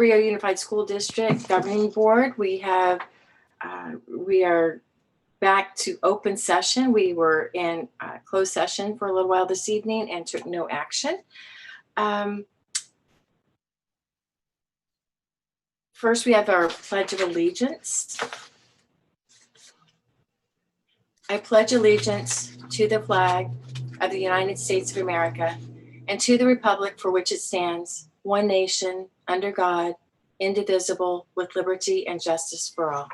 Cabrillo Unified School District Governing Board. We are back to open session. We were in closed session for a little while this evening and took no action. First, we have our Pledge of Allegiance. I pledge allegiance to the flag of the United States of America and to the republic for which it stands, one nation, under God, indivisible, with liberty and justice for all.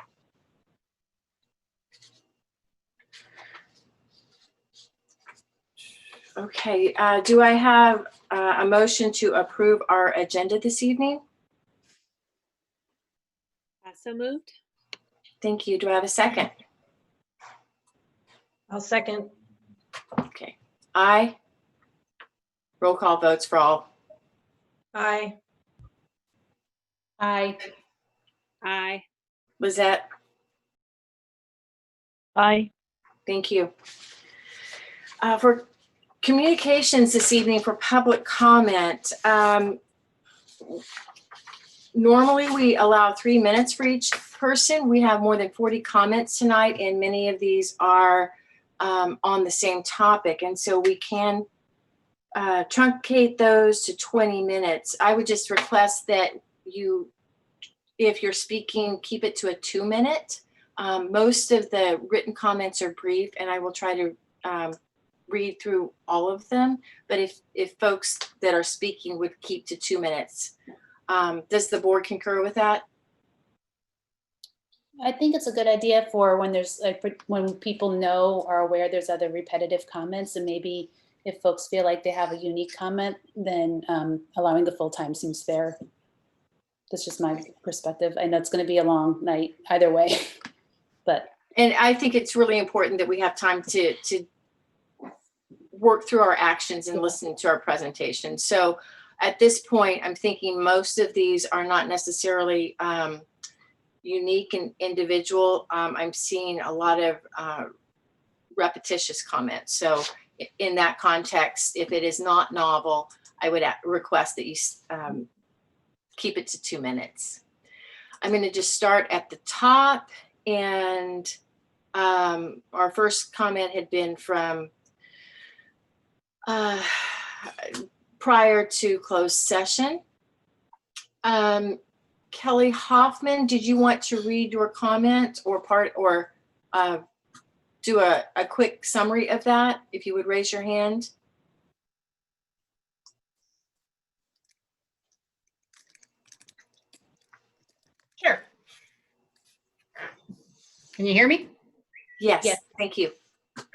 Okay, do I have a motion to approve our agenda this evening? So moved. Thank you. Do I have a second? I'll second. Okay. Aye. Roll call votes for all. Aye. Aye. Aye. Lizette? Aye. Thank you. For communications this evening for public comment, normally we allow 3 minutes for each person. We have more than 40 comments tonight, and many of these are on the same topic. And so we can truncate those to 20 minutes. I would just request that you, if you're speaking, keep it to a 2-minute. Most of the written comments are brief, and I will try to read through all of them. But if folks that are speaking would keep to 2 minutes. Does the board concur with that? I think it's a good idea for when there's when people know or aware there's other repetitive comments, and maybe if folks feel like they have a unique comment, then allowing the full time seems fair. That's just my perspective. I know it's going to be a long night either way, but. And I think it's really important that we have time to work through our actions and listen to our presentation. So at this point, I'm thinking most of these are not necessarily unique and individual. I'm seeing a lot of repetitious comments. So in that context, if it is not novel, I would request that you keep it to 2 minutes. I'm going to just start at the top, and our first comment had been from prior to closed session. Kelly Hoffman, did you want to read your comment or do a quick summary of that? If you would raise your hand. Sure. Can you hear me? Yes, Yes. Thank you.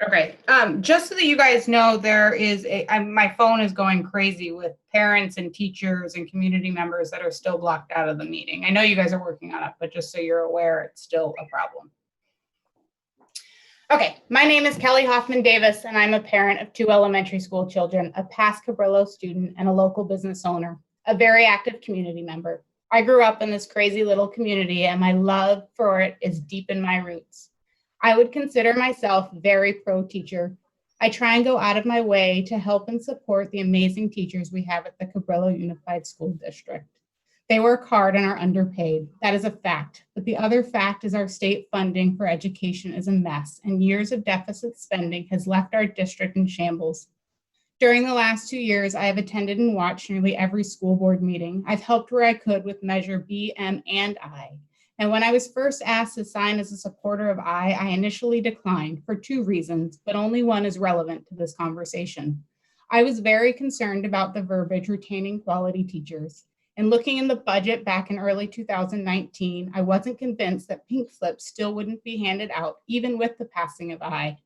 Okay. Just so that you guys know, there is my phone is going crazy with parents and teachers and community members that are still blocked out of the meeting. I know you guys are working on it, but just so you're aware, it's still a problem. Okay, my name is Kelly Hoffman Davis, and I'm a parent of 2 elementary school children, a past Cabrillo student, and a local business owner, a very active community member. I grew up in this crazy little community, and my love for it is deep in my roots. I would consider myself very pro-teacher. I try and go out of my way to help and support the amazing teachers we have at the Cabrillo Unified School District. They work hard and are underpaid. That is a fact. But the other fact is our state funding for education is a mess, and years of deficit spending has left our district in shambles. During the last 2 years, I have attended and watched nearly every school board meeting. I've helped where I could with Measure B, M, and I. And when I was first asked to sign as a supporter of I initially declined for 2 reasons, but only one is relevant to this conversation. I was very concerned about the verbiage retaining quality teachers. And looking in the budget back in early 2019, I wasn't convinced that pink slips still wouldn't be handed out, even with the passing of I.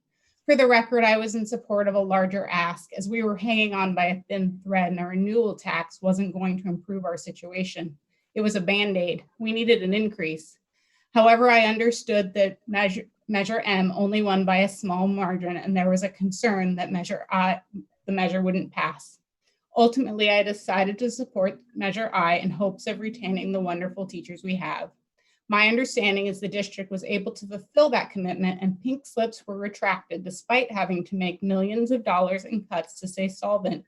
For the record, I was in support of a larger ask, as we were hanging on by a thin thread and a renewal tax wasn't going to improve our situation. It was a Band-Aid. We needed an increase. However, I understood that Measure M only won by a small margin, and there was a concern that the measure wouldn't pass. Ultimately, I decided to support Measure I in hopes of retaining the wonderful teachers we have. My understanding is the district was able to fulfill that commitment, and pink slips were retracted despite having to make millions of dollars in cuts to stay solvent.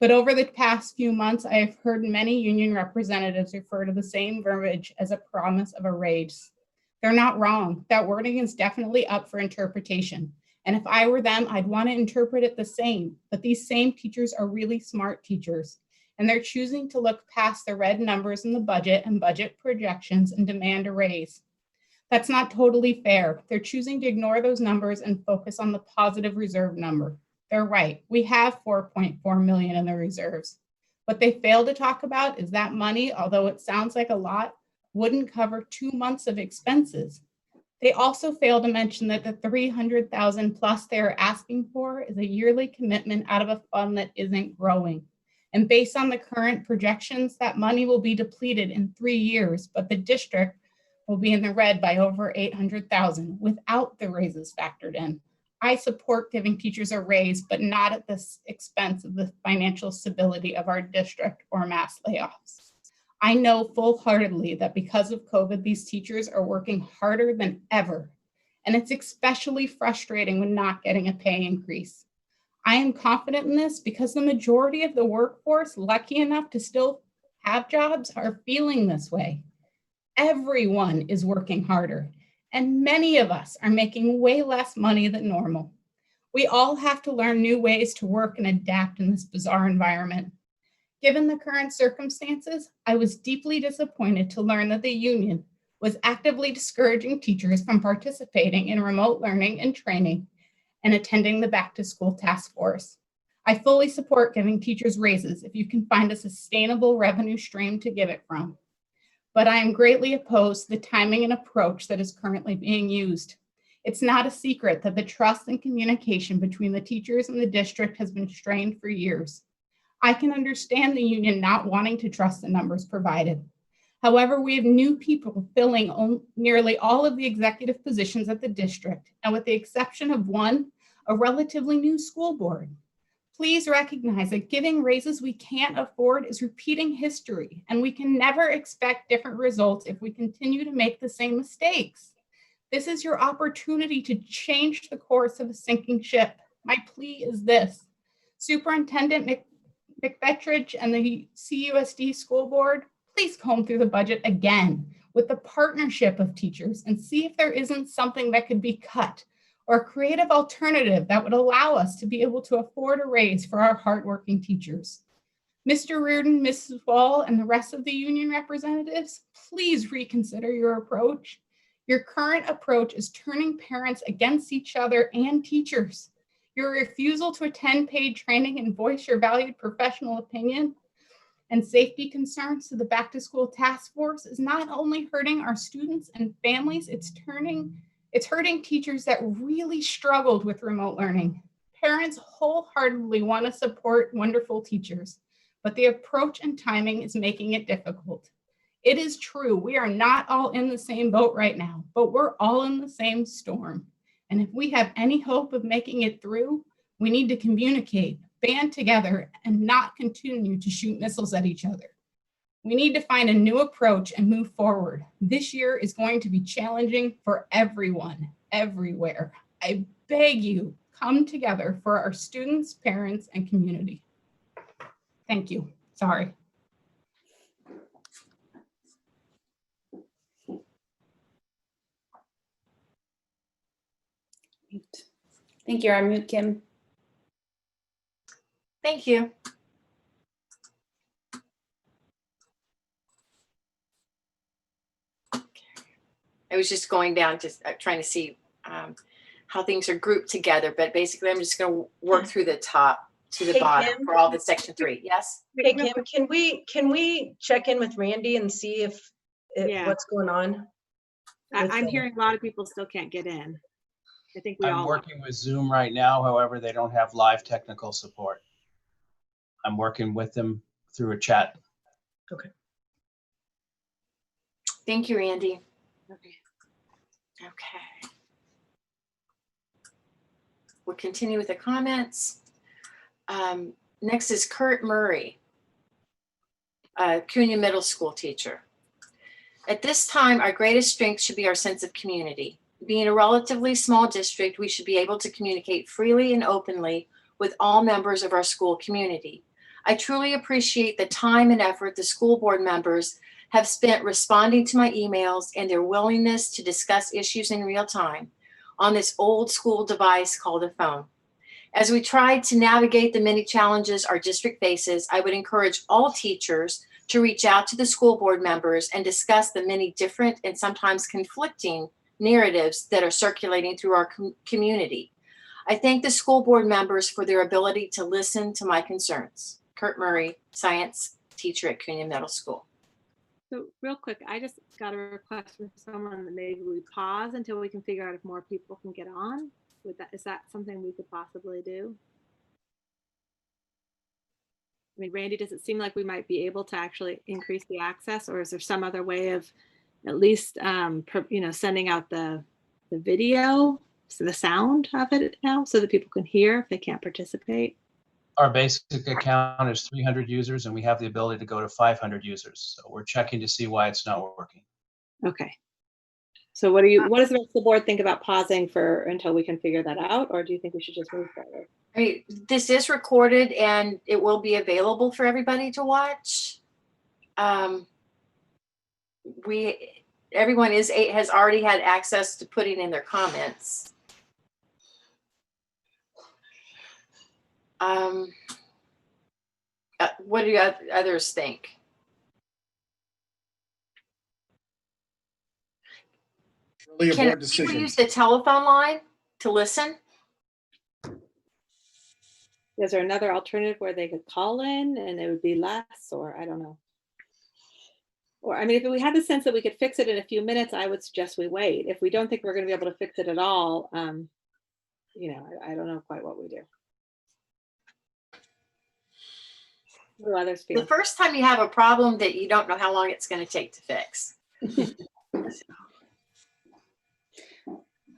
But over the past few months, I have heard many union representatives refer to the same verbiage as a promise of a raise. They're not wrong. That wording is definitely up for interpretation. And if I were them, I'd want to interpret it the same. But these same teachers are really smart teachers, and they're choosing to look past the red numbers in the budget and budget projections and demand a raise. That's not totally fair. They're choosing to ignore those numbers and focus on the positive reserve number. They're right. We have 4.4 million in the reserves. What they fail to talk about is that money, although it sounds like a lot, wouldn't cover 2 months of expenses. They also fail to mention that the 300,000 plus they are asking for is a yearly commitment out of a fund that isn't growing. And based on the current projections, that money will be depleted in 3 years, but the district will be in the red by over 800,000 without the raises factored in. I support giving teachers a raise, but not at the expense of the financial stability of our district or mass layoffs. I know full-heartedly that because of COVID, these teachers are working harder than ever, and it's especially frustrating when not getting a pay increase. I am confident in this because the majority of the workforce lucky enough to still have jobs are feeling this way. Everyone is working harder, and many of us are making way less money than normal. We all have to learn new ways to work and adapt in this bizarre environment. Given the current circumstances, I was deeply disappointed to learn that the union was actively discouraging teachers from participating in remote learning and training and attending the back to school task force. I fully support giving teachers raises if you can find a sustainable revenue stream to give it from. But I am greatly opposed to the timing and approach that is currently being used. It's not a secret that the trust and communication between the teachers and the district has been strained for years. I can understand the union not wanting to trust the numbers provided. However, we have new people filling nearly all of the executive positions at the district, and with the exception of one, a relatively new school board. Please recognize that giving raises we can't afford is repeating history, and we can never expect different results if we continue to make the same mistakes. This is your opportunity to change the course of a sinking ship. My plea is this: Superintendent McBetridge and the CUSD school board, please comb through the budget again with the partnership of teachers and see if there isn't something that could be cut or a creative alternative that would allow us to be able to afford a raise for our hardworking teachers. Mr. Reardon, Mrs. Wall, and the rest of the union representatives, please reconsider your approach. Your current approach is turning parents against each other and teachers. Your refusal to attend paid training and voice your valued professional opinion and safety concerns to the back to school task force is not only hurting our students and families, it's hurting teachers that really struggled with remote learning. Parents wholeheartedly want to support wonderful teachers, but the approach and timing is making it difficult. It is true, we are not all in the same boat right now, but we're all in the same storm. And if we have any hope of making it through, we need to communicate, band together, and not continue to shoot missiles at each other. We need to find a new approach and move forward. This year is going to be challenging for everyone, everywhere. I beg you, come together for our students, parents, and community. Thank you. Sorry. Thank you. You're on mute, Kim. Thank you. I was just going down to trying to see how things are grouped together, but basically I'm just going to work through the top to the Hey, bottom Kim. for all the section 3. Yes. Hey, Kim, can we check in with Randy and see if Yeah. what's going on? I'm hearing a lot of people still can't get in. I think we I'm all are. working with Zoom right now. However, they don't have live technical support. I'm working with them through a chat. Thank you, Randy. Okay. Okay. We'll continue with the comments. Next is Kurt Murray, Cunha Middle School teacher. At this time, our greatest strength should be our sense of community. Being a relatively small district, we should be able to communicate freely and openly with all members of our school community. I truly appreciate the time and effort the school board members have spent responding to my emails and their willingness to discuss issues in real time on this old school device called a phone. As we try to navigate the many challenges our district faces, I would encourage all teachers to reach out to the school board members and discuss the many different and sometimes conflicting narratives that are circulating through our community. I thank the school board members for their ability to listen to my concerns. Kurt Murray, science teacher at Cunha Middle School. So real quick, I just got a request from someone that maybe we pause until we can figure out if more people can get on. Is that something we could possibly do? I mean, Randy, does it seem like we might be able to actually increase the access, or is there some other way of at least, sending out the video, so the sound of it now, so that people can hear if they can't participate? Our basic account is 300 users, and we have the ability to go to 500 users. So we're checking to see why it's not working. Okay. So what does the rest of the board think about pausing until we can figure that out, or do you think we should just move forward? This is recorded and it will be available for everybody to watch. Everyone has already had access to putting in their comments. What do others think? Really a Can board people decision. use the telephone line to listen? Is there another alternative where they could call in and it would be less, or I don't know? Or, I mean, if we had the sense that we could fix it in a few minutes, I would suggest we wait. If we don't think we're going to be able to fix it at all, I don't know quite what we do. What do others feel? The first time you have a problem that you don't know how long it's going to take to fix.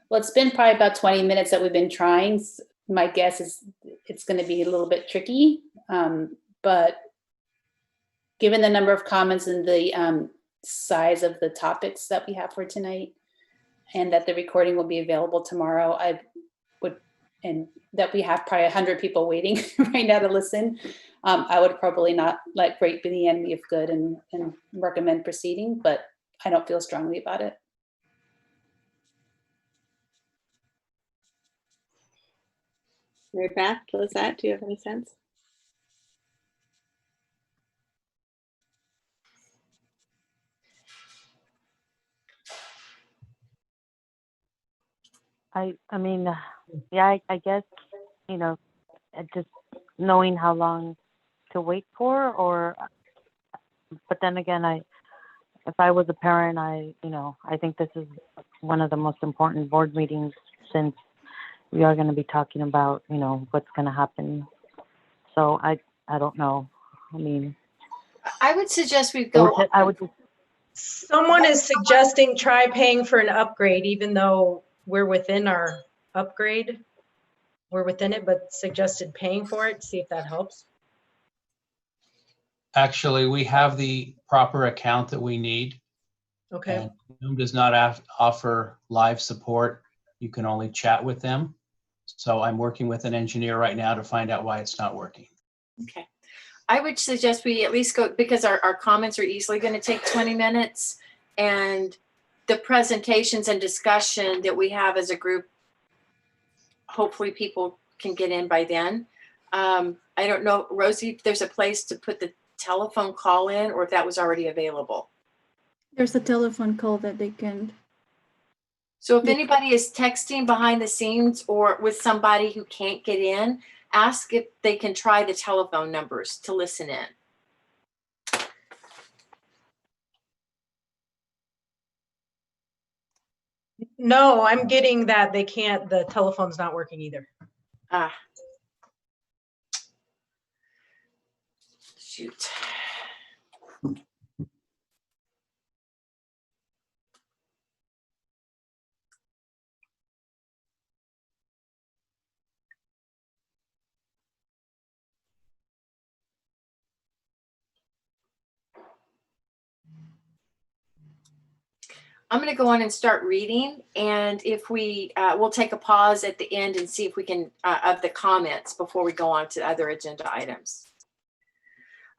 Well, it's been probably about 20 minutes that we've been trying. My guess is it's going to be a little bit tricky, but given the number of comments and the size of the topics that we have for tonight, and that the recording will be available tomorrow, and that we have probably 100 people waiting right now to listen, I would probably not let great be the enemy of good and recommend proceeding, but I don't feel strongly about it. Mary Beth, Lizette, do you have any sense? I mean, yeah, I guess, just knowing how long to wait for, but then again, if I was a parent, I think this is one of the most important board meetings, since we are going to be talking about, what's going to happen. So I don't know. I mean, I would suggest we go. I would just. Someone is suggesting try paying for an upgrade, even though we're within our upgrade. We're within it, but suggested paying for it. See if that helps. Actually, we have the proper account that we need. Okay. And Zoom does not offer live support. You can only chat with them. So I'm working with an engineer right now to find out why it's not working. Okay. I would suggest we at least go, because our comments are easily going to take 20 minutes, and the presentations and discussion that we have as a group, hopefully people can get in by then. I don't know, Rosie, if there's a place to put the telephone call in, or if that was already available. There's a telephone call that they can. So if anybody is texting behind the scenes or with somebody who can't get in, ask if they can try the telephone numbers to listen in. No, I'm getting that they can't, the telephone's not working either. Shoot. I'm going to go on and start reading, and if we'll take a pause at the end and see if we can of the comments before we go on to other agenda items.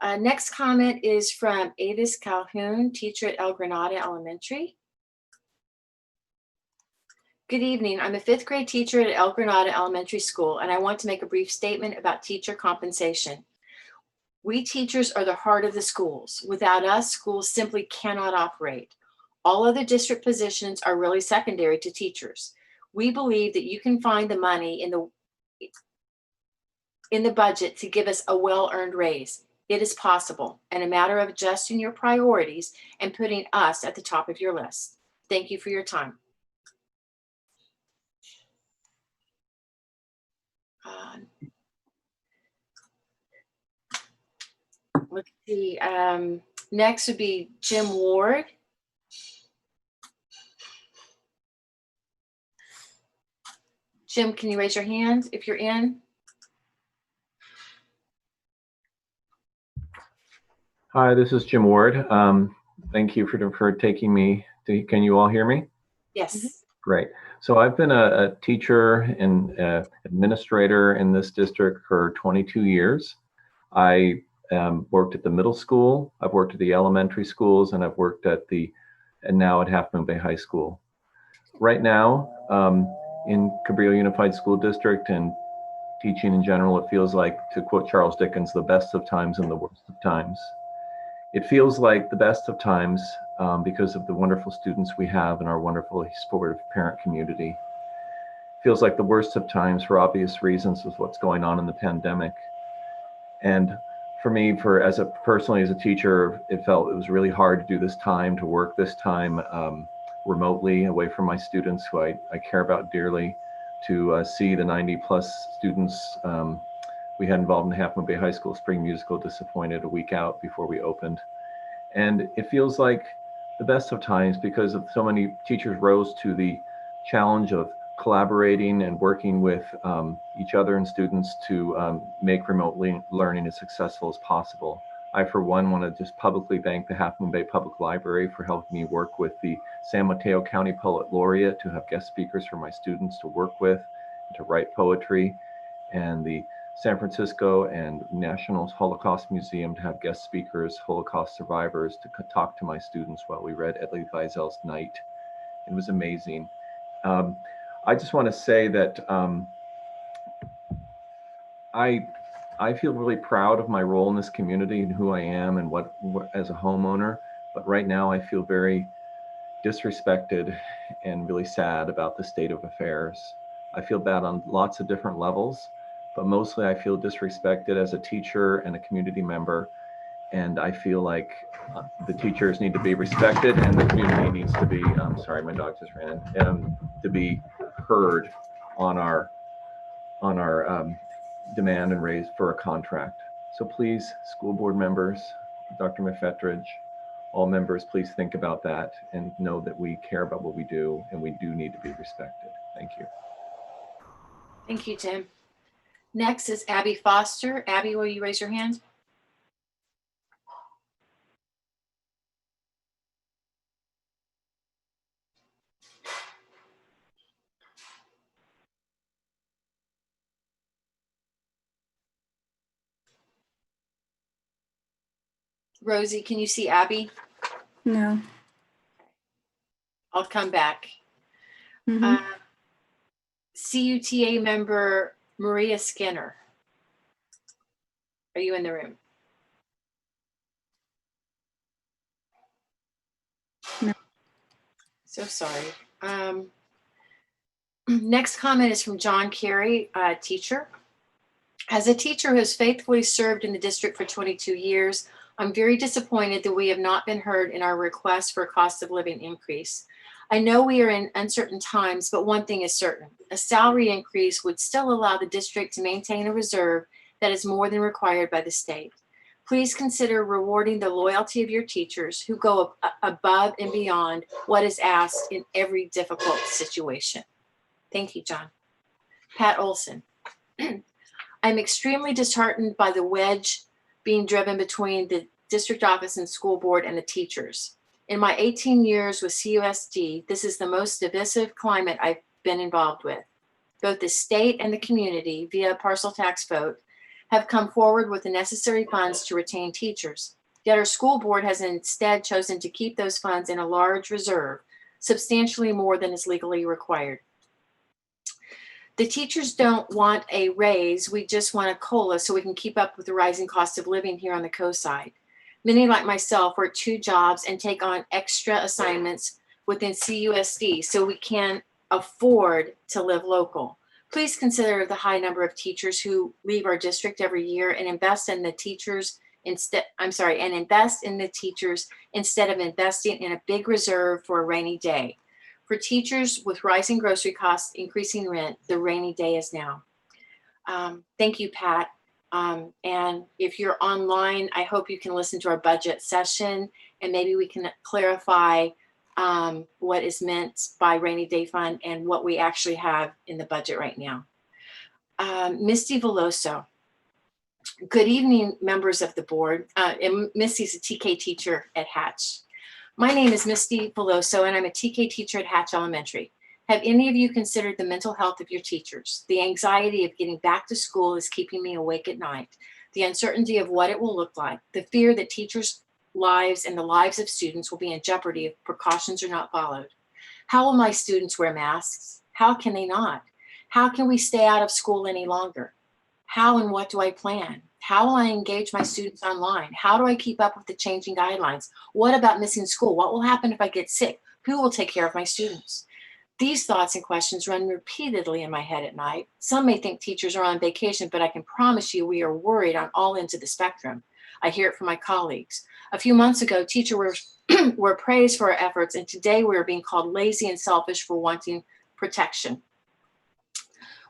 Next comment is from Avis Calhoun, teacher at El Granada Elementary. Good evening. I'm a 5th grade teacher at El Granada Elementary School, and I want to make a brief statement about teacher compensation. We teachers are the heart of the schools. Without us, schools simply cannot operate. All other district positions are really secondary to teachers. We believe that you can find the money in the budget to give us a well-earned raise. It is possible, and a matter of adjusting your priorities and putting us at the top of your list. Thank you for your time. Let's see. Next would be Jim Ward. Jim, can you raise your hand if you're in? Hi, this is Jim Ward. Thank you for taking me. Can you all hear me? Yes. Great. So I've been a teacher and administrator in this district for 22 years. I worked at the middle school, I've worked at the elementary schools, and I've worked and now at Half Moon Bay High School. Right now, in Cabrillo Unified School District and teaching in general, it feels like, to quote Charles Dickens, the best of times and the worst of times. It feels like the best of times because of the wonderful students we have and our wonderful supportive parent community. It feels like the worst of times for obvious reasons with what's going on in the pandemic. And for me, personally as a teacher, it was really hard to do this time, to work this time remotely away from my students who I care about dearly, to see the 90+ students we had involved in Half Moon Bay High School Spring Musical disappointed a week out before we opened. And it feels like the best of times because of so many teachers rose to the challenge of collaborating and working with each other and students to make remote learning as successful as possible. I, for one, want to just publicly thank the Half Moon Bay Public Library for helping me work with the San Mateo County Poet Laureate to have guest speakers for my students to work with, and to write poetry, and the San Francisco and National Holocaust Museum to have guest speakers, Holocaust survivors, to talk to my students while we read Elie Wiesel's Night. It was amazing. I just want to say that I feel really proud of my role in this community and who I am and what as a homeowner, but right now I feel very disrespected and really sad about the state of affairs. I feel bad on lots of different levels, but mostly I feel disrespected as a teacher and a community member. And I feel like the teachers need to be respected and the community needs to be, sorry, my dog just ran in, to be heard on our demand and raise for a contract. So please, school board members, Dr. McFetridge, all members, please think about that and know that we care about what we do and we do need to be respected. Thank you. Thank you, Tim. Next is Abby Foster. Abby, will you raise your hand? Rosie, can you see Abby? No. I'll come back. Mhm. CUTA member Maria Skinner. Are you in the room? No. So sorry. Next comment is from John Carey, teacher. As a teacher who has faithfully served in the district for 22 years, I'm very disappointed that we have not been heard in our request for a cost of living increase. I know we are in uncertain times, but one thing is certain. A salary increase would still allow the district to maintain a reserve that is more than required by the state. Please consider rewarding the loyalty of your teachers who go above and beyond what is asked in every difficult situation. Thank you, John. Pat Olson. I'm extremely disheartened by the wedge being driven between the district office and school board and the teachers. In my 18 years with CUSD, this is the most divisive climate I've been involved with. Both the state and the community, via parcel tax vote, have come forward with the necessary funds to retain teachers. Yet our school board has instead chosen to keep those funds in a large reserve, substantially more than is legally required. The teachers don't want a raise, we just want a COLA so we can keep up with the rising cost of living here on the coast side. Many like myself work 2 jobs and take on extra assignments within CUSD so we can afford to live local. Please consider the high number of teachers who leave our district every year and invest in the teachers instead of investing in a big reserve for a rainy day. For teachers with rising grocery costs, increasing rent, the rainy day is now. Thank you, Pat. And if you're online, I hope you can listen to our budget session and maybe we can clarify what is meant by rainy day fund and what we actually have in the budget right now. Misty Veloso. Good evening, members of the board. And Misty's a TK teacher at Hatch. My name is Misty Veloso and I'm a TK teacher at Hatch Elementary. Have any of you considered the mental health of your teachers? The anxiety of getting back to school is keeping me awake at night. The uncertainty of what it will look like. The fear that teachers' lives and the lives of students will be in jeopardy if precautions are not followed. How will my students wear masks? How can they not? How can we stay out of school any longer? How and what do I plan? How will I engage my students online? How do I keep up with the changing guidelines? What about missing school? What will happen if I get sick? Who will take care of my students? These thoughts and questions run repeatedly in my head at night. Some may think teachers are on vacation, but I can promise you we are worried on all ends of the spectrum. I hear it from my colleagues. A few months ago, teachers were praised for our efforts, and today we are being called lazy and selfish for wanting protection.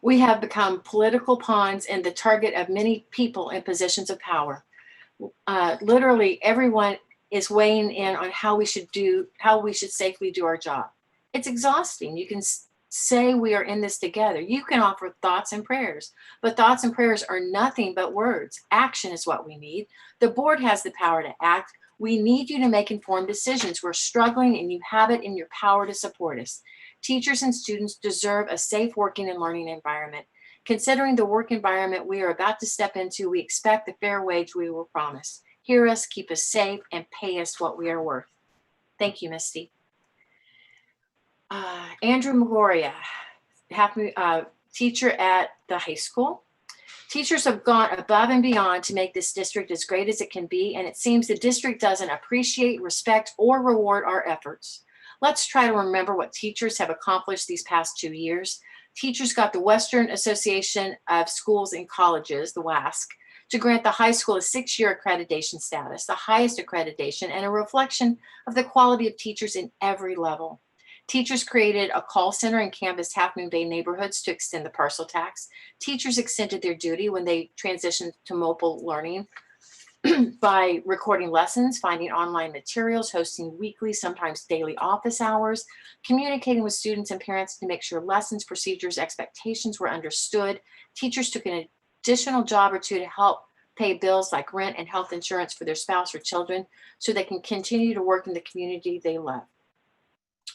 We have become political pawns and the target of many people in positions of power. Literally everyone is weighing in on how we should safely do our job. It's exhausting. You can say we are in this together. You can offer thoughts and prayers, but thoughts and prayers are nothing but words. Action is what we need. The board has the power to act. We need you to make informed decisions. We're struggling and you have it in your power to support us. Teachers and students deserve a safe working and learning environment. Considering the work environment we are about to step into, we expect the fair wage we were promised. Hear us, keep us safe, and pay us what we are worth. Thank you, Misty. Andrew Magoria, teacher at the high school. Teachers have gone above and beyond to make this district as great as it can be, and it seems the district doesn't appreciate, respect, or reward our efforts. Let's try to remember what teachers have accomplished these past 2 years. Teachers got the Western Association of Schools and Colleges, the WASC, to grant the high school a 6-year accreditation status, the highest accreditation, and a reflection of the quality of teachers in every level. Teachers created a call center and canvassed Half Moon Bay neighborhoods to extend the parcel tax. Teachers extended their duty when they transitioned to mobile learning by recording lessons, finding online materials, hosting weekly, sometimes daily office hours, communicating with students and parents to make sure lessons, procedures, expectations were understood. Teachers took an additional job or 2 to help pay bills like rent and health insurance for their spouse or children so they can continue to work in the community they love.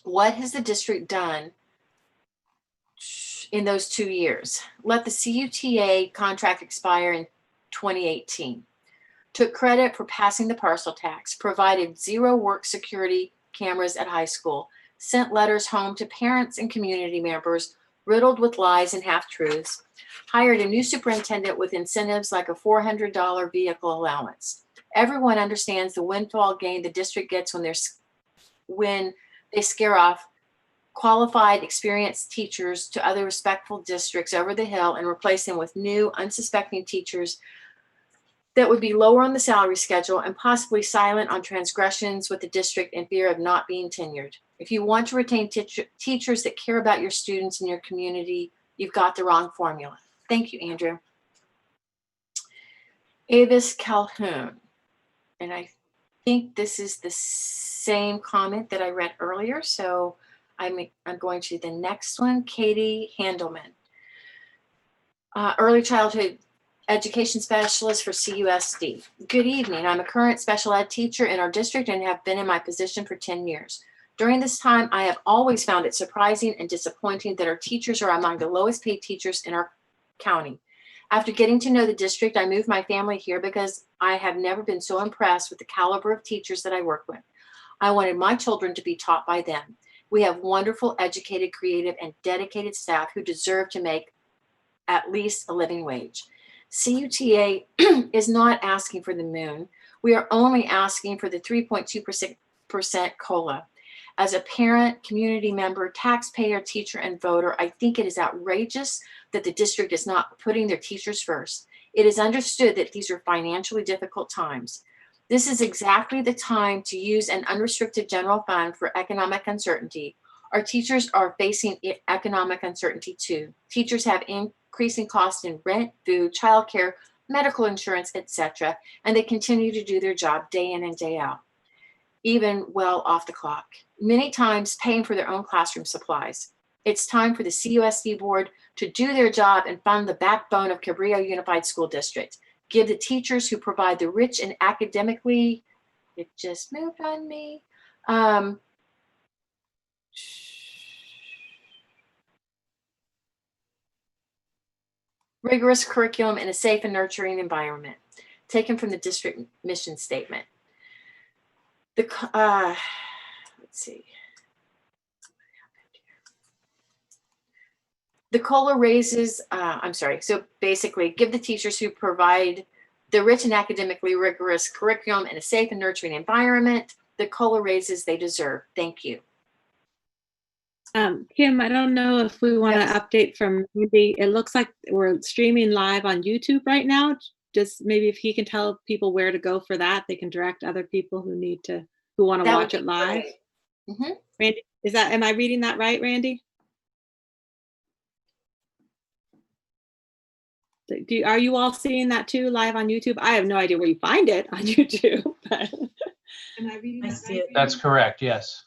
What has the district done in those 2 years? Let the CUTA contract expire in 2018. Took credit for passing the parcel tax, provided 0 work security cameras at high school, sent letters home to parents and community members riddled with lies and half-truths, hired a new superintendent with incentives like a $400 vehicle allowance. Everyone understands the windfall gain the district gets when they scare off qualified, experienced teachers to other respectful districts over the hill and replace them with new, unsuspecting teachers that would be lower on the salary schedule and possibly silent on transgressions with the district in fear of not being tenured. If you want to retain teachers that care about your students and your community, you've got the wrong formula. Thank you, Andrew. Avis Calhoun, and I think this is the same comment that I read earlier, so I'm going to the next one. Katie Handelman, early childhood education specialist for CUSD. Good evening. I'm a current special ed teacher in our district and have been in my position for 10 years. During this time, I have always found it surprising and disappointing that our teachers are among the lowest paid teachers in our county. After getting to know the district, I moved my family here because I have never been so impressed with the caliber of teachers that I work with. I wanted my children to be taught by them. We have wonderful, educated, creative, and dedicated staff who deserve to make at least a living wage. CUTA is not asking for the moon. We are only asking for the 3.2% COLA. As a parent, community member, taxpayer, teacher, and voter, I think it is outrageous that the district is not putting their teachers first. It is understood that these are financially difficult times. This is exactly the time to use an unrestricted general fund for economic uncertainty. Our teachers are facing economic uncertainty too. Teachers have increasing costs in rent, food, childcare, medical insurance, etc., and they continue to do their job day in and day out, even well off the clock, many times paying for their own classroom supplies. It's time for the CUSD board to do their job and fund the backbone of Cabrillo Unified School District. Give the teachers who provide the rich and academically, it just moved on me, rigorous curriculum in a safe and nurturing environment, taken from the district mission statement. Let's see. The COLA raises, so basically give the teachers who provide the rich and academically rigorous curriculum in a safe and nurturing environment the COLA raises they deserve. Thank you. Kim, I don't know if we want to update from Randy. It looks like we're streaming live on YouTube right now. Just maybe if he can tell people where to go for that, they can direct other people who want to watch it live. Mm-hmm. Randy, am I reading that right, Randy? Are you all seeing that too live on YouTube? I have no idea where you find it on YouTube. But am I reading that right? That's correct, yes.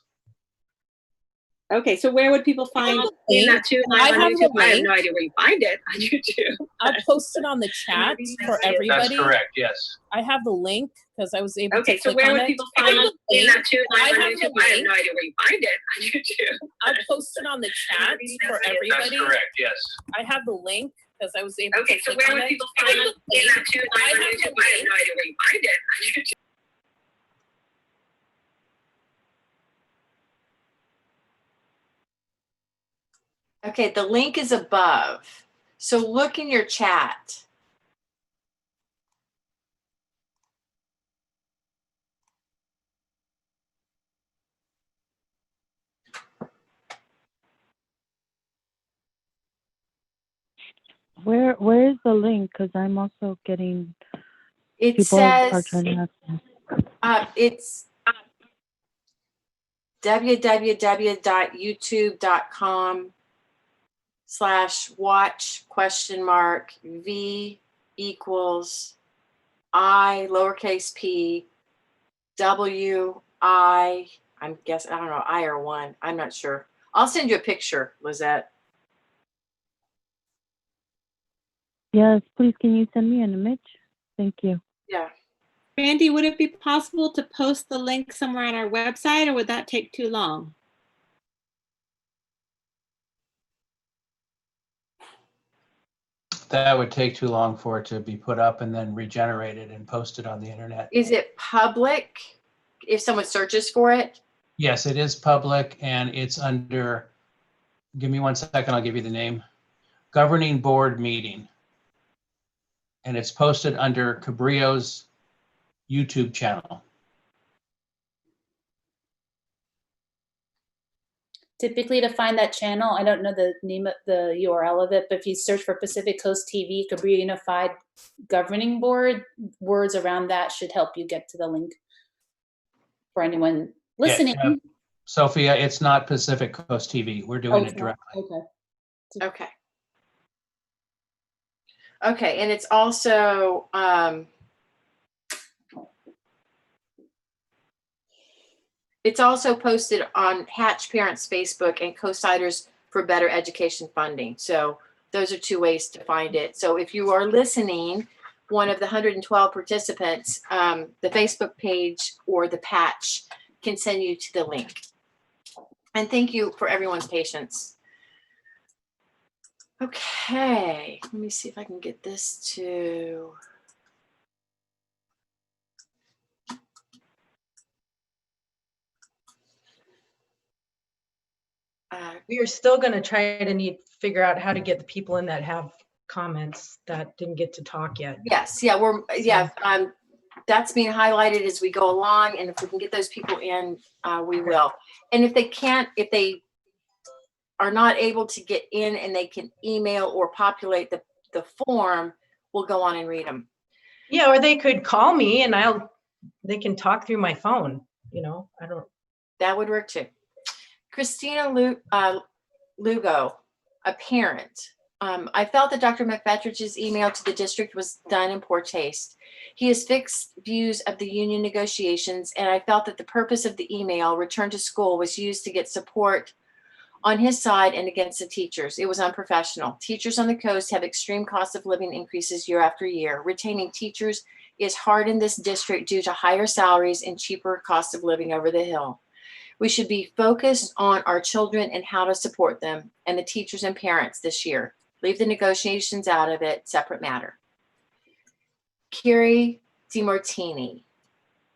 Okay, so where would people find that too live on YouTube? I have no idea where you find it on YouTube. I'll post it on the chat for everybody. That's correct, yes. I have the link because I was able to so click where on would it. people find that too live on YouTube? I have link. no idea where you find it on YouTube. I'll post it on the chat for everybody. That's correct, yes. I have the link because I was able to Okay, so click where on would it. people find that too live on YouTube? I have no idea where you find it on YouTube. Okay, the link is above. So look in your chat. Where is the link? Because I'm also getting. It people are says trying to it's www.youtube.com/watch?V equals I lowercase p W I. I'm guessing, I don't know, I or one. I'm not sure. I'll send you a picture, Lizette. Yes, please. Can you send me an image? Thank you. Yeah. Randy, would it be possible to post the link somewhere on our website, or would that take too long? That would take too long for it to be put up and then regenerated and posted on the internet. Is it public if someone searches for it? Yes, it is public, and it's under, give me 1 second, I'll give you the name. Governing Board Meeting. And it's posted under Cabrillo's YouTube channel. Typically to find that channel, I don't know the name of the URL of it, but if you search for Pacific Coast TV, Cabrillo Unified Governing Board, words around that should help you get to the link for anyone listening. Yeah, Sophia, it's not Pacific Coast TV. We're doing it directly. Okay. Okay. Okay, and it's also posted on Hatch Parents Facebook and Co-Siders for Better Education Funding. So those are two ways to find it. So if you are listening, one of the 112 participants, the Facebook page or the patch can send you to the link. And thank you for everyone's patience. Okay, let me see if I can get this to. We are still going to try to figure out how to get the people in that have comments that didn't get to talk yet. Yes, yeah, that's being highlighted as we go along, and if we can get those people in, we will. And if they are not able to get in and they can email or populate the form, we'll go on and read them. Yeah, or they could call me and they can talk through my phone, That would work too. Christina Lugo, a parent. I felt that Dr. McFetridge's email to the district was done in poor taste. He has fixed views of the union negotiations, and I felt that the purpose of the email, return to school, was used to get support on his side and against the teachers. It was unprofessional. Teachers on the coast have extreme cost of living increases year after year. Retaining teachers is hard in this district due to higher salaries and cheaper cost of living over the hill. We should be focused on our children and how to support them and the teachers and parents this year. Leave the negotiations out of it, separate matter. Carrie DiMartini,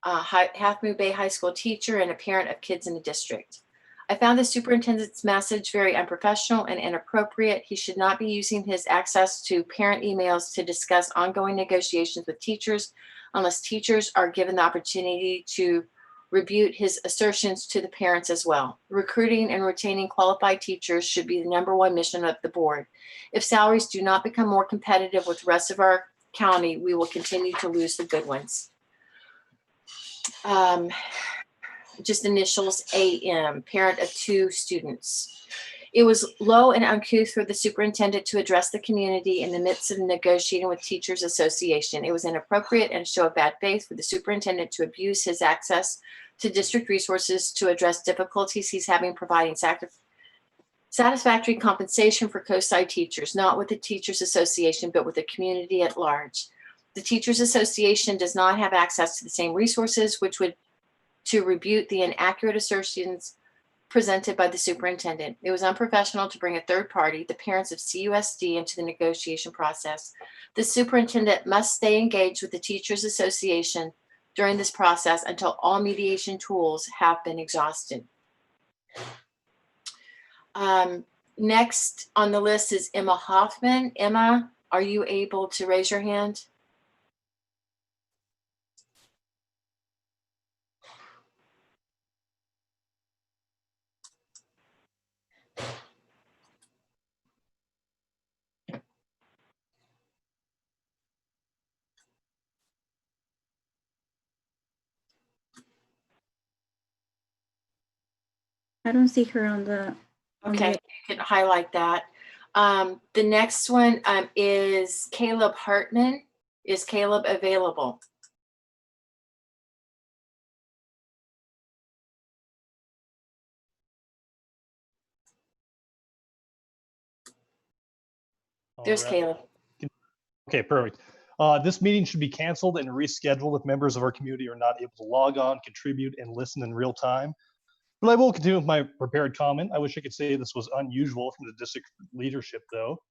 Half Moon Bay High School teacher and a parent of kids in the district. I found the superintendent's message very unprofessional and inappropriate. He should not be using his access to parent emails to discuss ongoing negotiations with teachers unless teachers are given the opportunity to rebut his assertions to the parents as well. Recruiting and retaining qualified teachers should be the #1 mission of the board. If salaries do not become more competitive with the rest of our county, we will continue to lose the good ones. Just initials AM, parent of 2 students. It was low and uncouth for the superintendent to address the community in the midst of negotiating with Teachers Association. It was inappropriate and a show of bad faith for the superintendent to abuse his access to district resources to address difficulties he's having providing satisfactory compensation for coastside teachers, not with the Teachers Association, but with the community at large. The Teachers Association does not have access to the same resources, which would to rebut the inaccurate assertions presented by the superintendent. It was unprofessional to bring a third party, the parents of CUSD, into the negotiation process. The superintendent must stay engaged with the Teachers Association during this process until all mediation tools have been exhausted. Next on the list is Emma Hoffman. Emma, are you able to raise your hand? I don't see her on the. Okay, you can highlight that. The next one is Caleb Hartman. Is Caleb available? There's All right. Caleb. Okay, perfect. This meeting should be canceled and rescheduled if members of our community are not able to log on, contribute, and listen in real time. But I will continue with my prepared comment. I wish I could say this was unusual from the district leadership, though.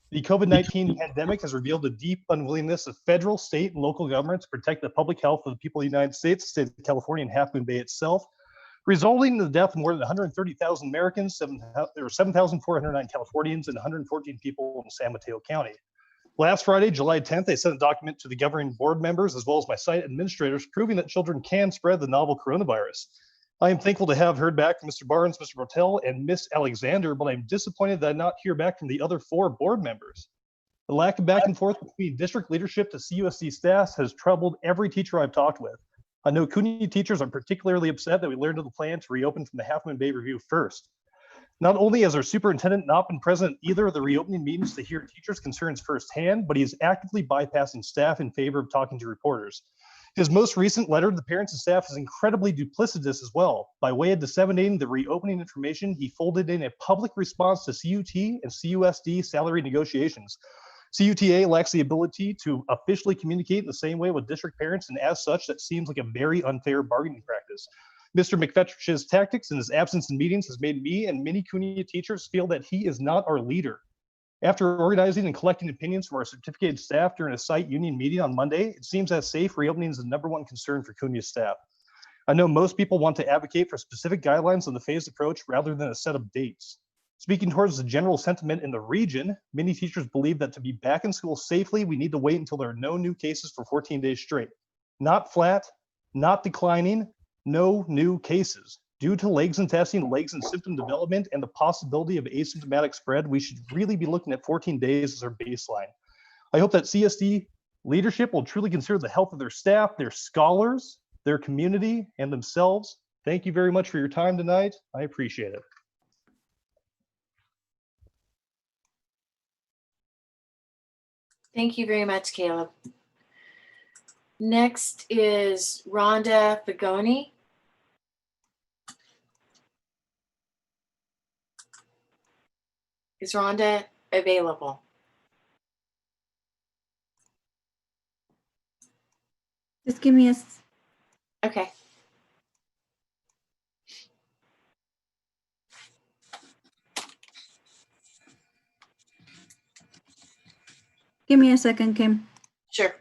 The COVID-19 pandemic has revealed a deep unwillingness of federal, state, and local governments to protect the public health of the people of the United States, the state of California, and Half Moon Bay itself, resulting in the death of more than 130,000 Americans, 7,409 Californians, and 114 people in San Mateo County. Last Friday, July 10th, I sent a document to the governing board members as well as my site administrators proving that children can spread the novel coronavirus. I am thankful to have heard back from Mr. Barnes, Mr. Bortel, and Miss Alexander, but I'm disappointed that I not hear back from the other 4 board members. The lack of back and forth between district leadership to CUSD staff has troubled every teacher I've talked with. I know CUNY teachers are particularly upset that we learned of the plan to reopen from the Half Moon Bay review first. Not only has our superintendent not been present at either of the reopening meetings to hear teachers' concerns firsthand, but he is actively bypassing staff in favor of talking to reporters. His most recent letter to the parents and staff is incredibly duplicitous as well. By way of disseminating the reopening information, he folded in a public response to CUT and CUSD salary negotiations. CUTA lacks the ability to officially communicate in the same way with district parents, and as such, that seems like a very unfair bargaining practice. Mr. McFetridge's tactics and his absence in meetings has made me and many CUNY teachers feel that he is not our leader. After organizing and collecting opinions from our certificated staff during a site union meeting on Monday, it seems that safe reopening is the #1 concern for CUNY staff. I know most people want to advocate for specific guidelines on the phased approach rather than a set of dates. Speaking towards the general sentiment in the region, many teachers believe that to be back in school safely, we need to wait until there are no new cases for 14 days straight. Not flat, not declining, no new cases. Due to legs and testing, legs and symptom development, and the possibility of asymptomatic spread, we should really be looking at 14 days as our baseline. I hope that CSD leadership will truly consider the health of their staff, their scholars, their community, and themselves. Thank you very much for your time tonight. I appreciate it. Thank you very much, Caleb. Next is Rhonda Fagoni. Is Rhonda available? Just give me a Okay. second, Kim. Sure.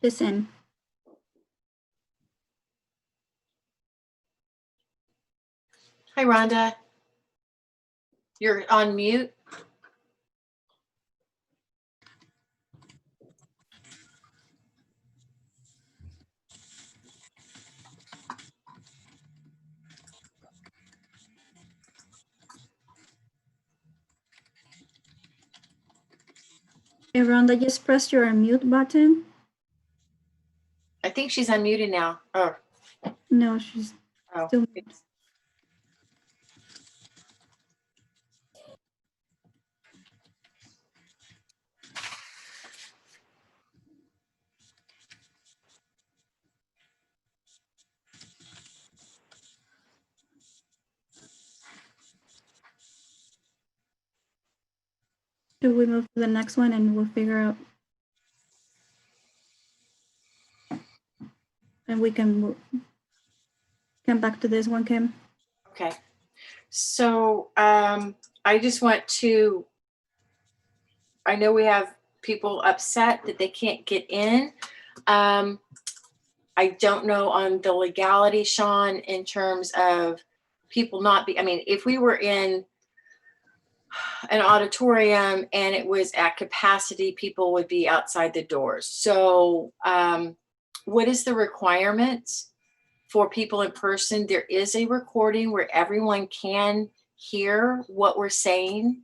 Just in. Hi, Rhonda. You're on mute. Hey, Rhonda, just press your unmute button. I think she's unmuted now. Oh, No, she's still. Should we move to the next one and we'll figure out? And we can come back to this one, Kim. Okay. So I just want to, I know we have people upset that they can't get in. I don't know on the legality, Sean, in terms of people not be, I mean, if we were in an auditorium and it was at capacity, people would be outside the doors. So what is the requirement for people in person? There is a recording where everyone can hear what we're saying.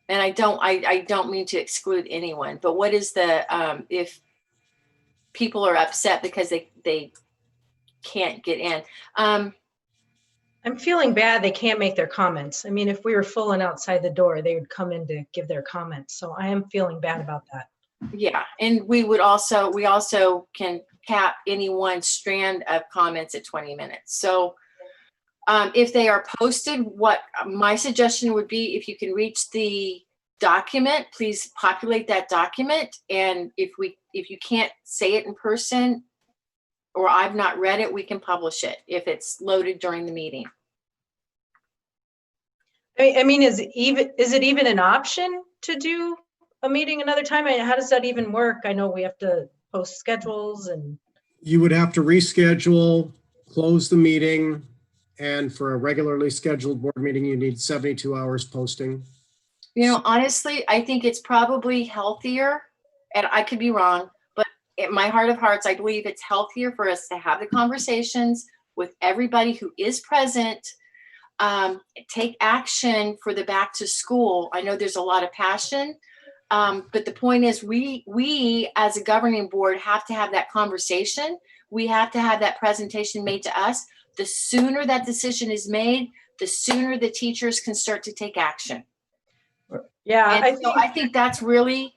And I don't mean to exclude anyone, but what is the, if people are upset because they can't get in? I'm feeling bad they can't make their comments. I mean, if we were full and outside the door, they would come in to give their comments. So I am feeling bad about that. Yeah, and we also can cap any one strand of comments at 20 minutes. So if they are posted, what my suggestion would be, if you can reach the document, please populate that document. And if you can't say it in person, or I've not read it, we can publish it if it's loaded during the meeting. I mean, is it even an option to do a meeting another time? I mean, how does that even work? I know we have to post schedules and. You would have to reschedule, close the meeting, and for a regularly scheduled board meeting, you need 72 hours posting. You know, honestly, I think it's probably healthier, and I could be wrong, but in my heart of hearts, I believe it's healthier for us to have the conversations with everybody who is present, take action for the back to school. I know there's a lot of passion, but the point is we as a governing board have to have that conversation. We have to have that presentation made to us. The sooner that decision is made, the sooner the teachers can start to take action. Yeah, I think that's really,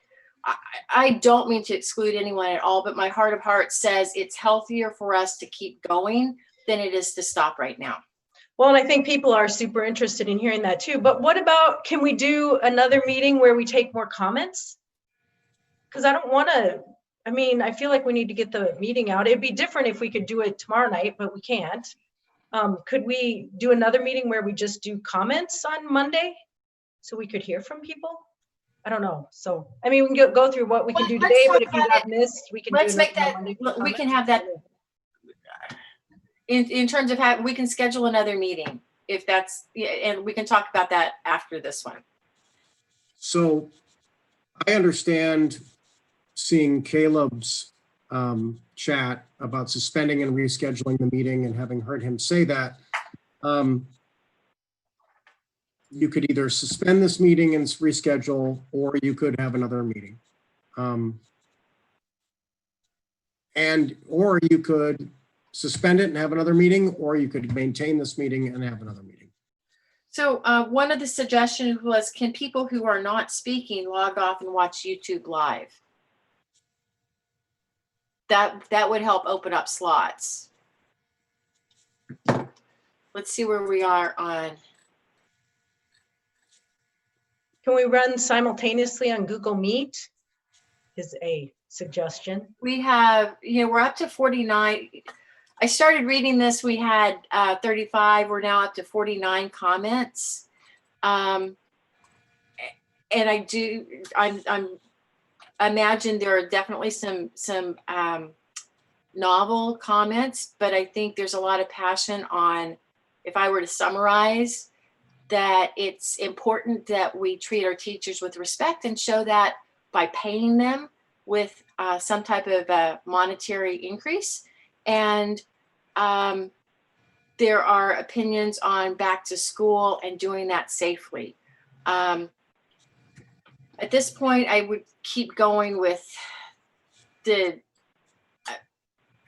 I don't mean to exclude anyone at all, but my heart of hearts says it's healthier for us to keep going than it is to stop right now. Well, and I think people are super interested in hearing that too. But what about, can we do another meeting where we take more comments? Because I don't want to I mean, I feel like we need to get the meeting out. It'd be different if we could do it tomorrow night, but we can't. Could we do another meeting where we just do comments on Monday? So we could hear from people? I don't know. So, I mean, we can go through what we can do Let's today, talk but if you about got it. missed, we can do Let's make another that, Monday for we can comments. have that in terms of how, we can schedule another meeting if that's, yeah, and we can talk about that after this one. So I understand seeing Caleb's chat about suspending and rescheduling the meeting, and having heard him say that, you could either suspend this meeting and reschedule, or you could have another meeting. Or you could suspend it and have another meeting, or you could maintain this meeting and have another meeting. So one of the suggestions was, can people who are not speaking log off and watch YouTube live? That would help open up slots. Let's see where we are on. Can we run simultaneously on Google Meet? Is a suggestion. We have, we're up to 49. I started reading this, we had 35, we're now up to 49 comments. And I imagine there are definitely some novel comments, but I think there's a lot of passion on, if I were to summarize, that it's important that we treat our teachers with respect and show that by paying them with some type of monetary increase. And there are opinions on back to school and doing that safely. At this point, I would keep going with the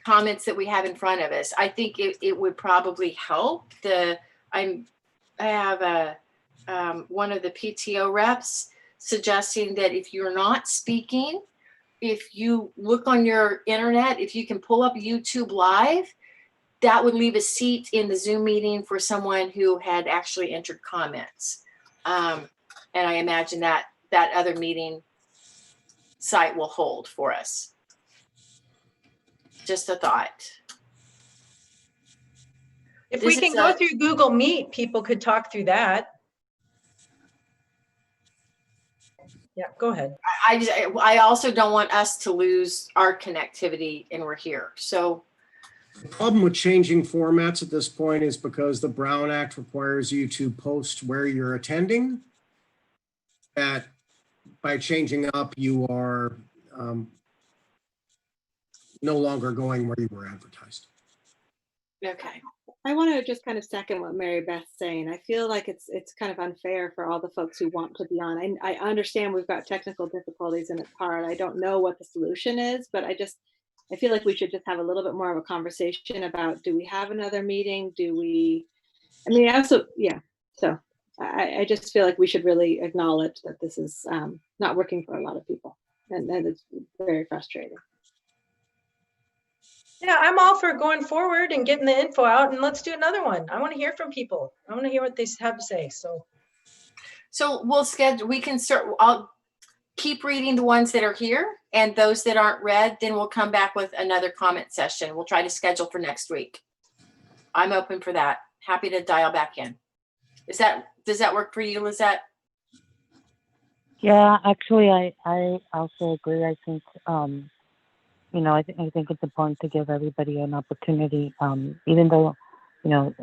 comments that we have in front of us. I think it would probably help. I have one of the PTO reps suggesting that if you're not speaking, if you look on your internet, if you can pull up YouTube Live, that would leave a seat in the Zoom meeting for someone who had actually entered comments. And I imagine that other meeting site will hold for us. Just a thought. If we can go through Google Meet, people could talk through that. Yeah, go ahead. I also don't want us to lose our connectivity, and we're here. So the problem with changing formats at this point is because the Brown Act requires you to post where you're attending. That by changing up, you are no longer going where you were advertised. Okay. I want to just kind of second what Mary Beth's saying. I feel like it's kind of unfair for all the folks who want to be on. I understand we've got technical difficulties and it's hard. I don't know what the solution is, but I feel like we should just have a little bit more of a conversation about, do we have another meeting? So I just feel like we should really acknowledge that this is not working for a lot of people, and it's very frustrating. Yeah, I'm all for going forward and getting the info out, and let's do another one. I want to hear from people. I want to hear what they have to say. So we'll schedule, I'll keep reading the ones that are here, and those that aren't read, then we'll come back with another comment session. We'll try to schedule for next week. I'm open for that. Happy to dial back in. Does that work for you, Lizette? Yeah, actually, I also agree. I think, I think it's important to give everybody an opportunity, even though, a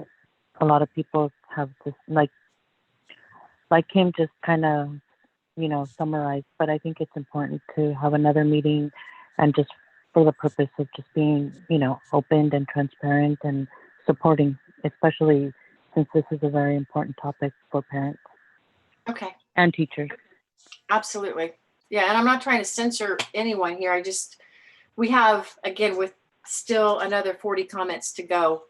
lot of people have just like him just kind of, summarized, but I think it's important to have another meeting, and just for the purpose of just being, open and transparent and supporting, especially since this is a very important topic for parents. Okay. And teachers. Absolutely. Yeah, and I'm not trying to censor anyone here. We have, again, with still another 40 comments to go.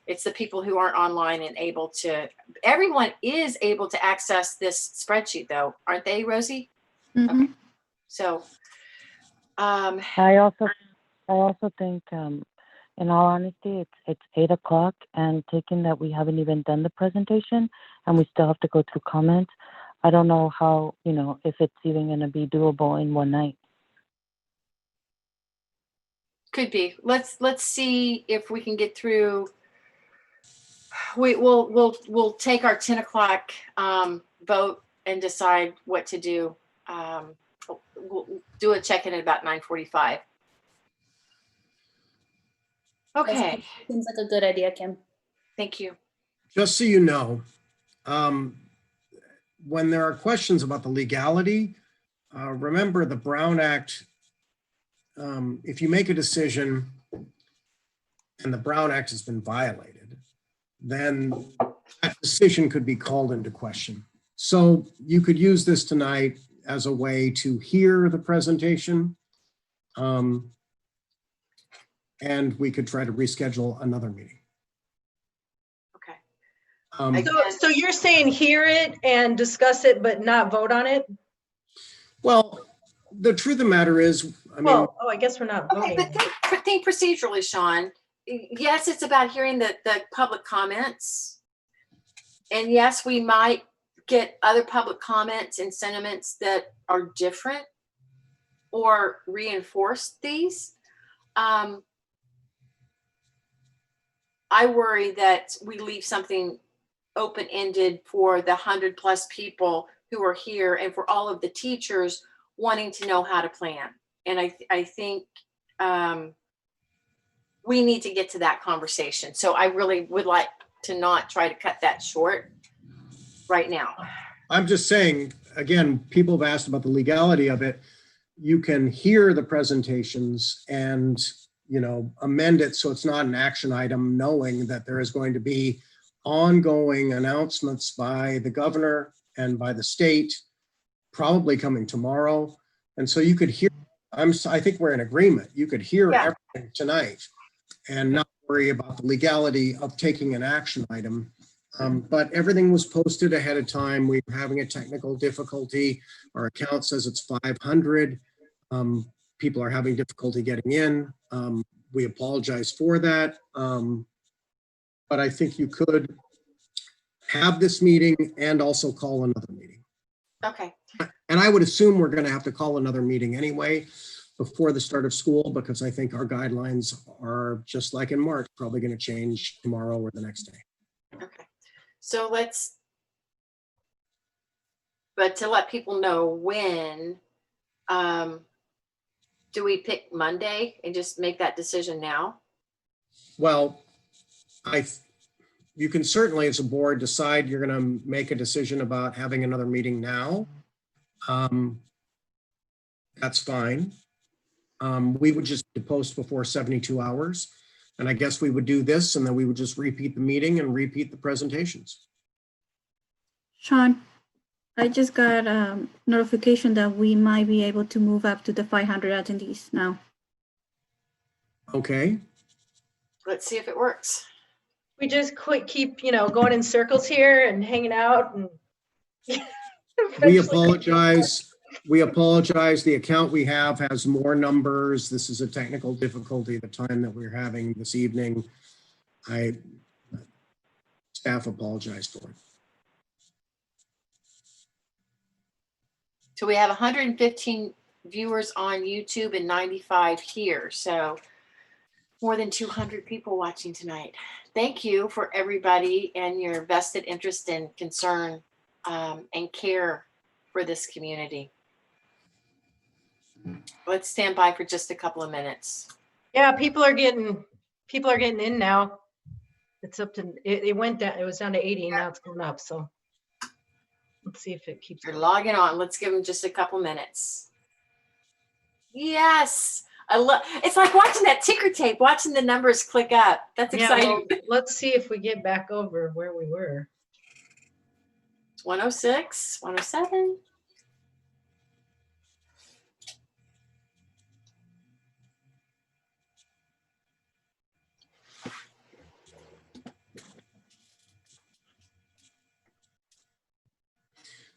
It's the people who aren't online and able to, everyone is able to access this spreadsheet though, aren't they, Rosie? Mm-hmm. Okay. So, I also think, in all honesty, it's 8 o'clock, and taking that we haven't even done the presentation and we still have to go through comments. I don't know how, if it's even going to be doable in one night. Could be. Let's see if we can get through. We'll take our 10 o'clock vote and decide what to do. We'll do a check-in at about 9:45. Okay, Seems like a good idea, Kim. thank you. Just so you know, when there are questions about the legality, remember the Brown Act, if you make a decision and the Brown Act has been violated, then that decision could be called into question. So you could use this tonight as a way to hear the presentation. And we could try to reschedule another meeting. Okay. So you're saying hear it and discuss it, but not vote on it? Well, the truth of the matter is, I mean, Well, I guess we're not Okay, voting. but think procedurally, Sean. Yes, it's about hearing the public comments. And yes, we might get other public comments and sentiments that are different or reinforce these. I worry that we leave something open-ended for the 100+ people who are here and for all of the teachers wanting to know how to plan. And I think we need to get to that conversation. So I really would like to not try to cut that short right now. I'm just saying, again, people have asked about the legality of it. You can hear the presentations and, you know, amend it so it's not an action item, knowing that there is going to be ongoing announcements by the governor and by the state, probably coming tomorrow. And so you could hear, I think we're in agreement. You could hear everything tonight and not worry about the legality of taking an action item. But everything was posted ahead of time. We were having a technical difficulty. Our account says it's 500. People are having difficulty getting in. We apologize for that. But I think you could have this meeting and also call another meeting. Okay. And I would assume we're going to have to call another meeting anyway before the start of school, because I think our guidelines are just like in March, probably going to change tomorrow or the next day. Okay. So but to let people know when, do we pick Monday and just make that decision now? Well, you can certainly, as a board, decide you're going to make a decision about having another meeting now. That's fine. We would just post before 72 hours. And I guess we would do this, and then we would just repeat the meeting and repeat the presentations. Sean, I just got a notification that we might be able to move up to the 500 attendees now. Okay. Let's see if it works. We just keep, you know, going in circles here and hanging out. And we apologize. We apologize. The account we have has more numbers. This is a technical difficulty the time that we're having this evening. Staff apologize for it. So we have 115 viewers on YouTube and 95 here. So more than 200 people watching tonight. Thank you for everybody and your vested interest and concern and care for this community. Let's stand by for just a couple of minutes. Yeah, people are getting in now. It's up to, it went down, it was down to 80, now it's going up. So let's see if it keeps. They're logging on. Let's give them just a couple minutes. Yes. I love, it's like watching that ticker tape, watching the numbers click up. That's exciting. Well, let's see if we get back over where we were. It's 106, 107.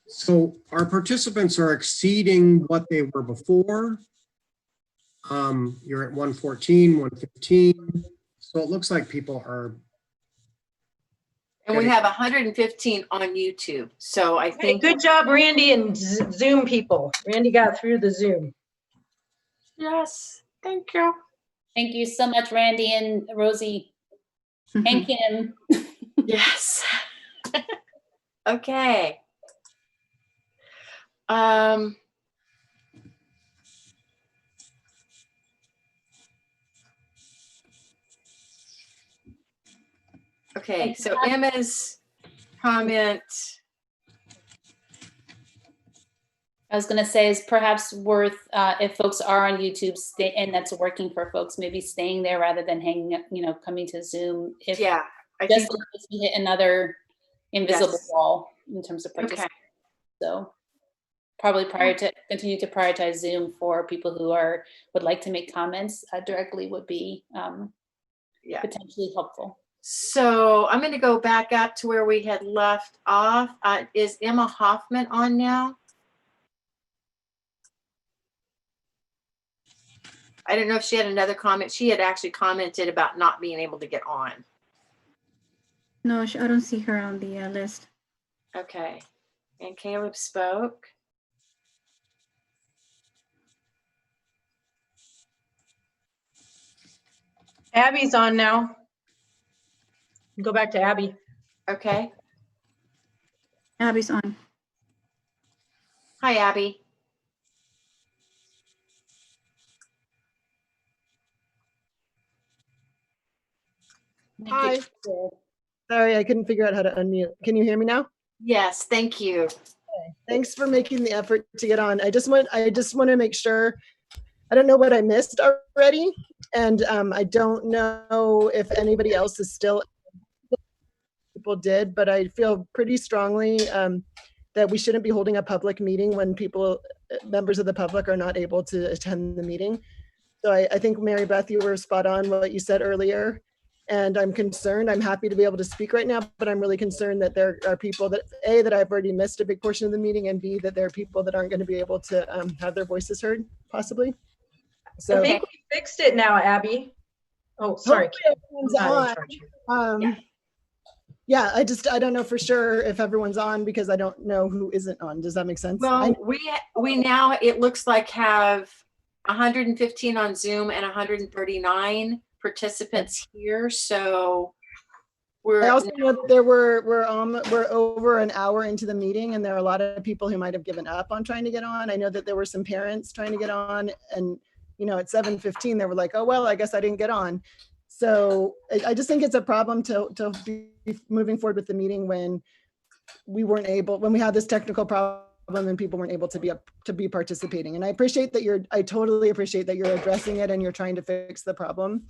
So our participants are exceeding what they were before. You're at 114, 115. So it looks like people are. And we have 115 on YouTube. So I think. Good job, Randy and Zoom people. Randy got through the Zoom. Yes, thank you. Thank you so much, Randy and Rosie and Kim. Yes. Okay. Okay, so Emma's comment. I was gonna say is perhaps worth, if folks are on YouTube and that's working for folks, maybe staying there rather than hanging, coming to Zoom. If Yeah, I just think, in case we hit another invisible Yes. wall in terms of okay. participation. So probably continue to prioritize Zoom for people who would like to make comments directly would be Yeah. potentially helpful. So I'm going to go back up to where we had left off. Is Emma Hoffman on now? I don't know if she had another comment. She had actually commented about not being able to get on. No, I don't see her on the list. Okay. And Caleb spoke. Abby's on now. Go back to Abby. Okay. Abby's on. Hi, Abby. Hi. Sorry, I couldn't figure out how to unmute. Can you hear me now? Yes, thank you. Thanks for making the effort to get on. I just want to make sure. I don't know what I missed already, and I don't know if anybody else is still. People did, but I feel pretty strongly that we shouldn't be holding a public meeting when members of the public are not able to attend the meeting. So I think Mary Beth, you were spot on what you said earlier. And I'm concerned. I'm happy to be able to speak right now, but I'm really concerned that there are people that A, that I've already missed a big portion of the meeting, and B, that there are people that aren't going to be able to have their voices heard, possibly. So I think we fixed it now, Abby. Oh, sorry. Yeah, I don't know for sure if everyone's on because I don't know who isn't on. Does that make sense? Well, we now, it looks like have 115 on Zoom and 139 participants here. So I also know that we're over an hour into the meeting, and there are a lot of people who might have given up on trying to get on. I know that there were some parents trying to get on, and at 7:15 they were like, oh well, I guess I didn't get on. So I just think it's a problem to be moving forward with the meeting when we had this technical problem and people weren't able to be participating. And I totally appreciate that you're addressing it and you're trying to fix the problem.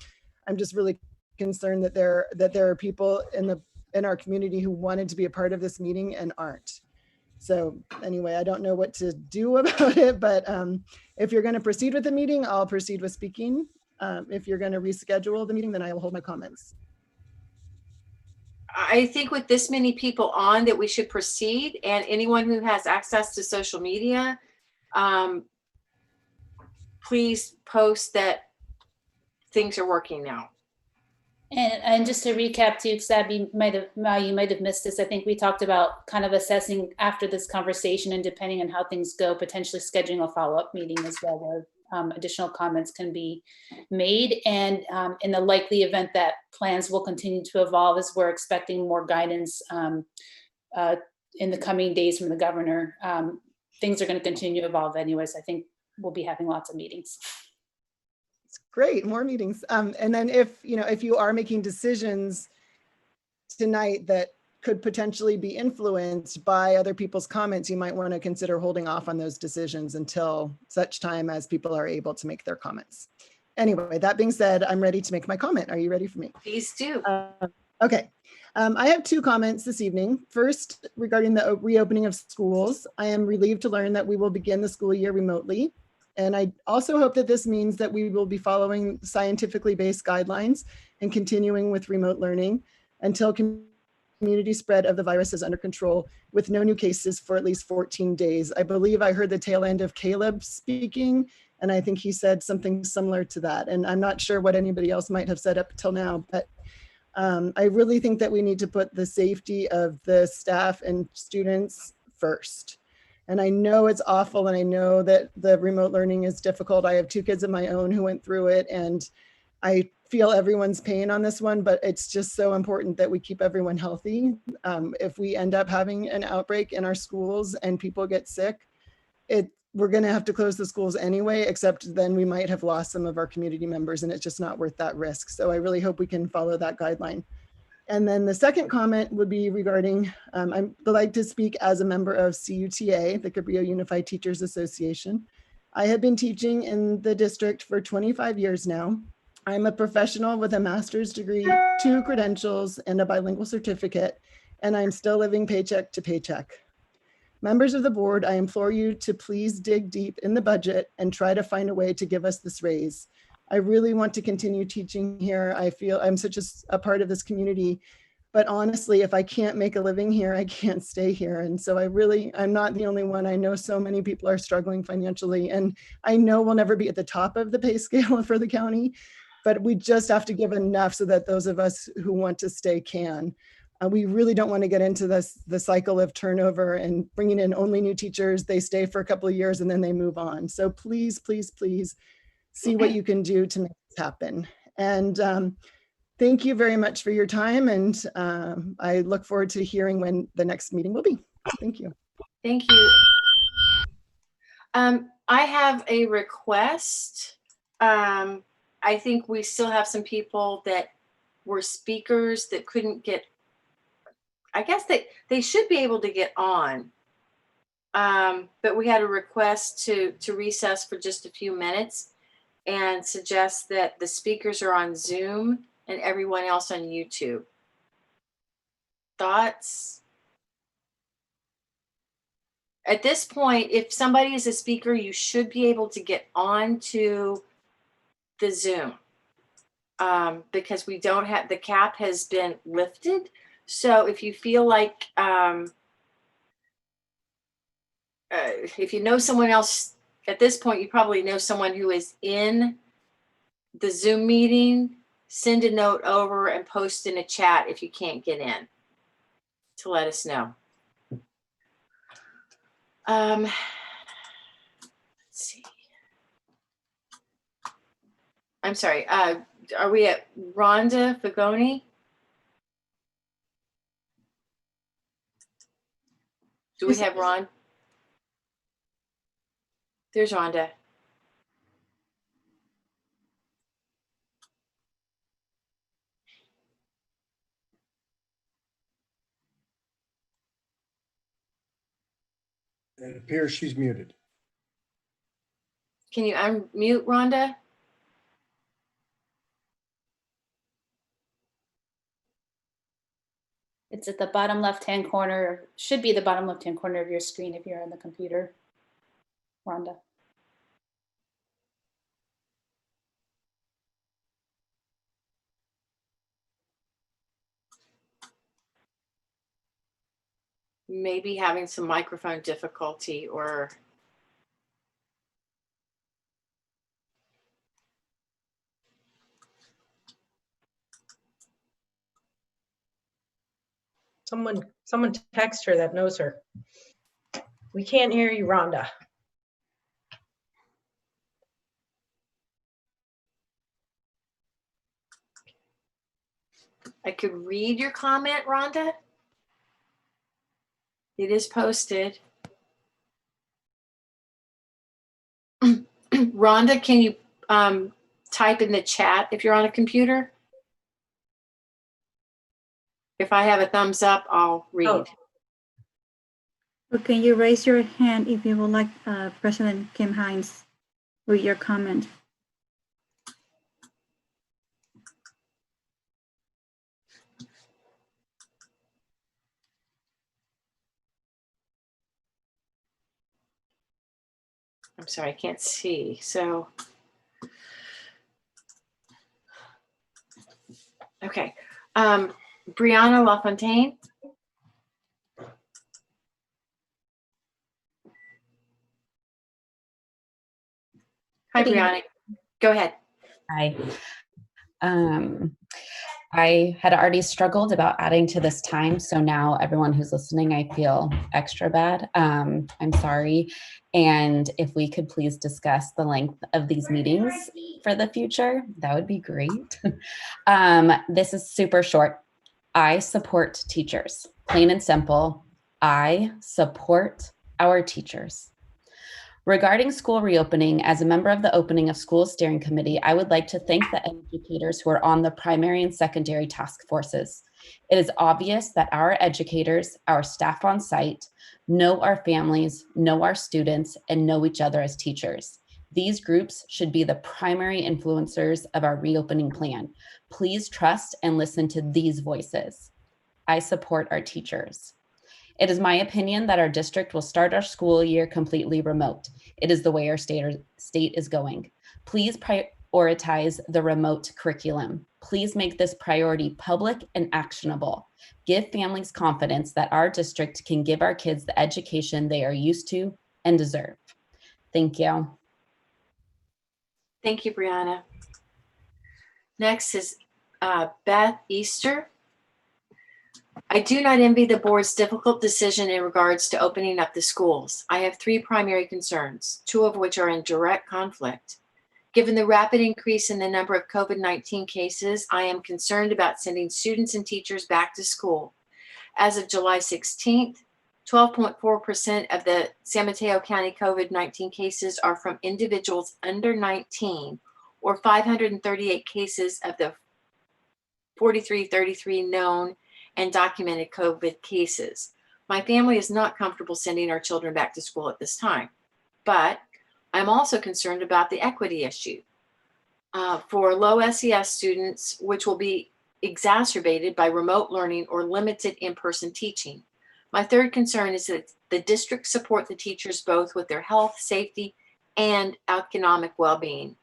I'm just really concerned that there are people in our community who wanted to be a part of this meeting and aren't. So anyway, I don't know what to do about it, but if you're going to proceed with the meeting, I'll proceed with speaking. If you're going to reschedule the meeting, then I will hold my comments. I think with this many people on that we should proceed, and anyone who has access to social media, please post that things are working now. And just to recap too, because you might have missed this. I think we talked about kind of assessing after this conversation, and depending on how things go, potentially scheduling a follow-up meeting as well, where additional comments can be made. And in the likely event that plans will continue to evolve, as we're expecting more guidance in the coming days from the governor, things are going to continue to evolve anyways. I think we'll be having lots of meetings. Great, more meetings. And then if you are making decisions tonight that could potentially be influenced by other people's comments, you might want to consider holding off on those decisions until such time as people are able to make their comments. Anyway, that being said, I'm ready to make my comment. Are you ready for me? Please do. Okay. I have two comments this evening. First, regarding the reopening of schools, I am relieved to learn that we will begin the school year remotely. And I also hope that this means that we will be following scientifically based guidelines and continuing with remote learning until community spread of the virus is under control with no new cases for at least 14 days. I believe I heard the tail end of Caleb speaking, and I think he said something similar to that. And I'm not sure what anybody else might have said up till now, but I really think that we need to put the safety of the staff and students first. And I know it's awful, and I know that the remote learning is difficult. I have two kids of my own who went through it, and I feel everyone's pain on this one, but it's just so important that we keep everyone healthy. If we end up having an outbreak in our schools and people get sick, we're going to have to close the schools anyway, except then we might have lost some of our community members, and it's just not worth that risk. So I really hope we can follow that guideline. And then the second comment would be regarding, I'd like to speak as a member of CUTA, the Cabrillo Unified Teachers Association. I have been teaching in the district for 25 years now. I'm a professional with a master's degree, 2 credentials, and a bilingual certificate, and I'm still living paycheck to paycheck. Members of the board, I implore you to please dig deep in the budget and try to find a way to give us this raise. I really want to continue teaching here. I feel I'm such a part of this community, but honestly, if I can't make a living here, I can't stay here. And so I'm not the only one. I know so many people are struggling financially, and I know we'll never be at the top of the pay scale for the county, but we just have to give enough so that those of us who want to stay can. We really don't want to get into the cycle of turnover and bringing in only new teachers. They stay for a couple of years and then they move on. So please, please, please see what you can do to make this happen. And thank you very much for your time. And I look forward to hearing when the next meeting will be. Thank you. Thank you. I have a request. I think we still have some people that were speakers that couldn't get, I guess they should be able to get on. But we had a request to recess for just a few minutes and suggest that the speakers are on Zoom and everyone else on YouTube. Thoughts? At this point, if somebody is a speaker, you should be able to get on to the Zoom because we don't have, the cap has been lifted. So if you feel like, if you know someone else, at this point, you probably know someone who is in the Zoom meeting, send a note over and post in a chat if you can't get in to let us know. Let's see. I'm sorry. Are we at Rhonda Fagoni? Do we have Ron? There's Rhonda. It appears she's muted. Can you unmute Rhonda? It's at the bottom left-hand corner, should be the bottom left-hand corner of your screen if you're on the computer, Rhonda. Maybe having some microphone difficulty or. Someone text her that knows her. We can't hear you, Rhonda. I could read your comment, Rhonda. It is posted. Rhonda, can you type in the chat if you're on a computer? If I have a thumbs up, I'll read. Oh. Or can you raise your hand if you would like President Kim Hines read your comment? I'm sorry, I can't see. So, okay. Brianna LaFontaine. Hi, Brianna. Go ahead. Hi. I had already struggled about adding to this time. So now everyone who's listening, I feel extra bad. I'm sorry. And if we could please discuss the length of these meetings for the future, that would be great. This is super short. I support teachers, plain and simple. I support our teachers. Regarding school reopening, as a member of the Opening of Schools Steering Committee, I would like to thank the educators who are on the primary and secondary task forces. It is obvious that our educators, our staff on site, know our families, know our students, and know each other as teachers. These groups should be the primary influencers of our reopening plan. Please trust and listen to these voices. I support our teachers. It is my opinion that our district will start our school year completely remote. It is the way our state is going. Please prioritize the remote curriculum. Please make this priority public and actionable. Give families confidence that our district can give our kids the education they are used to and deserve. Thank you. Thank you, Brianna. Next is Beth Easter. I do not envy the board's difficult decision in regards to opening up the schools. I have three primary concerns, two of which are in direct conflict. Given the rapid increase in the number of COVID-19 cases, I am concerned about sending students and teachers back to school. As of July 16th, 12.4% of the San Mateo County COVID-19 cases are from individuals under 19, or 538 cases of the 4333 known and documented COVID cases. My family is not comfortable sending our children back to school at this time, but I'm also concerned about the equity issue for low SES students, which will be exacerbated by remote learning or limited in-person teaching. My third concern is that the district support the teachers both with their health, safety, and economic well-being.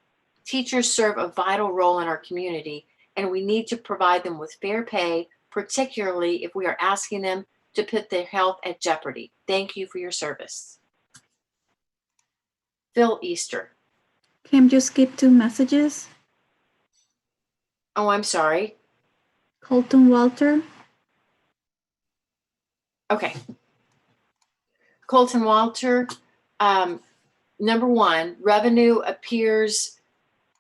Teachers serve a vital role in our community, and we need to provide them with fair pay, particularly if we are asking them to put their health at jeopardy. Thank you for your service. Phil Easter. Kim, just skip 2 messages. Oh, I'm sorry. Colton Walter. Okay. Colton Walter, number one, revenue appears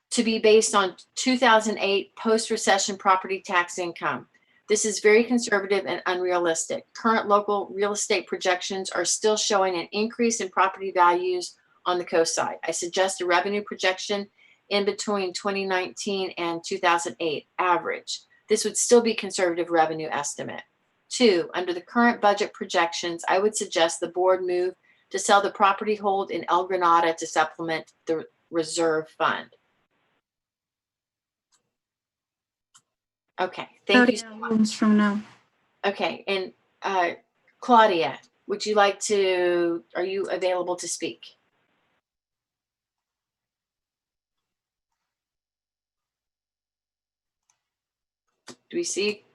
to be based on 2008 post-recession property tax income. This is very conservative and unrealistic. Current local real estate projections are still showing an increase in property values on the coast side. I suggest a revenue projection in between 2019 and 2008 average. This would still be conservative revenue estimate. 2, under the current budget projections, I would suggest the board move to sell the property hold in El Granada to supplement the reserve fund. Okay, thank you so much. From now. Okay, and Claudia, would you like to, are you available to speak? Do we see?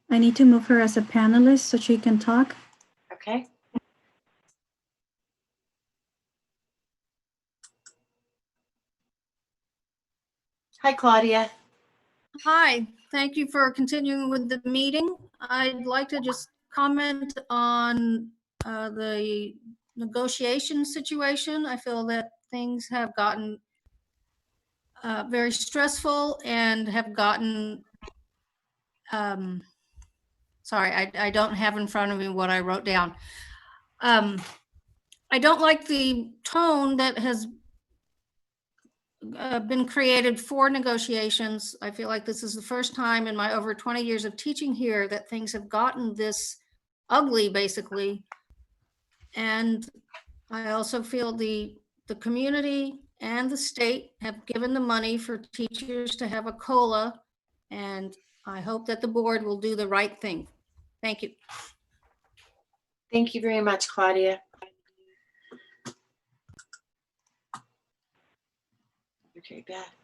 I need to move her as a panelist so she can talk. Okay. Hi, Claudia. Hi, thank you for continuing with the meeting. I'd like to just comment on the negotiation situation. I feel that things have gotten very stressful and have gotten, sorry, I don't have in front of me what I wrote down. I don't like the tone that has been created for negotiations. I feel like this is the first time in my over 20 years of teaching here that things have gotten this ugly, basically. And I also feel the community and the state have given the money for teachers to have a COLA, and I hope that the board will do the right thing. Thank you. Thank you very much, Claudia. Okay, Beth.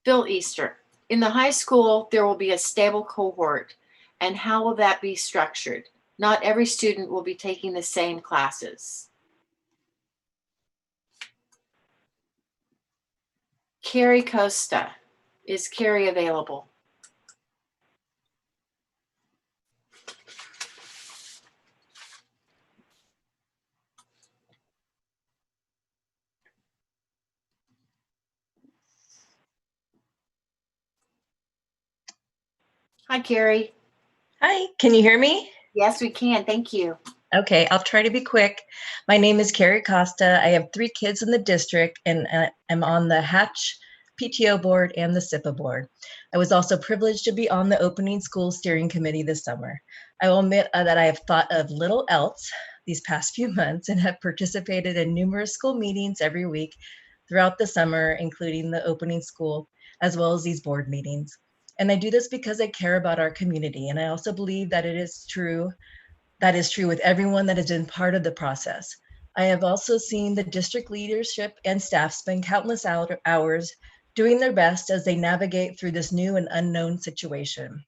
Bill Easter. In the high school, there will be a stable cohort. And how will that be structured? Not every student will be taking the same classes. Carrie Costa. Is Carrie available? Hi, Carrie. Hi, can you hear me? Yes, we can. Thank you. Okay, I'll try to be quick. My name is Carrie Costa. I have 3 kids in the district, and I'm on the Hatch PTO board and the SIPA board. I was also privileged to be on the opening school steering committee this summer. I will admit that I have thought of little else these past few months and have participated in numerous school meetings every week throughout the summer, including the opening school, as well as these board meetings. And I do this because I care about our community, and I also believe that it is true. That is true with everyone that has been part of the process. I have also seen the district leadership and staff spend countless hours doing their best as they navigate through this new and unknown situation.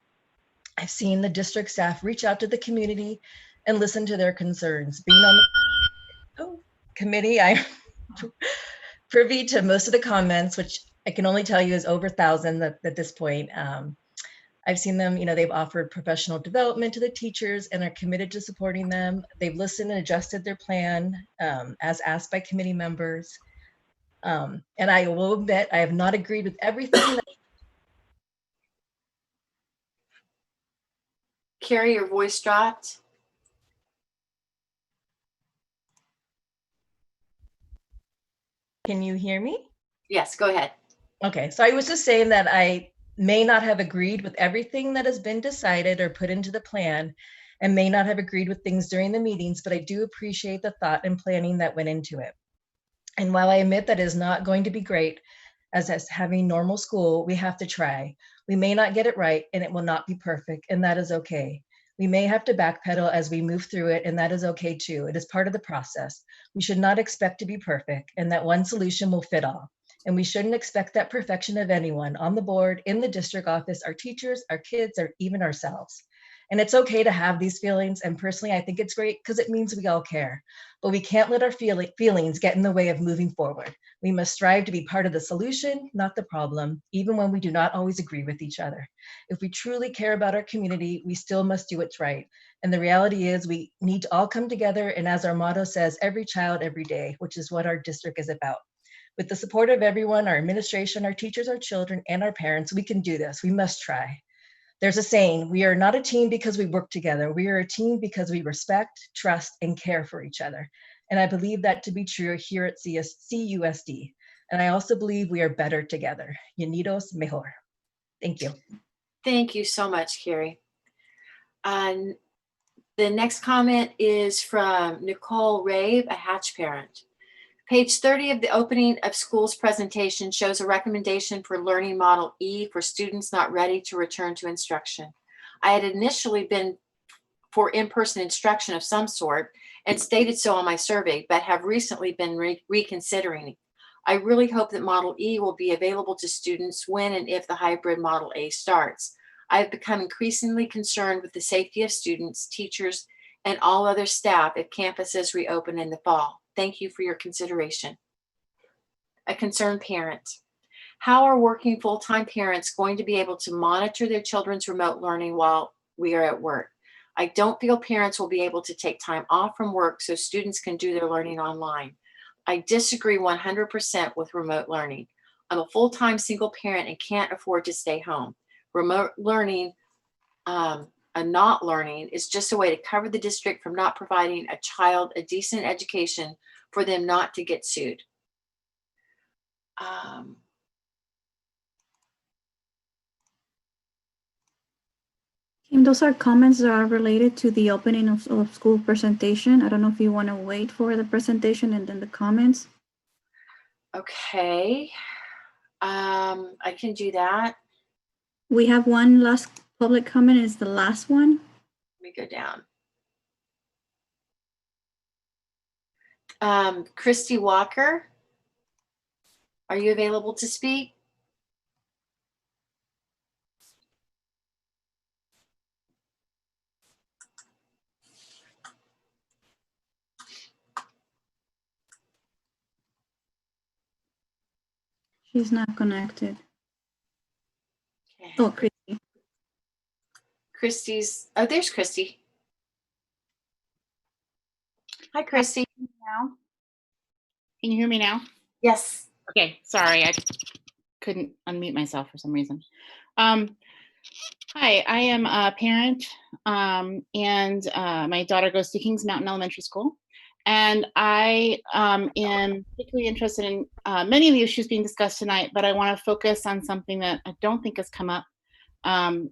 I've seen the district staff reach out to the community and listen to their concerns. Being on the committee, I'm privy to most of the comments, which I can only tell you is over 1,000 at this point. I've seen them, they've offered professional development to the teachers and are committed to supporting them. They've listened and adjusted their plan as asked by committee members. And I will admit, I have not agreed with everything. Carrie, your voice dropped. Can you hear me? Yes, go ahead. Okay, so I was just saying that I may not have agreed with everything that has been decided or put into the plan, and may not have agreed with things during the meetings, but I do appreciate the thought and planning that went into it. And while I admit that is not going to be great, as having normal school, we have to try. We may not get it right, and it will not be perfect, and that is okay. We may have to backpedal as we move through it, and that is okay too. It is part of the process. We should not expect to be perfect, and that one solution will fit all. And we shouldn't expect that perfection of anyone on the board, in the district office, our teachers, our kids, or even ourselves. And it's okay to have these feelings. And personally, I think it's great because it means we all care. But we can't let our feelings get in the way of moving forward. We must strive to be part of the solution, not the problem, even when we do not always agree with each other. If we truly care about our community, we still must do what's right. And the reality is we need to all come together. And as our motto says, every child, every day, which is what our district is about. With the support of everyone, our administration, our teachers, our children, and our parents, we can do this. We must try. There's a saying, we are not a team because we work together. We are a team because we respect, trust, and care for each other. And I believe that to be true here at CUSD. And I also believe we are better together. Unidos mejor. Thank you. Thank you so much, Carrie. The next comment is from Nicole Rave, a Hatch parent. Page 30 of the opening of schools presentation shows a recommendation for learning model E for students not ready to return to instruction. I had initially been for in-person instruction of some sort and stated so on my survey, but have recently been reconsidering. I really hope that model E will be available to students when and if the hybrid model A starts. I have become increasingly concerned with the safety of students, teachers, and all other staff if campuses reopen in the fall. Thank you for your consideration. A concerned parent. How are working full-time parents going to be able to monitor their children's remote learning while we are at work? I don't feel parents will be able to take time off from work so students can do their learning online. I disagree 100% with remote learning. I'm a full-time single parent and can't afford to stay home. Remote learning, not learning is just a way to cover the district from not providing a child a decent education for them not to get sued. Kim, those are comments that are related to the opening of school presentation. I don't know if you want to wait for the presentation and then the comments. Okay, I can do that. We have one last public comment. It's the last one. Let me go down. Christy Walker, are you available to speak? She's not connected. Oh, Christy. Christy's, oh, there's Christy. Hi, Christy. Now? Can you hear me now? Yes. Okay, sorry, I couldn't unmute myself for some reason. Hi, I am a parent, and my daughter goes to Kings Mountain Elementary School. And I am particularly interested in many of the issues being discussed tonight, but I want to focus on something that I don't think has come up,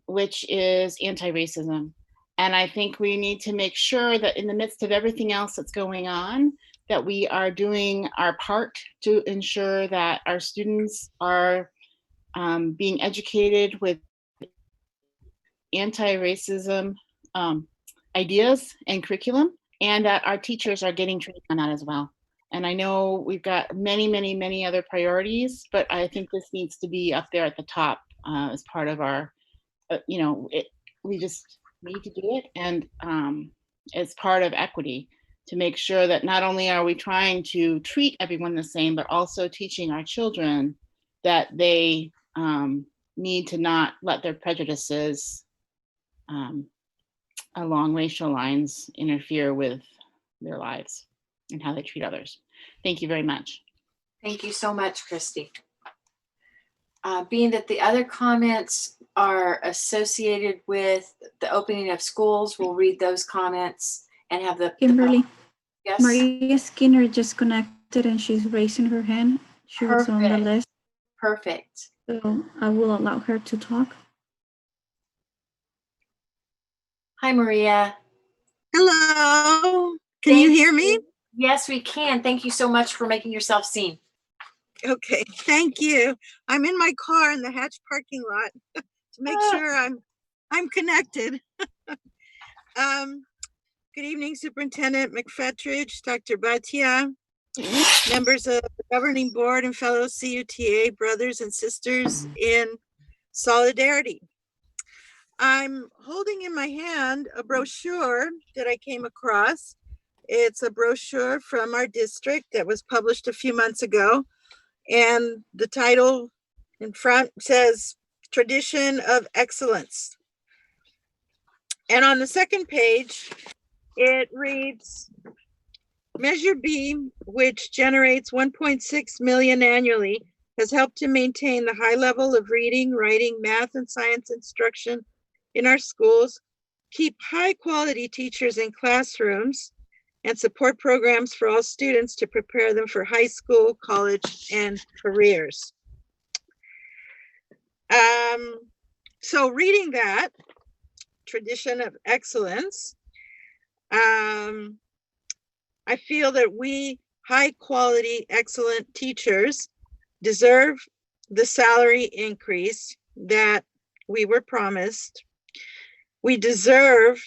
which is anti-racism. And I think we need to make sure that in the midst of everything else that's going on, that we are doing our part to ensure that our students are being educated with anti-racism ideas and curriculum, and that our teachers are getting trained on that as well. And I know we've got many, many, many other priorities, but I think this needs to be up there at the top as part of our, we just need to do it. And as part of equity, to make sure that not only are we trying to treat everyone the same, but also teaching our children that they need to not let their prejudices along racial lines interfere with their lives and how they treat others. Thank you very much. Thank you so much, Christy. Being that the other comments are associated with the opening of schools, we'll read those comments and have the Kimberly. Yes. Maria Skinner just connected and she's raising her hand. She was on the Perfect. list. Perfect. So I will allow her to talk. Hi, Maria. Hello. Can you hear me? Yes, we can. Thank you so much for making yourself seen. Okay, thank you. I'm in my car in the Hatch parking lot to make sure I'm connected. Good evening, Superintendent McFetridge, Dr. Bhatia, members of the governing board and fellow CUTA brothers and sisters in solidarity. I'm holding in my hand a brochure that I came across. It's a brochure from our district that was published a few months ago. And the title in front says Tradition of Excellence. And on the second page, it reads, Measure B, which generates 1.6 million annually, has helped to maintain the high level of reading, writing, math, and science instruction in our schools, keep high quality teachers in classrooms, and support programs for all students to prepare them for high school, college, and careers. So reading that, Tradition of Excellence, I feel that we high quality, excellent teachers deserve the salary increase that we were promised. We deserve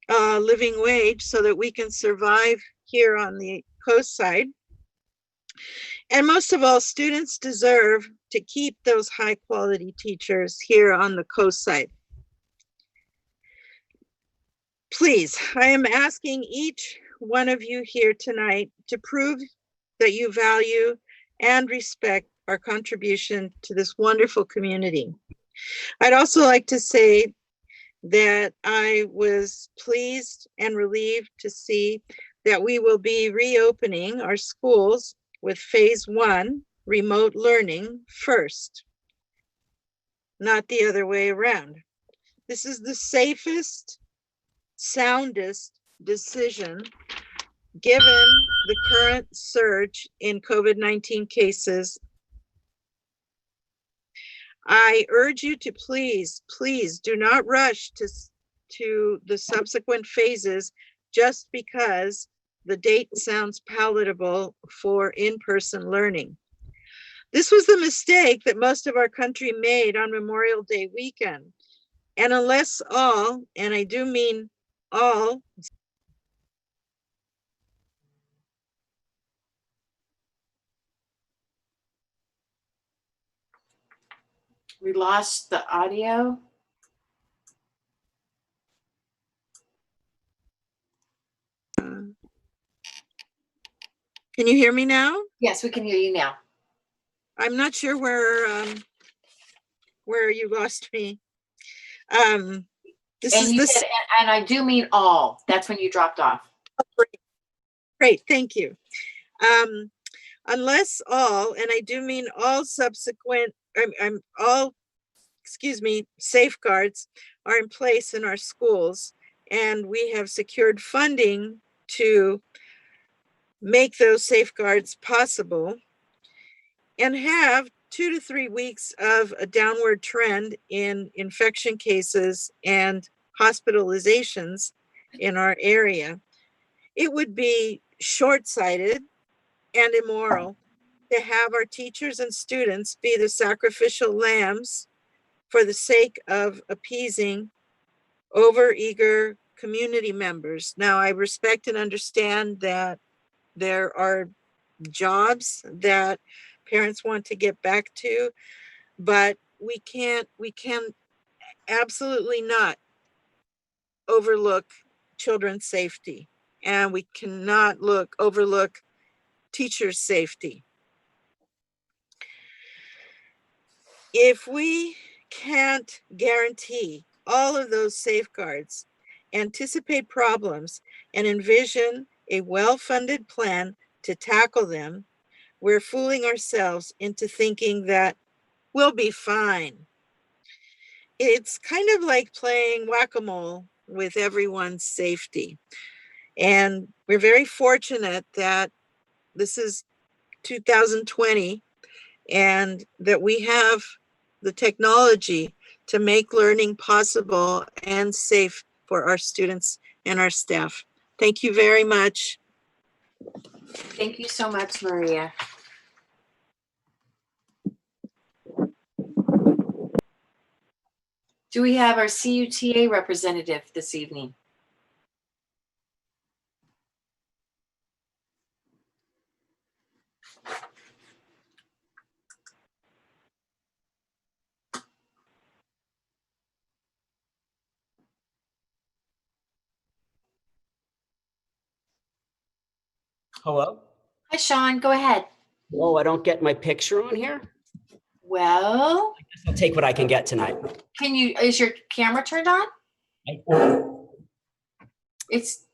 a living wage so that we can survive here on the coast side. And most of all, students deserve to keep those high quality teachers here on the coast side. Please, I am asking each one of you here tonight to prove that you value and respect our contribution to this wonderful community. I'd also like to say that I was pleased and relieved to see that we will be reopening our schools with phase 1 remote learning first, not the other way around. This is the safest, soundest decision given the current surge in COVID-19 cases. I urge you to please, please do not rush to the subsequent phases just because the date sounds palatable for in-person learning. This was the mistake that most of our country made on Memorial Day weekend. And unless all, and I do mean all, We lost the audio. can you hear me now? Yes, we can hear you now. I'm not sure where you lost me. This And is you the said, and I do mean all. That's when you dropped off. Great, thank you. Unless all, and I do mean all subsequent, safeguards are in place in our schools, and we have secured funding to make those safeguards possible, and have 2 to 3 weeks of a downward trend in infection cases and hospitalizations in our area. It would be short-sighted and immoral to have our teachers and students be the sacrificial lambs for the sake of appeasing overeager community members. Now, I respect and understand that there are jobs that parents want to get back to, but we can absolutely not overlook children's safety, and we cannot overlook teachers' safety. If we can't guarantee all of those safeguards, anticipate problems, and envision a well-funded plan to tackle them, we're fooling ourselves into thinking that we'll be fine. It's kind of like playing whack-a-mole with everyone's safety. And we're very fortunate that this is 2020 and that we have the technology to make learning possible and safe for our students and our staff. Thank you very much. Thank you so much, Maria. Do we have our CUTA representative this evening? Hello? Hi, Sean, go ahead. Oh, I don't get my picture on here? Well, I guess I'll take what I can get tonight. is your camera turned on? It's,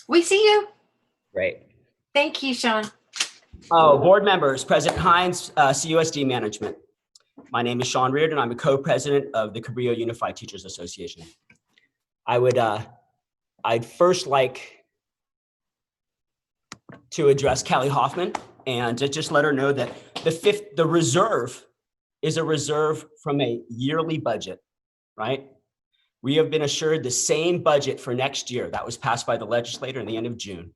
we see you. Great. Thank you, Sean. Oh, board members, President Hines, CUSD Management. My name is Sean Reardon. I'm a co-president of the Cabrillo Unified Teachers Association. I'd first like to address Kelly Hoffman and to just let her know that the reserve is a reserve from a yearly budget, right? We have been assured the same budget for next year that was passed by the legislature in the end of June.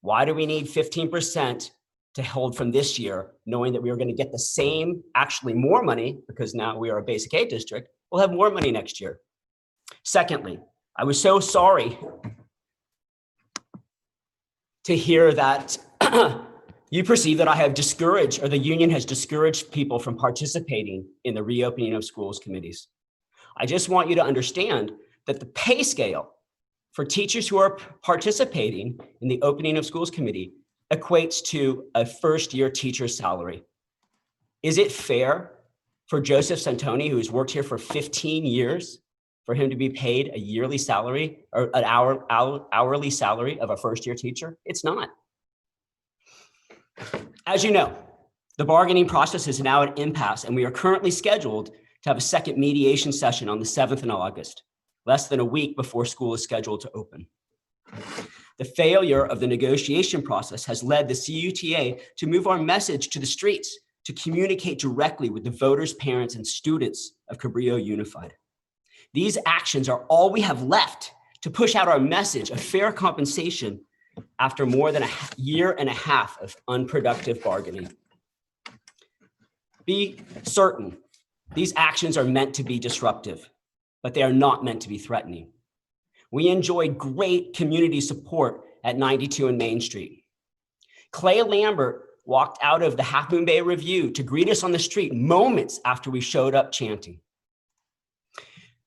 Why do we need 15% to hold from this year, knowing that we are going to get the same, actually more money, because now we are a basic aid district, we'll have more money next year. Secondly, I was so sorry to hear that you perceive that I have discouraged, or the union has discouraged people from participating in the reopening of schools committees. I just want you to understand that the pay scale for teachers who are participating in the opening of schools committee equates to a first-year teacher's salary. Is it fair for Joseph Santoni, who's worked here for 15 years, for him to be paid a yearly salary or an hourly salary of a first-year teacher? It's not. As you know, the bargaining process is now at impasse, and we are currently scheduled to have a second mediation session on the 7th of August, less than a week before school is scheduled to open. The failure of the negotiation process has led the CUTA to move our message to the streets to communicate directly with the voters, parents, and students of Cabrillo Unified. These actions are all we have left to push out our message of fair compensation after more than a year and a half of unproductive bargaining. Be certain, these actions are meant to be disruptive, but they are not meant to be threatening. We enjoyed great community support at 92 and Main Street. Clay Lambert walked out of the Half Moon Bay Review to greet us on the street moments after we showed up chanting.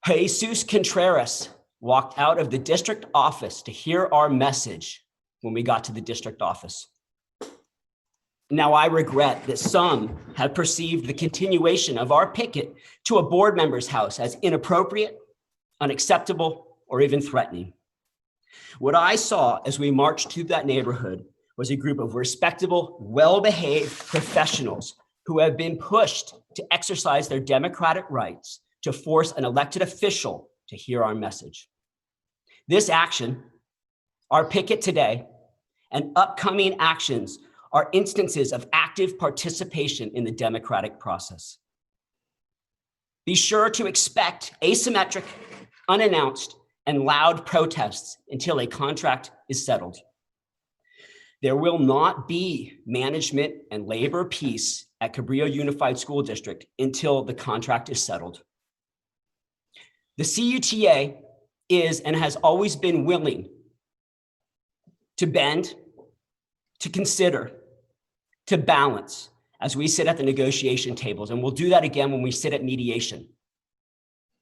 Jesus Contreras walked out of the district office to hear our message when we got to the district office. Now, I regret that some have perceived the continuation of our picket to a board member's house as inappropriate, unacceptable, or even threatening. What I saw as we marched through that neighborhood was a group of respectable, well-behaved professionals who have been pushed to exercise their democratic rights to force an elected official to hear our message. This action, our picket today, and upcoming actions are instances of active participation in the democratic process. Be sure to expect asymmetric, unannounced, and loud protests until a contract is settled. There will not be management and labor peace at Cabrillo Unified School District until the contract is settled. The CUTA is and has always been willing to bend, to consider, to balance as we sit at the negotiation tables. And we'll do that again when we sit at mediation.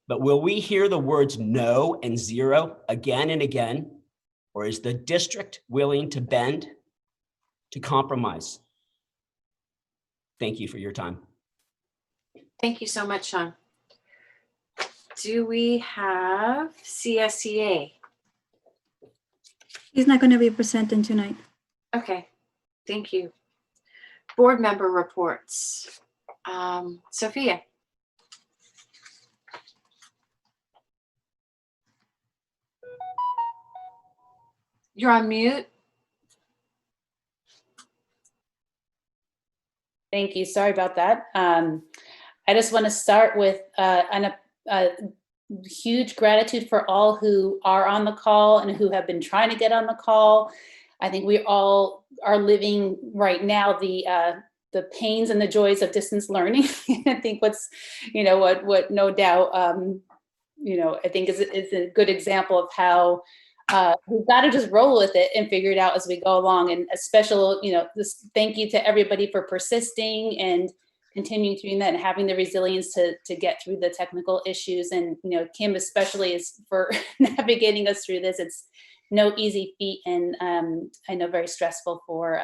But will we hear the words no and zero again and again? Or is the district willing to bend, to compromise? Thank you for your time. Thank you so much, Sean. Do we have CSEA? He's not going to be presenting tonight. Okay, thank you. Board member reports. Sophia. You're on mute. Thank you. Sorry about that. I just want to start with a huge gratitude for all who are on the call and who have been trying to get on the call. I think we all are living right now the pains and the joys of distance learning. I think what's, what no doubt, I think is a good example of how we've got to just roll with it and figure it out as we go along. And a special, this thank you to everybody for persisting and continuing doing that and having the resilience to get through the technical issues. And, Kim especially is for navigating us through this. It's no easy feat, and I know very stressful for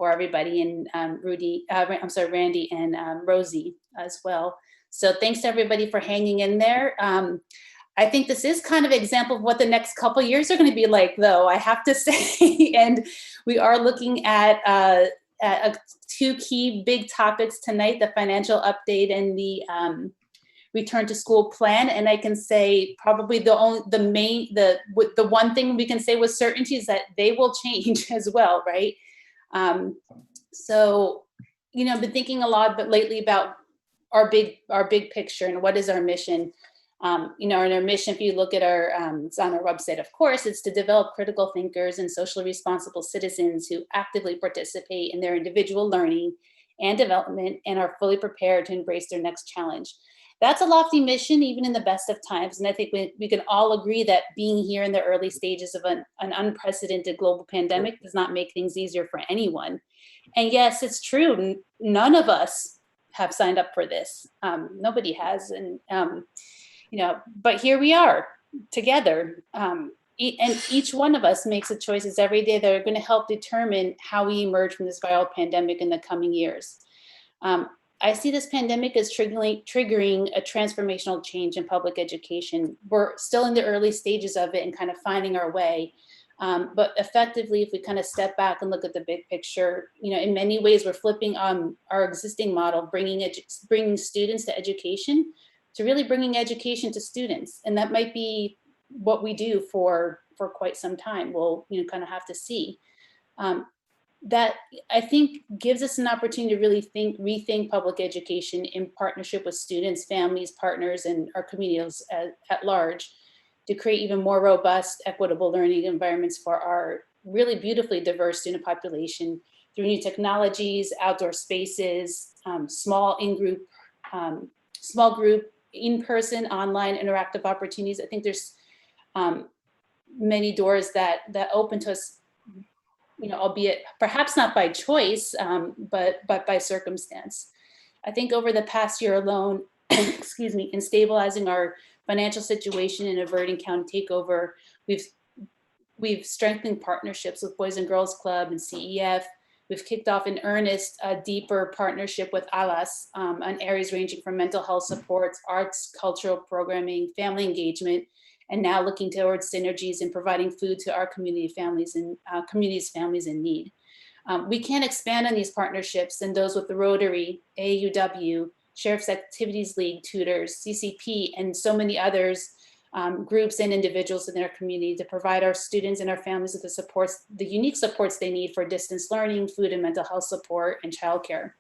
everybody, and Randy and Rosie as well. So thanks to everybody for hanging in there. I think this is kind of an example of what the next couple of years are going to be like, though, I have to say. And we are looking at two key big topics tonight: the financial update and the return to school plan. And I can say probably the one thing we can say with certainty is that they will change as well, right? So, I've been thinking a lot, but lately about our big picture and what is our mission. And our mission, if you look at it's on our website, of course, it's to develop critical thinkers and socially responsible citizens who actively participate in their individual learning and development and are fully prepared to embrace their next challenge. That's a lofty mission, even in the best of times. And I think we can all agree that being here in the early stages of an unprecedented global pandemic does not make things easier for anyone. And yes, it's true. None of us have signed up for this. Nobody has. And, but here we are together. And each one of us makes the choices every day that are going to help determine how we emerge from this viral pandemic in the coming years. I see this pandemic as triggering a transformational change in public education. We're still in the early stages of it and kind of finding our way. But effectively, if we kind of step back and look at the big picture, in many ways, we're flipping our existing model, bringing students to education, to really bringing education to students. And that might be what we do for quite some time. We'll kind of have to see. That I think gives us an opportunity to really rethink public education in partnership with students, families, partners, and our communities at large, to create even more robust, equitable learning environments for our really beautifully diverse student population through new technologies, outdoor spaces, small group, in-person, online, interactive opportunities. I think there's many doors that open to us, albeit perhaps not by choice, but by circumstance. I think over the past year alone, in stabilizing our financial situation and averting county takeover. We've strengthened partnerships with Boys and Girls Club and CEF. We've kicked off in earnest a deeper partnership with ALAS on areas ranging from mental health supports, arts, cultural programming, family engagement, and now looking towards synergies in providing food to our community families and families in need. We can expand on these partnerships and those with the Rotary, AUW, Sheriff's Activities League, tutors, CCP, and so many others, groups and individuals in our community to provide our students and our families with the unique supports they need for distance learning, food and mental health support, and childcare.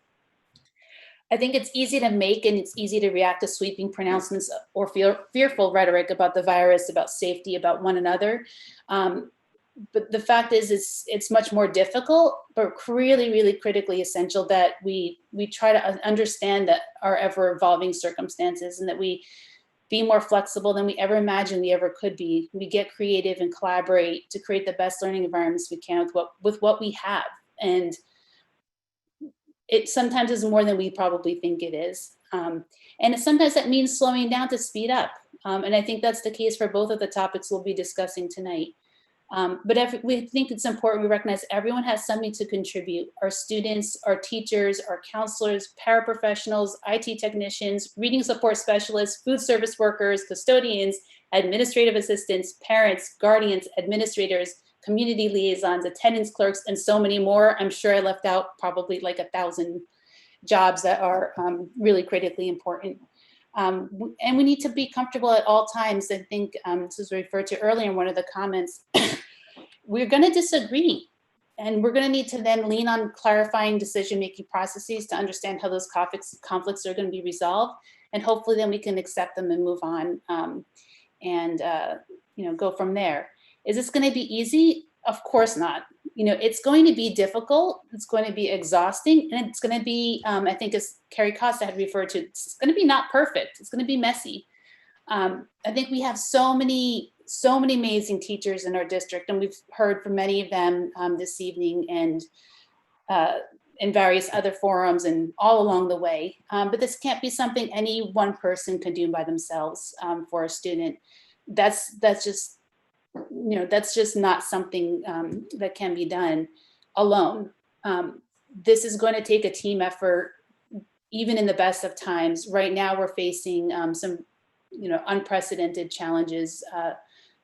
I think it's easy to make and it's easy to react to sweeping pronouncements or fearful rhetoric about the virus, about safety, about one another. But the fact is, it's much more difficult, but really, really critically essential that we try to understand that our ever evolving circumstances and that we be more flexible than we ever imagined we ever could be. We get creative and collaborate to create the best learning environments we can with what we have. And it sometimes is more than we probably think it is. And sometimes that means slowing down to speed up. And I think that's the case for both of the topics we'll be discussing tonight. But we think it's important we recognize everyone has something to contribute. Our students, our teachers, our counselors, paraprofessionals, IT technicians, reading support specialists, food service workers, custodians, administrative assistants, parents, guardians, administrators, community liaisons, attendance clerks, and so many more. I'm sure I left out probably like 1,000 jobs that are really critically important. And we need to be comfortable at all times. I think this was referred to earlier in one of the comments. We're going to disagree, and we're going to need to then lean on clarifying decision-making processes to understand how those conflicts are going to be resolved, and hopefully then we can accept them and move on and go from there. Is this going to be easy? Of course not. It's going to be difficult. It's going to be exhausting, and it's going to be, I think as Carrie Costa had referred to, it's going to be not perfect. It's going to be messy. I think we have so many amazing teachers in our district, and we've heard from many of them this evening and in various other forums and all along the way. But this can't be something any one person can do by themselves for a student. That's just not something that can be done alone. This is going to take a team effort, even in the best of times. Right now, we're facing some, unprecedented challenges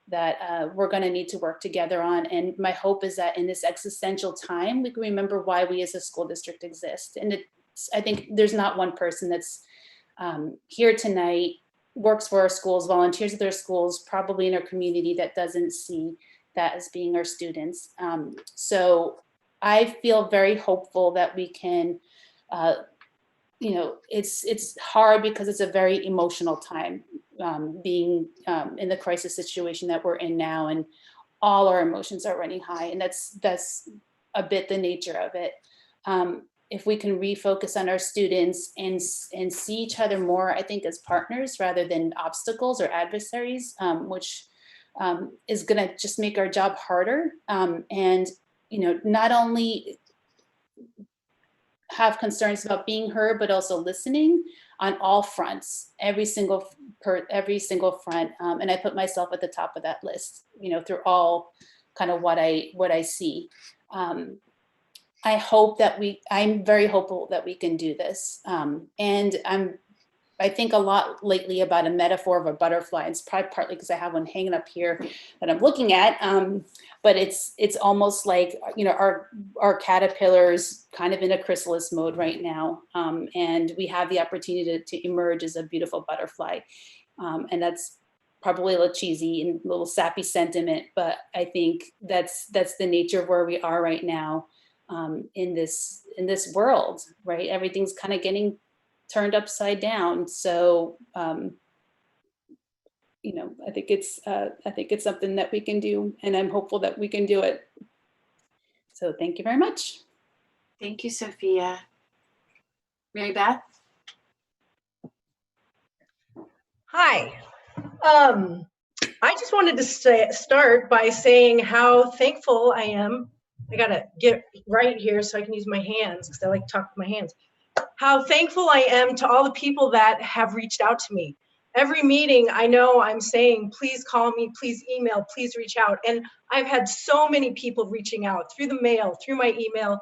that we're going to need to work together on. And my hope is that in this existential time, we can remember why we as a school district exist. And I think there's not one person that's here tonight, works for our schools, volunteers at their schools, probably in our community, that doesn't see that as being our students. So I feel very hopeful that we can, it's hard because it's a very emotional time, being in the crisis situation that we're in now, and all our emotions are running high, and that's a bit the nature of it. If we can refocus on our students and see each other more, I think, as partners rather than obstacles or adversaries, which is going to just make our job harder. And, not only have concerns about being heard, but also listening on all fronts, every single front. And I put myself at the top of that list, through all kind of what I see. I'm very hopeful that we can do this. And I think a lot lately about a metaphor of a butterfly. It's probably partly because I have one hanging up here that I'm looking at. But it's almost like, our caterpillar's kind of in a chrysalis mode right now. And we have the opportunity to emerge as a beautiful butterfly. And that's probably a little cheesy and a little sappy sentiment, but I think that's the nature of where we are right now. In this world, right? Everything's kind of getting turned upside down. So, I think it's something that we can do, and I'm hopeful that we can do it. So thank you very much. Thank you, Sophia. Mary Beth? Hi. I just wanted to start by saying how thankful I am. I gotta get right here so I can use my hands because I like to talk with my hands. How thankful I am to all the people that have reached out to me. every meeting, I know I'm saying, please call me, please email, please reach out. And I've had so many people reaching out through the mail, through my email,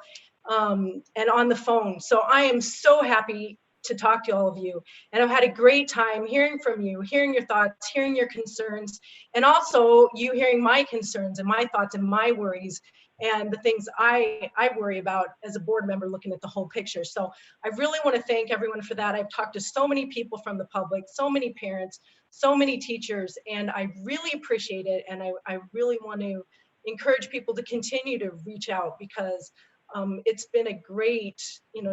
and on the phone. So I am so happy to talk to all of you. And I've had a great time hearing from you, hearing your thoughts, hearing your concerns, and also you hearing my concerns and my thoughts and my worries and the things I worry about as a board member looking at the whole picture. So I really want to thank everyone for that. I've talked to so many people from the public, so many parents, so many teachers, and I really appreciate it. And I really want to encourage people to continue to reach out, because it's been a great,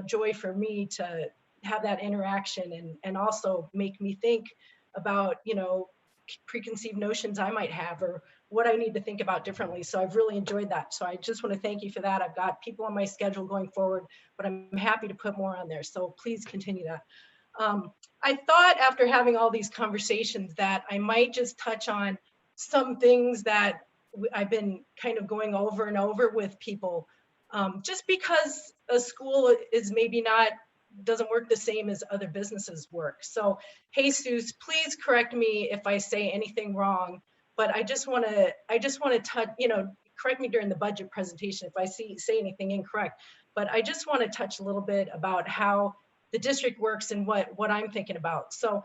joy for me to have that interaction and also make me think about, preconceived notions I might have or what I need to think about differently. So I've really enjoyed that. So I just want to thank you for that. I've got people on my schedule going forward, but I'm happy to put more on there. So please continue that. I thought after having all these conversations that I might just touch on some things that I've been kind of going over and over with people, just because a school is maybe doesn't work the same as other businesses work. So Jesus, please correct me if I say anything wrong, but I just want to touch, correct me during the budget presentation if I say anything incorrect, but I just want to touch a little bit about how the district works and what I'm thinking about. So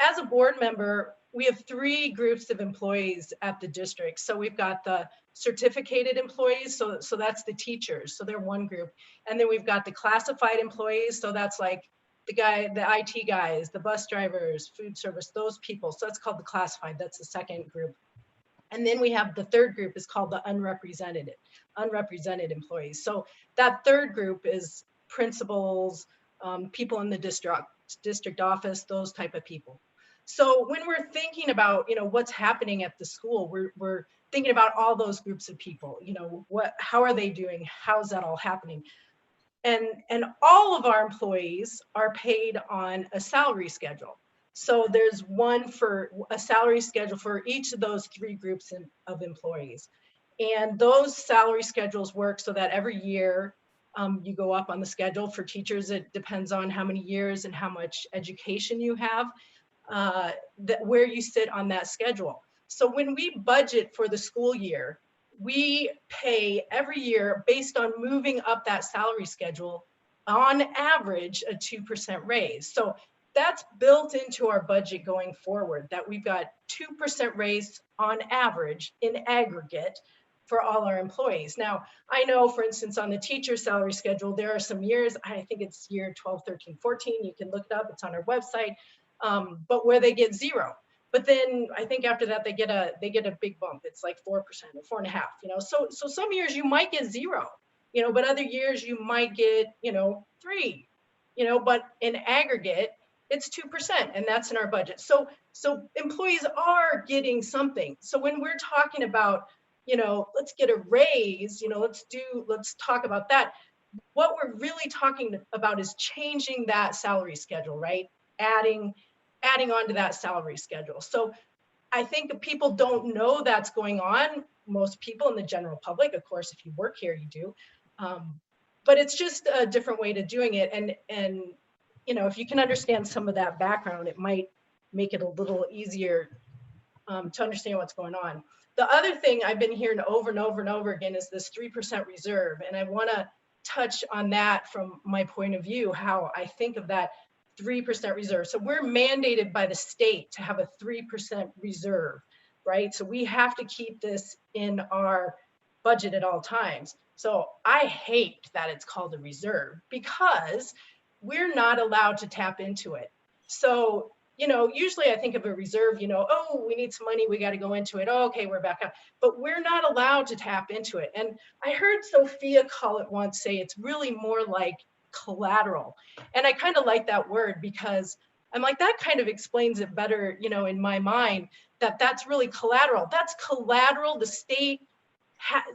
as a board member, we have 3 groups of employees at the district. So we've got the certificated employees, so that's the teachers, so they're one group. And then we've got the classified employees, so that's like the IT guys, the bus drivers, food service, those people. So that's called the classified, that's the second group. And then we have the third group is called the unrepresented employees. So that third group is principals, people in the district office, those type of people. So when we're thinking about, what's happening at the school, we're thinking about all those groups of people, how are they doing? How's that all happening? And all of our employees are paid on a salary schedule. So there's one for a salary schedule for each of those 3 groups of employees. And those salary schedules work so that every year you go up on the schedule. For teachers, it depends on how many years and how much education you have, where you sit on that schedule. So when we budget for the school year, we pay every year based on moving up that salary schedule, on average, a 2% raise. So that's built into our budget going forward, that we've got 2% raise on average in aggregate for all our employees. Now, I know, for instance, on the teacher salary schedule, there are some years, I think it's year 12, 13, 14, you can look it up, it's on our website, but where they get 0. But then I think after that, they get a big bump. It's like 4% or 4.5, So some years you might get 0, but other years you might get, 3, but in aggregate, it's 2%, and that's in our budget. So employees are getting something. So when we're talking about, let's get a raise, let's talk about that. What we're really talking about is changing that salary schedule, right? Adding on to that salary schedule. So I think that people don't know that's going on. Most people in the general public, of course, if you work here, you do. But it's just a different way to doing it. And if you can understand some of that background, it might make it a little easier to understand what's going on. The other thing I've been hearing over and over and over again is this 3% reserve. And I want to touch on that from my point of view, how I think of that 3% reserve. So we're mandated by the state to have a 3% reserve, right? So we have to keep this in our budget at all times. So I hate that it's called a reserve, because we're not allowed to tap into it. So, usually I think of a reserve, oh, we need some money, we got to go into it. Oh, okay, we're back up. But we're not allowed to tap into it. And I heard Sophia call it once, say it's really more like collateral. And I kind of like that word, because I'm like, that kind of explains it better, in my mind, that's really collateral. That's collateral the state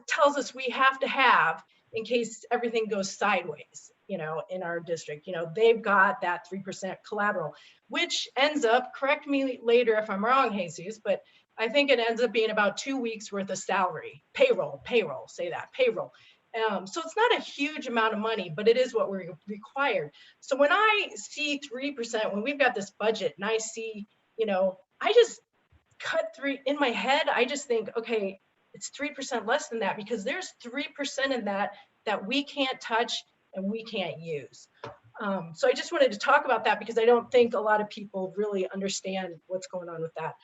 tells us we have to have in case everything goes sideways, in our district. They've got that 3% collateral, which ends up, correct me later if I'm wrong, Jesus, but I think it ends up being about 2 weeks worth of salary, payroll, say that, payroll. So it's not a huge amount of money, but it is what we're required. So when I see 3%, when we've got this budget and I see, you know, I just cut in my head, I just think, okay, it's 3% less than that, because there's 3% in that we can't touch and we can't use. So I just wanted to talk about that because I don't think a lot of people really understand what's going on with that.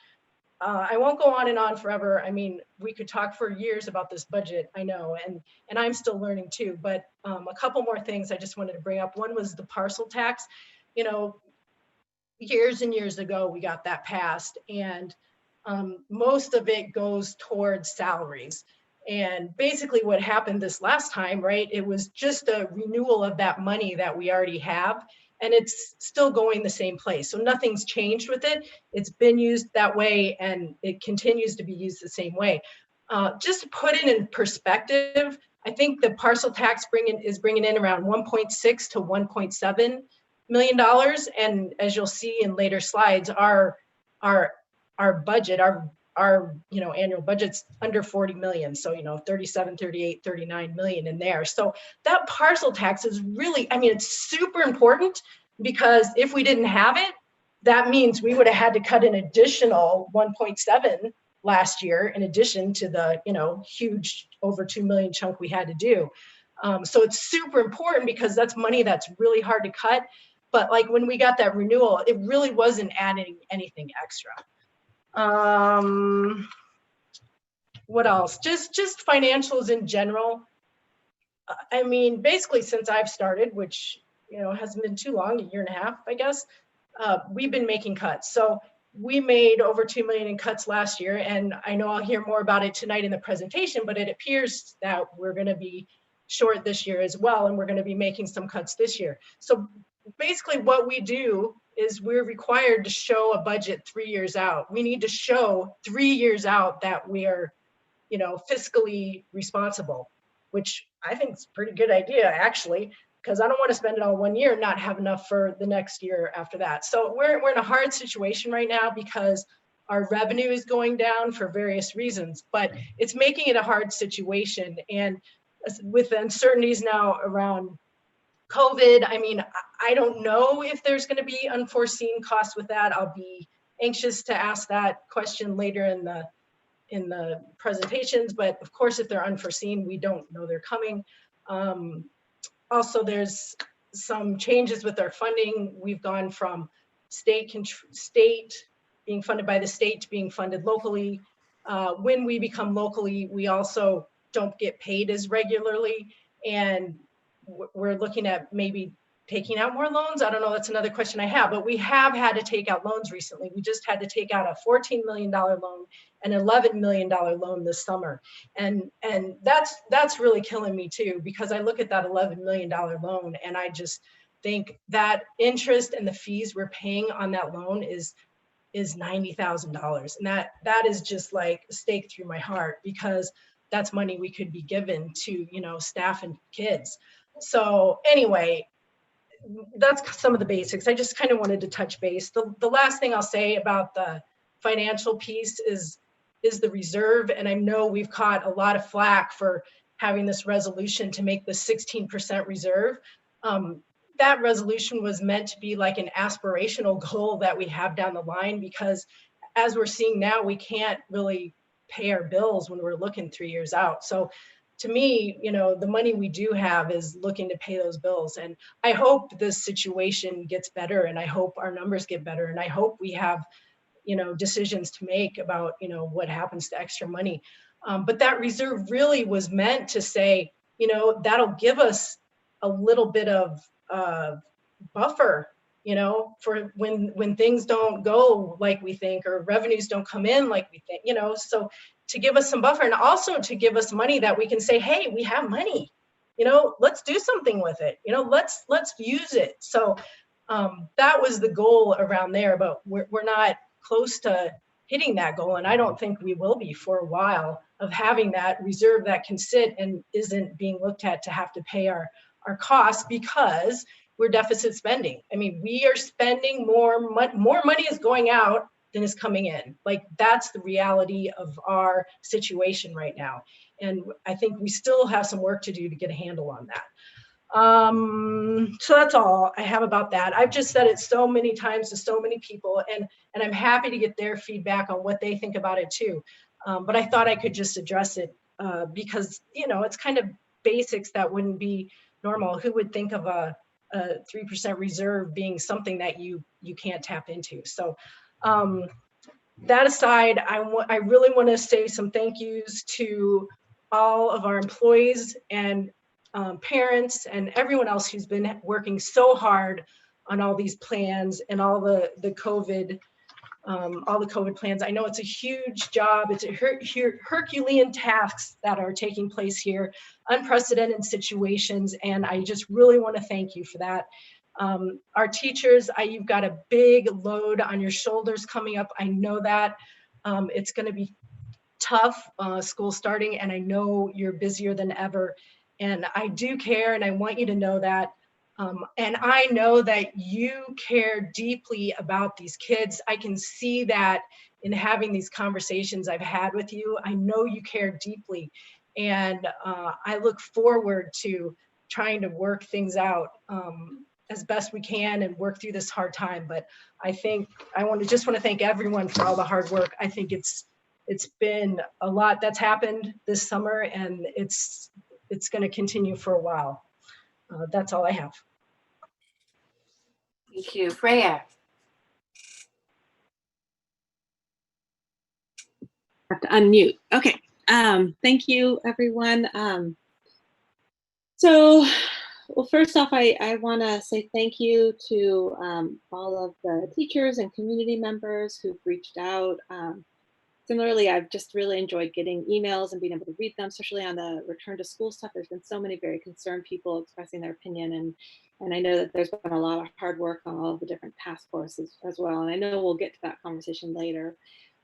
I won't go on and on forever. I mean, we could talk for years about this budget, I know, and I'm still learning too, but a couple more things I just wanted to bring up. One was the parcel tax. You know, years and years ago, we got that passed, and most of it goes towards salaries. And basically what happened this last time, right, it was just a renewal of that money that we already have, and it's still going the same place. So nothing's changed with it. It's been used that way, and it continues to be used the same way. Just to put it in perspective, I think the parcel tax is bringing in around 1.6 to 1.7 million dollars. And as you'll see in later slides, our budget, our annual budget's under 40 million. So 37, 38, 39 million in there. So that parcel tax is really, I mean, it's super important, because if we didn't have it, that means we would have had to cut an additional 1.7 last year, in addition to the huge over 2 million chunk we had to do. So it's super important, because that's money that's really hard to cut. But like when we got that renewal, it really wasn't adding anything extra. What else? Just financials in general. I mean, basically since I've started, which hasn't been too long, a year and a half, I guess, we've been making cuts. So we made over 2 million in cuts last year, and I know I'll hear more about it tonight in the presentation, but it appears that we're going to be short this year as well, and we're going to be making some cuts this year. So basically what we do is we're required to show a budget 3 years out. We need to show 3 years out that we are, fiscally responsible, which I think is a pretty good idea, actually, because I don't want to spend it all 1 year and not have enough for the next year after that. So we're in a hard situation right now, because our revenue is going down for various reasons, but it's making it a hard situation. And with the uncertainties now around COVID, I mean, I don't know if there's going to be unforeseen costs with that. I'll be anxious to ask that question later in the presentations, but of course, if they're unforeseen, we don't know they're coming. Also, there's some changes with our funding. We've gone from state being funded by the state to being funded locally. When we become locally, we also don't get paid as regularly, and we're looking at maybe taking out more loans. I don't know, that's another question I have, but we have had to take out loans recently. We just had to take out a $14 million loan, an $11 million loan this summer. And that's really killing me too, because I look at that $11 million loan and I just think that interest and the fees we're paying on that loan is $90,000. And that is just like a stake through my heart, because that's money we could be given to, staff and kids. So anyway, that's some of the basics. I just kind of wanted to touch base. The last thing I'll say about the financial piece is the reserve. And I know we've caught a lot of flack for having this resolution to make the 16% reserve. That resolution was meant to be like an aspirational goal that we have down the line, because as we're seeing now, we can't really pay our bills when we're looking 3 years out. So to me, the money we do have is looking to pay those bills. And I hope this situation gets better, and I hope our numbers get better, and I hope we have, decisions to make about, what happens to extra money. But that reserve really was meant to say, that'll give us a little bit of buffer, for when things don't go like we think, or revenues don't come in like we think, so to give us some buffer, and also to give us money that we can say, hey, we have money, let's do something with it, let's use it. So that was the goal around there, but we're not close to hitting that goal. And I don't think we will be for a while, of having that reserve that can sit and isn't being looked at to have to pay our costs, because we're deficit spending. I mean, we are spending more money is going out than is coming in. Like, that's the reality of our situation right now. And I think we still have some work to do to get a handle on that. So that's all I have about that. I've just said it so many times to so many people, and I'm happy to get their feedback on what they think about it too. But I thought I could just address it because, you know, it's kind of basics that wouldn't be normal. Who would think of a 3% reserve being something that you can't tap into? So that aside, I really want to say some thank yous to all of our employees and parents and everyone else who's been working so hard on all these plans and all the COVID plans. I know it's a huge job. It's a Herculean tasks that are taking place here, unprecedented situations, and I just really want to thank you for that. Our teachers, you've got a big load on your shoulders coming up. I know that. It's going to be tough, school starting, and I know you're busier than ever. And I do care, and I want you to know that. And I know that you care deeply about these kids. I can see that in having these conversations I've had with you. I know you care deeply. And I look forward to trying to work things out as best we can and work through this hard time. But I think I just want to thank everyone for all the hard work. I think it's been a lot that's happened this summer, and it's going to continue for a while. That's all I have. Thank you. Freya. Have to unmute. Okay. Thank you, everyone. Well, first off, I want to say thank you to all of the teachers and community members who've reached out. Similarly, I've just really enjoyed getting emails and being able to read them, especially on the return to school stuff. There's been so many very concerned people expressing their opinion, and I know that there's been a lot of hard work on all of the different task forces as well. And I know we'll get to that conversation later.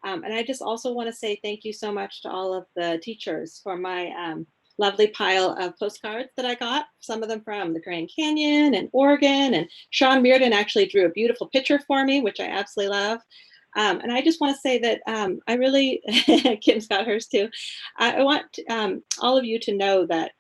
And I just also want to say thank you so much to all of the teachers for my lovely pile of postcards that I got, some of them from the Grand Canyon and Oregon, and Sean Mearden actually drew a beautiful picture for me, which I absolutely love. And I just want to say that I really, Kim's got hers too. I want all of you to know that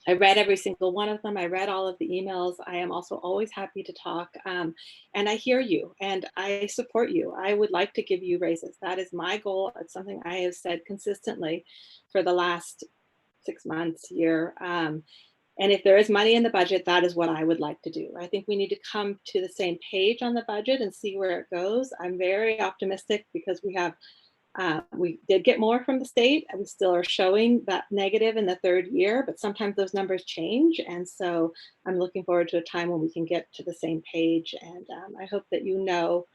I read every single one of them. I read all of the emails. I am also always happy to talk. And I hear you and I support you. I would like to give you raises. That is my goal. It's something I have said consistently for the last 6 months, year. And if there is money in the budget, that is what I would like to do. I think we need to come to the same page on the budget and see where it goes. I'm very optimistic because we did get more from the state, and we still are showing that negative in the third year, but sometimes those numbers change. And so I'm looking forward to a time when we can get to the same page. And I hope that you know,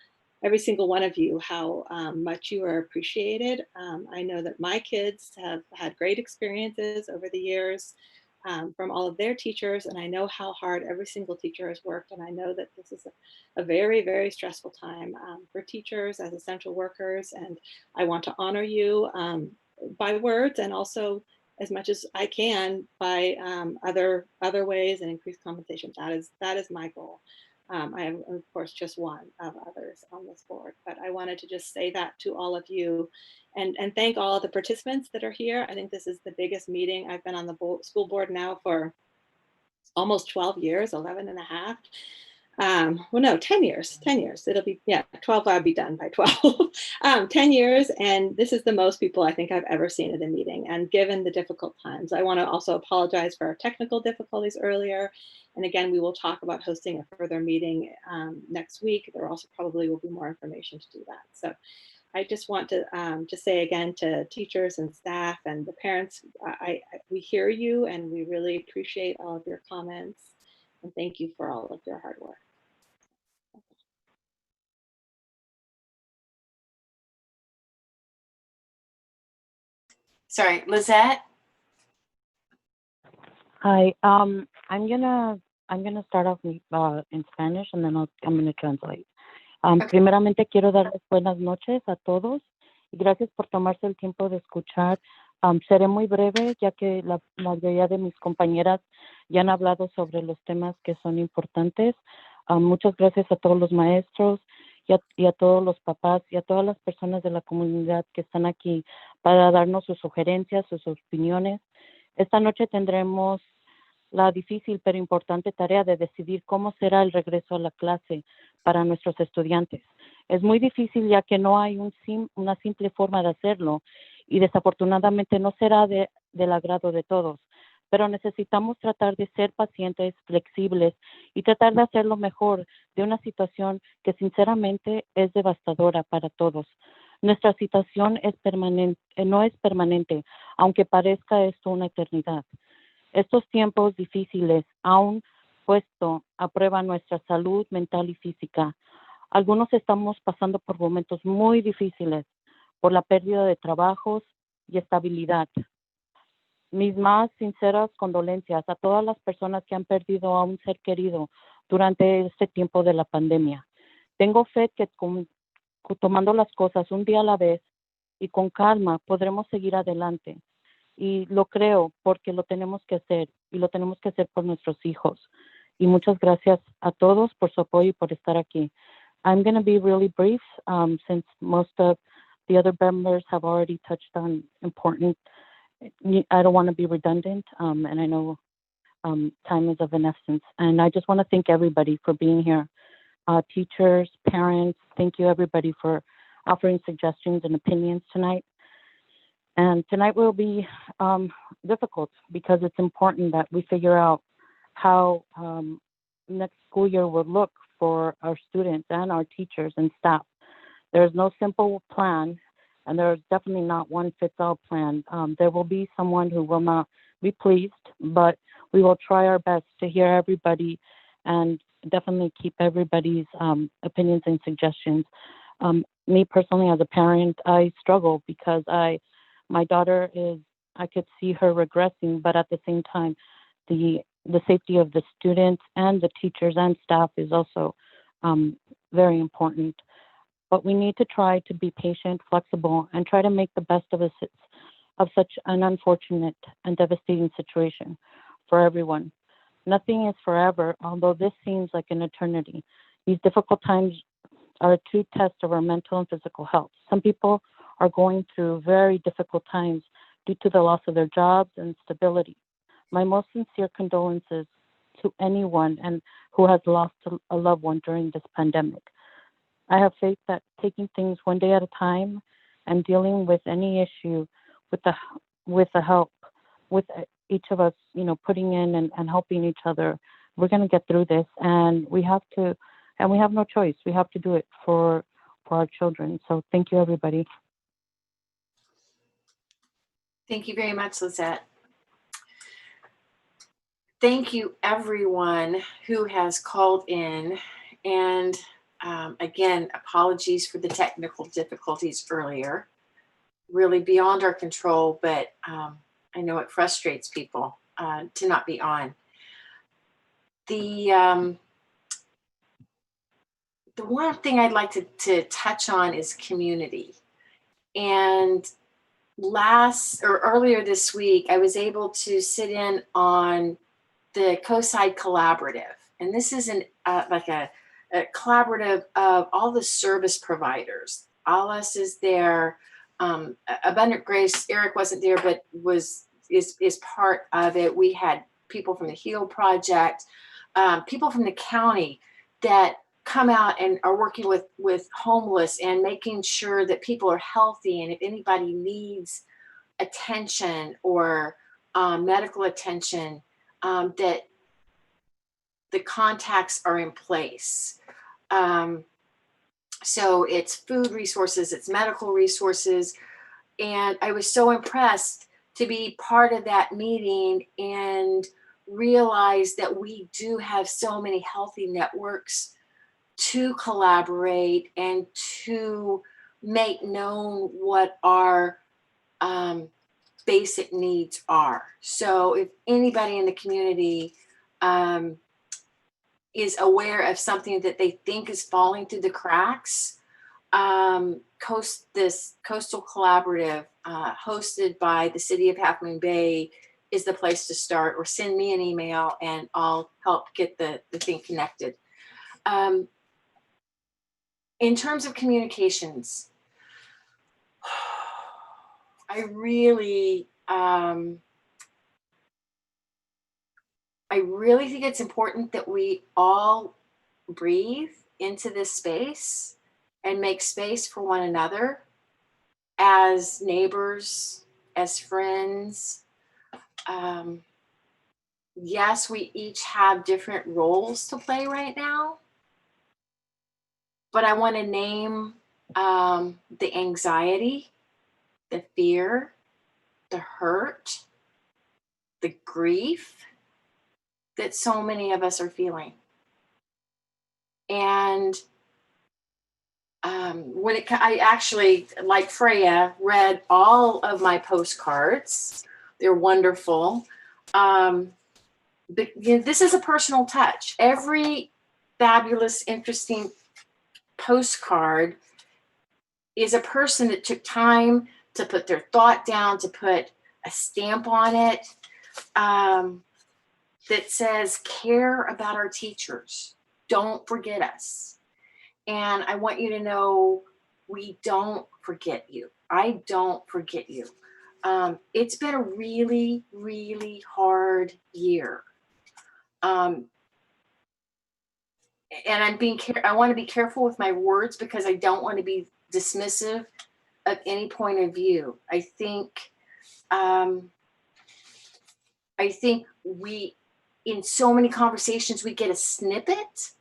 every single one of you, how much you are appreciated. I know that my kids have had great experiences over the years from all of their teachers, and I know how hard every single teacher has worked, and I know that this is a very, very stressful time for teachers as essential workers, and I want to honor you by words and also as much as I can by other ways and increased compensation. That is my goal. I am, of course, just one of others on this board, but I wanted to just say that to all of you and thank all of the participants that are here. I think this is the biggest meeting. I've been on the school board now for almost 12 years, 11 and a half. Well, no, 10 years, 10 years. It'll be, 12, I'll be done by 12. 10 years, and this is the most people I think I've ever seen at a meeting. And given the difficult times, I want to also apologize for our technical difficulties earlier. And again, we will talk about hosting a further meeting next week. There also probably will be more information to do that. So I just want to say again to teachers and staff and the parents, we hear you and we really appreciate all of your comments. And thank you for all of your hard work. Sorry, Lizette. Hi, I'm gonna start off in Spanish and then I'm gonna translate. Primeramente quiero darles buenas noches a todos y gracias por tomarse el tiempo de escuchar. Seré muy breve ya que la mayoría de mis compañeras ya han hablado sobre los temas que son importantes. Muchas gracias a todos los maestros y a todos los papás y a todas las personas de la comunidad que están aquí para darnos sus sugerencias, sus opiniones. Esta noche tendremos la difícil pero importante tarea de decidir cómo será el regreso a la clase para nuestros estudiantes. Es muy difícil ya que no hay una simple forma de hacerlo y desafortunadamente no será del agrado de todos, pero necesitamos tratar de ser pacientes, flexibles y tratar de hacerlo mejor de una situación que sinceramente es devastadora para todos. Nuestra situación no es permanente, aunque parezca esto una eternidad. Estos tiempos difíciles han puesto a prueba nuestra salud mental y física. Algunos estamos pasando por momentos muy difíciles por la pérdida de trabajos y estabilidad. Mis más sinceras condolencias a todas las personas que han perdido a un ser querido durante este tiempo de la pandemia. Tengo fe que tomando las cosas un día a la vez y con calma podremos seguir adelante. Y lo creo porque lo tenemos que hacer y lo tenemos que hacer por nuestros hijos. Y muchas gracias a todos por su apoyo y por estar aquí. I'm going to be really brief since most of the other members have already touched on important. I don't want to be redundant, and I know time is of an essence. And I just want to thank everybody for being here. Teachers, parents, thank you everybody for offering suggestions and opinions tonight. And tonight will be difficult because it's important that we figure out how next school year will look for our students and our teachers and staff. There's no simple plan, and there's definitely not one fits all plan. There will be someone who will not be pleased, but we will try our best to hear everybody and definitely keep everybody's opinions and suggestions. Me personally, as a parent, I struggle because my daughter I could see her regressing, but at the same time, the safety of the students and the teachers and staff is also very important. But we need to try to be patient, flexible, and try to make the best of such an unfortunate and devastating situation for everyone. Nothing is forever, although this seems like an eternity. These difficult times are a true test of our mental and physical health. Some people are going through very difficult times due to the loss of their jobs and stability. My most sincere condolences to anyone who has lost a loved one during this pandemic. I have faith that taking things one day at a time and dealing with any issue with the help, with each of us, putting in and helping each other, we're going to get through this, and we have no choice. We have to do it for our children. So thank you, everybody. Thank you very much, Lizette. Thank you, everyone who has called in. And again, apologies for the technical difficulties earlier. Really beyond our control, but I know it frustrates people to not be on. The one thing I'd like to touch on is community. And earlier this week, I was able to sit in on the COSIDE collaborative. And this is like a collaborative of all the service providers. Alice is there. Abundant Grace, Eric wasn't there, but is part of it. We had people from the HEAL Project, people from the county that come out and are working with homeless and making sure that people are healthy. And if anybody needs attention or medical attention, that the contacts are in place. So it's food resources, it's medical resources. And I was so impressed to be part of that meeting and realize that we do have so many healthy networks to collaborate and to make known what our basic needs are. So if anybody in the community is aware of something that they think is falling through the cracks, this coastal collaborative hosted by the city of Half Moon Bay is the place to start, or send me an email and I'll help get the thing connected. In terms of communications, I really I really think it's important that we all breathe into this space and make space for one another as neighbors, as friends. Yes, we each have different roles to play right now, but I want to name the anxiety, the fear, the hurt, the grief that so many of us are feeling. And I actually, like Freya, read all of my postcards. They're wonderful. But, you know, this is a personal touch. Every fabulous, interesting postcard is a person that took time to put their thought down, to put a stamp on it, that says, care about our teachers. Don't forget us. And I want you to know, we don't forget you. I don't forget you. It's been a really, really hard year. And I want to be careful with my words because I don't want to be dismissive of any point of view. I think we, in so many conversations, we get a snippet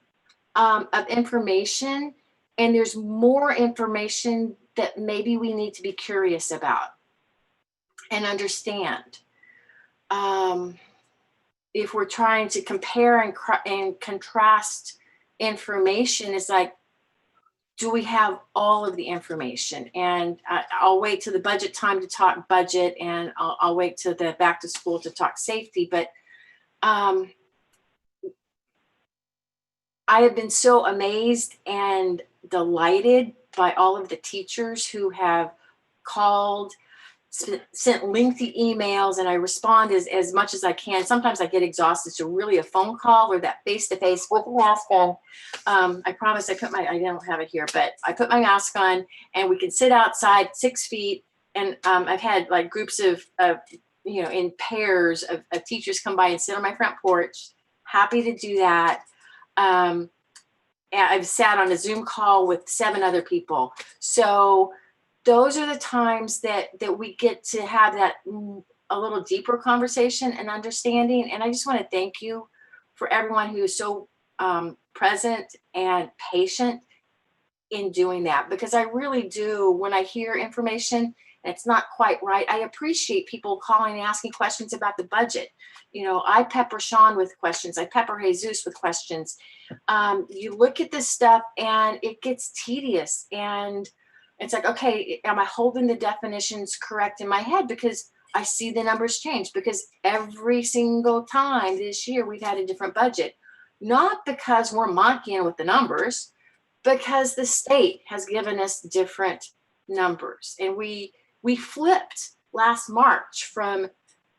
of information, and there's more information that maybe we need to be curious about and understand. If we're trying to compare and contrast information, it's like, do we have all of the information? And I'll wait till the budget time to talk budget, and I'll wait till the back to school to talk safety. But I have been so amazed and delighted by all of the teachers who have called, sent lengthy emails, and I respond as much as I can. Sometimes I get exhausted, so really a phone call or that face-to-face with a mask on. I promise I don't have it here, but I put my mask on and we can sit outside 6 feet. And I've had like groups of in pairs of teachers come by and sit on my front porch. Happy to do that. And I've sat on a Zoom call with 7 other people. So those are the times that we get to have that a little deeper conversation and understanding. And I just want to thank you for everyone who is so present and patient in doing that, because I really do, when I hear information and it's not quite right, I appreciate people calling and asking questions about the budget. You know, I pepper Sean with questions. I pepper Jesus with questions. You look at this stuff and it gets tedious, and it's like, okay, am I holding the definitions correct in my head? Because I see the numbers change, because every single time this year we've had a different budget, not because we're monkeying with the numbers, because the state has given us different numbers. And we flipped last March from,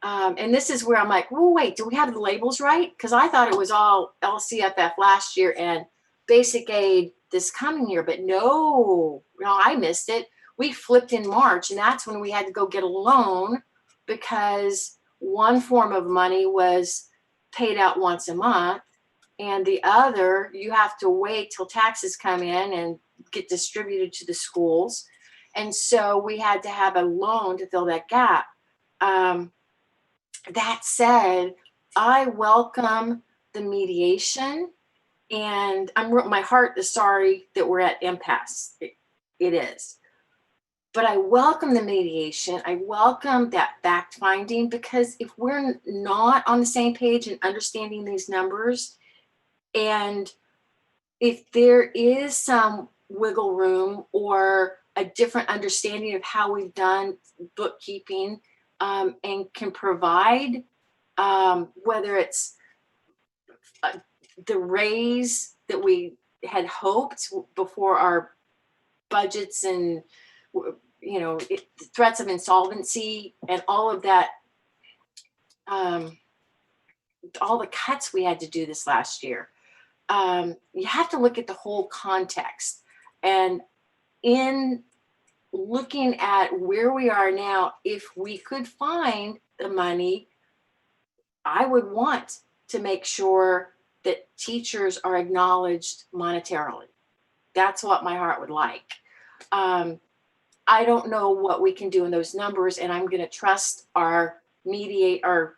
and this is where I'm like, well, wait, do we have the labels right? Because I thought it was all LCFF last year and basic aid this coming year, but no, I missed it. We flipped in March, and that's when we had to go get a loan, because one form of money was paid out once a month, and the other, you have to wait till taxes come in and get distributed to the schools. And so we had to have a loan to fill that gap. That said, I welcome the mediation. And my heart is sorry that we're at impasse. It is. But I welcome the mediation. I welcome that fact finding, because if we're not on the same page and understanding these numbers, and if there is some wiggle room or a different understanding of how we've done bookkeeping, and can provide, whether it's the raise that we had hoped before our budgets and, threats of insolvency and all of that, all the cuts we had to do this last year. You have to look at the whole context. And in looking at where we are now, if we could find the money, I would want to make sure that teachers are acknowledged monetarily. That's what my heart would like. I don't know what we can do in those numbers, and I'm going to trust our negotiators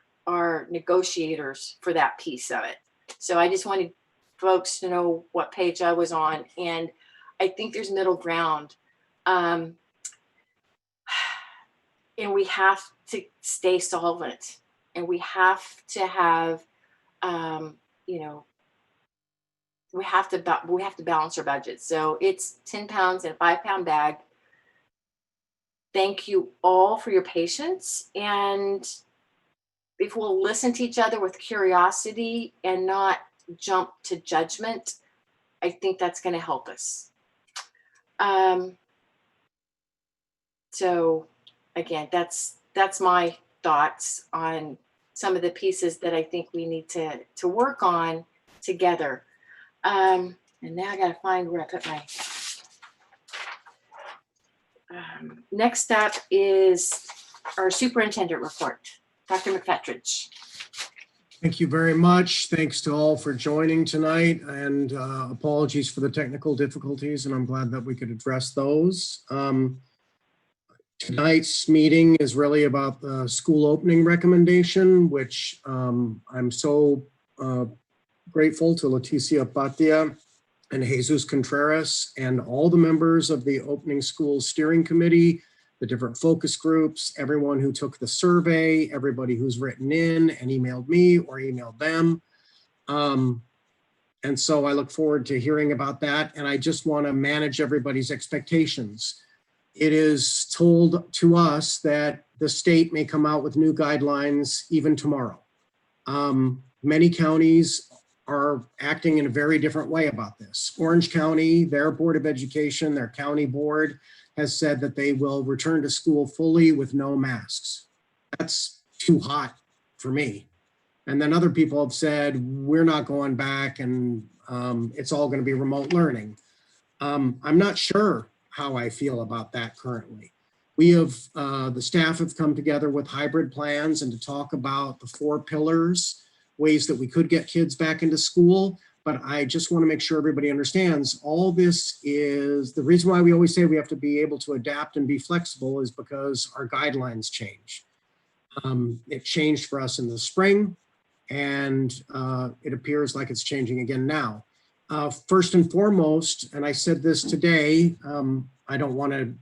for that piece of it. So I just wanted folks to know what page I was on, and I think there's middle ground. And we have to stay solvent, and we have to have, you know, we have to balance our budget. So it's 10 pounds in a 5-pound bag. Thank you all for your patience. And if we'll listen to each other with curiosity and not jump to judgment, I think that's going to help us. So again, that's my thoughts on some of the pieces that I think we need to work on together. And now I got to find where I put my, next up is our superintendent report. Dr. McFetridge. Thank you very much. Thanks to all for joining tonight, and apologies for the technical difficulties, and I'm glad that we could address those. Tonight's meeting is really about the school opening recommendation, which I'm so grateful to Leticia Patia and Jesus Contreras and all the members of the Opening Schools Steering Committee, the different focus groups, everyone who took the survey, everybody who's written in and emailed me or emailed them. And so I look forward to hearing about that. And I just want to manage everybody's expectations. It is told to us that the state may come out with new guidelines even tomorrow. Many counties are acting in a very different way about this. Orange County, their Board of Education, their county board has said that they will return to school fully with no masks. That's too hot for me. And then other people have said, we're not going back and it's all going to be remote learning. I'm not sure how I feel about that currently. We have, the staff have come together with hybrid plans and to talk about the 4 pillars, ways that we could get kids back into school. But I just want to make sure everybody understands all this is the reason why we always say we have to be able to adapt and be flexible is because our guidelines change. It changed for us in the spring, and it appears like it's changing again now. First and foremost, and I said this today, I don't want to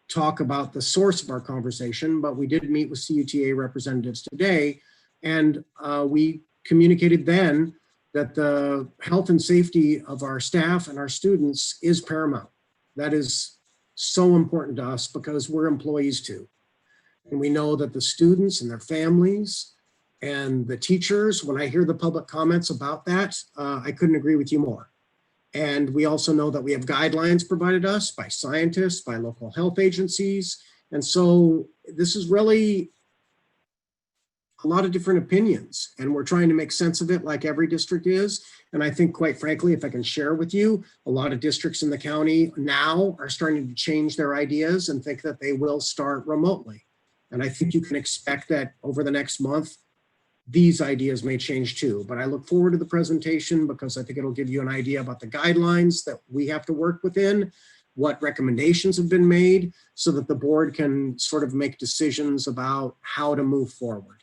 talk about the source of our conversation, but we did meet with CUTA representatives today, and we communicated then that the health and safety of our staff and our students is paramount. That is so important to us because we're employees too. And we know that the students and their families and the teachers, when I hear the public comments about that, I couldn't agree with you more. And we also know that we have guidelines provided us by scientists, by local health agencies. And so this is really a lot of different opinions, and we're trying to make sense of it like every district is. And I think, quite frankly, if I can share with you, a lot of districts in the county now are starting to change their ideas and think that they will start remotely. And I think you can expect that over the next month, these ideas may change too. But I look forward to the presentation because I think it'll give you an idea about the guidelines that we have to work within, what recommendations have been made so that the board can sort of make decisions about how to move forward.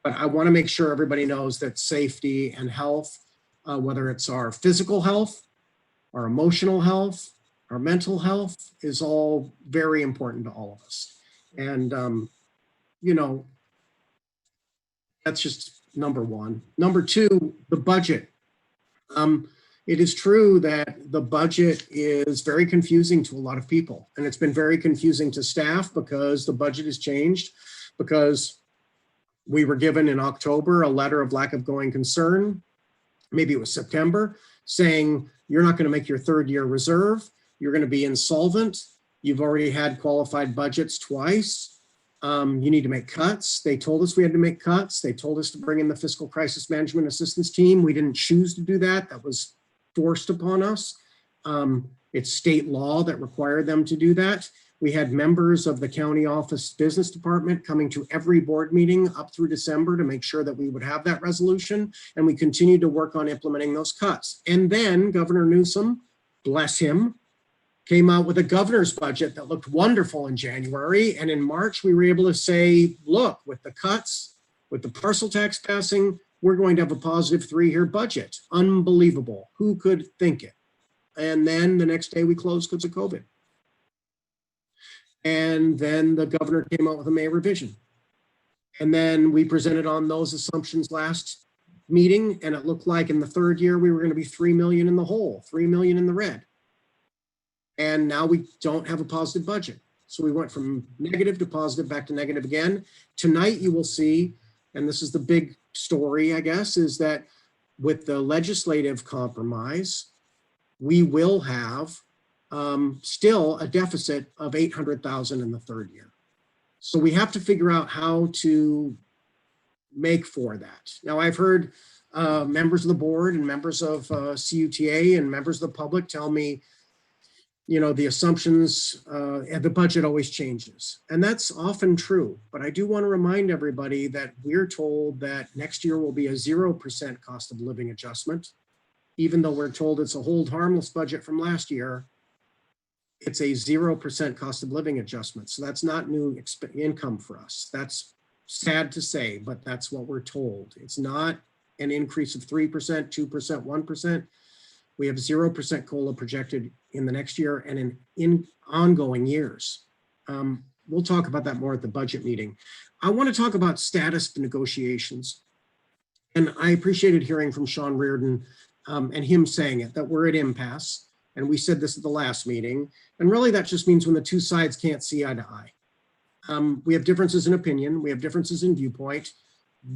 But I want to make sure everybody knows that safety and health, whether it's our physical health, our emotional health, our mental health, is all very important to all of us. And, you know, that's just number one. Number two, the budget. It is true that the budget is very confusing to a lot of people. And it's been very confusing to staff because the budget has changed, because we were given in October a letter of lack of going concern, maybe it was September, saying you're not going to make your 3rd year reserve, you're going to be insolvent, you've already had qualified budgets twice, you need to make cuts. They told us we had to make cuts. They told us to bring in the fiscal crisis management assistance team. We didn't choose to do that. That was forced upon us. It's state law that required them to do that. We had members of the county office business department coming to every board meeting up through December to make sure that we would have that resolution. And we continued to work on implementing those cuts. And then Governor Newsom, bless him, came out with a governor's budget that looked wonderful in January. And in March, we were able to say, look, with the cuts, with the parcel tax passing, we're going to have a positive 3-year budget. Unbelievable. Who could think it? And then the next day we closed because of COVID. And then the governor came out with a May revision. And then we presented on those assumptions last meeting, and it looked like in the 3rd year we were going to be 3 million in the hole, 3 million in the red. And now we don't have a positive budget. So we went from negative to positive, back to negative again. Tonight you will see, and this is the big story, I guess, is that with the legislative compromise, we will have still a deficit of 800,000 in the 3rd year. So we have to figure out how to make for that. Now I've heard members of the board and members of CUTA and members of the public tell me, you know, the assumptions and the budget always changes. And that's often true. But I do want to remind everybody that we're told that next year will be a 0% cost of living adjustment. Even though we're told it's a hold harmless budget from last year, it's a 0% cost of living adjustment. So that's not new income for us. That's sad to say, but that's what we're told. It's not an increase of 3%, 2%, 1%. We have 0% COLA projected in the next year and in ongoing years. We'll talk about that more at the budget meeting. I want to talk about status negotiations. And I appreciated hearing from Sean Reardon and him saying it, that we're at impasse. And we said this at the last meeting. And really that just means when the two sides can't see eye to eye. We have differences in opinion. We have differences in viewpoint.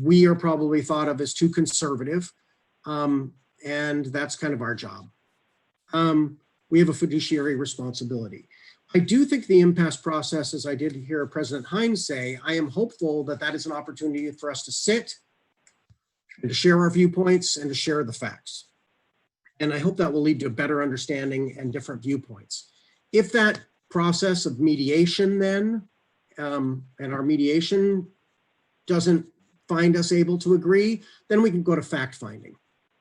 We are probably thought of as too conservative. And that's kind of our job. We have a fiduciary responsibility. I do think the impasse process, as I did hear President Hines say, I am hopeful that that is an opportunity for us to sit and to share our viewpoints and to share the facts. And I hope that will lead to a better understanding and different viewpoints. If that process of mediation then, and our mediation doesn't find us able to agree, then we can go to fact finding.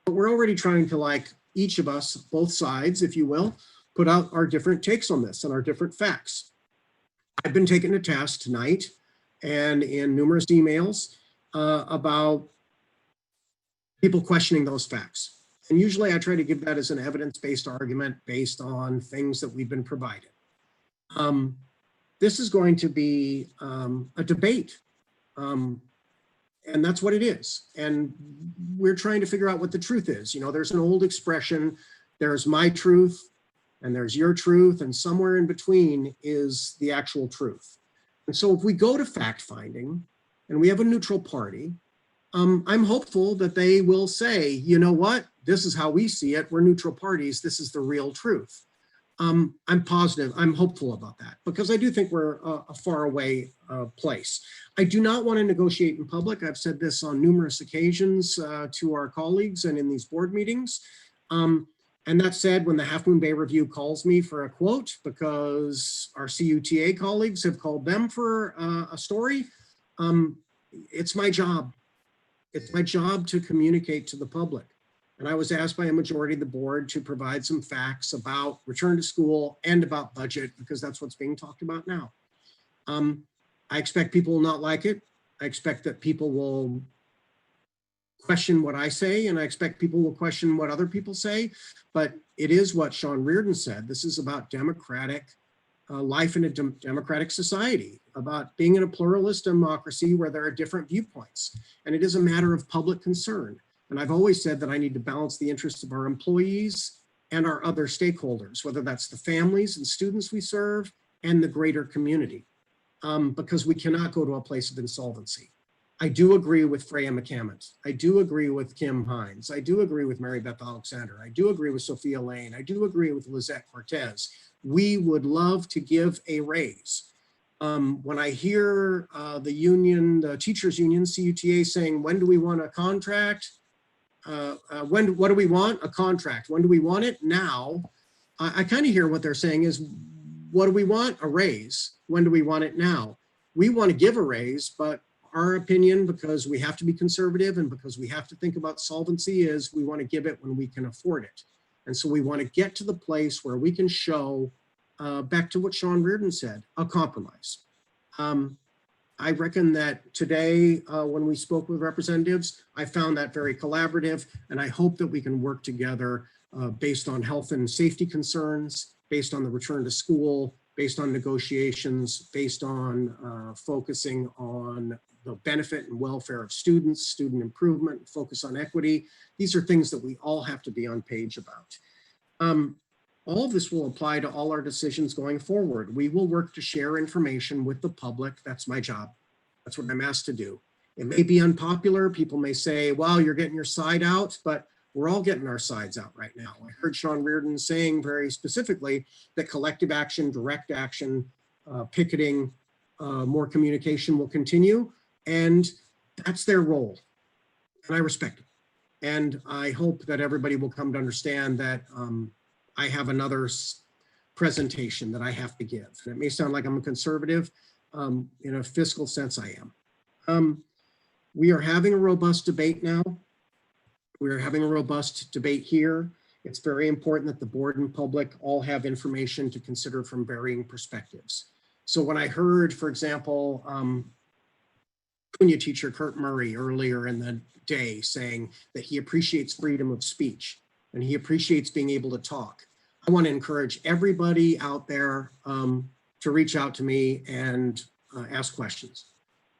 But we're already trying to, like, each of us, both sides, if you will, put out our different takes on this and our different facts. I've been taken to task tonight and in numerous emails about people questioning those facts. And usually I try to give that as an evidence-based argument based on things that we've been provided. This is going to be a debate. And that's what it is. And we're trying to figure out what the truth is. You know, there's an old expression, there's my truth and there's your truth, and somewhere in between is the actual truth. And so if we go to fact finding and we have a neutral party, I'm hopeful that they will say, you know what, this is how we see it. We're neutral parties. This is the real truth. I'm positive, I'm hopeful about that because I do think we're a far away place. I do not want to negotiate in public. I've said this on numerous occasions to our colleagues and in these board meetings. And that said, when the Half Moon Bay Review calls me for a quote because our CUTA colleagues have called them for a story, it's my job. It's my job to communicate to the public. And I was asked by a majority of the board to provide some facts about return to school and about budget, because that's what's being talked about now. I expect people will not like it. I expect that people will question what I say, and I expect people will question what other people say, but it is what Sean Reardon said. This is about democratic life in a democratic society, about being in a pluralist democracy where there are different viewpoints. And it is a matter of public concern. And I've always said that I need to balance the interests of our employees and our other stakeholders, whether that's the families and students we serve and the greater community, because we cannot go to a place of insolvency. I do agree with Freya McCammett. I do agree with Kim Hines. I do agree with Mary Beth Alexander. I do agree with Sophia Lane. I do agree with Lizette Cortez. We would love to give a raise. When I hear the union, the teachers union, CUTA, saying, when do we want a contract? What do we want? A contract. When do we want it? Now. I kind of hear what they're saying is, what do we want? A raise. When do we want it now? We want to give a raise, but our opinion, because we have to be conservative and because we have to think about solvency, is we want to give it when we can afford it. And so we want to get to the place where we can show, back to what Sean Reardon said, a compromise. I reckon that today, when we spoke with representatives, I found that very collaborative, and I hope that we can work together based on health and safety concerns, based on the return to school, based on negotiations, based on focusing on the benefit and welfare of students, student improvement, focus on equity. These are things that we all have to be on page about. All of this will apply to all our decisions going forward. We will work to share information with the public. That's my job. That's what I'm asked to do. It may be unpopular. People may say, well, you're getting your side out, but we're all getting our sides out right now. I heard Sean Reardon saying very specifically that collective action, direct action, picketing, more communication will continue. And that's their role. And I respect it. And I hope that everybody will come to understand that I have another presentation that I have to give. And it may sound like I'm a conservative. In a fiscal sense, I am. We are having a robust debate now. We are having a robust debate here. It's very important that the board and public all have information to consider from varying perspectives. So when I heard, for example, Cunha teacher Kurt Murray earlier in the day saying that he appreciates freedom of speech and he appreciates being able to talk, I want to encourage everybody out there to reach out to me and ask questions.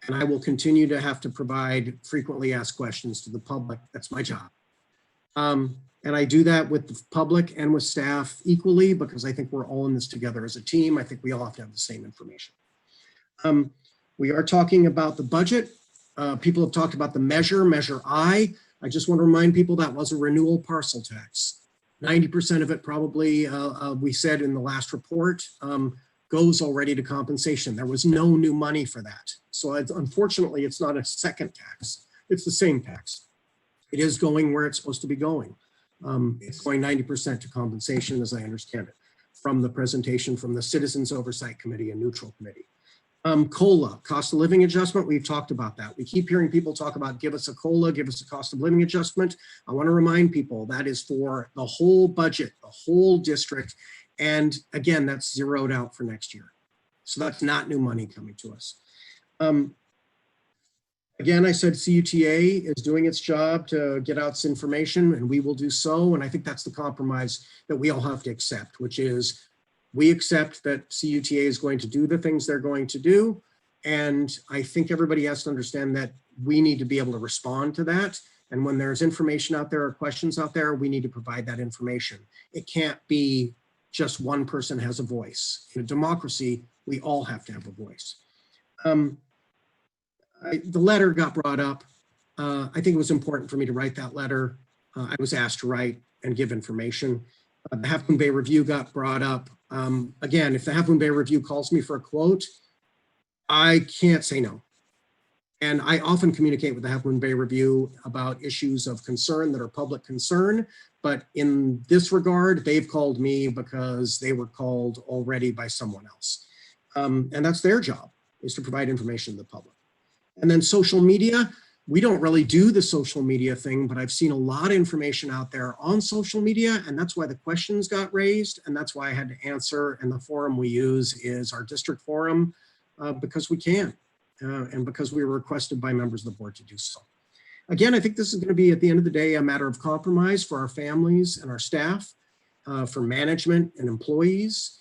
And I will continue to have to provide frequently asked questions to the public. That's my job. And I do that with the public and with staff equally because I think we're all in this together as a team. I think we all have to have the same information. We are talking about the budget. People have talked about the Measure I. I just want to remind people that was a renewal parcel tax. 90% of it probably, we said in the last report, goes already to compensation. There was no new money for that. So unfortunately, it's not a second tax. It's the same tax. It is going where it's supposed to be going. It's going 90% to compensation, as I understand it, from the presentation from the Citizens Oversight Committee and Neutral Committee. COLA, cost of living adjustment, we've talked about that. We keep hearing people talk about give us a COLA, give us a cost of living adjustment. I want to remind people that is for the whole budget, the whole district. And again, that's zeroed out for next year. So that's not new money coming to us. Again, I said CUTA is doing its job to get out this information and we will do so. And I think that's the compromise that we all have to accept, which is we accept that CUTA is going to do the things they're going to do. And I think everybody has to understand that we need to be able to respond to that. And when there's information out there or questions out there, we need to provide that information. It can't be just one person has a voice. In a democracy, we all have to have a voice. The letter got brought up. I think it was important for me to write that letter. I was asked to write and give information. The Half Moon Bay Review got brought up. Again, if the Half Moon Bay Review calls me for a quote, I can't say no. And I often communicate with the Half Moon Bay Review about issues of concern that are public concern. But in this regard, they've called me because they were called already by someone else. And that's their job, is to provide information to the public. And then social media, we don't really do the social media thing, but I've seen a lot of information out there on social media, and that's why the questions got raised, and that's why I had to answer, and the forum we use is our district forum, because we can, and because we were requested by members of the board to do so. Again, I think this is going to be, at the end of the day, a matter of compromise for our families and our staff, for management and employees.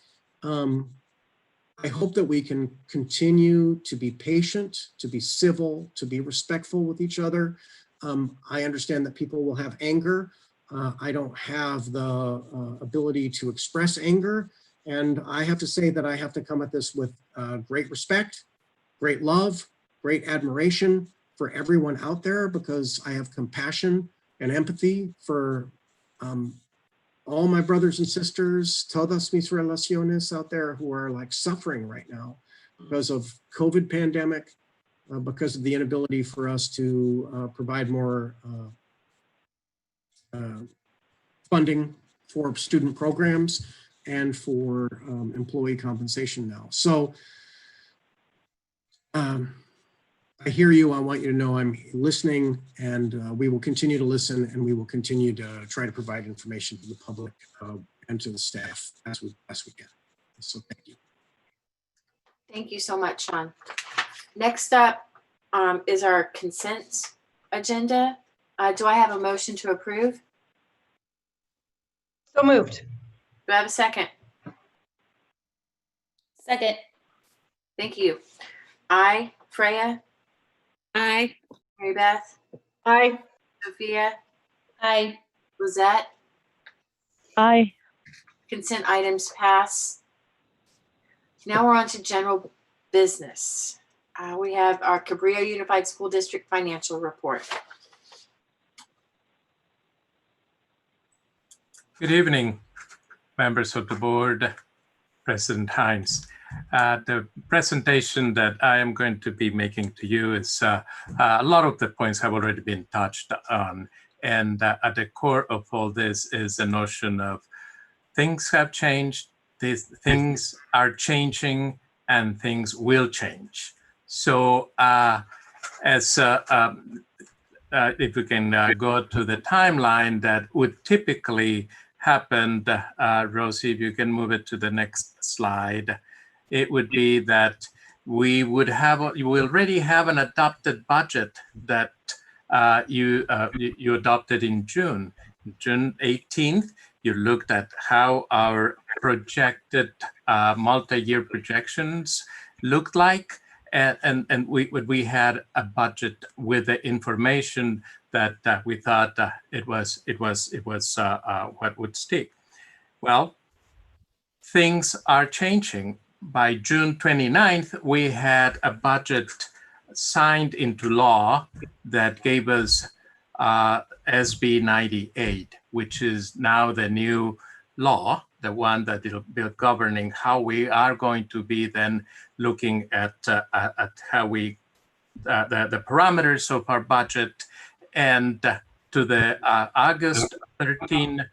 I hope that we can continue to be patient, to be civil, to be respectful with each other. I understand that people will have anger. I don't have the ability to express anger. And I have to say that I have to come at this with great respect, great love, great admiration for everyone out there, because I have compassion and empathy for all my brothers and sisters, todas mis relaciones out there who are like suffering right now because of COVID pandemic, because of the inability for us to provide more funding for student programs. and for employee compensation now. So I hear you. I want you to know I'm listening, and we will continue to listen, and we will continue to try to provide information to the public and to the staff as we can. So thank you. Thank you so much, Sean. Next up is our consent agenda. Do I have a motion to approve? So moved. Do I have a second? Second. Thank you. Aye. Freya? Aye. Mary Beth? Aye. Sophia? Aye. Lizette? Aye. Consent items pass. Now we're on to general business. We have our Cabrillo Unified School District financial report. Good evening, members of the board, President Hines. The presentation that I am going to be making to you is a lot of the points have already been touched on. And at the core of all this is the notion of things have changed, these things are changing, and things will change. So if we can go to the timeline that would typically happen, Rosie, if you can move it to the next slide, it would be that we already have an adopted budget that you adopted in June 18th. You looked at how our projected multi-year projections looked like, and we had a budget with the information that we thought it was what would stick. Well, things are changing. By June 29th, we had a budget signed into law that gave us SB 98, which is now the new law, the one that will be governing how we are going to be then looking at how we the parameters of our budget. And to the August 13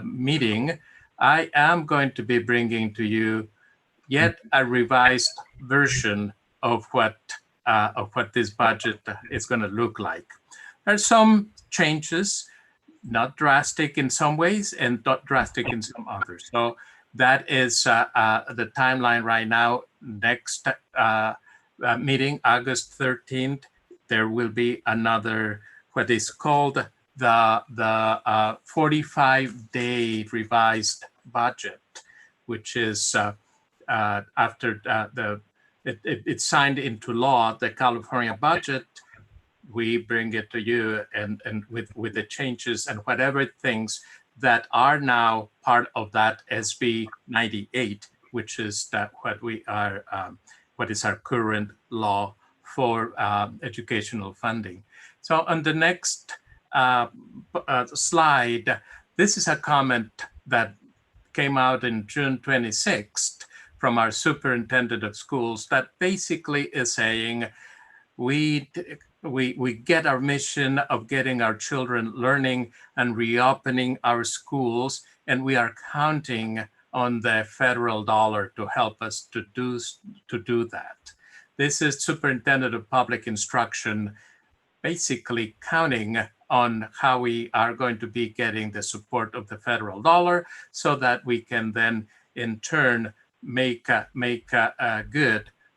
meeting, I am going to be bringing to you yet a revised version of what this budget is going to look like. There's some changes, not drastic in some ways and not drastic in some others. So that is the timeline right now. Next meeting, August 13th, there will be another, what is called the 45-day revised budget, which is after it's signed into law, the California budget. We bring it to you and with the changes and whatever things that are now part of that SB 98, which is what is our current law for educational funding. So on the next slide, this is a comment that came out in June 26th from our superintendent of schools that basically is saying we get our mission of getting our children learning and reopening our schools, and we are counting on the federal dollar to help us to do that. This is Superintendent of Public Instruction basically counting on how we are going to be getting the support of the federal dollar so that we can then in turn make good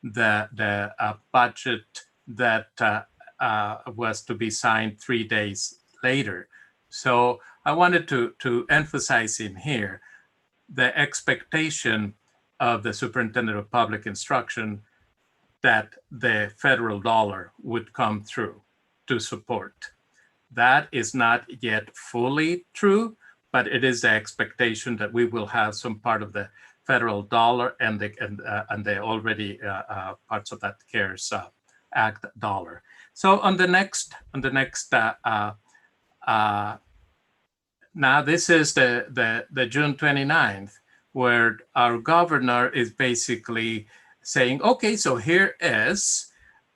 the budget that was to be signed 3 days later. So I wanted to emphasize in here the expectation of the Superintendent of Public Instruction that the federal dollar would come through to support. That is not yet fully true, but it is the expectation that we will have some part of the federal dollar and the already parts of that CARES Act dollar. So on the next now this is the June 29th, where our governor is basically saying, okay, so here is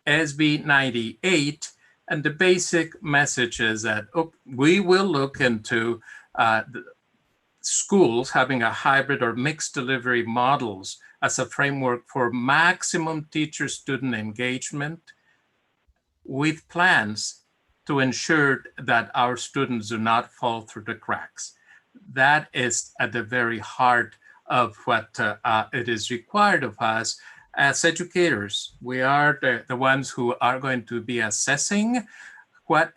SB 98, and the basic message is that we will look into schools having a hybrid or mixed delivery models as a framework for maximum teacher-student engagement with plans to ensure that our students do not fall through the cracks. That is at the very heart of what it is required of us as educators. We are the ones who are going to be assessing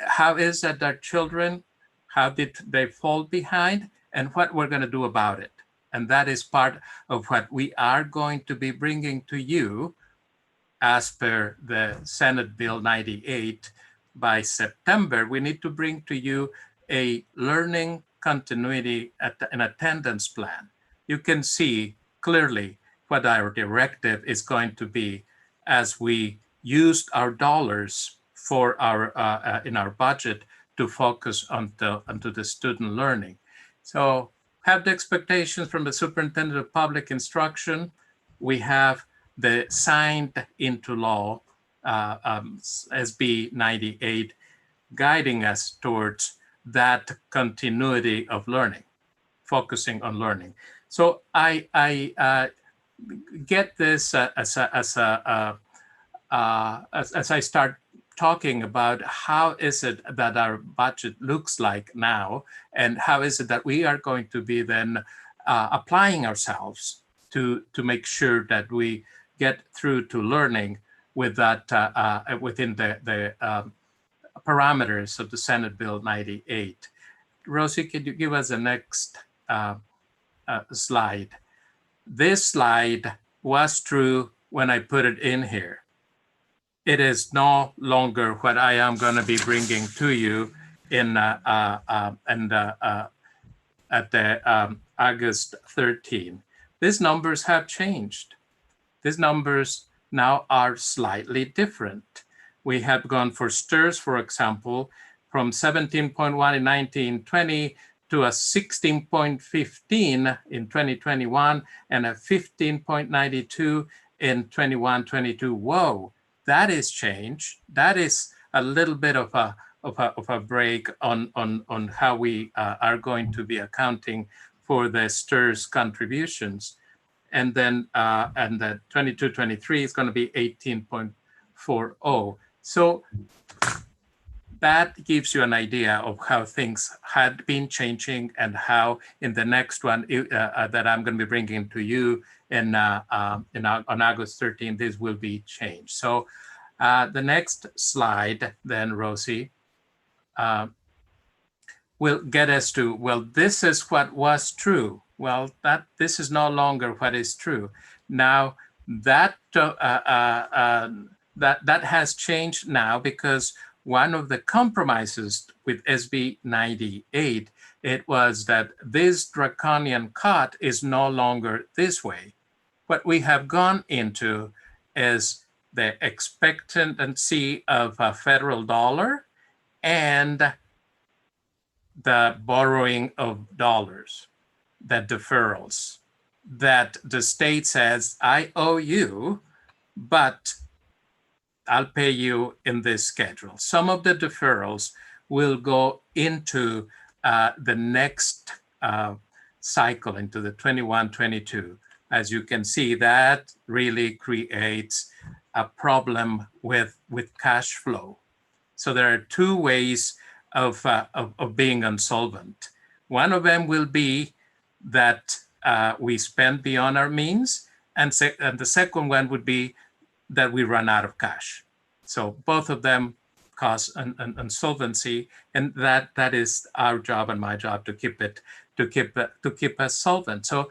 how is it that children, how did they fall behind, and what we're going to do about it. And that is part of what we are going to be bringing to you as per the Senate Bill 98. By September, we need to bring to you a learning continuity and attendance plan. You can see clearly what our directive is going to be as we used our dollars for our in our budget to focus on the student learning. So have the expectations from the Superintendent of Public Instruction. We have the signed into law SB 98 guiding us towards that continuity of learning, focusing on learning. So I get this as I start talking about how is it that our budget looks like now, and how is it that we are going to be then applying ourselves to make sure that we get through to learning with that within the parameters of the Senate Bill 98. Rosie, could you give us the next slide? This slide was true when I put it in here. It is no longer what I am going to be bringing to you in at the August 13. These numbers have changed. These numbers now are slightly different. We have gone for STIRS, for example, from 17.1 in 1920 to a 16.15 in 2021 and a 15.92 in 21-22. Whoa, that is change. That is a little bit of a break on how we are going to be accounting for the STIRS contributions. And then and the 22-23 is going to be 18.40. So that gives you an idea of how things had been changing and how in the next one that I'm going to be bringing to you on August 13, this will be changed. So the next slide then, Rosie, will get us to, well, this is what was true. Well, this is no longer what is true. Now that that has changed now because one of the compromises with SB 98, it was that this draconian cut is no longer this way. What we have gone into is the expectancy of a federal dollar and the borrowing of dollars, the deferrals, that the state says, I owe you, but I'll pay you in this schedule. Some of the deferrals will go into the next cycle, into the 21-22. As you can see, that really creates a problem with cash flow. So there are two ways of being insolvent. One of them will be that we spend beyond our means, and the second one would be that we run out of cash. So both of them cause an insolvency, and that is our job and my job to keep us solvent. So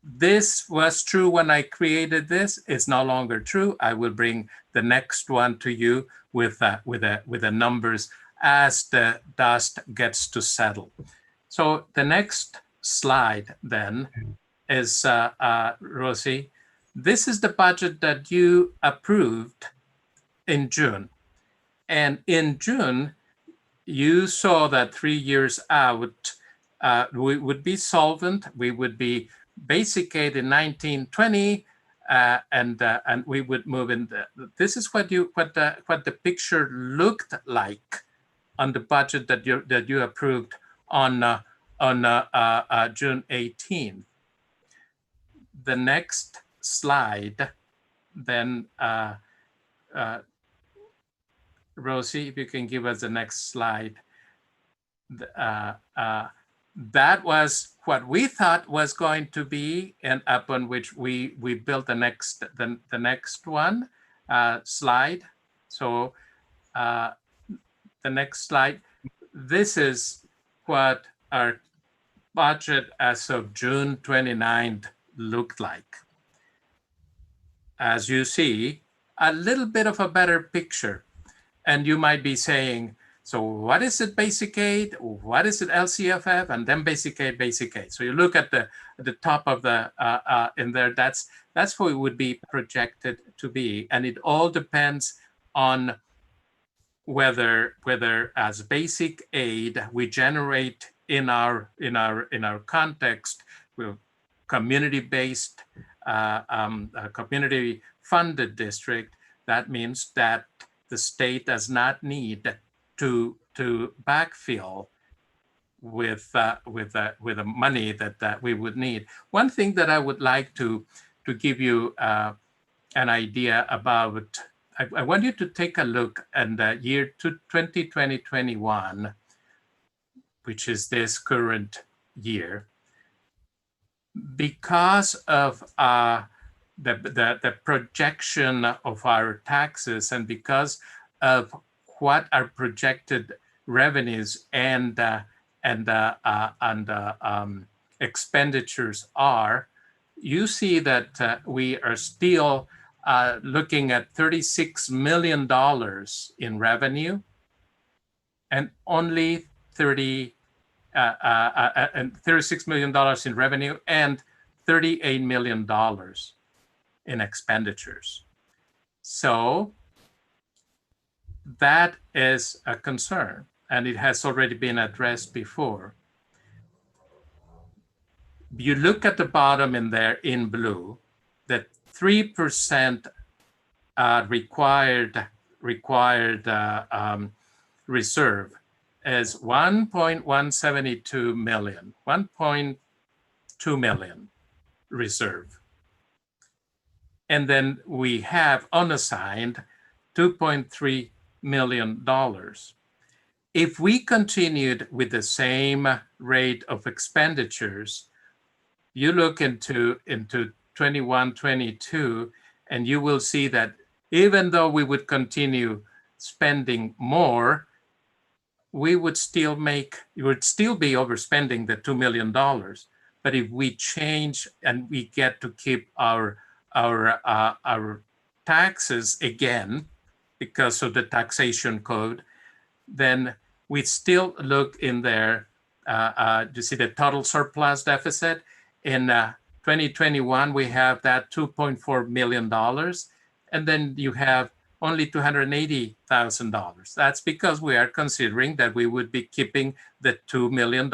this was true when I created this. It's no longer true. I will bring the next one to you with the numbers as the dust gets to settle. So the next slide then is Rosie. This is the budget that you approved in June. And in June, you saw that 3 years out, we would be solvent. We would be basically in 1920, and we would move in. This is what the picture looked like on the budget that you approved on June 18th. The next slide, then, Rosie, if you can give us the next slide. That was what we thought was going to be, and upon which we built the next one slide. So the next slide. This is what our budget as of June 29th looked like. As you see, a little bit of a better picture. And you might be saying, so what is it basic aid? What is it LCFF? And then basic aid, basic aid. So you look at the top of the in there, that's what it would be projected to be. And it all depends on whether as basic aid we generate in our context with community-based community funded district. That means that the state does not need to backfill with the money that we would need. One thing that I would like to give you an idea about, I want you to take a look at the year 2020-21, which is this current year. Because of the projection of our taxes and because of what our projected revenues and expenditures are, you see that we are still looking at $36 million in revenue and only $36 million in revenue and $38 million in expenditures. So that is a concern, and it has already been addressed before. You look at the bottom in there in blue, that 3% required reserve is 1.172 million, 1.2 million reserve. And then we have unassigned $2.3 million. If we continued with the same rate of expenditures, you look into 21-22, and you will see that even though we would continue spending more, we would still be overspending the $2 million. But if we change and we get to keep our taxes again, because of the taxation code, then we still look in there. You see the total surplus deficit in 2021, we have that $2.4 million, and then you have only $280,000. That's because we are considering that we would be keeping the $2 million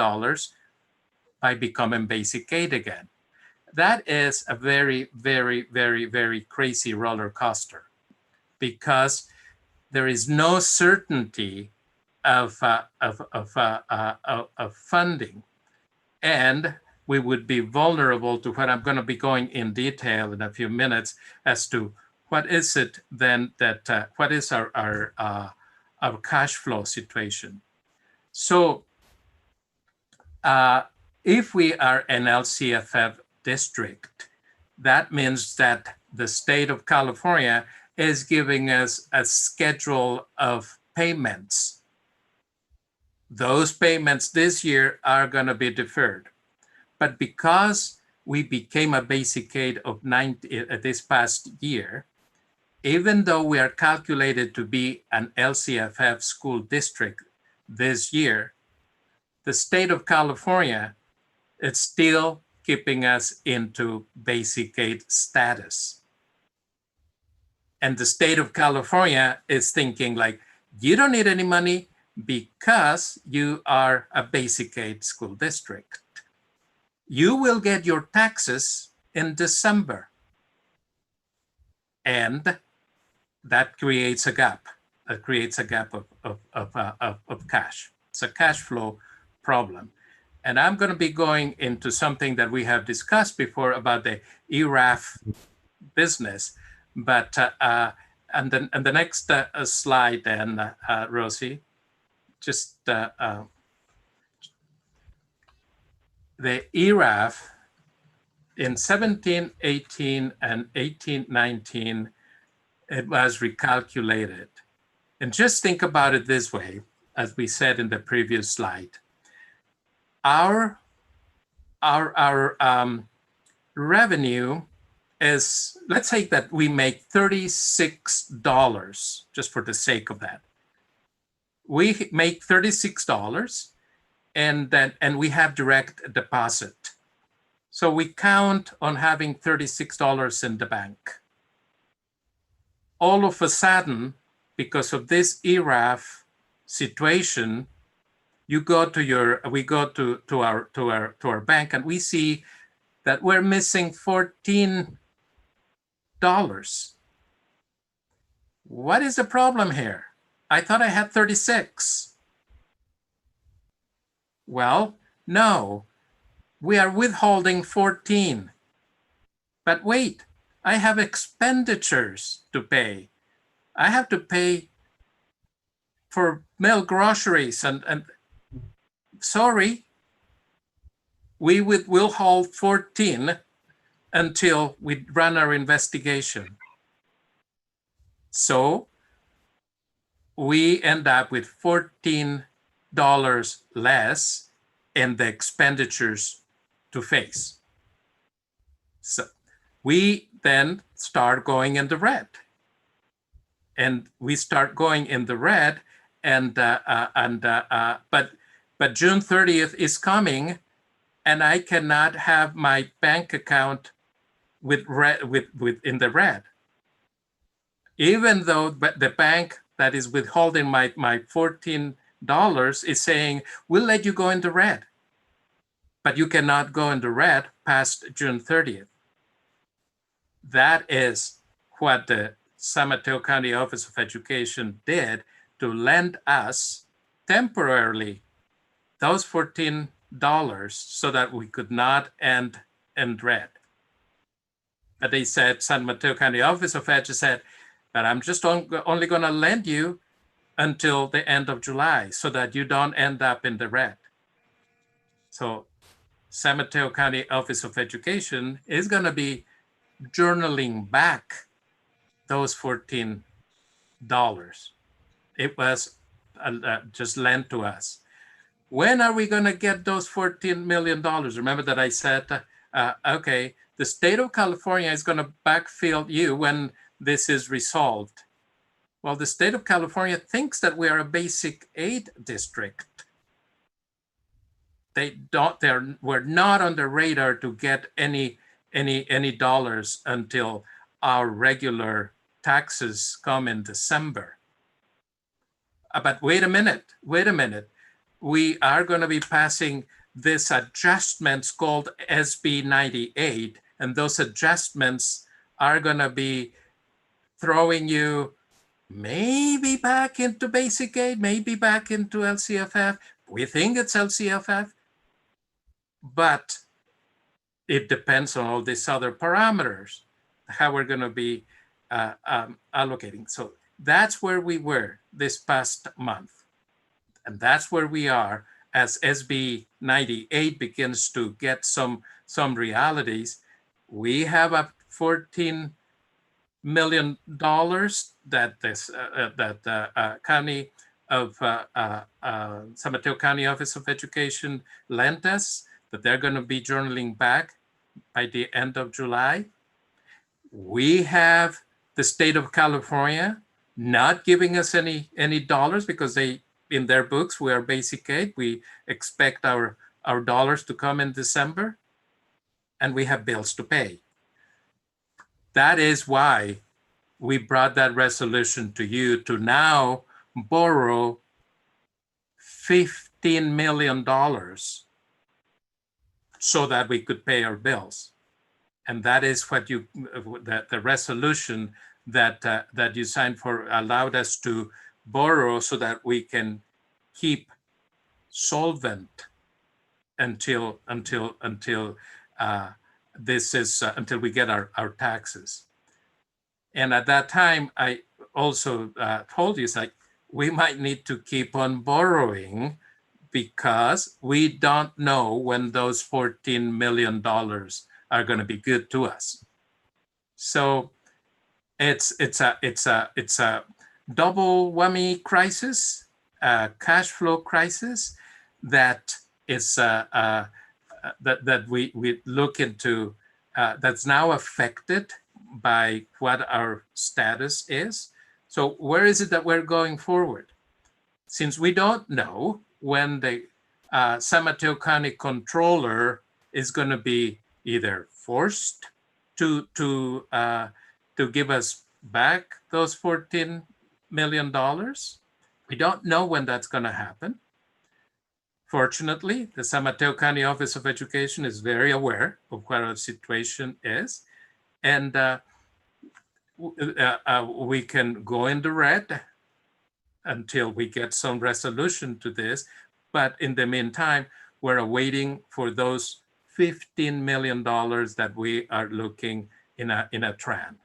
by becoming basic aid again. That is a very, very, very, very crazy roller coaster, because there is no certainty of funding, and we would be vulnerable to what I'm going to be going in detail in a few minutes as to what is it then that what is our cash flow situation. So if we are an LCFF district, that means that the state of California is giving us a schedule of payments. Those payments this year are going to be deferred. But because we became a basic aid of this past year, even though we are calculated to be an LCFF school district this year, the state of California is still keeping us into basic aid status. And the state of California is thinking like, you don't need any money because you are a basic aid school district. You will get your taxes in December. And that creates a gap. That creates a gap of cash. It's a cash flow problem. And I'm going to be going into something that we have discussed before about the ERAF business. But and the next slide then, Rosie, just the ERAF in 17, 18, and 18, 19, it was recalculated. And just think about it this way, as we said in the previous slide. Our revenue is, let's say that we make $36, just for the sake of that. We make $36 and we have direct deposit. So we count on having $36 in the bank. All of a sudden, because of this ERAF situation, we go to our bank and we see that we're missing $14. What is the problem here? I thought I had 36. Well, no, we are withholding 14. But wait, I have expenditures to pay. I have to pay for milk, groceries, and sorry, we will hold 14 until we run our investigation. So we end up with $14 less in the expenditures to face. So we then start going in the red. And we start going in the red, but June 30th is coming, and I cannot have my bank account in the red. Even though the bank that is withholding my $14 is saying, we'll let you go in the red, but you cannot go in the red past June 30th. That is what the San Mateo County Office of Education did to lend us temporarily those $14 so that we could not end in red. But they said, San Mateo County Office of Education said, but I'm just only going to lend you until the end of July so that you don't end up in the red. So San Mateo County Office of Education is going to be journaling back those $14. It was just lent to us. When are we going to get those $14 million? Remember that I said, okay, the state of California is going to backfill you when this is resolved. Well, the state of California thinks that we are a basic aid district. We're not on the radar to get any dollars until our regular taxes come in December. But wait a minute. We are going to be passing this adjustments called SB 98, and those adjustments are going to be throwing you maybe back into basic aid, maybe back into LCFF. We think it's LCFF, but it depends on all these other parameters, how we're going to be allocating. So that's where we were this past month. And that's where we are as SB 98 begins to get some realities. We have a $14 million that the county of San Mateo County Office of Education lent us, that they're going to be journaling back by the end of July. We have the state of California not giving us any dollars because they, in their books, we are basic aid. We expect our dollars to come in December, and we have bills to pay. That is why we brought that resolution to you to now borrow $15 million so that we could pay our bills. And that is what the resolution that you signed for allowed us to borrow so that we can keep solvent until this is until we get our taxes. And at that time, I also told you, it's like, we might need to keep on borrowing because we don't know when those $14 million are going to be good to us. So it's a double whammy crisis, cash flow crisis that is that we look into, that's now affected by what our status is. So where is it that we're going forward? Since we don't know when the San Mateo County Controller is going to be either forced to give us back those $14 million. We don't know when that's going to happen. Fortunately, the San Mateo County Office of Education is very aware of what our situation is, and we can go in the red until we get some resolution to this. But in the meantime, we're awaiting for those $15 million that we are looking in a TRAN.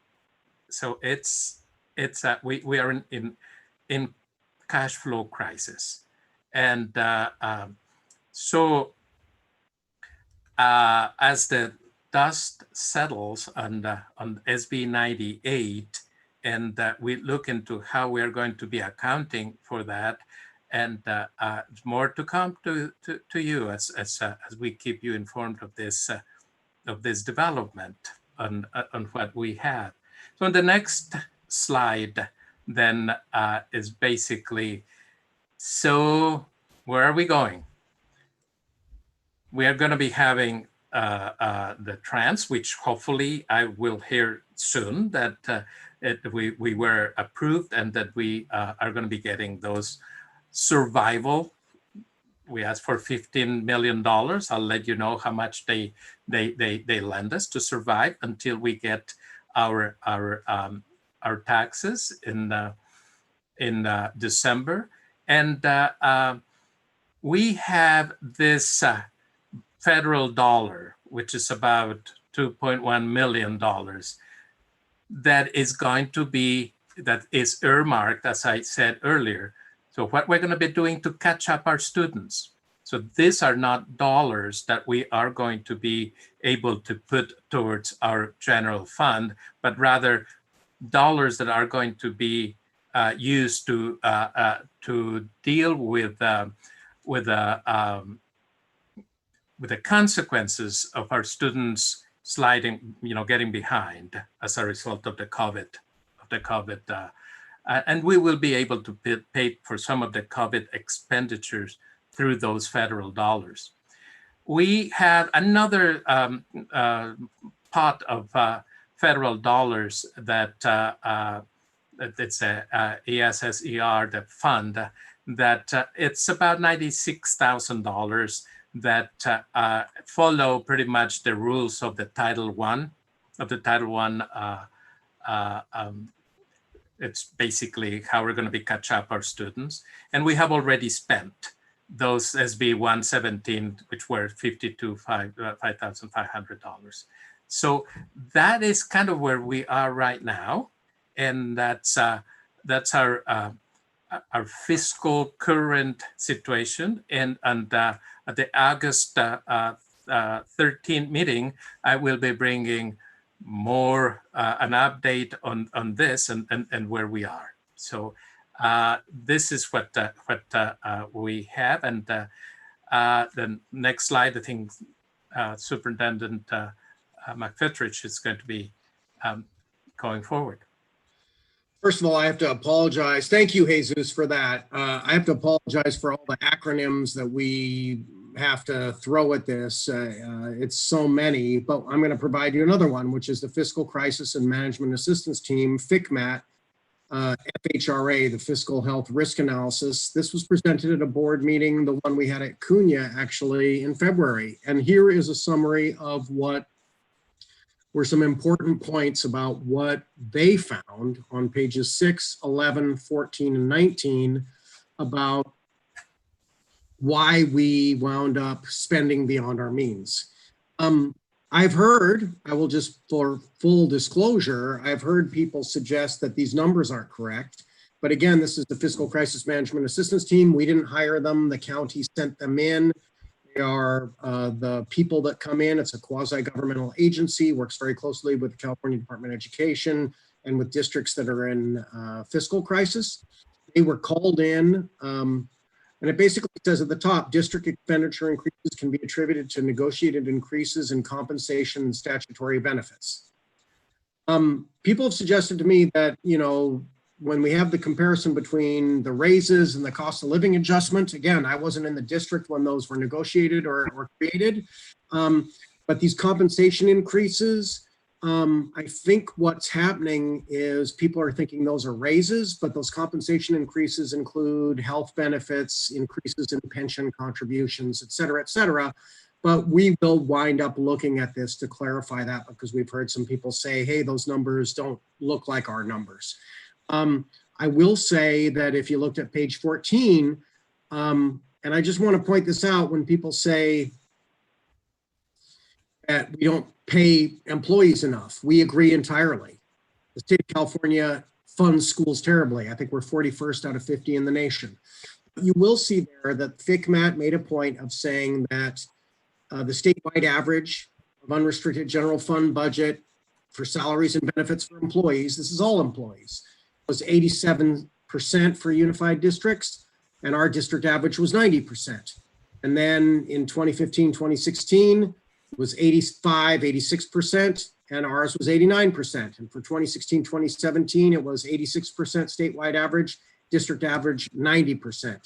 So we are in cash flow crisis, and so as the dust settles on SB 98, and we look into how we are going to be accounting for that, and more to come to you as we keep you informed of this development on what we have. So the next slide then is basically, so where are we going? We are going to be having the TRANs, which hopefully I will hear soon that we were approved and that we are going to be getting those survival. We asked for $15 million. I'll let you know how much they lend us to survive until we get our taxes in December. And we have this federal dollar, which is about $2.1 million, that is earmarked, as I said earlier. So what we're going to be doing to catch up our students. So these are not dollars that we are going to be able to put towards our general fund, but rather dollars that are going to be used to deal with the consequences of our students sliding, getting behind as a result of the COVID, and we will be able to pay for some of the COVID expenditures through those federal dollars. We have another pot of federal dollars that it's a ESSER, the fund, that it's about $96,000 that follow pretty much the rules of the Title I. It's basically how we're going to catch up our students. And we have already spent those SB 117, which were $5,500. So that is kind of where we are right now. And that's our fiscal current situation. And at the August 13th meeting, I will be bringing more an update on this and where we are. So this is what we have. And the next slide, I think Superintendent McFetrich is going to be going forward. First of all, I have to apologize. Thank you, Jesus, for that. I have to apologize for all the acronyms that we have to throw at this. It's so many, but I'm going to provide you another one, which is the Fiscal Crisis and Management Assistance Team, FICMAT, FHRA, the Fiscal Health Risk Analysis. This was presented at a board meeting, the one we had at Cunha, actually, in February. And here is a summary of what were some important points about what they found on pages 6, 11, 14, and 19 about why we wound up spending beyond our means. I've heard, I will just, for full disclosure, I've heard people suggest that these numbers aren't correct. But again, this is the Fiscal Crisis Management Assistance Team. We didn't hire them. The county sent them in. They are the people that come in. It's a quasi-governmental agency, works very closely with the California Department of Education and with districts that are in fiscal crisis. They were called in, and it basically says at the top, district expenditure increases can be attributed to negotiated increases in compensation and statutory benefits. People have suggested to me that, you know, when we have the comparison between the raises and the cost of living adjustment, again, I wasn't in the district when those were negotiated or created, but these compensation increases, I think what's happening is people are thinking those are raises, but those compensation increases include health benefits, increases in pension contributions, et cetera, et cetera. But we will wind up looking at this to clarify that, because we've heard some people say, hey, those numbers don't look like our numbers. I will say that if you looked at page 14, and I just want to point this out, when people say that we don't pay employees enough, we agree entirely. The state of California funds schools terribly. I think we're 41st out of 50 in the nation. You will see there that FCMAT made a point of saying that the statewide average of unrestricted general fund budget for salaries and benefits for employees, this is all employees, was 87% for unified districts, and our district average was 90%. And then in 2015, 2016, it was 85, 86%, and ours was 89%. And for 2016, 2017, it was 86% statewide average, district average 90%.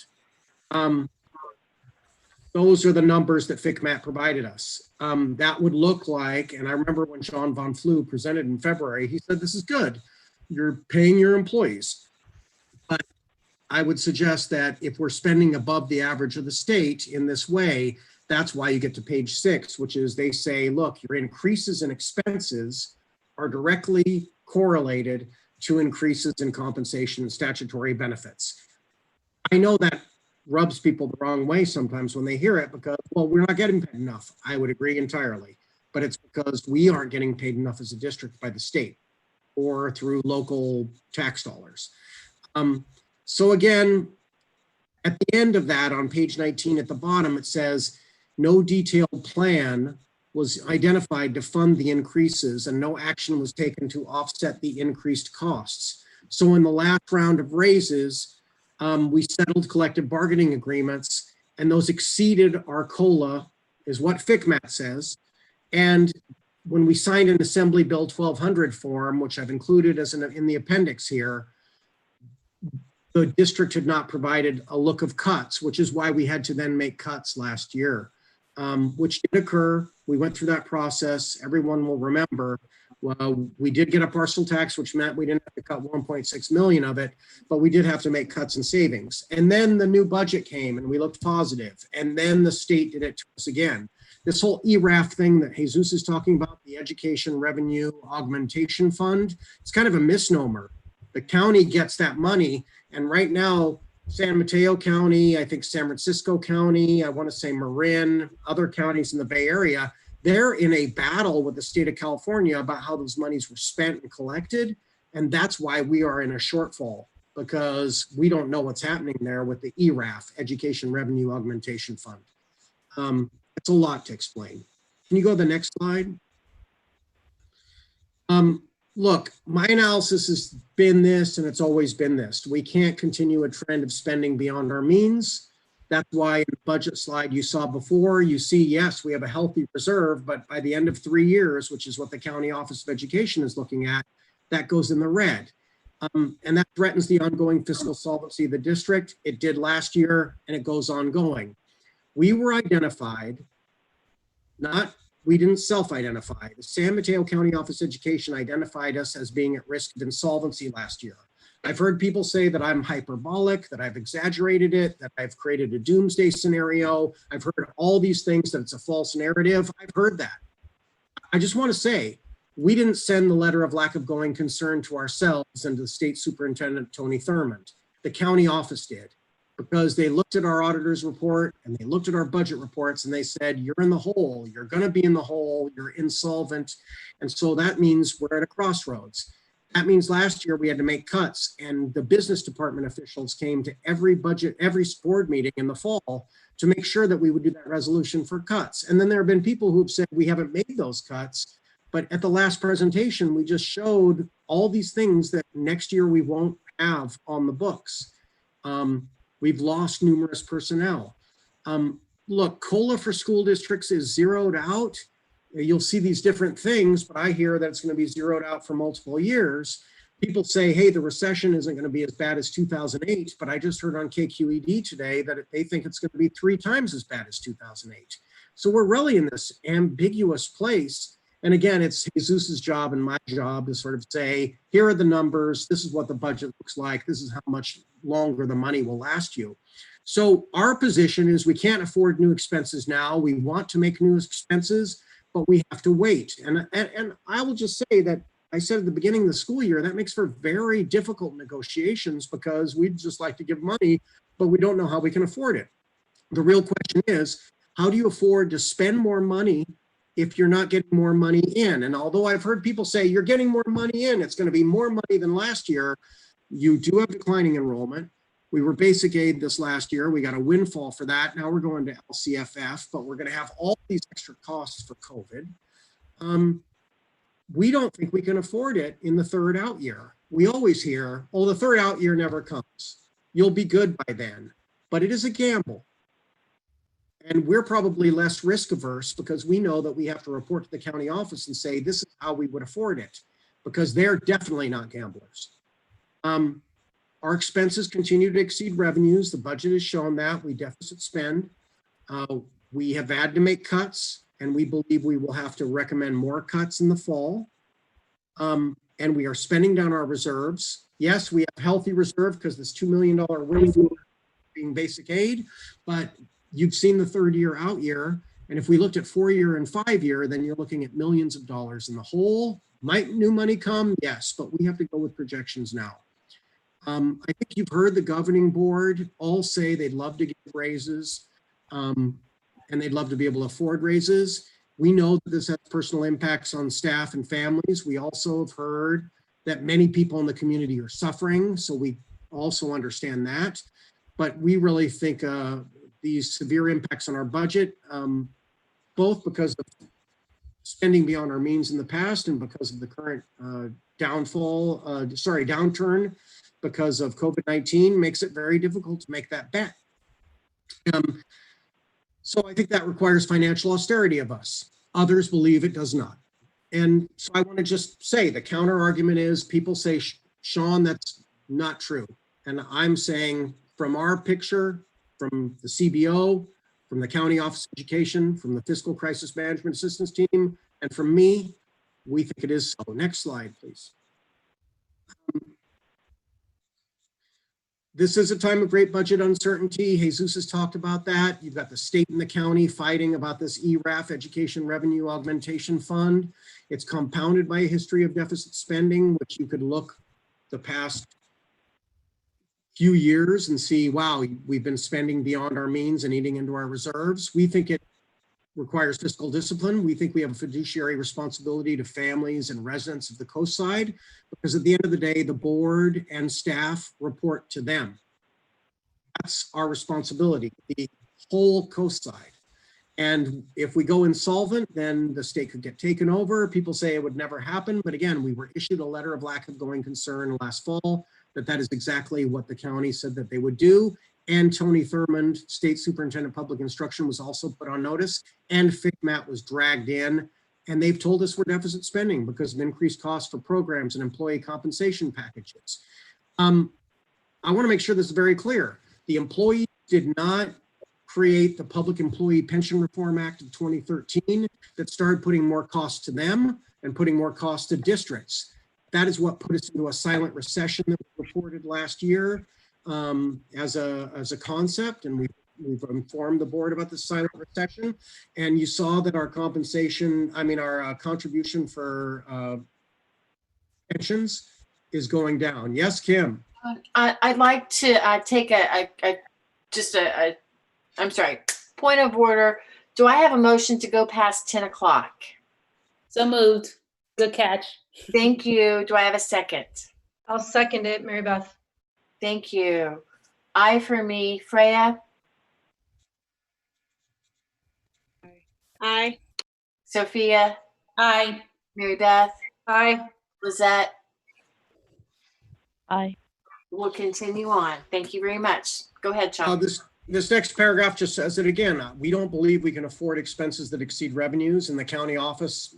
Those are the numbers that FCMAT provided us. That would look like, and I remember when Sean Von Flew presented in February, he said, this is good. You're paying your employees. But I would suggest that if we're spending above the average of the state in this way, that's why you get to page 6, which is they say, look, your increases in expenses are directly correlated to increases in compensation and statutory benefits. I know that rubs people the wrong way sometimes when they hear it because, well, we're not getting paid enough. I would agree entirely, but it's because we aren't getting paid enough as a district by the state or through local tax dollars. So again, at the end of that, on page 19 at the bottom, it says, no detailed plan was identified to fund the increases and no action was taken to offset the increased costs. So in the last round of raises, we settled collective bargaining agreements, and those exceeded our COLA, is what FCMAT says. And when we signed an Assembly Bill 1200 form, which I've included as in the appendix here, the district had not provided a look of cuts, which is why we had to then make cuts last year, which did occur. We went through that process. Everyone will remember. Well, we did get a parcel tax, which meant we didn't have to cut 1.6 million of it, but we did have to make cuts and savings. And then the new budget came and we looked positive. And then the state did it to us again. This whole ERAF thing that Jesus is talking about, the Education Revenue Augmentation Fund, it's kind of a misnomer. The county gets that money. And right now, San Mateo County, I think San Francisco County, I want to say Marin, other counties in the Bay Area, they're in a battle with the state of California about how those monies were spent and collected. And that's why we are in a shortfall, because we don't know what's happening there with the ERAF, Education Revenue Augmentation Fund. It's a lot to explain. Can you go to the next slide? Look, my analysis has been this, and it's always been this. We can't continue a trend of spending beyond our means. That's why in the budget slide you saw before, you see, yes, we have a healthy reserve, but by the end of 3 years, which is what the County Office of Education is looking at, that goes in the red. And that threatens the ongoing fiscal solvency of the district. It did last year, and it goes ongoing. We were identified, we didn't self-identify. The San Mateo County Office of Education identified us as being at risk of insolvency last year. I've heard people say that I'm hyperbolic, that I've exaggerated it, that I've created a doomsday scenario. I've heard all these things, that it's a false narrative. I've heard that. I just want to say, we didn't send the letter of lack of going concern to ourselves and to the state superintendent, Tony Thurmond. The county office did. because they looked at our auditor's report and they looked at our budget reports and they said, you're in the hole, you're going to be in the hole, you're insolvent. And so that means we're at a crossroads. That means last year we had to make cuts, and the business department officials came to every board meeting in the fall to make sure that we would do that resolution for cuts. And then there have been people who've said we haven't made those cuts, but at the last presentation, we just showed all these things that next year we won't have on the books. We've lost numerous personnel. Look, COLA for school districts is zeroed out. You'll see these different things, but I hear that it's going to be zeroed out for multiple years. People say, hey, the recession isn't going to be as bad as 2008, but I just heard on KQED today that they think it's going to be 3 times as bad as 2008. So we're really in this ambiguous place. And again, it's Jesus's job and my job to sort of say, here are the numbers. This is what the budget looks like. This is how much longer the money will last you. So our position is we can't afford new expenses now. We want to make new expenses, but we have to wait. And I will just say that I said at the beginning of the school year, that makes for very difficult negotiations because we'd just like to give money, but we don't know how we can afford it. The real question is, how do you afford to spend more money if you're not getting more money in? And although I've heard people say you're getting more money in, it's going to be more money than last year, you do have declining enrollment. We were basic aid this last year. We got a windfall for that. Now we're going to LCFF, but we're going to have all these extra costs for COVID. We don't think we can afford it in the third out year. We always hear, oh, the third out year never comes. You'll be good by then. But it is a gamble. And we're probably less risk averse because we know that we have to report to the county office and say, this is how we would afford it, because they're definitely not gamblers. Our expenses continue to exceed revenues. The budget has shown that. We deficit spend. We have had to make cuts, and we believe we will have to recommend more cuts in the fall. And we are spending down our reserves. Yes, we have healthy reserve because this $2 million windfall being basic aid, but you've seen the third year out year. And if we looked at 4-year and 5-year, then you're looking at millions of dollars in the hole. Might new money come? Yes, but we have to go with projections now. I think you've heard the governing board all say they'd love to give raises and they'd love to be able to afford raises. We know that this has personal impacts on staff and families. We also have heard that many people in the community are suffering, so we also understand that. But we really think these severe impacts on our budget, both because of spending beyond our means in the past and because of the current downturn because of COVID-19, makes it very difficult to make that bet. So I think that requires financial austerity of us. Others believe it does not. And so I want to just say the counter argument is people say, Sean, that's not true. And I'm saying from our picture, from the CBO, from the County Office of Education, from the Fiscal Crisis Management Assistance Team, and from me, we think it is so. Next slide, please. This is a time of great budget uncertainty. Jesus has talked about that. You've got the state and the county fighting about this ERAF, Education Revenue Augmentation Fund. It's compounded by a history of deficit spending, which you could look the past few years and see, wow, we've been spending beyond our means and eating into our reserves. We think it requires fiscal discipline. We think we have a fiduciary responsibility to families and residents of the coast side, because at the end of the day, the board and staff report to them. That's our responsibility, the whole coast side. And if we go insolvent, then the state could get taken over. People say it would never happen. But again, we were issued a letter of lack of going concern last fall that is exactly what the county said that they would do. And Tony Thurmond, State Superintendent of Public Instruction, was also put on notice, and FICMAT was dragged in. And they've told us we're deficit spending because of increased costs for programs and employee compensation packages. I want to make sure this is very clear. The employees did not create the Public Employee Pension Reform Act of 2013 that started putting more costs to them and putting more costs to districts. That is what put us into a silent recession that was reported last year as a concept, and we've informed the board about the silent recession. And you saw that our contribution for pensions is going down. Yes, Kim. I'd like to take a just I'm sorry, point of order. Do I have a motion to go past 10 o'clock? So moved. Good catch. Thank you. Do I have a second? I'll second it, Mary Beth. Thank you. Aye for me. Freya? Aye. Sophia? Aye. Mary Beth? Aye. Lizette? Aye. We'll continue on. Thank you very much. Go ahead, Sean. This next paragraph just says it again. We don't believe we can afford expenses that exceed revenues, and the county office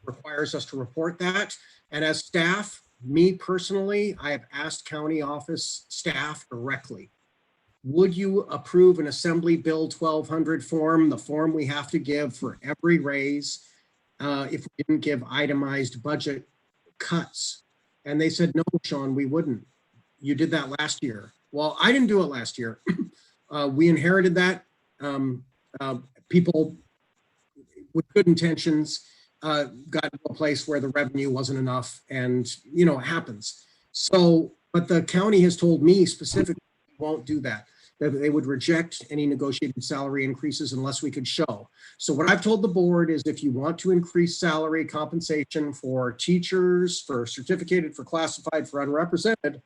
requires us to report that. And as staff, me personally, I have asked county office staff directly, would you approve an Assembly Bill 1200 form, the form we have to give for every raise, if we didn't give itemized budget cuts? And they said, no, Sean, we wouldn't. You did that last year. Well, I didn't do it last year. We inherited that. People with good intentions got to a place where the revenue wasn't enough, and it happens. So, but the county has told me specifically won't do that, that they would reject any negotiated salary increases unless we could show. So what I've told the board is, if you want to increase salary compensation for teachers, for certificated, for classified, for unrepresented,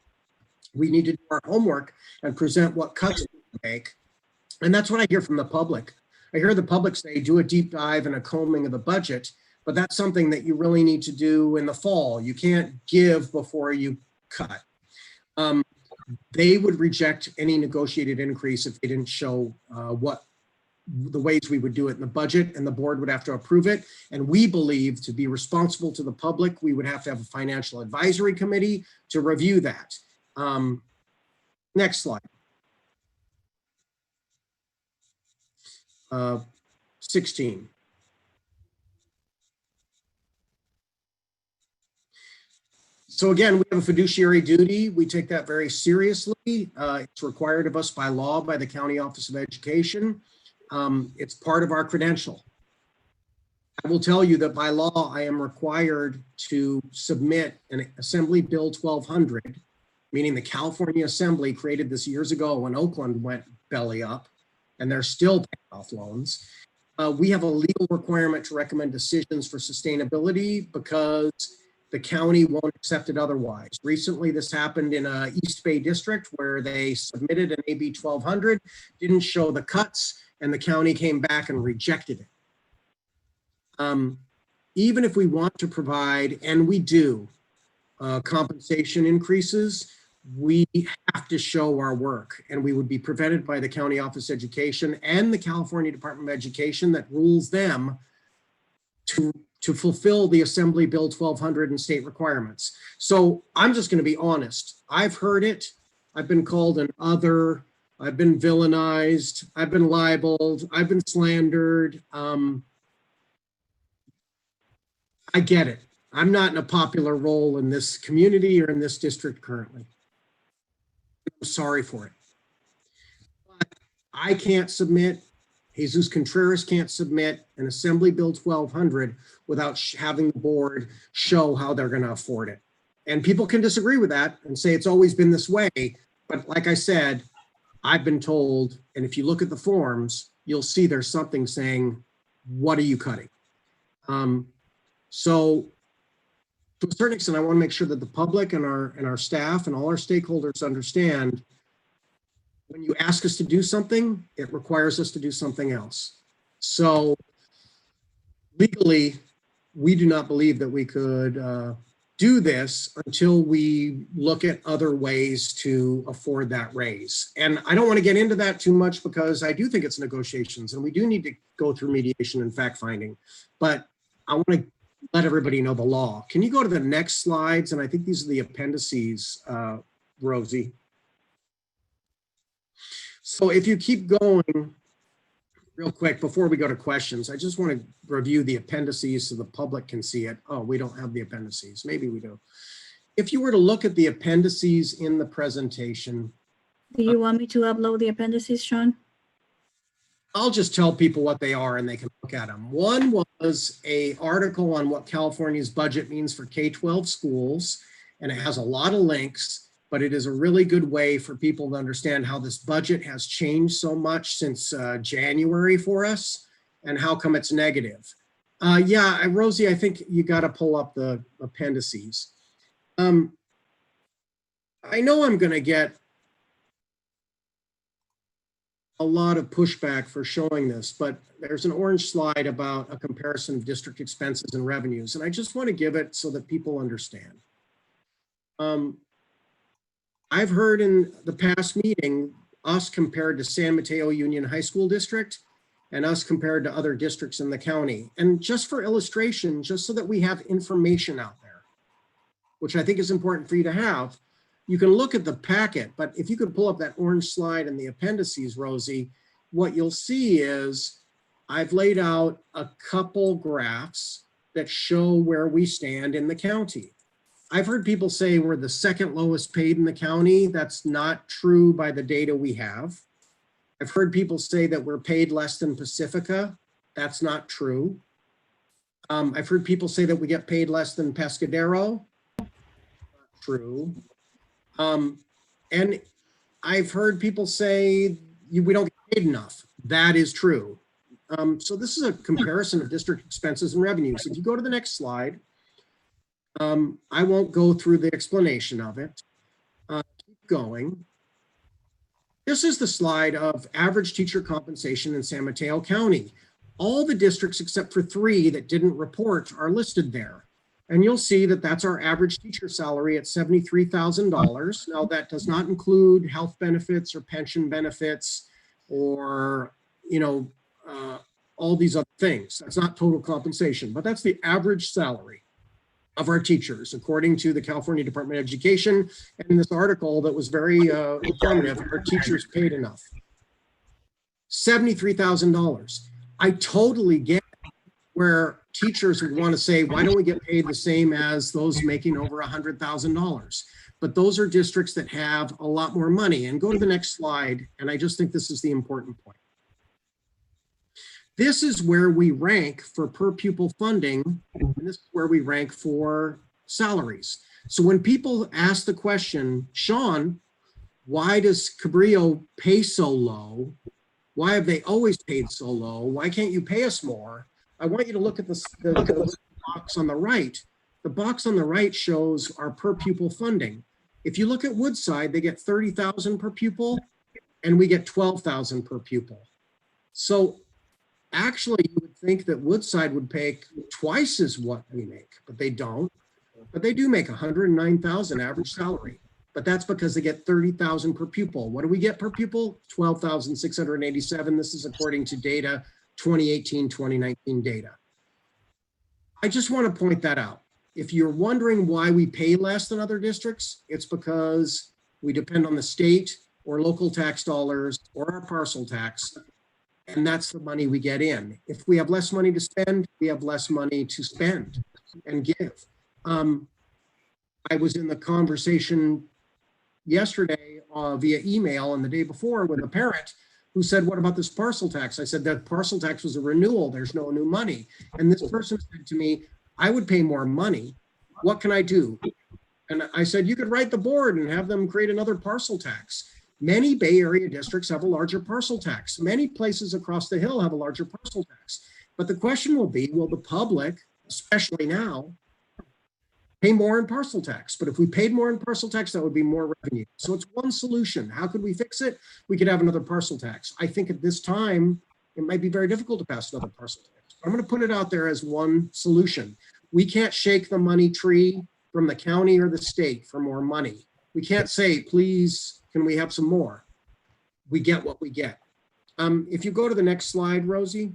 we need to do our homework and present what cuts we make. And that's what I hear from the public. I hear the public say, do a deep dive and a combing of the budget, but that's something that you really need to do in the fall. You can't give before you cut. They would reject any negotiated increase if they didn't show what the ways we would do it in the budget, and the board would have to approve it. And we believe, to be responsible to the public, we would have to have a financial advisory committee to review that. Next slide. 16. So again, we have a fiduciary duty. We take that very seriously. It's required of us by law, by the County Office of Education. It's part of our credential. I will tell you that by law, I am required to submit an Assembly Bill 1200, meaning the California Assembly created this years ago when Oakland went belly up, and they're still paying off loans. We have a legal requirement to recommend decisions for sustainability because the county won't accept it otherwise. Recently, this happened in East Bay District where they submitted an AB 1200, didn't show the cuts, and the county came back and rejected it. Even if we want to provide, and we do, compensation increases, we have to show our work, and we would be prevented by the County Office of Education and the California Department of Education that rules them to fulfill the Assembly Bill 1200 and state requirements. So I'm just going to be honest. I've heard it. I've been called an other. I've been villainized. I've been libeled. I've been slandered. I get it. I'm not in a popular role in this community or in this district currently. I'm sorry for it. But I can't submit, Jesus Contreras can't submit an Assembly Bill 1200 without having the board show how they're going to afford it. And people can disagree with that and say it's always been this way. But like I said, I've been told, and if you look at the forms, you'll see there's something saying, what are you cutting? So to a certain extent, I want to make sure that the public and our staff and all our stakeholders understand when you ask us to do something, it requires us to do something else. So legally, we do not believe that we could do this until we look at other ways to afford that raise. And I don't want to get into that too much because I do think it's negotiations and we do need to go through mediation and fact finding, but I want to let everybody know the law. Can you go to the next slides? And I think these are the appendices, Rosie. So if you keep going real quick before we go to questions, I just want to review the appendices so the public can see it. Oh, we don't have the appendices. Maybe we do. If you were to look at the appendices in the presentation. Do you want me to upload the appendices, Sean? I'll just tell people what they are and they can look at them. One was an article on what California's budget means for K-12 schools, and it has a lot of links. but it is a really good way for people to understand how this budget has changed so much since January for us and how come it's negative. Yeah, Rosie, I think you got to pull up the appendices. I know I'm going to get a lot of pushback for showing this, but there's an orange slide about a comparison of district expenses and revenues, and I just want to give it so that people understand. I've heard in the past meeting, us compared to San Mateo Union High School District and us compared to other districts in the county. And just for illustration, just so that we have information out there, which I think is important for you to have, you can look at the packet, but if you could pull up that orange slide in the appendices, Rosie, what you'll see is I've laid out a couple graphs that show where we stand in the county. I've heard people say we're the second lowest paid in the county. That's not true by the data we have. I've heard people say that we're paid less than Pacifica. That's not true. I've heard people say that we get paid less than Pescadero. Not true. And I've heard people say we don't get paid enough. That is true. So this is a comparison of district expenses and revenues. If you go to the next slide, I won't go through the explanation of it. Keep going. This is the slide of average teacher compensation in San Mateo County. All the districts except for 3 that didn't report are listed there. And you'll see that that's our average teacher salary at $73,000. Now that does not include health benefits or pension benefits or, all these other things. That's not total compensation, but that's the average salary of our teachers, according to the California Department of Education. And in this article that was very informative, our teachers paid enough. $73,000. I totally get where teachers would want to say, why don't we get paid the same as those making over $100,000? But those are districts that have a lot more money. And go to the next slide. And I just think this is the important point. This is where we rank for per pupil funding, and this is where we rank for salaries. So when people ask the question, Sean, why does Cabrillo pay so low? Why have they always paid so low? Why can't you pay us more? I want you to look at the box on the right. The box on the right shows our per pupil funding. If you look at Woodside, they get $30,000 per pupil, and we get $12,000 per pupil. So actually, you would think that Woodside would pay twice as what we make, but they don't. But they do make $109,000 average salary. But that's because they get $30,000 per pupil. What do we get per pupil? $12,687. This is according to data, 2018, 2019 data. I just want to point that out. If you're wondering why we pay less than other districts, it's because we depend on the state or local tax dollars or our parcel tax. And that's the money we get in. If we have less money to spend, we have less money to spend and give. I was in the conversation yesterday via email and the day before with a parent who said, what about this parcel tax? I said, that parcel tax was a renewal. There's no new money. And this person said to me, I would pay more money. What can I do? And I said, you could write the board and have them create another parcel tax. Many Bay Area districts have a larger parcel tax. Many places across the hill have a larger parcel tax. But the question will be, will the public, especially now, pay more in parcel tax? But if we paid more in parcel tax, that would be more revenue. So it's one solution. How could we fix it? We could have another parcel tax. I think at this time, it might be very difficult to pass another parcel tax. I'm going to put it out there as one solution. We can't shake the money tree from the county or the state for more money. We can't say, please, can we have some more? We get what we get. If you go to the next slide, Rosie.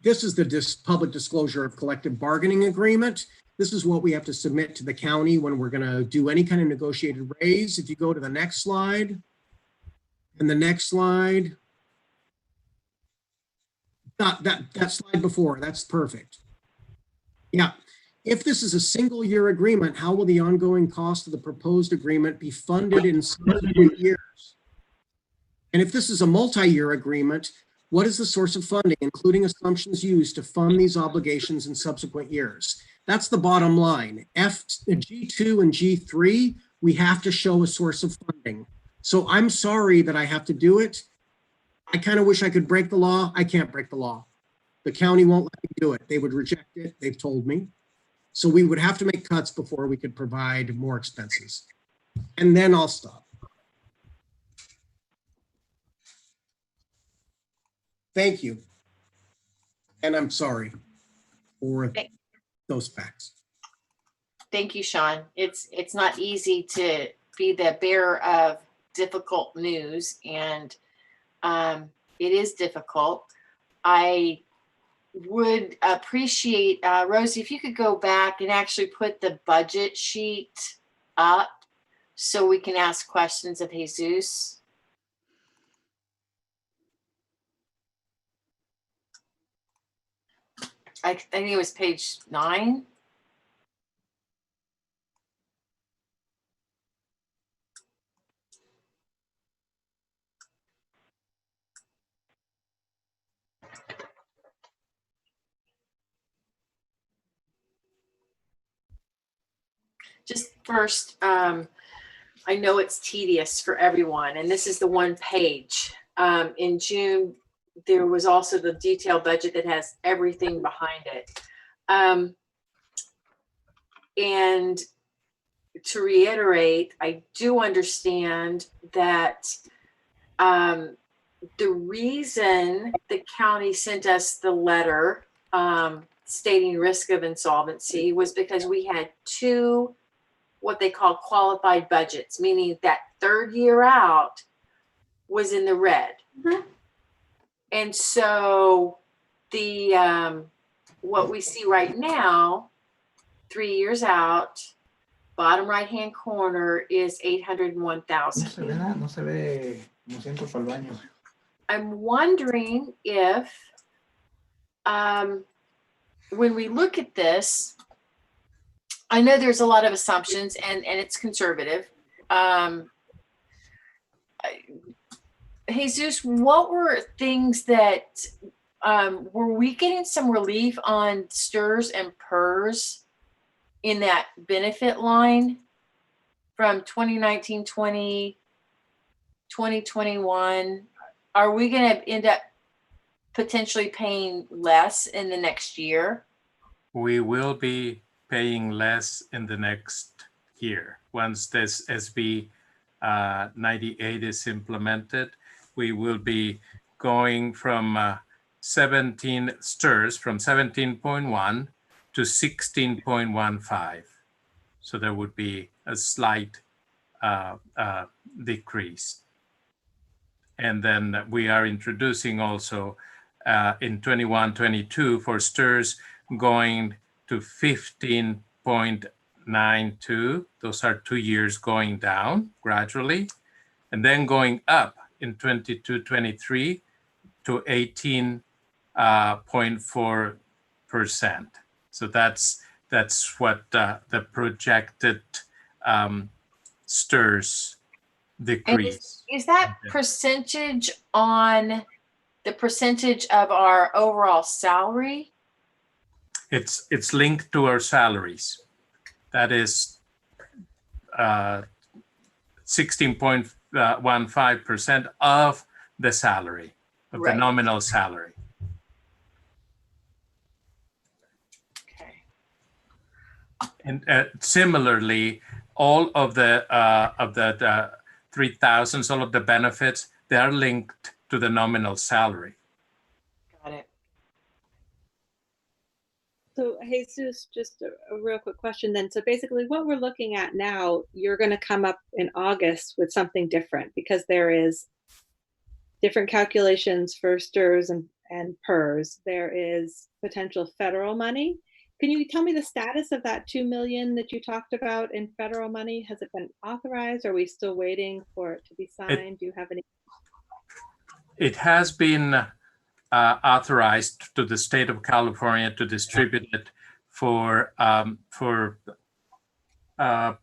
This is the public disclosure of collective bargaining agreement. This is what we have to submit to the county when we're going to do any kind of negotiated raise. If you go to the next slide and the next slide, that slide before, that's perfect. Yeah. If this is a single year agreement, how will the ongoing cost of the proposed agreement be funded in subsequent years? And if this is a multi-year agreement, what is the source of funding, including assumptions used to fund these obligations in subsequent years? That's the bottom line. G2 and G3, we have to show a source of funding. So I'm sorry that I have to do it. I kind of wish I could break the law. I can't break the law. The county won't let me do it. They would reject it, they've told me. So we would have to make cuts before we could provide more expenses. And then I'll stop. Thank you. And I'm sorry for those facts. Thank you, Sean. It's not easy to be the bearer of difficult news, and it is difficult. I would appreciate, Rosie, if you could go back and actually put the budget sheet up so we can ask questions of Jesus. I think it was page 9. Just first, I know it's tedious for everyone, and this is the one page. In June, there was also the detailed budget that has everything behind it. And to reiterate, I do understand that the reason the county sent us the letter stating risk of insolvency was because we had 2 what they call qualified budgets, meaning that third year out was in the red. Mm-hmm. And so the what we see right now, 3 years out, bottom right hand corner is 801,000. I'm wondering if when we look at this, I know there's a lot of assumptions and it's conservative. Jesus, what were things that, were we getting some relief on STRS and PERS in that benefit line from 2019, 2021? Are we going to end up potentially paying less in the next year? We will be paying less in the next year. Once this SB 98 is implemented, we will be going from 17 STRS from 17.1 to 16.15. So there would be a slight decrease. And then we are introducing also in 21-22 for STRS going to 15.92. Those are 2 years going down gradually, and then going up in 22-23 to 18.4%. So that's what the projected STRS decrease. Is that percentage on the percentage of our overall salary? It's linked to our salaries. That is 16.15% of the salary, of the nominal salary. Okay. And similarly, all of the 3,000s, all of the benefits, they are linked to the nominal salary. Got it. So Jesus, just a real quick question then. So basically what we're looking at now, you're going to come up in August with something different because there is different calculations for STRS and PERS. There is potential federal money. Can you tell me the status of that $2 million that you talked about in federal money? Has it been authorized? Are we still waiting for it to be signed? Do you have any? It has been authorized to the state of California to distribute it for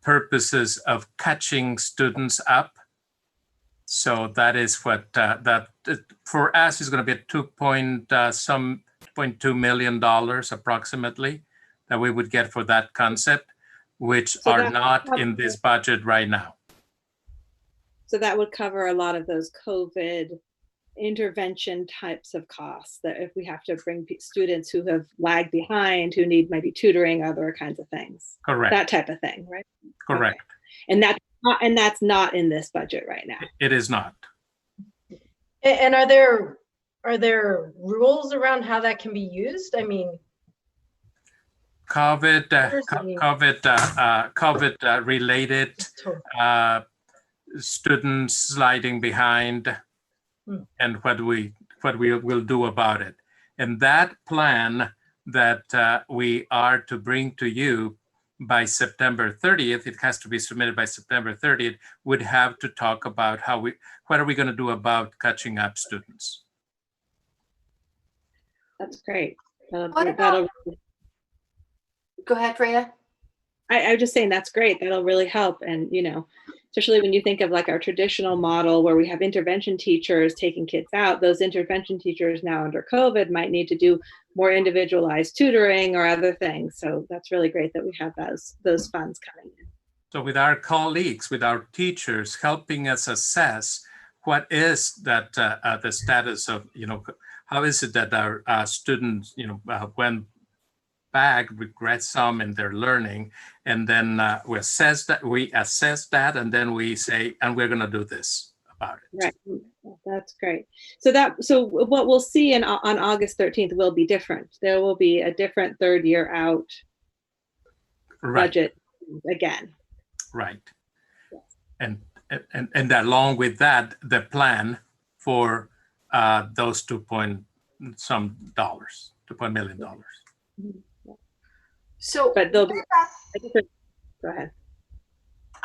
purposes of catching students up. So that is what that for us is going to be $2.2 million approximately that we would get for that concept, which So are that- not in this budget right now. So that would cover a lot of those COVID intervention types of costs, that if we have to bring students who have lagged behind, who need maybe tutoring, other kinds of things. Correct. That type of thing, right? Correct. Okay. And that's not in this budget right now. It is not. And are there rules around how that can be used? I mean, COVID Interesting. related students sliding behind, and what we will do about it. And that plan that we are to bring to you by September 30th, it has to be submitted by September 30th, would have to talk about what are we going to do about catching up students. That's great. Go ahead, Freya. I'm just saying that's great. That'll really help. And, especially when you think of like our traditional model where we have intervention teachers taking kids out, those intervention teachers now under COVID might need to do more individualized tutoring or other things. So that's really great that we have those funds coming in. So with our colleagues, with our teachers helping us assess what is that the status of, how is it that our students, went back, regret some in their learning, and then we assess that, and then we say, and we're going to do this about it. Right. That's great. So what we'll see on August 13th will be different. There will be a different third year out budget again. Right. And along with that, the plan for those $2 million. So, but they'll be go ahead.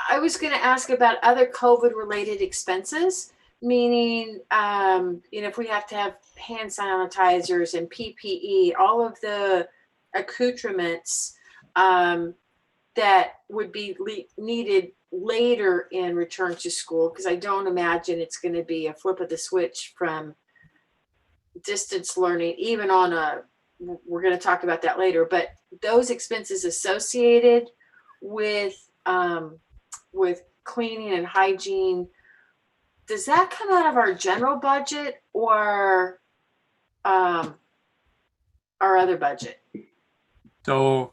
I was going to ask about other COVID related expenses, meaning, if we have to have hand sanitizers and PPE, all of the accoutrements that would be needed later in return to school, because I don't imagine it's going to be a flip of the switch from distance learning, even on we're going to talk about that later, but those expenses associated with cleaning and hygiene, does that come out of our general budget or our other budget? So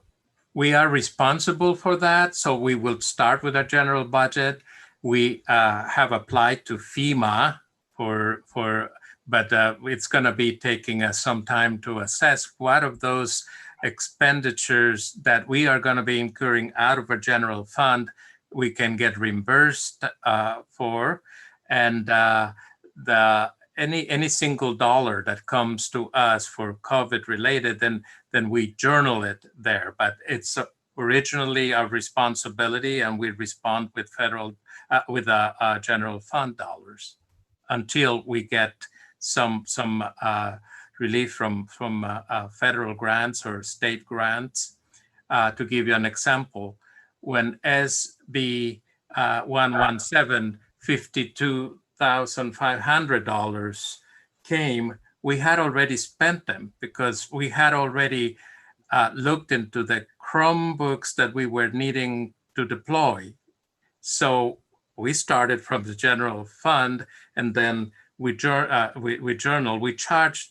we are responsible for that. So we will start with our general budget. We have applied to FEMA but it's going to be taking us some time to assess what of those expenditures that we are going to be incurring out of our general fund we can get reimbursed for, and any single dollar that comes to us for COVID related, then we journal it there. But it's originally our responsibility, and we respond with general fund dollars until we get some relief from federal grants or state grants. To give you an example, when SB 117, $52,500 came, we had already spent them because we had already looked into the Chromebooks that we were needing to deploy. So we started from the general fund, and then we charged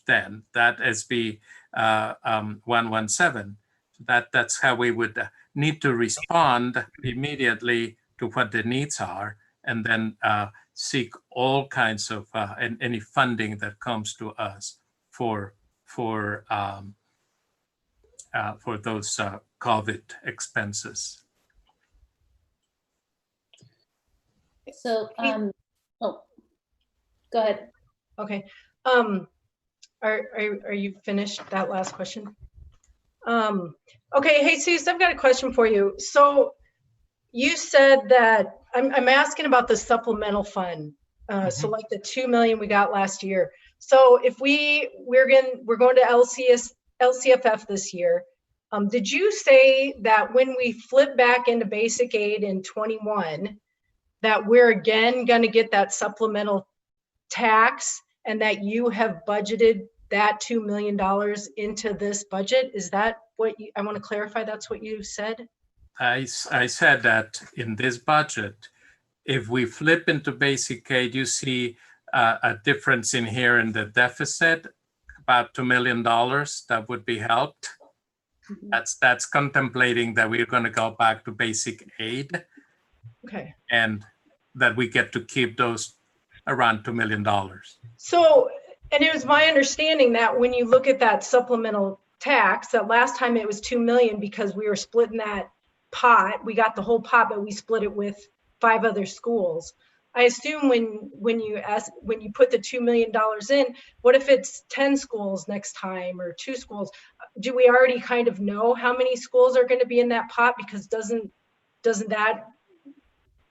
then that SB 117. That's how we would need to respond immediately to what the needs are, and then seek all kinds of any funding that comes to us for those COVID expenses. So, go ahead. Okay. Are you finished that last question? Okay. Hey, Suze, I've got a question for you. So you said that I'm asking about the supplemental fund. So like the 2 million we got last year. So if we're going to LCFF this year, did you say that when we flip back into basic aid in 21, that we're again going to get that supplemental tax, and that you have budgeted that $2 million into this budget? Is that what I want to clarify? That's what you said? I said that in this budget, if we flip into basic aid, you see a difference in here in the deficit, about $2 million that would be helped. That's contemplating that we're going to go back to basic aid. Okay. And that we get to keep those around $2 million. So, and it was my understanding that when you look at that supplemental tax, that last time it was 2 million because we were splitting that pot. We got the whole pot, but we split it with 5 other schools. I assume when you put the $2 million in, what if it's 10 schools next time or 2 schools? Do we already kind of know how many schools are going to be in that pot? Because doesn't that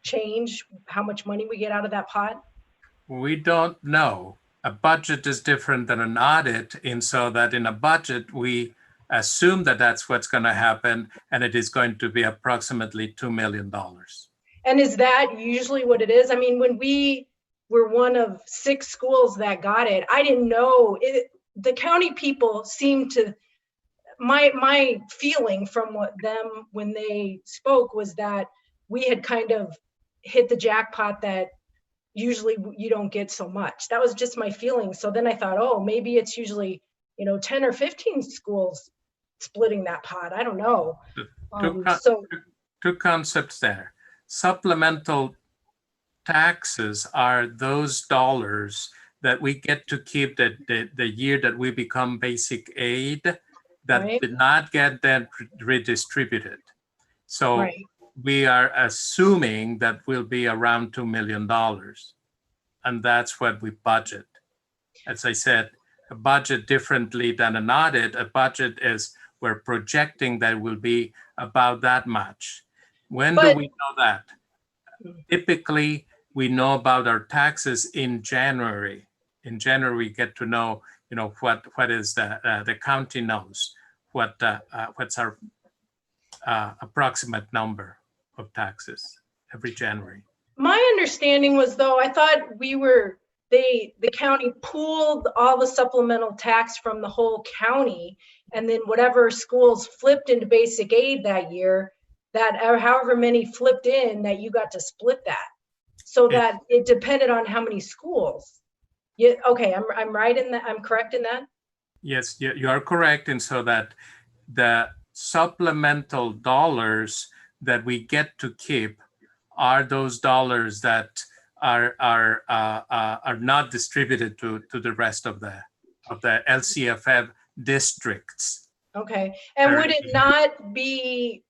change how much money we get out of that pot? We don't know. A budget is different than an audit, in so that in a budget, we assume that that's what's going to happen, and it is going to be approximately $2 million. And is that usually what it is? I mean, when we were one of 6 schools that got it, I didn't know it. The county people seemed to, my feeling from when they spoke was that we had kind of hit the jackpot that usually you don't get so much. That was just my feeling. So then I thought, oh, maybe it's usually, 10 or 15 schools splitting that pot. I don't know. Two concepts there. Supplemental taxes are those dollars that we get to keep the year that we become basic aid that did not get then redistributed. So we are assuming that will be around $2 million. And that's what we budget. As I said, a budget differently than an audit. A budget is we're projecting that will be about that much. When do we know that? Typically, we know about our taxes in January. In January, we get to know, what is the county knows, what's our approximate number of taxes every January. My understanding was, though, I thought the county pooled all the supplemental tax from the whole county, and then whatever schools flipped into basic aid that year, that however many flipped in, that you got to split that, so that it depended on how many schools. Yeah, okay, I'm right in that. I'm correct in that. Yes, you are correct, and so that the supplemental dollars that we get to keep are those dollars that are not distributed to the rest of the LCFF districts. Okay, and would it not be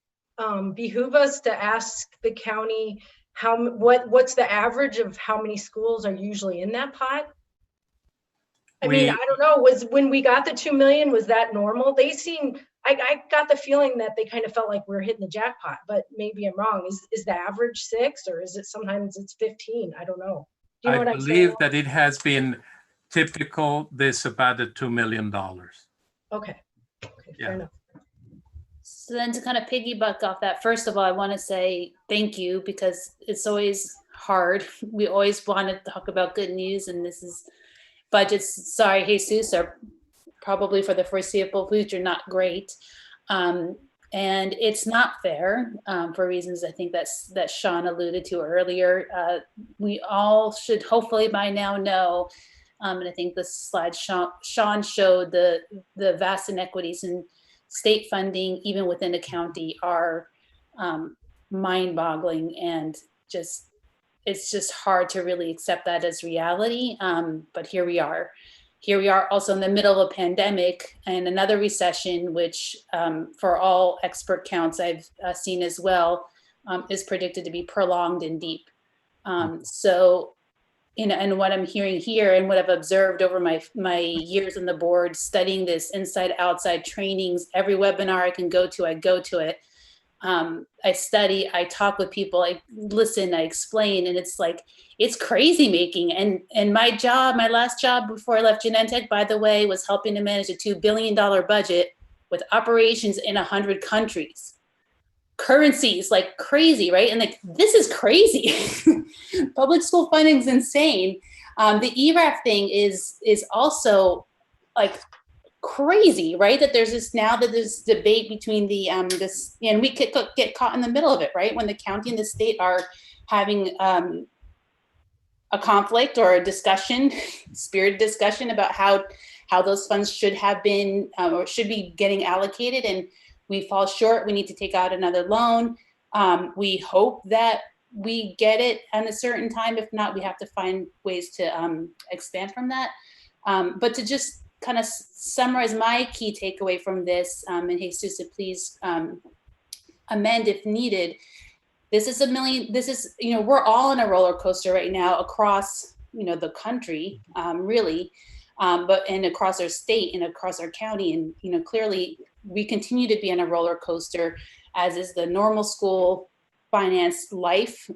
behoove us to ask the county what's the average of how many schools are usually in that pot? I mean, I don't know. Was when we got the 2 million, was that normal? They seem. I got the feeling that they kind of felt like we're hitting the jackpot, but maybe I'm wrong. Is the average 6, or is it sometimes it's 15? I don't know. Do you know what I'm saying? I believe that it has been typical this about the $2 million. Okay, fair enough. So then to kind of piggyback off that, first of all, I want to say thank you, because it's always hard. We always want to talk about good news, and this is budgets, sorry, Jesus, are probably for the foreseeable future not great. And it's not fair for reasons I think that Sean alluded to earlier. We all should hopefully by now know, and I think the slide Sean showed, the vast inequities in state funding, even within the county, are mind-boggling, and it's just hard to really accept that as reality. But here we are. Here we are also in the middle of a pandemic and another recession, which for all expert counts I've seen as well, is predicted to be prolonged and deep. So, and what I'm hearing here and what I've observed over my years on the board, studying this inside outside trainings, every webinar I can go to, I go to it. I study, I talk with people, I listen, I explain, and it's like, it's crazy making. And my last job before I left Genentech, by the way, was helping to manage a $2 billion budget with operations in 100 countries. Currencies like crazy, right? And like, this is crazy. Public school funding is insane. The ERAF thing is also like crazy, right? That there's this debate between the this, and we could get caught in the middle of it, right? When the county and the state are having a conflict or a discussion, spirited discussion about how those funds should have been or should be getting allocated, and we fall short. We need to take out another loan. We hope that we get it at a certain time. If not, we have to find ways to expand from that. But to just kind of summarize my key takeaway from this, and Jesus, please amend if needed. This is we're all in a roller coaster right now across, the country, really, and across our state and across our county. And, clearly we continue to be on a roller coaster, as is the normal school finance life,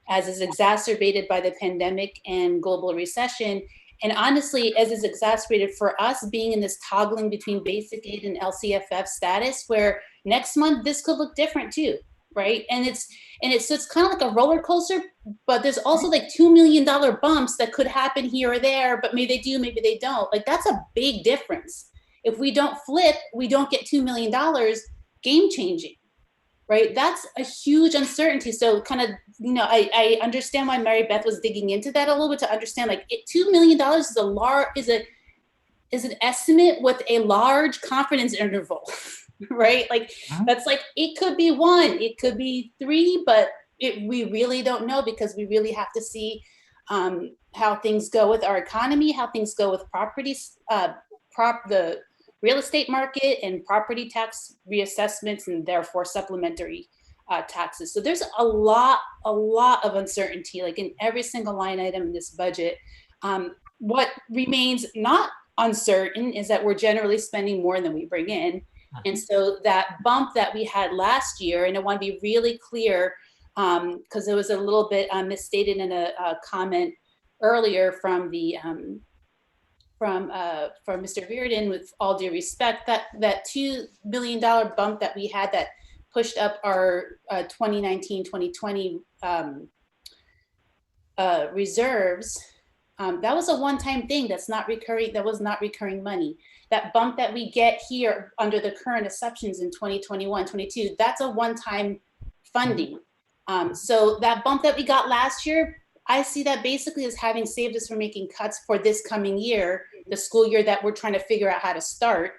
as is exacerbated by the pandemic and global recession. And honestly, as is exacerbated for us being in this toggling between basic aid and LCFF status, where next month this could look different too, right? So it's kind of like a roller coaster, but there's also like $2 million bumps that could happen here or there, but maybe they do, maybe they don't. Like, that's a big difference. If we don't flip, we don't get $2 million, game changing, right? That's a huge uncertainty. So kind of, I understand why Mary Beth was digging into that a little bit, to understand like $2 million is an estimate with a large confidence interval, right? Like, that's like, it could be 1, it could be 3, but we really don't know, because we really have to see how things go with our economy, how things go with properties, the real estate market and property tax reassessments, and therefore supplementary taxes. So there's a lot of uncertainty, like in every single line item in this budget. What remains not uncertain is that we're generally spending more than we bring in. And so that bump that we had last year, and I want to be really clear, because it was a little bit misstated in a comment earlier from the from Mr. Reardon, with all due respect, that $2 million bump that we had that pushed up our 2019-2020 reserves, that was a one-time thing. That's not recurring. That was not recurring money. That bump that we get here under the current assumptions in 2021-22, that's a one-time funding. So that bump that we got last year, I see that basically as having saved us from making cuts for this coming year, the school year that we're trying to figure out how to start.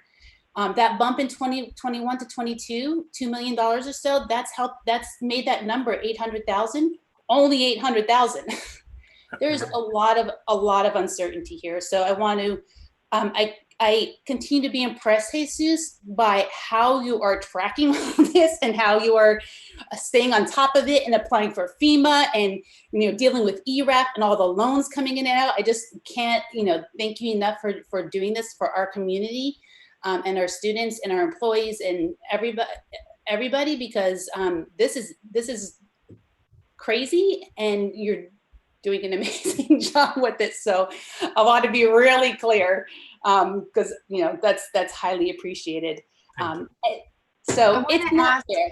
That bump in 2021 to 22, $2 million or so, that's made that number 800,000, only 800,000. There's a lot of uncertainty here. So I want to, I continue to be impressed, Jesus, by how you are tracking this and how you are staying on top of it and applying for FEMA and, dealing with ERAP and all the loans coming in and out. I just can't, thank you enough for doing this for our community and our students and our employees and everybody, because this is crazy, and you're doing an amazing job with it. So I want to be really clear, because that's highly appreciated. So it's not fair.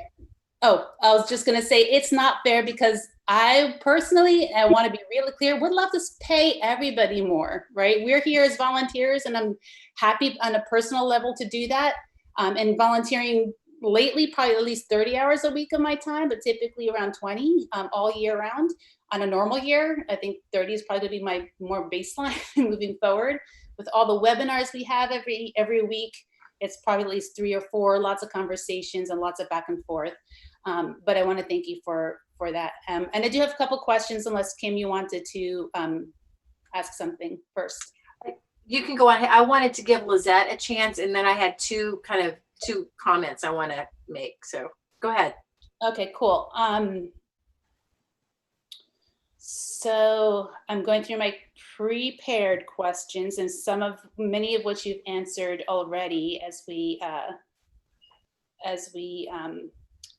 Oh, I was just gonna say, it's not fair, because I personally, I want to be really clear, would love to pay everybody more, right? We're here as volunteers, and I'm happy on a personal level to do that. And volunteering lately, probably at least 30 hours a week of my time, but typically around 20 all year round. On a normal year, I think 30 is probably gonna be my more baseline moving forward. With all the webinars we have every week, it's probably at least 3 or 4, lots of conversations and lots of back and forth. But I want to thank you for that. And I do have a couple questions, unless Kim, you wanted to ask something first. You can go on. I wanted to give Lizette a chance, and then I had two comments I want to make. So go ahead. Okay, cool. So I'm going through my prepared questions, and many of which you've answered already as we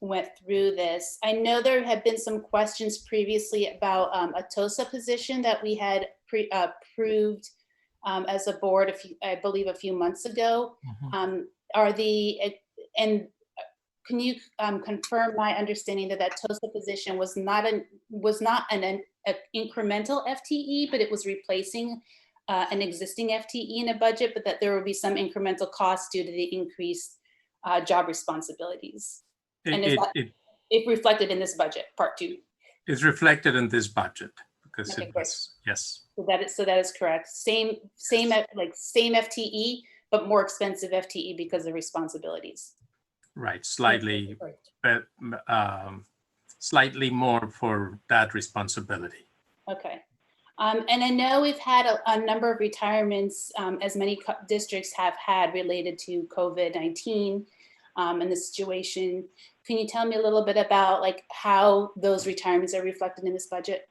went through this. I know there had been some questions previously about a TOSA position that we had approved as a board, I believe a few months ago. Can you confirm my understanding that TOSA position was not an incremental FTE, but it was replacing an existing FTE in a budget, but that there will be some incremental costs due to the increased job responsibilities. And is that it reflected in this budget, part 2? It's reflected in this budget because Okay, it was, yes. So that is correct. Same FTE, but more expensive FTE because of responsibilities. Right, slightly, slightly more for that responsibility. Okay. And I know we've had a number of retirements, as many districts have had, related to COVID-19 and the situation. Can you tell me a little bit about like how those retirements are reflected in this budget?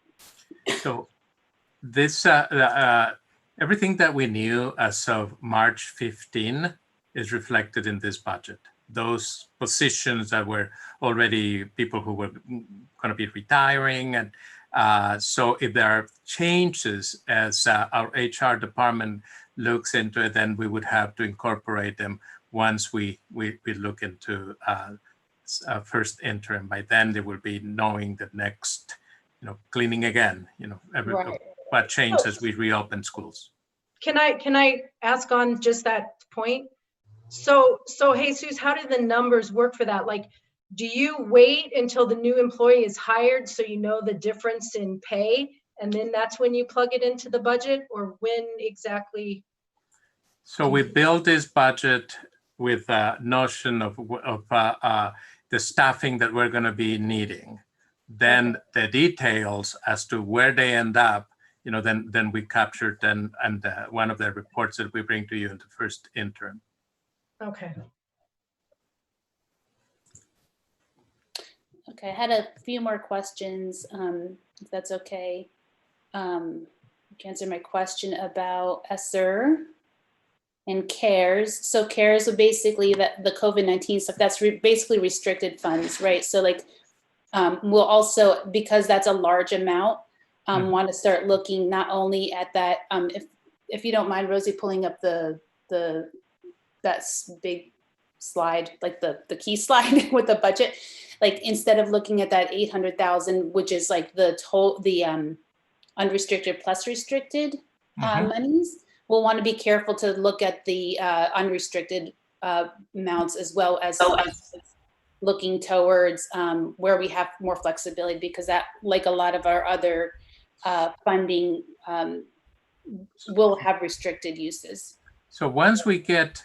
So this, everything that we knew as of March 15 is reflected in this budget. Those positions that were already people who were going to be retiring. And so if there are changes as our HR department looks into it, then we would have to incorporate them once we look into first interim. By then they will be knowing the next, cleaning again, what changes as we reopen schools. Can I ask on just that point? So Jesus, how do the numbers work for that? Like, do you wait until the new employee is hired so you know the difference in pay, and then that's when you plug it into the budget, or when exactly? So we build this budget with a notion of the staffing that we're going to be needing. Then the details as to where they end up, then we captured and one of the reports that we bring to you in the first interim. Okay. Okay, I had a few more questions, if that's okay. You can answer my question about ESSER and CARES. So CARES are basically the COVID-19 stuff, that's basically restricted funds, right? So like, we'll also, because that's a large amount, want to start looking not only at that, if you don't mind, Rosie, pulling up that big slide, like the key slide with the budget, like instead of looking at that 800,000, which is like the unrestricted plus restricted monies, we'll want to be careful to look at the unrestricted amounts as well as looking towards where we have more flexibility, because that, like a lot of our other funding, will have restricted uses. So once we get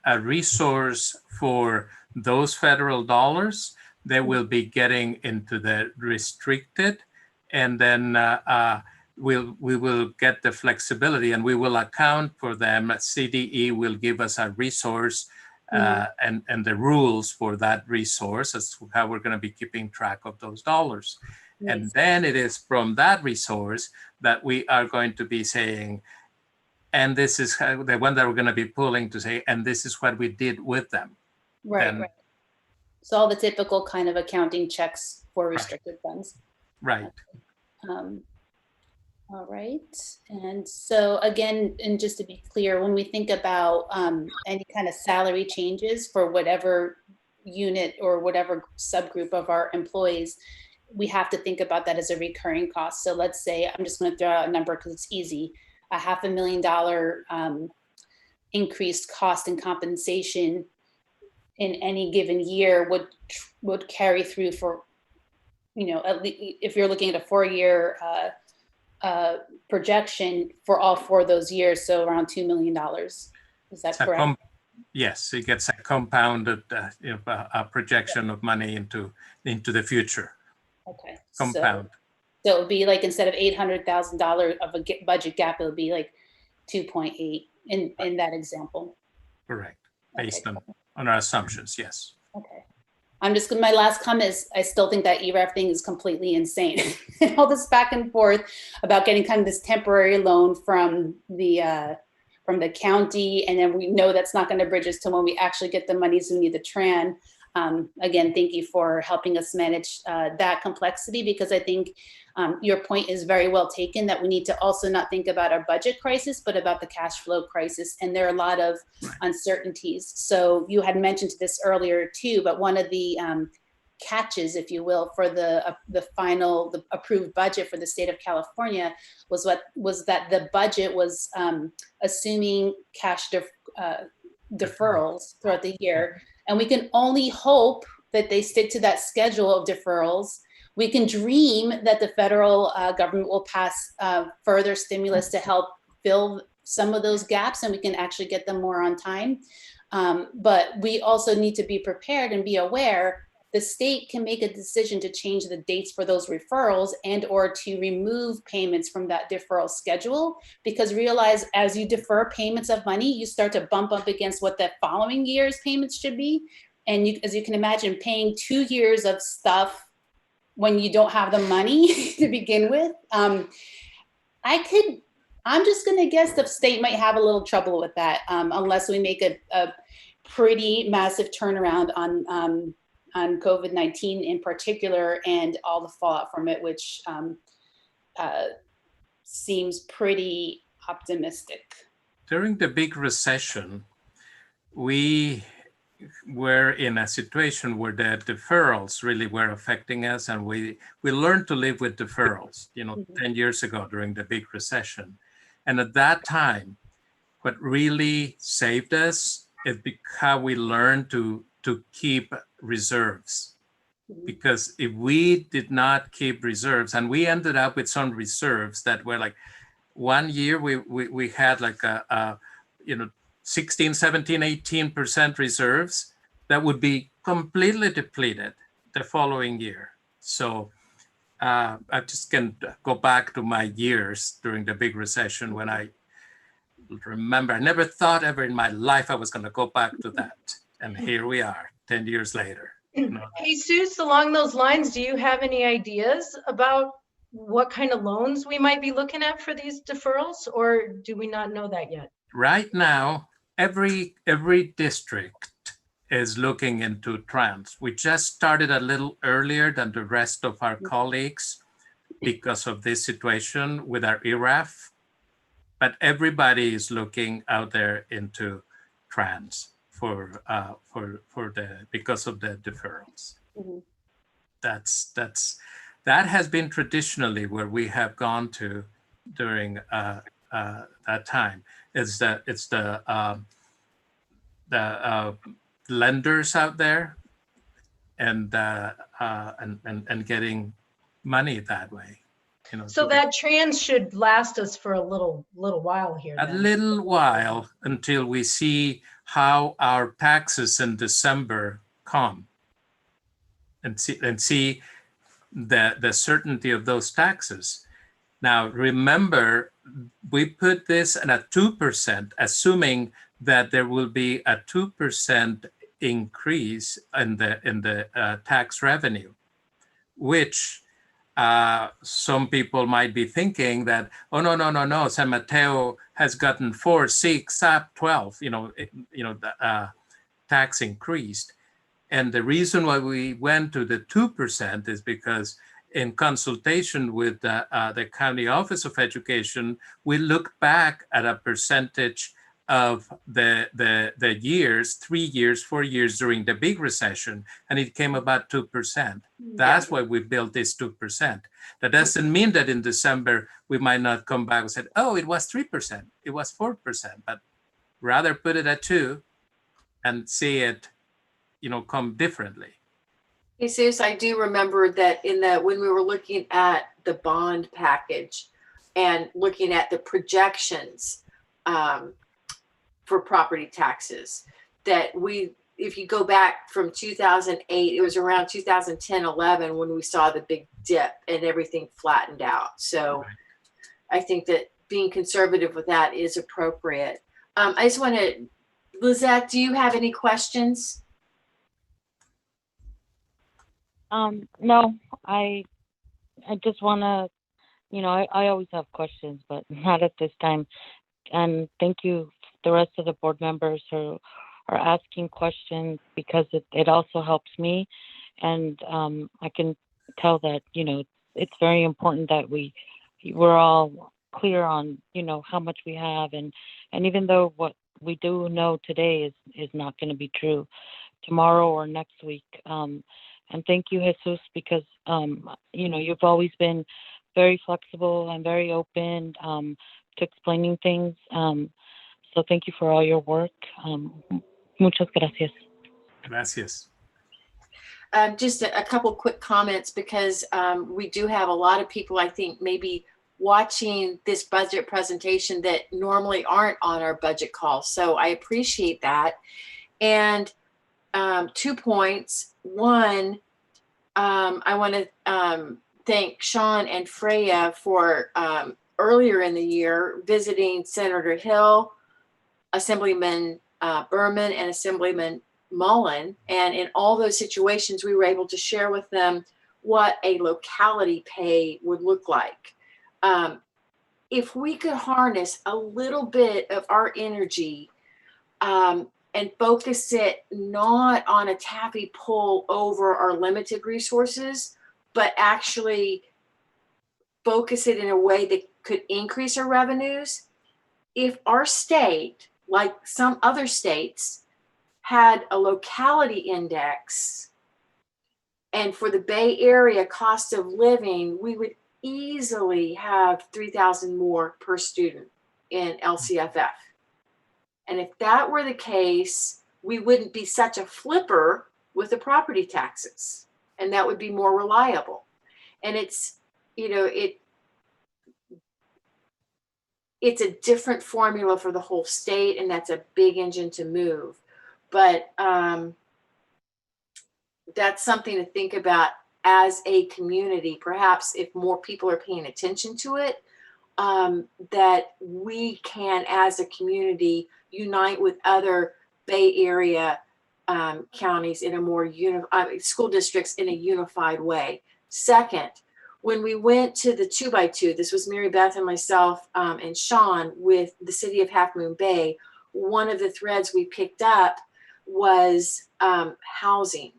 a resource for those federal dollars, they will be getting into the restricted, and then we will get the flexibility and we will account for them. CDE will give us a resource and the rules for that resource as to how we're going to be keeping track of those dollars. Nice. And then it is from that resource that we are going to be saying, and this is the one that we're going to be pulling to say, and this is what we did with them. Right. So all the typical kind of accounting checks for restricted funds. Right. All right. And so again, and just to be clear, when we think about any kind of salary changes for whatever unit or whatever subgroup of our employees, we have to think about that as a recurring cost. So let's say, I'm just going to throw out a number because it's easy, a $500,000 increased cost and compensation in any given year would carry through for, at least if you're looking at a 4-year projection for all 4 of those years, so around $2 million. Is that correct? Yes, it gets a compounded a projection of money into the future. Okay. Compound. So it would be like, instead of $800,000 of a budget gap, it would be like 2.8 in that example. Correct. Based on our assumptions, yes. Okay. My last comment is, I still think that ERAF thing is completely insane. All this back and forth about getting kind of this temporary loan from the county, and then we know that's not going to bridge us to when we actually get the monies we need the TRAN. Again, thank you for helping us manage that complexity, because I think your point is very well taken, that we need to also not think about our budget crisis, but about the cash flow crisis. And there are a lot of uncertainties. So you had mentioned this earlier too, but one of the catches, if you will, for the approved budget for the state of California was that the budget was assuming cash deferrals throughout the year. And we can only hope that they stick to that schedule of deferrals. We can dream that the federal government will pass further stimulus to help fill some of those gaps, and we can actually get them more on time. But we also need to be prepared and be aware the state can make a decision to change the dates for those referrals and or to remove payments from that deferral schedule, because realize as you defer payments of money, you start to bump up against what the following year's payments should be. And as you can imagine, paying 2 years of stuff when you don't have the money to begin with, I'm just gonna guess the state might have a little trouble with that unless we make a pretty massive turnaround on COVID-19 in particular and all the fallout from it, which seems pretty optimistic. During the big recession, we were in a situation where the deferrals really were affecting us, and we learned to live with deferrals, 10 years ago during the big recession. And at that time, what really saved us is how we learned to keep reserves. Because if we did not keep reserves, and we ended up with some reserves that were like, one year we had like a 16, 17, 18% reserves that would be completely depleted the following year. So I just can go back to my years during the big recession when I remember, I never thought ever in my life I was going to go back to that. And here we are 10 years later. Jesus, along those lines, do you have any ideas about what kind of loans we might be looking at for these deferrals, or do we not know that yet? Right now, every district is looking into trans. We just started a little earlier than the rest of our colleagues because of this situation with our ERAF, but everybody is looking out there into trans because of the deferrals. That has been traditionally where we have gone to during that time. It's the lenders out there and getting money that way. So that trans should last us for a little while here. A little while until we see how our taxes in December come and see the certainty of those taxes. Now, remember, we put this at a 2%, assuming that there will be a 2% increase in the tax revenue, which some people might be thinking that, oh, no, San Mateo has gotten 4, 6, up 12, the tax increased. And the reason why we went to the 2% is because in consultation with the County Office of Education, we looked back at a percentage of the years, 3 years, 4 years during the big recession, and it came about 2%. That's why we built this 2%. That doesn't mean that in December, we might not come back and say, oh, it was 3%, it was 4%, but rather put it at 2 and see it, come differently. Jesus, I do remember that when we were looking at the bond package and looking at the projections for property taxes, that if you go back from 2008, it was around 2010, 11 when we saw the big dip and everything flattened out. So I think that being conservative with that is appropriate. I just want to, Lizette, do you have any questions? No, I just want to, I always have questions, but not at this time. And thank you, the rest of the board members who are asking questions, because it also helps me. And I can tell that, it's very important that we're all clear on, how much we have. And even though what we do know today is not going to be true tomorrow or next week, And thank you, Jesus, because, you know, you've always been very flexible and very open to explaining things. So thank you for all your work. Muchas gracias. Gracias. Just a couple quick comments, because we do have a lot of people, I think, maybe watching this budget presentation that normally aren't on our budget call. So I appreciate that. And 2 points. One, I want to thank Sean and Freya for earlier in the year visiting Senator Hill, Assemblyman Berman, and Assemblyman Mullen. And in all those situations, we were able to share with them what a locality pay would look like. If we could harness a little bit of our energy and focus it not on a taffy pull over our limited resources, but actually focus it in a way that could increase our revenues. If our state, like some other states, had a locality index, and for the Bay Area cost of living, we would easily have 3,000 more per student in LCFF. And if that were the case, we wouldn't be such a flipper with the property taxes, and that would be more reliable. And it's, you know, it's a different formula for the whole state, and that's a big engine to move. But that's something to think about as a community. Perhaps if more people are paying attention to it, that we can, as a community, unite with other Bay Area counties in a more school districts in a unified way. Second, when we went to the 2x2, this was Mary Beth and myself and Sean with the city of Half Moon Bay, one of the threads we picked up was housing.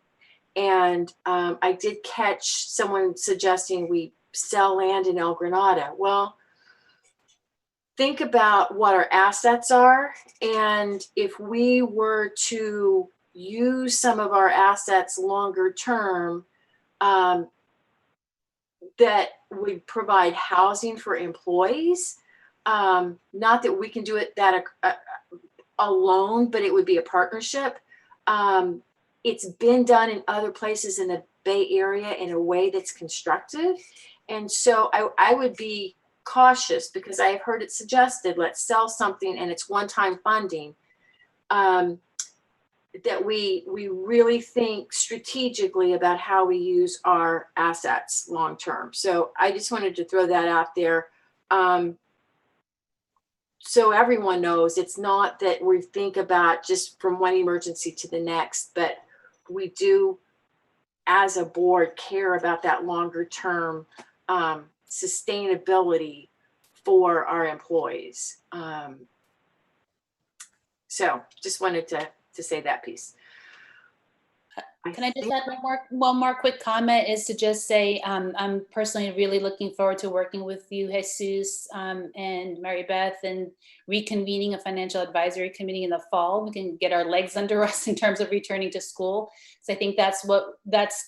And I did catch someone suggesting we sell land in El Granada. Well, think about what our assets are. And if we were to use some of our assets longer term, that would provide housing for employees. Not that we can do it that alone, but it would be a partnership. It's been done in other places in the Bay Area in a way that's constructive. And so I would be cautious, because I have heard it suggested, let's sell something and it's one-time funding, that we really think strategically about how we use our assets long-term. So I just wanted to throw that out there. So everyone knows it's not that we think about just from one emergency to the next, but we do, as a board, care about that longer term sustainability for our employees. So just wanted to say that piece. Can I just add one more quick comment, is to just say I'm personally really looking forward to working with you, Jesus, and Mary Beth, and reconvening a financial advisory committee in the fall. We can get our legs under us in terms of returning to school. So I think that's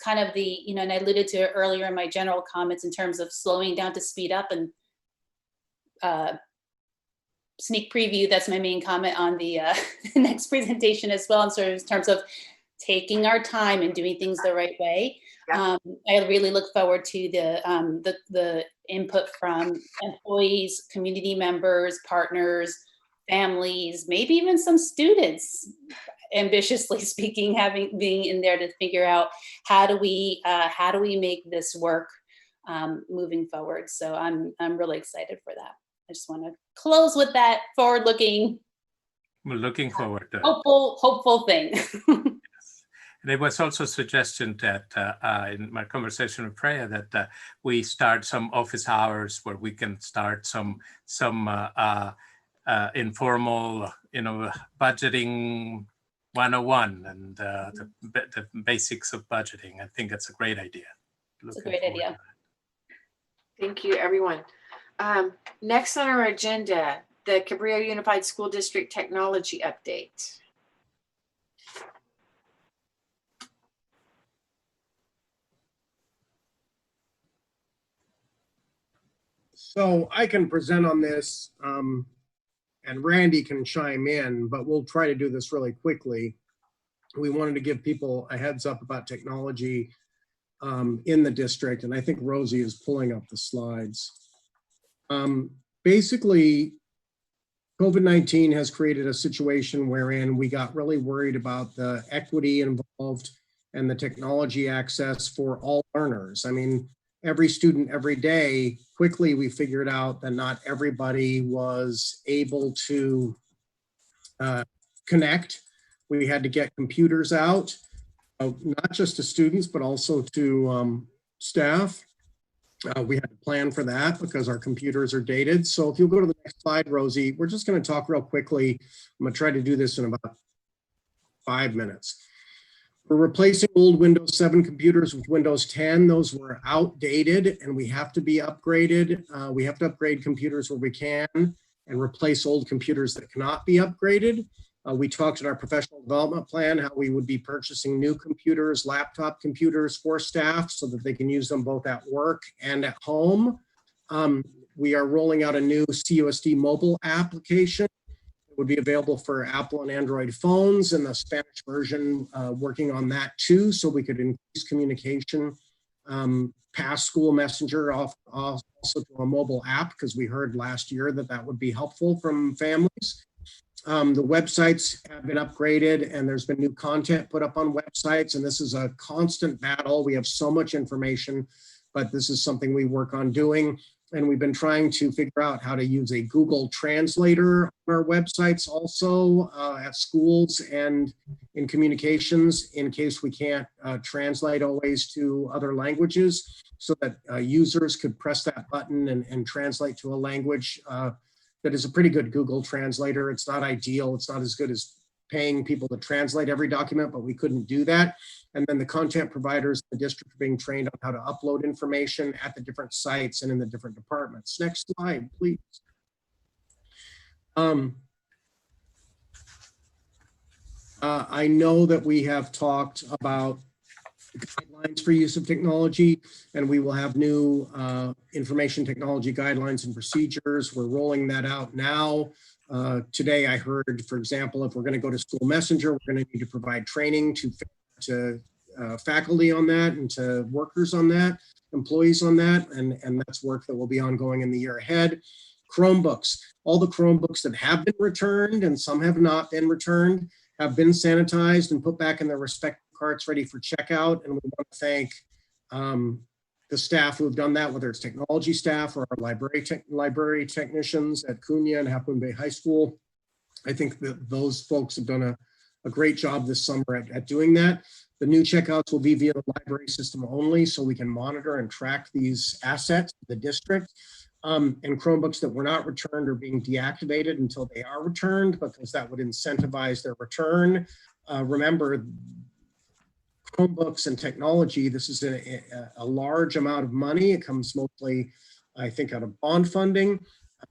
kind of the, you know, and I alluded to it earlier in my general comments in terms of slowing down to speed up, and sneak preview, that's my main comment on the next presentation as well, in terms of taking our time and doing things the right way. I really look forward to the input from employees, community members, partners, families, maybe even some students, ambitiously speaking, being in there to figure out how do we make this work moving forward. So I'm really excited for that. I just want to close with that forward-looking. We're looking forward to it. Hopeful thing. And there was also a suggestion that in my conversation with Freya that we start some office hours where we can start some informal, budgeting 101 and the basics of budgeting. I think that's a great idea. It's a great idea. Thank you, everyone. Next on our agenda, the Cabrillo Unified School District Technology Update. So I can present on this, and Randy can chime in, but we'll try to do this really quickly. We wanted to give people a heads up about technology in the district, and I think Rosie is pulling up the slides. Basically, COVID-19 has created a situation wherein we got really worried about the equity involved and the technology access for all learners. I mean, every student every day, quickly we figured out that not everybody was able to connect. We had to get computers out, not just to students, but also to staff. We had to plan for that because our computers are dated. So if you'll go to the next slide, Rosie, we're just going to talk real quickly. I'm going to try to do this in about 5 minutes. We're replacing old Windows 7 computers with Windows 10. Those were outdated and we have to be upgraded. We have to upgrade computers where we can and replace old computers that cannot be upgraded. We talked in our professional development plan how we would be purchasing new computers, laptop computers for staff so that they can use them both at work and at home. We are rolling out a new CUSD mobile application. It would be available for Apple and Android phones, and the Spanish version working on that too, so we could increase communication past school messenger also to a mobile app, because we heard last year that that would be helpful from families. The websites have been upgraded and there's been new content put up on websites, and this is a constant battle. We have so much information, but this is something we work on doing. And we've been trying to figure out how to use a Google translator on our websites also at schools and in communications in case we can't translate always to other languages, so that users could press that button and translate to a language that is a pretty good Google translator. It's not ideal. It's not as good as paying people to translate every document, but we couldn't do that. And then the content providers in the district are being trained on how to upload information at the different sites and in the different departments. Next slide, please. I know that we have talked about guidelines for use of technology, and we will have new information technology guidelines and procedures. We're rolling that out now. Today I heard, for example, if we're going to go to school messenger, we're going to need to provide training to faculty on that and to workers on that, employees on that, and that's work that will be ongoing in the year ahead. Chromebooks, all the Chromebooks that have been returned and some have not been returned have been sanitized and put back in their respective carts ready for checkout, and we want to thank the staff who have done that, whether it's technology staff or our library technicians at Cunha and Half Moon Bay High School. I think that those folks have done a great job this summer at doing that. The new checkouts will be via the library system only, so we can monitor and track these assets of the district. And Chromebooks that were not returned are being deactivated until they are returned, because that would incentivize their return. Remember, Chromebooks and technology, this is a large amount of money. It comes mostly, I think, out of bond funding,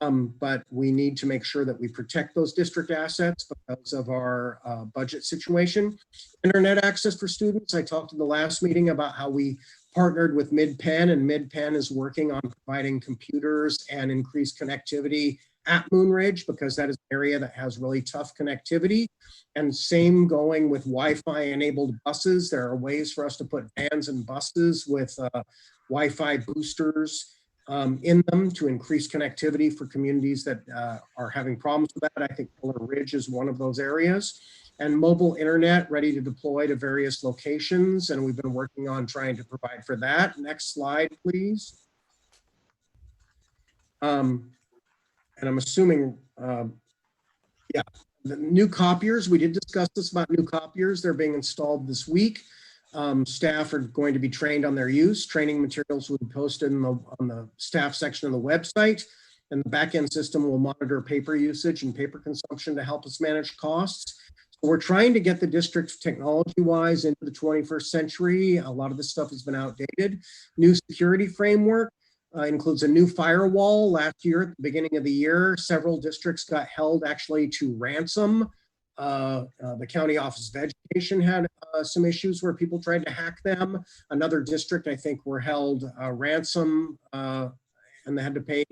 but we need to make sure that we protect those district assets because of our budget situation. Internet access for students. I talked in the last meeting about how we partnered with MidPenn, and MidPenn is working on providing computers and increased connectivity at Moonridge, because that is an area that has really tough connectivity. And same going with Wi-Fi enabled buses. There are ways for us to put vans and buses with Wi-Fi boosters in them to increase connectivity for communities that are having problems with that. I think Pillar Ridge is one of those areas. And mobile internet ready to deploy to various locations. And we've been working on trying to provide for that. Next slide, please. And I'm assuming, yeah, the new copiers, we did discuss this about new copiers. They're being installed this week. Staff are going to be trained on their use. Training materials will be posted on the staff section of the website. And the backend system will monitor paper usage and paper consumption to help us manage costs. We're trying to get the district technology-wise into the 21st century. A lot of this stuff has been outdated. New security framework includes a new firewall. Last year, at the beginning of the year, several districts got held actually to ransom. The County Office of Education had some issues where people tried to hack them. Another district, I think, were held ransom and they had to pay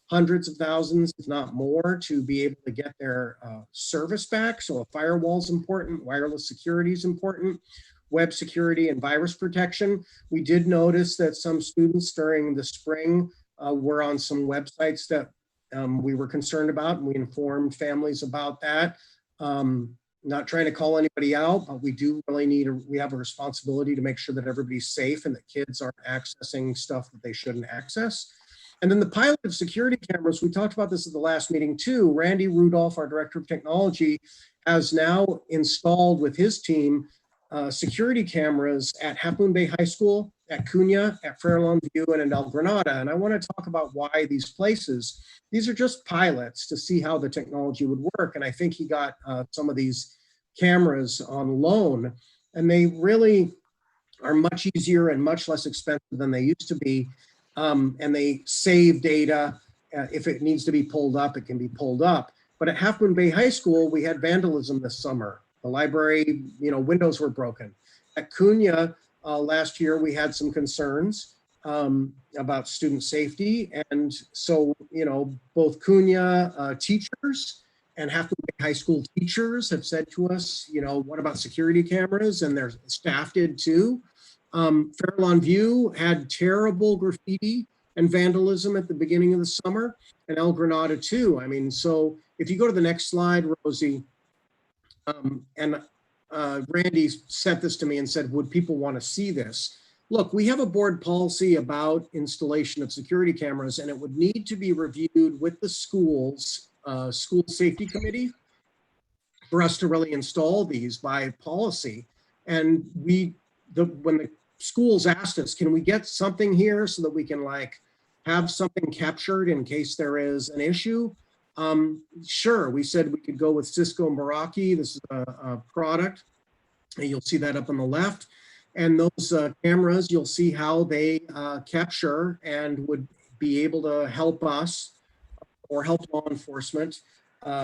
hundreds of thousands, if not more, to be able to get their service back. So a firewall is important, wireless security is important, web security and virus protection. We did notice that some students during the spring were on some websites that we were concerned about, and we informed families about that. Not trying to call anybody out, but we do really we have a responsibility to make sure that everybody's safe and that kids aren't accessing stuff that they shouldn't access. And then the pilot of security cameras, we talked about this at the last meeting too. Randy Rudolph, our director of technology, has now installed with his team security cameras at Half Moon Bay High School, at Cunha, at Fairlawn View, and in El Granada. And I want to talk about why these places, these are just pilots to see how the technology would work. And I think he got some of these cameras on loan, and they really are much easier and much less expensive than they used to be. And they save data. If it needs to be pulled up, it can be pulled up. But at Half Moon Bay High School, we had vandalism this summer. The library, windows were broken. At Cunha last year, we had some concerns about student safety. And so, both Cunha teachers and Half Moon Bay High School teachers have said to us, what about security cameras? And their staff did too. Fairlawn View had terrible graffiti and vandalism at the beginning of the summer, and El too. I mean, so if you go to the next slide, Rosie, and Randy sent this to me and said, would people want to see this? Look, we have a board policy about installation of security cameras, and it would need to be reviewed with the schools, school safety committee, for us to really install these by policy. And when the schools asked us, can we get something here so that we can have something captured in case there is an issue? Sure, we said we could go with Cisco Meraki. This is a product, and you'll see that up on the left. And those cameras, you'll see how they capture and would be able to help us or help law enforcement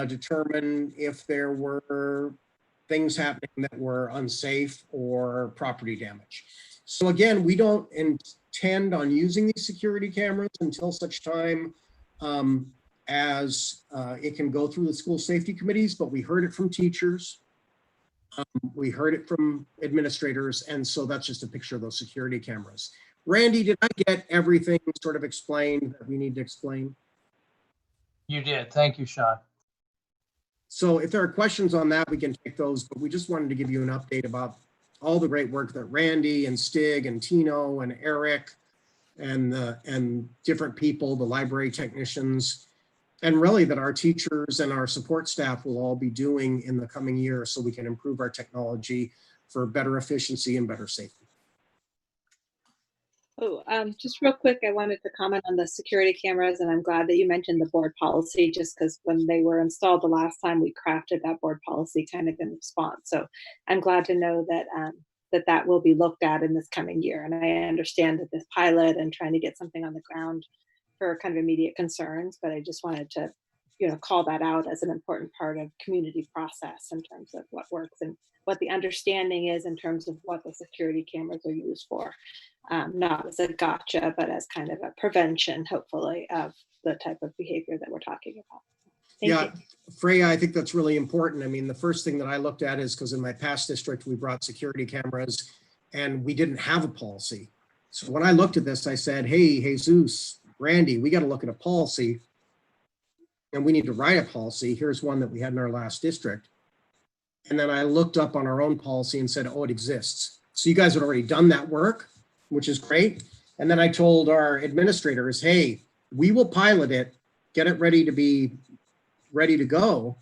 determine if there were things happening that were unsafe or property damage. So again, we don't intend on using these security cameras until such time as it can go through the school safety committees, but we heard it from teachers. We heard it from administrators, and so that's just a picture of those security cameras. Randy, did I get everything sort of explained that we need to explain? You did. Thank you, Sean. So if there are questions on that, we can take those, but we just wanted to give you an update about all the great work that Randy and Stig and Tino and Eric and different people, the library technicians, and really that our teachers and our support staff will all be doing in the coming year so we can improve our technology for better efficiency and better safety. Oh, just real quick, I wanted to comment on the security cameras, and I'm glad that you mentioned the board policy, just because when they were installed the last time, we crafted that board policy kind of in response. So I'm glad to know that that will be looked at in this coming year. And I understand that this pilot and trying to get something on the ground for kind of immediate concerns, but I just wanted to, call that out as an important part of community process in terms of what works and what the understanding is in terms of what the security cameras are used for. Not as a gotcha, but as kind of a prevention, hopefully, of the type of behavior that we're talking about. Thank you. Freya, I think that's really important. I mean, the first thing that I looked at is because in my past district, we brought security cameras and we didn't have a policy. So when I looked at this, I said, hey, Jesus, Randy, we got to look at a policy and we need to write a policy. Here's one that we had in our last district. And then I looked up on our own policy and said, oh, it exists. So you guys had already done that work, which is great. And then I told our administrators, hey, we will pilot it, get it ready to go.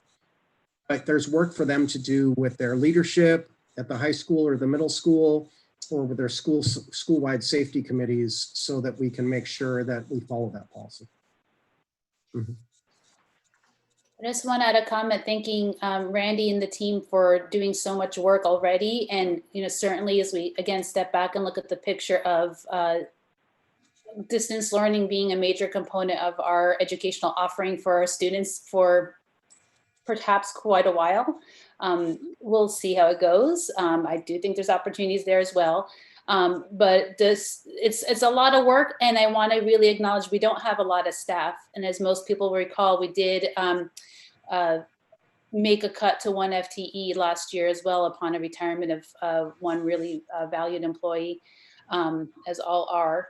But there's work for them to do with their leadership at the high school or the middle school or with their school-wide safety committees so that we can make sure that we follow that policy. Mm-hmm. I just want to add a comment thanking Randy and the team for doing so much work already. And, certainly as we, again, step back and look at the picture of distance learning being a major component of our educational offering for our students for perhaps quite a while. We'll see how it goes. I do think there's opportunities there as well. But it's a lot of work, and I want to really acknowledge we don't have a lot of staff. And as most people recall, we did make a cut to 1 FTE last year as well upon a retirement of one really valued employee, as all are.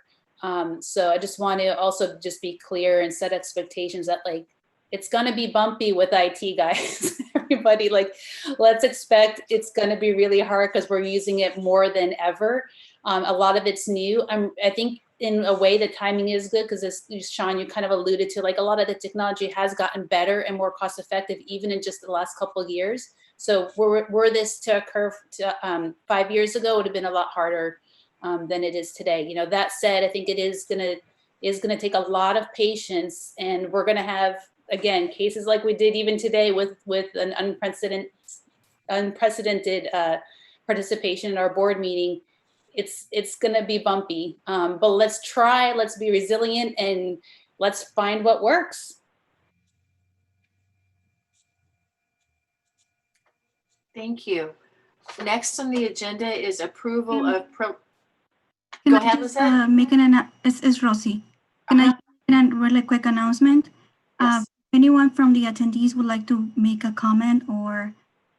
So I just want to also just be clear and set expectations that like, it's going to be bumpy with IT, guys. Everybody, like, let's expect it's going to be really hard because we're using it more than ever. A lot of it's new. I think in a way the timing is good because as Sean, you kind of alluded to, like a lot of the technology has gotten better and more cost effective even in just the last couple of years. So were this to occur 5 years ago, it would have been a lot harder than it is today. You know, that said, I think it is gonna take a lot of patience, and we're gonna have, again, cases like we did even today with an unprecedented participation in our board meeting. It's gonna be bumpy, but let's be resilient, and let's find what works. Thank you. Next on the agenda is approval of Go ahead, Lizette. It's Rosie. Can I make a really quick announcement? Anyone from the attendees would like to make a comment or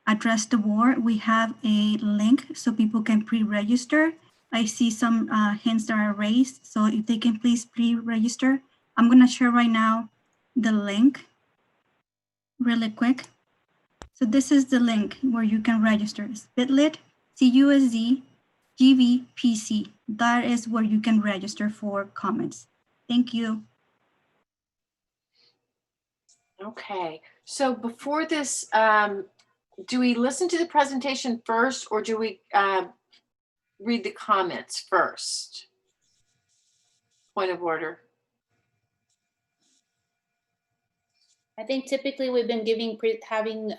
address the board, we have a link so people can pre-register. I see some hands that are raised, so if they can please pre-register. I'm gonna share right now the link really quick. So this is the link where you can register. It's bit.ly CUSD GVPC. That is where you can register for comments. Thank you. Okay, so before this, do we listen to the presentation first, or do we read the comments first? Point of order. I think typically we've been having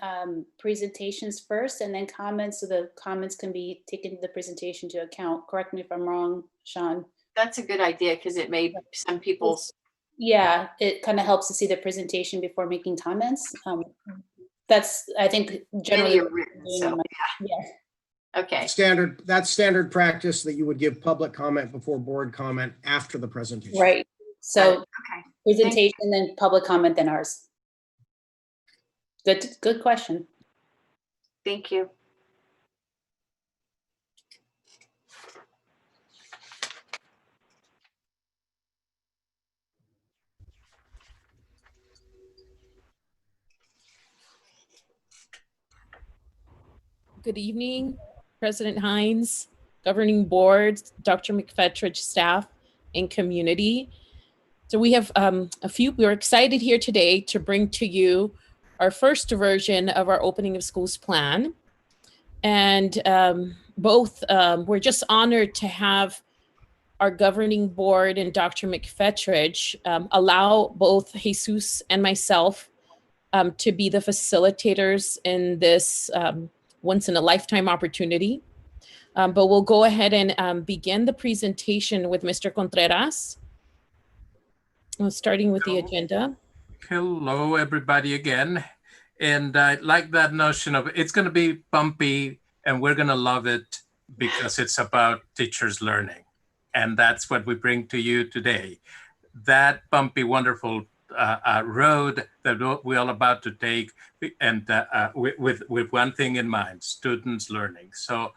presentations first and then comments, so the comments can be taken the presentation to account. Correct me if I'm wrong, Sean. That's a good idea because it made some people's. Yeah, it kind of helps to see the presentation before making comments. That's, I think, generally. So, yeah. Okay. That's standard practice that you would give public comment before board comment after the presentation. Right. So presentation, then public comment, then ours. Good question. Thank you. Good evening, President Hines, governing board, Dr. McFetridge, staff, and community. So we have we're excited here today to bring to you our first version of our opening of schools plan. And we're just honored to have our governing board and Dr. McFetridge allow both Jesus and myself to be the facilitators in this once in a lifetime opportunity. But we'll go ahead and begin the presentation with Mr. Contreras. Starting with the agenda. Hello, everybody again. And I like that notion of it's going to be bumpy and we're going to love it because it's about teachers learning. And that's what we bring to you today. That bumpy, wonderful road that we're all about to take, and with one thing in mind, students learning. So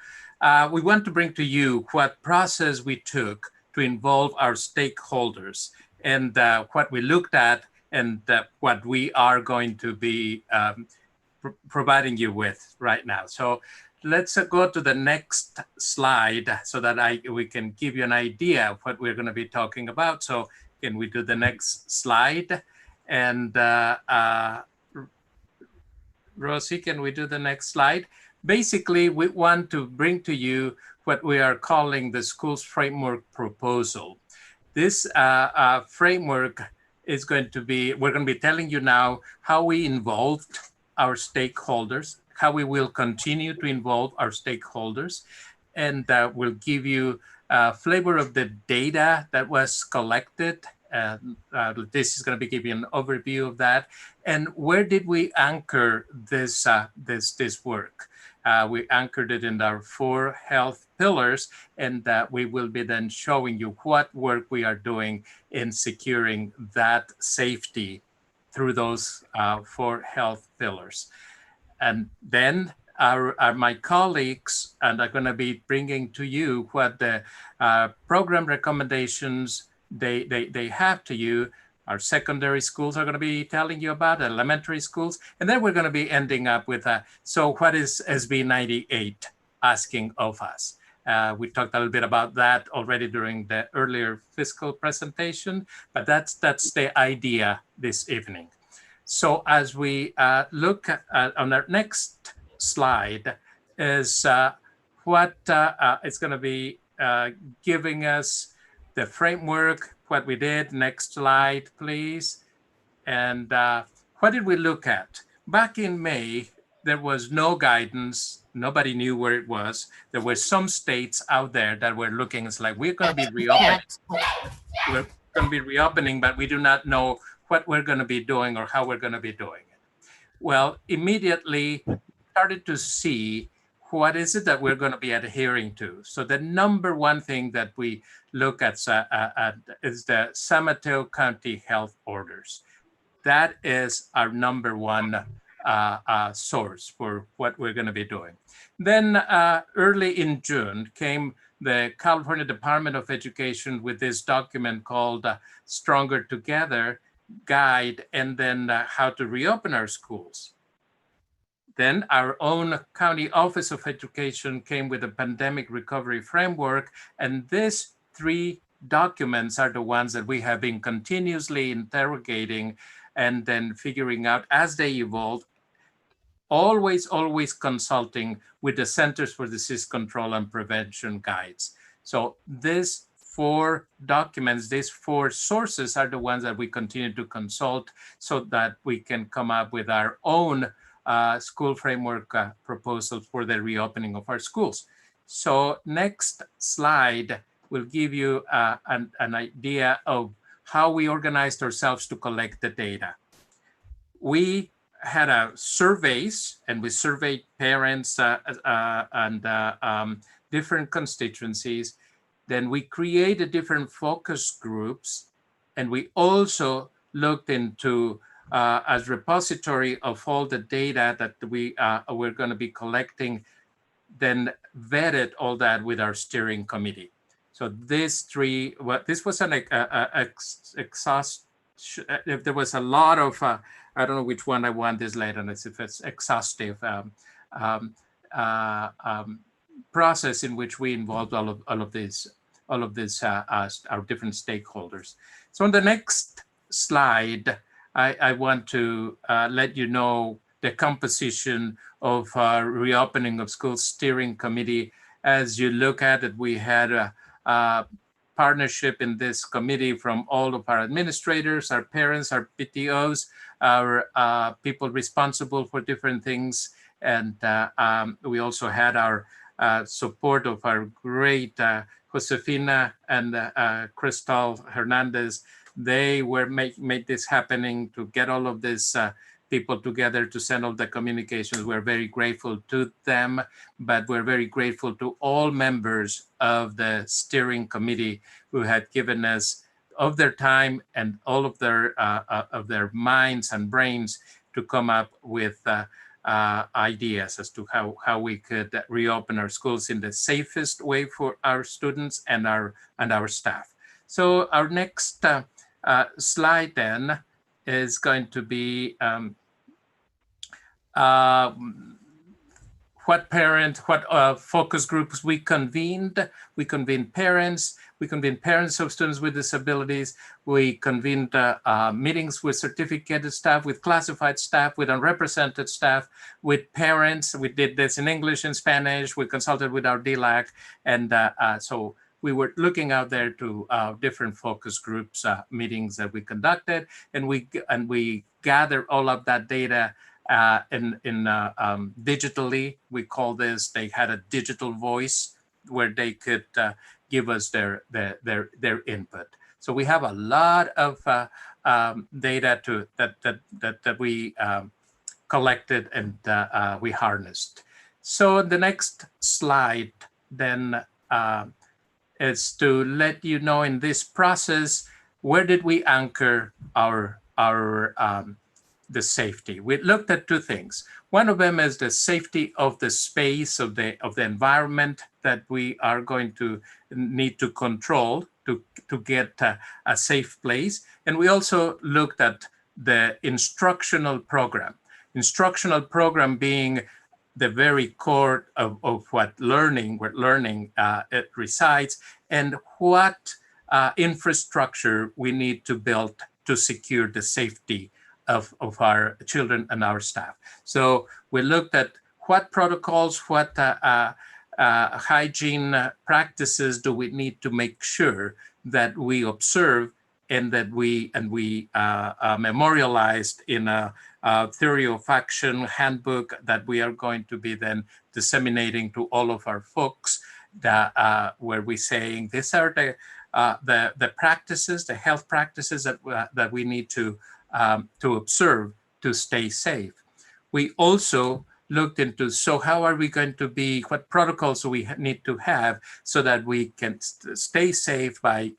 we want to bring to you what process we took to involve our stakeholders and what we looked at and what we are going to be providing you with right now. So let's go to the next slide so that we can give you an idea of what we're going to be talking about. So can we do the next slide? And Rosie, can we do the next slide? Basically, we want to bring to you what we are calling the schools framework proposal. This framework is going to be, we're going to be telling you now how we involved our stakeholders, how we will continue to involve our stakeholders, and we'll give you a flavor of the data that was collected. This is going to be giving an overview of that. And where did we anchor this work? We anchored it in our 4 health pillars, and we will be then showing you what work we are doing in securing that safety through those 4 health pillars. And then my colleagues and are going to be bringing to you what the program recommendations they have to you. Our secondary schools are going to be telling you about elementary schools. And then we're going to be ending up with, so what is SB 98 asking of us? We talked a little bit about that already during the earlier fiscal presentation, but that's the idea this evening. So as we look at, on our next slide is what it's going to be giving us the framework, what we did. Next slide, please. And what did we look at? Back in May, there was no guidance. Nobody knew where it was. There were some states out there that were looking. It's like, we're going to be reopening. We're going to be reopening, but we do not know what we're going to be doing or how we're going to be doing it. Well, immediately started to see what is it that we're going to be adhering to. So the number one thing that we look at is the San Mateo County Health Orders. That is our number one source for what we're going to be doing. Then early in June came the California Department of Education with this document called Stronger Together Guide, and then how to reopen our schools. Then our own County Office of Education came with a pandemic recovery framework, and these 3 documents are the ones that we have been continuously interrogating and then figuring out as they evolve, always consulting with the Centers for Disease Control and Prevention guides. So these 4 documents, these 4 sources are the ones that we continue to consult so that we can come up with our own school framework proposals for the reopening of our schools. So next slide will give you an idea of how we organized ourselves to collect the data. We had surveys, and we surveyed parents and different constituencies. Then we created different focus groups, and we also looked into as repository of all the data that we're going to be collecting, then vetted all that with our steering committee. So these 3, this was an there was a lot of, I don't know which one I want this later, if it's exhaustive process in which we involved all of these our different stakeholders. So on the next slide, I want to let you know the composition of our reopening of schools steering committee. As you look at it, we had a partnership in this committee from all of our administrators, our parents, our PTOs, our people responsible for different things. And we also had our support of our great Josefina and Crystal Hernandez. They were made this happening to get all of these people together to send all the communications. We're very grateful to them, but we're very grateful to all members of the steering committee who had given us of their time and all of their minds and brains to come up with ideas as to how we could reopen our schools in the safest way for our students and our staff. So our next slide then is going to be what focus groups we convened. We convened parents. We convened parents of students with disabilities. We convened meetings with certificated staff, with classified staff, with unrepresented staff, with parents. We did this in English and Spanish. We consulted with our DLAC. And so we were looking out there to different focus groups meetings that we conducted, and we gathered all of that data digitally. We call this, they had a digital voice where they could give us their input. So we have a lot of data that we collected and we harnessed. So the next slide then is to let you know in this process, where did we anchor the safety? We looked at two things. One of them is the safety of the space of the environment that we are going to need to control to get a safe place. And we also looked at the instructional program. Instructional program being the very core of where learning it resides, and what infrastructure we need to build to secure the safety of our children and our staff. So we looked at what protocols, what hygiene practices do we need to make sure that we observe and that we memorialized in a theory of action handbook that we are going to be then disseminating to all of our folks, where we're saying these are the practices, the health practices that we need to observe to stay safe. We also looked into, so how are we going to be, what protocols do we need to have so that we can stay safe by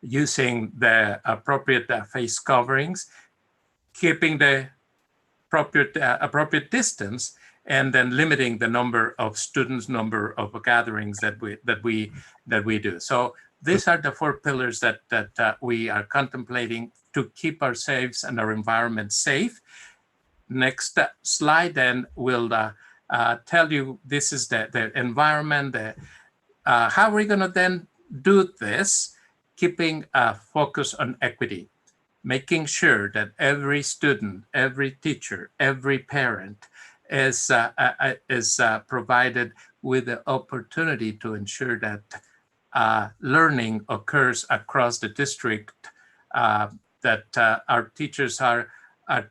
using the appropriate face coverings, keeping the appropriate distance, and then limiting the number of students, number of gatherings that we do. So these are the four pillars that we are contemplating to keep ourselves and our environment safe. Next slide then will tell you this is the environment. How are we going to then do this? Keeping a focus on equity, making sure that every student, every teacher, every parent is provided with the opportunity to ensure that learning occurs across the district, that our teachers are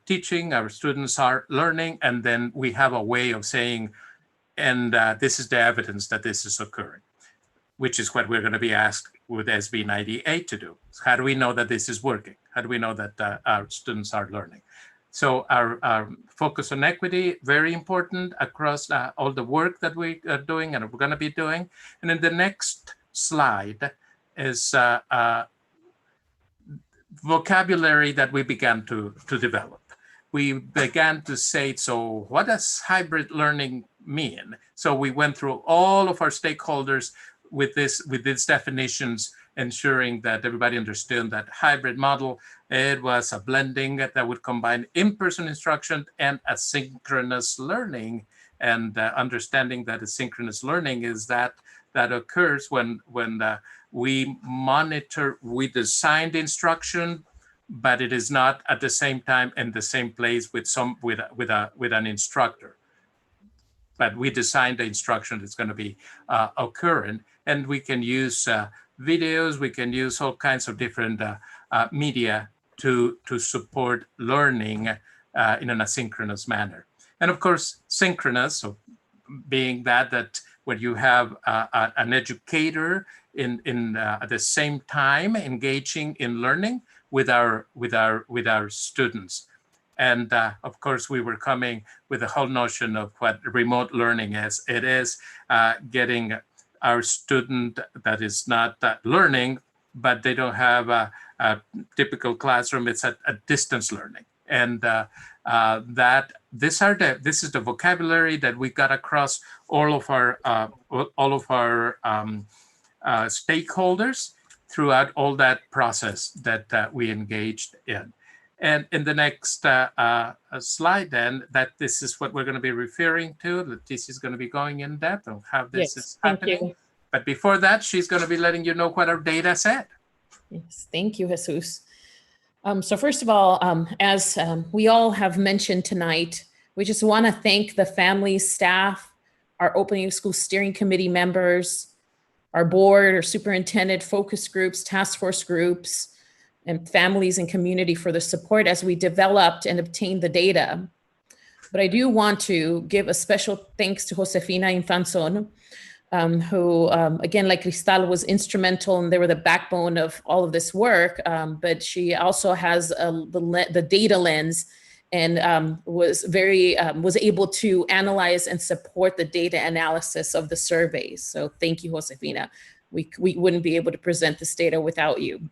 teaching, our students are learning, and then we have a way of saying, and this is the evidence that this is occurring, which is what we're going to be asked with SB 98 to do. How do we know that this is working? How do we know that our students are learning? So our focus on equity, very important across all the work that we are doing and we're going to be doing. And then the next slide is vocabulary that we began to develop. We began to say, so what does hybrid learning mean? So we went through all of our stakeholders with these definitions, ensuring that everybody understood that hybrid model, it was a blending that would combine in-person instruction and asynchronous learning, and understanding that asynchronous learning is that occurs when we monitor, we design the instruction, but it is not at the same time in the same place with an instructor. But we design the instruction that's going to be occurring, and we can use videos, we can use all kinds of different media to support learning in an asynchronous manner. And of course, synchronous, so being that when you have an educator at the same time engaging in learning with our students. And of course, we were coming with the whole notion of what remote learning is. It is getting our student that is not learning, but they don't have a typical classroom. It's a distance learning. And this is the vocabulary that we got across all of our stakeholders throughout all that process that we engaged in. And in the next slide then, that this is what we're going to be referring to. Leticia is going to be going in depth on how this is happening. Thank you. But before that, she's going to be letting you know what our data said. Yes, thank you, Jesus. So first of all, as we all have mentioned tonight, we just want to thank the families, staff, our Opening School Steering Committee members, our board or superintendent focus groups, task force groups, and families and community for the support as we developed and obtained the data. But I do want to give a special thanks to Josefina Infanzon, who, again, like Cristal, was instrumental and they were the backbone of all of this work. But she also has the data lens and was able to analyze and support the data analysis of the surveys. So thank you, Josefina. We wouldn't be able to present this data without you.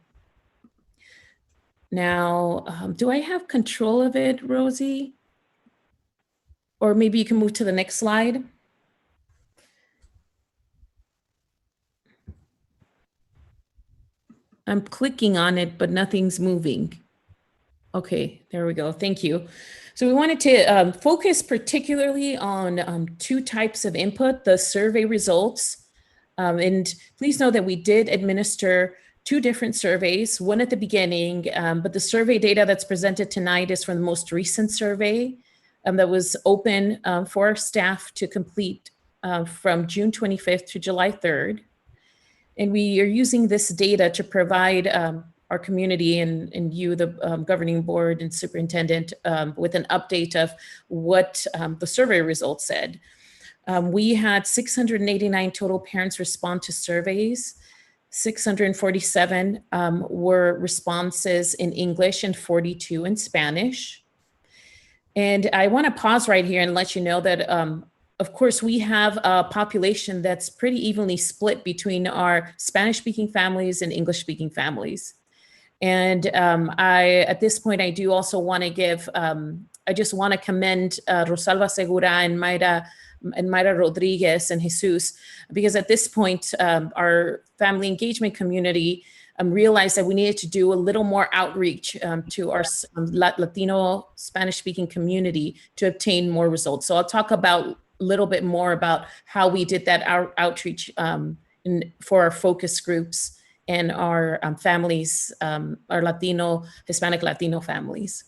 Now, do I have control of it, Rosie? Or maybe you can move to the next slide. I'm clicking on it, but nothing's moving. Okay, there we go. Thank you. So we wanted to focus particularly on two types of input, the survey results. And please know that we did administer 2 different surveys, one at the beginning, but the survey data that's presented tonight is from the most recent survey that was open for our staff to complete from June 25th to July 3rd. And we are using this data to provide our community and you, the governing board and superintendent, with an update of what the survey results said. We had 689 total parents respond to surveys. 647 were responses in English and 42 in Spanish. And I want to pause right here and let you know that, of course, we have a population that's pretty evenly split between our Spanish-speaking families and English-speaking families. And at this point, I do also want to give, I just want to commend Rosalba Segura and Mayra Rodriguez and Jesus, because at this point, our family engagement community realized that we needed to do a little more outreach to our Latino Spanish-speaking community to obtain more results. So I'll talk about a little bit more about how we did that outreach for our focus groups and our families, our Latino, Hispanic Latino families.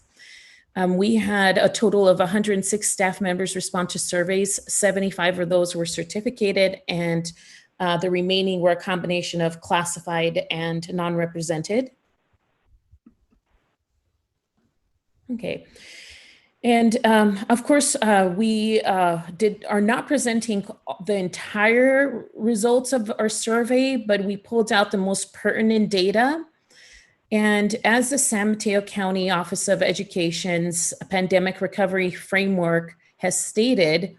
We had a total of 106 staff members respond to surveys. 75 of those were certificated, and the remaining were a combination of classified and non-represented. Okay. And of course, we are not presenting the entire results of our survey, but we pulled out the most pertinent data. And as the San Mateo County Office of Education's Pandemic Recovery Framework has stated,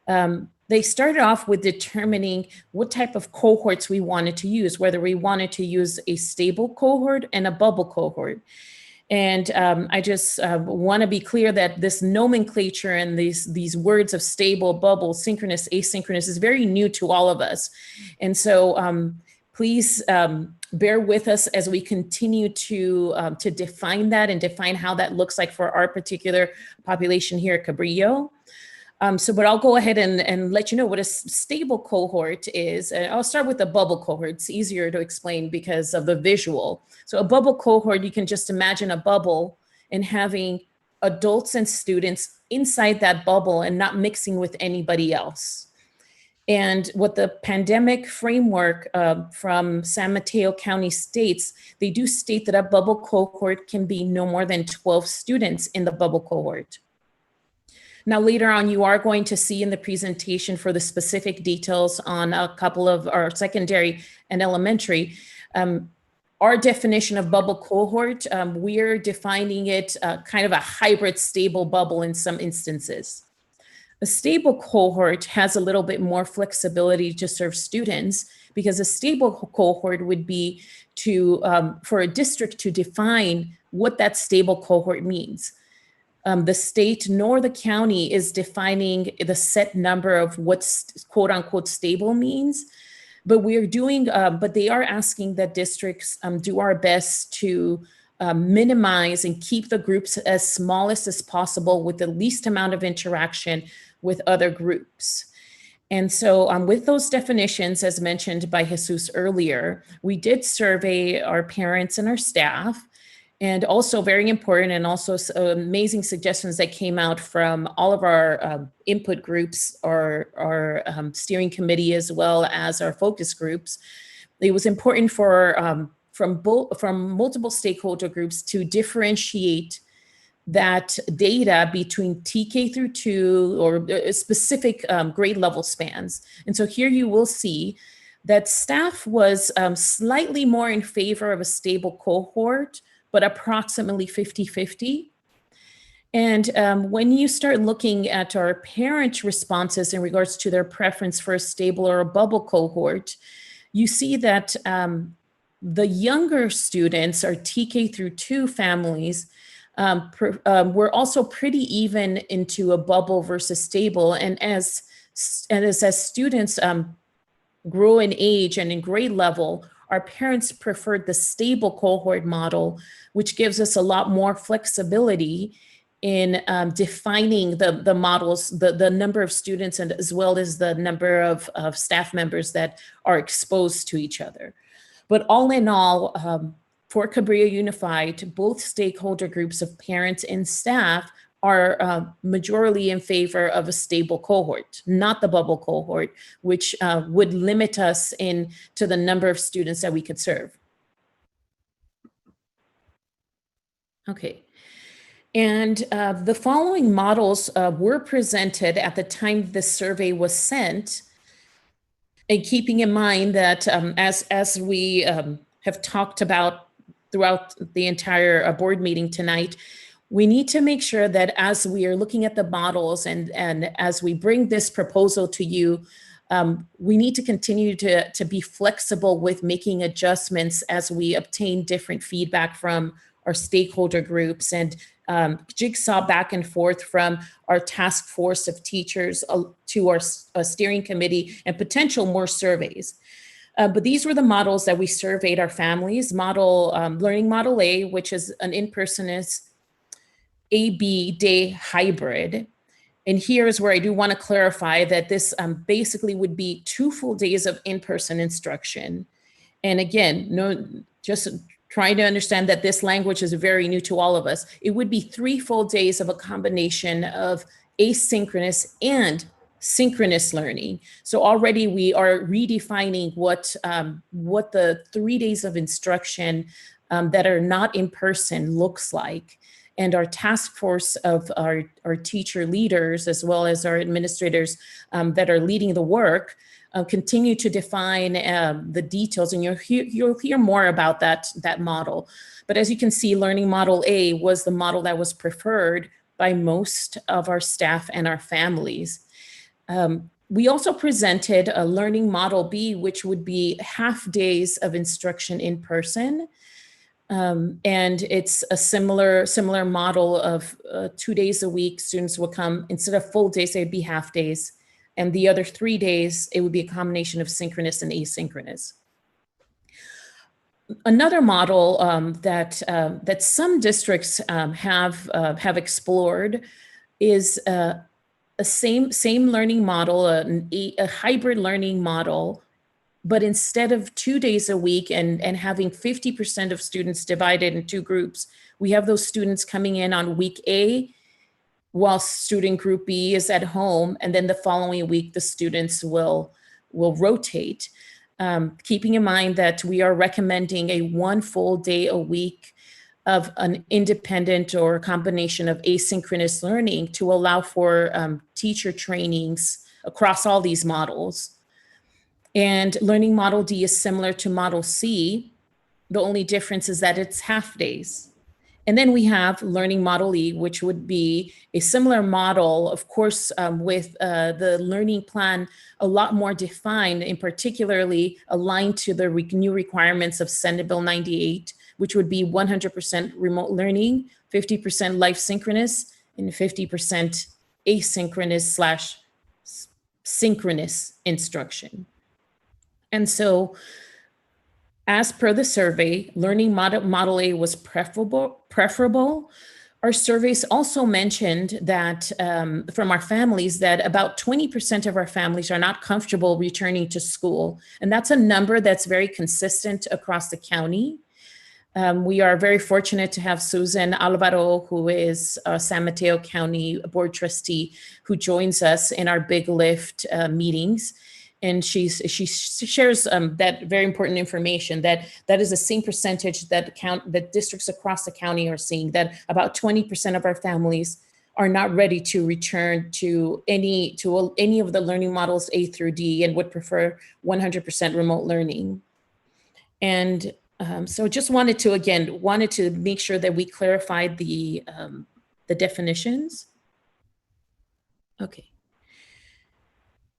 they started off with determining what type of cohorts we wanted to use, whether we wanted to use a stable cohort and a bubble cohort. And I just want to be clear that this nomenclature and these words of stable, bubble, synchronous, asynchronous is very new to all of us. And so please bear with us as we continue to define that and define how that looks like for our particular population here at Cabrillo. But I'll go ahead and let you know what a stable cohort is. I'll start with the bubble cohort. It's easier to explain because of the visual. So a bubble cohort, you can just imagine a bubble and having adults and students inside that bubble and not mixing with anybody else. And what the pandemic framework from San Mateo County states, they do state that a bubble cohort can be no more than 12 students in the bubble cohort. Now, later on, you are going to see in the presentation for the specific details on a couple of our secondary and elementary. Our definition of bubble cohort, we're defining it kind of a hybrid stable bubble in some instances. A stable cohort has a little bit more flexibility to serve students because a stable cohort would be for a district to define what that stable cohort means. The state nor the county is defining the set number of what's quote unquote stable means, but but they are asking that districts do our best to minimize and keep the groups as smallest as possible with the least amount of interaction with other groups. And so with those definitions, as mentioned by Jesus earlier, we did survey our parents and our staff. And also very important and also amazing suggestions that came out from all of our input groups, our steering committee, as well as our focus groups. It was important from multiple stakeholder groups to differentiate that data between TK through 2 or specific grade level spans. And so here you will see that staff was slightly more in favor of a stable cohort, but approximately 50-50. And when you start looking at our parent responses in regards to their preference for a stable or a bubble cohort, you see that the younger students, our TK through 2 families, were also pretty even into a bubble versus stable. And as students grow in age and in grade level, our parents preferred the stable cohort model, which gives us a lot more flexibility in defining the models, the number of students, and as well as the number of staff members that are exposed to each other. But all in all, for Cabrillo Unified, both stakeholder groups of parents and staff are majorly in favor of a stable cohort, not the bubble cohort, which would limit us to the number of students that we could serve. Okay. And the following models were presented at the time this survey was sent, and keeping in mind that as we have talked about throughout the entire board meeting tonight, we need to make sure that as we are looking at the models and as we bring this proposal to you, we need to continue to be flexible with making adjustments as we obtain different feedback from our stakeholder groups and jigsaw back and forth from our task force of teachers to our steering committee and potential more surveys. But these were the models that we surveyed our families. Learning Model A, which is an in-personist AB day hybrid. And here is where I do want to clarify that this basically would be 2 full days of in-person instruction. And again, just trying to understand that this language is very new to all of us. It would be 3 full days of a combination of asynchronous and synchronous learning. So already we are redefining what the 3 days of instruction that are not in person looks like. And our task force of our teacher leaders, as well as our administrators that are leading the work, continue to define the details, and you'll hear more about that model. But as you can see, Learning Model A was the model that was preferred by most of our staff and our families. We also presented a Learning Model B, which would be half days of instruction in person. And it's a similar model of 2 days a week. Students will come, instead of full days, they'd be half days. And the other 3 days, it would be a combination of synchronous and asynchronous. Another model that some districts have explored is a same learning model, a hybrid learning model, but instead of 2 days a week and having 50% of students divided in 2 groups, we have those students coming in on week A, while student group B is at home, and then the following week the students will rotate. Keeping in mind that we are recommending a 1 full day a week of an independent or a combination of asynchronous learning to allow for teacher trainings across all these models. And Learning Model D is similar to Model C. The only difference is that it's half days. And then we have Learning Model E, which would be a similar model, of course, with the learning plan a lot more defined, and particularly aligned to the new requirements of Senate Bill 98, which would be 100% remote learning, 50% live synchronous, and 50% asynchronous / synchronous instruction. And so, as per the survey, Learning Model A was preferable. Our surveys also mentioned that from our families that about 20% of our families are not comfortable returning to school. And that's a number that's very consistent across the county. We are very fortunate to have Susan Alvaro, who is a San Mateo County Board Trustee, who joins us in our Big Lift meetings. And she shares that very important information that is the same percentage that districts across the county are seeing, that about 20% of our families are not ready to return to any of the learning models A through D and would prefer 100% remote learning. And so just wanted to make sure that we clarified the the definitions? Okay.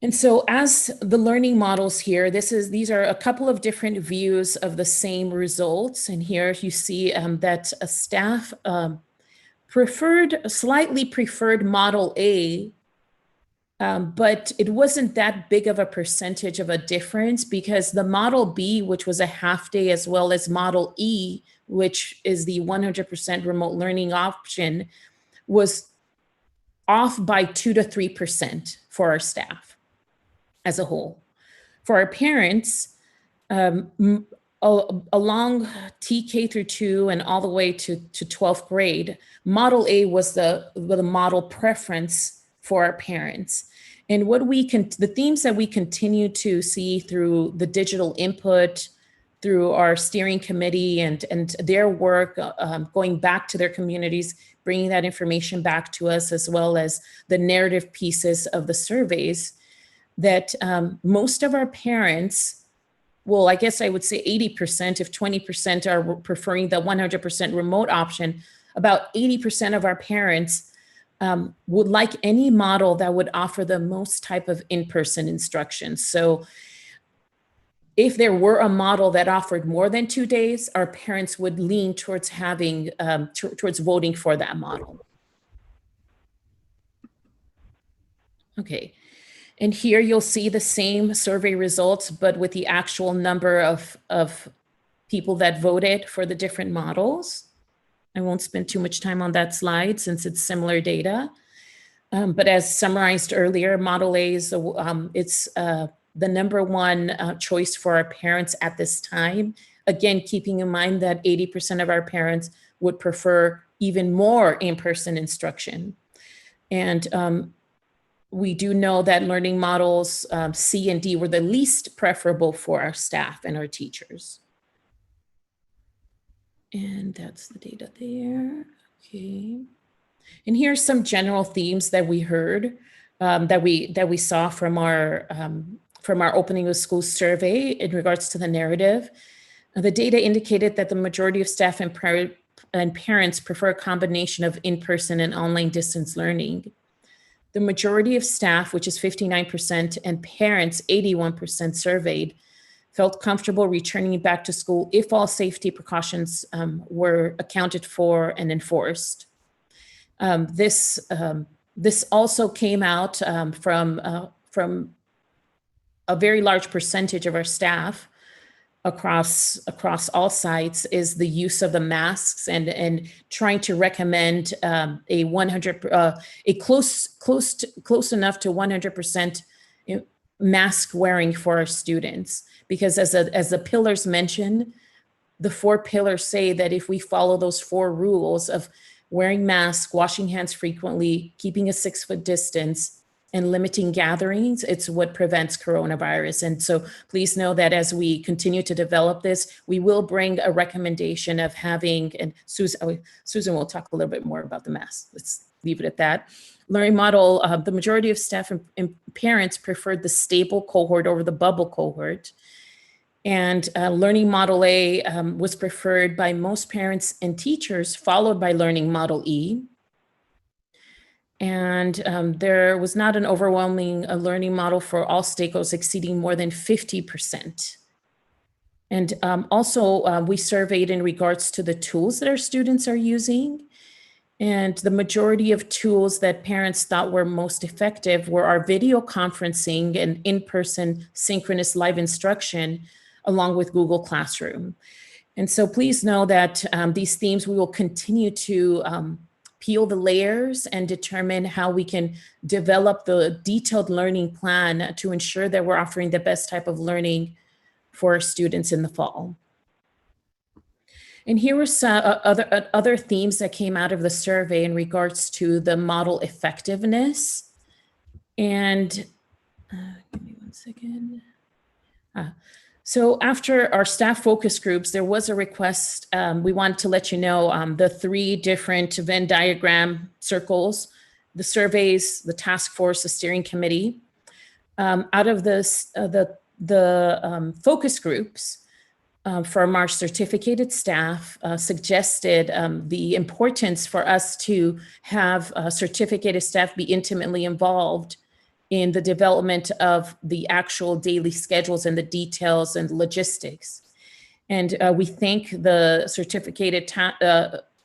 And so as the learning models here, these are a couple of different views of the same results. And here you see that a staff slightly preferred model A, but it wasn't that big of a percentage of a difference, because the model B, which was a half day, as well as model E, which is the 100% remote learning option, was off by 2 to 3% for our staff as a whole. For our parents, along TK through 2 and all the way to 12th grade, model A was the model preference for our parents. And the themes that we continue to see through the digital input, through our steering committee and their work, going back to their communities, bringing that information back to us, as well as the narrative pieces of the surveys, that most of our parents, well, I guess I would say 80%, if 20% are preferring the 100% remote option, about 80% of our parents would like any model that would offer the most type of in-person instruction. So if there were a model that offered more than 2 days, our parents would lean towards having, towards voting for that model. Okay. And here you'll see the same survey results, but with the actual number of people that voted for the different models. I won't spend too much time on that slide since it's similar data. But as summarized earlier, Model A is the number one choice for our parents at this time. Again, keeping in mind that 80% of our parents would prefer even more in-person instruction. And we do know that learning models C and D were the least preferable for our staff and our teachers. And that's the data there. Okay. And here's some general themes that we heard, that we saw from our opening of school survey in regards to the narrative. The data indicated that the majority of staff and parents prefer a combination of in-person and online distance learning. The majority of staff, which is 59%, and parents, 81% surveyed, felt comfortable returning back to school if all safety precautions were accounted for and enforced. This also came out from a very large percentage of our staff across all sites, is the use of the masks and trying to recommend a close enough to 100% mask wearing for our students. Because as the pillars mentioned, the 4 pillars say that if we follow those 4 rules of wearing masks, washing hands frequently, keeping a 6-foot distance, and limiting gatherings, it's what prevents coronavirus. And so please know that as we continue to develop this, we will bring a recommendation of having, and Susan will talk a little bit more about the masks. Let's leave it at that. Learning model, the majority of staff and parents preferred the stable cohort over the bubble cohort. And learning model A was preferred by most parents and teachers, followed by learning model E. And there was not an overwhelming learning model for all stakeholders exceeding more than 50%. And also we surveyed in regards to the tools that our students are using. And the majority of tools that parents thought were most effective were our video conferencing and in-person synchronous live instruction, along with Google Classroom. And so please know that these themes, we will continue to peel the layers and determine how we can develop the detailed learning plan to ensure that we're offering the best type of learning for our students in the fall. And here were some other themes that came out of the survey in regards to the model effectiveness. And give me one second. So after our staff focus groups, there was a request. We wanted to let you know the 3 different Venn diagram circles, the surveys, the task force, the steering committee. Out of this, the focus groups, from our certificated staff suggested the importance for us to have certificated staff be intimately involved in the development of the actual daily schedules and the details and logistics. And we thank the certificated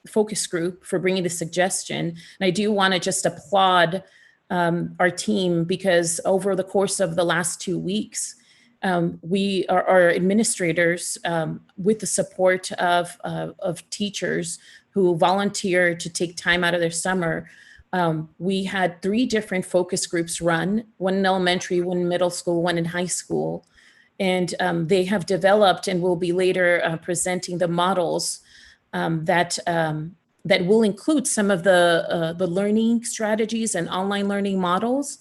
focus group for bringing the suggestion. And I do want to just applaud our team, because over the course of the last 2 weeks, our administrators, with the support of teachers who volunteered to take time out of their summer, we had 3 different focus groups run, one in elementary, one in middle school, one in high school. And they have developed and will be later presenting the models that will include some of the learning strategies and online learning models,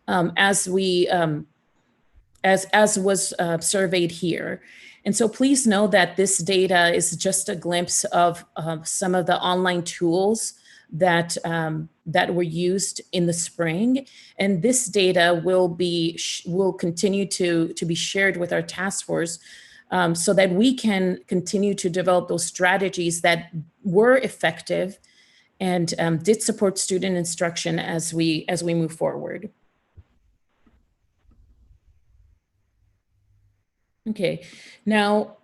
as was surveyed here. And so please know that this data is just a glimpse of some of the online tools that were used in the spring. And this data will continue to be shared with our task force, so that we can continue to develop those strategies that were effective and did support student instruction as we move forward. Okay, now,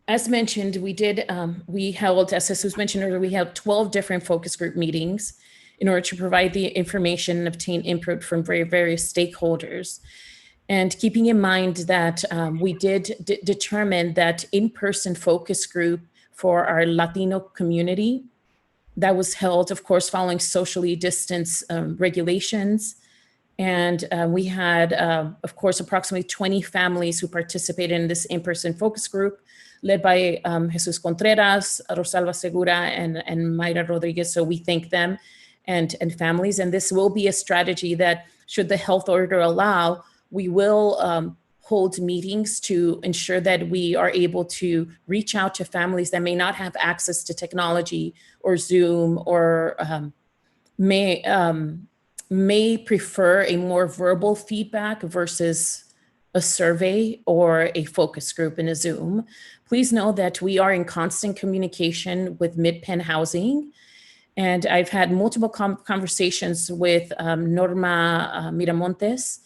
as mentioned, we held, as this was mentioned earlier, we held 12 different focus group meetings in order to provide the information and obtain input from various stakeholders. And keeping in mind that we did determine that in-person focus group for our Latino community, that was held, of course, following socially distanced regulations. And we had, of course, approximately 20 families who participated in this in-person focus group, led by Jesus Contreras, Rosalba Segura, and Mayra Rodriguez. So we thank them and families. And this will be a strategy that, should the health order allow, we will hold meetings to ensure that we are able to reach out to families that may not have access to technology or Zoom, or may prefer a more verbal feedback versus a survey or a focus group in a Zoom. Please know that we are in constant communication with Mid-Penn Housing. And I've had multiple conversations with Norma Miramontes,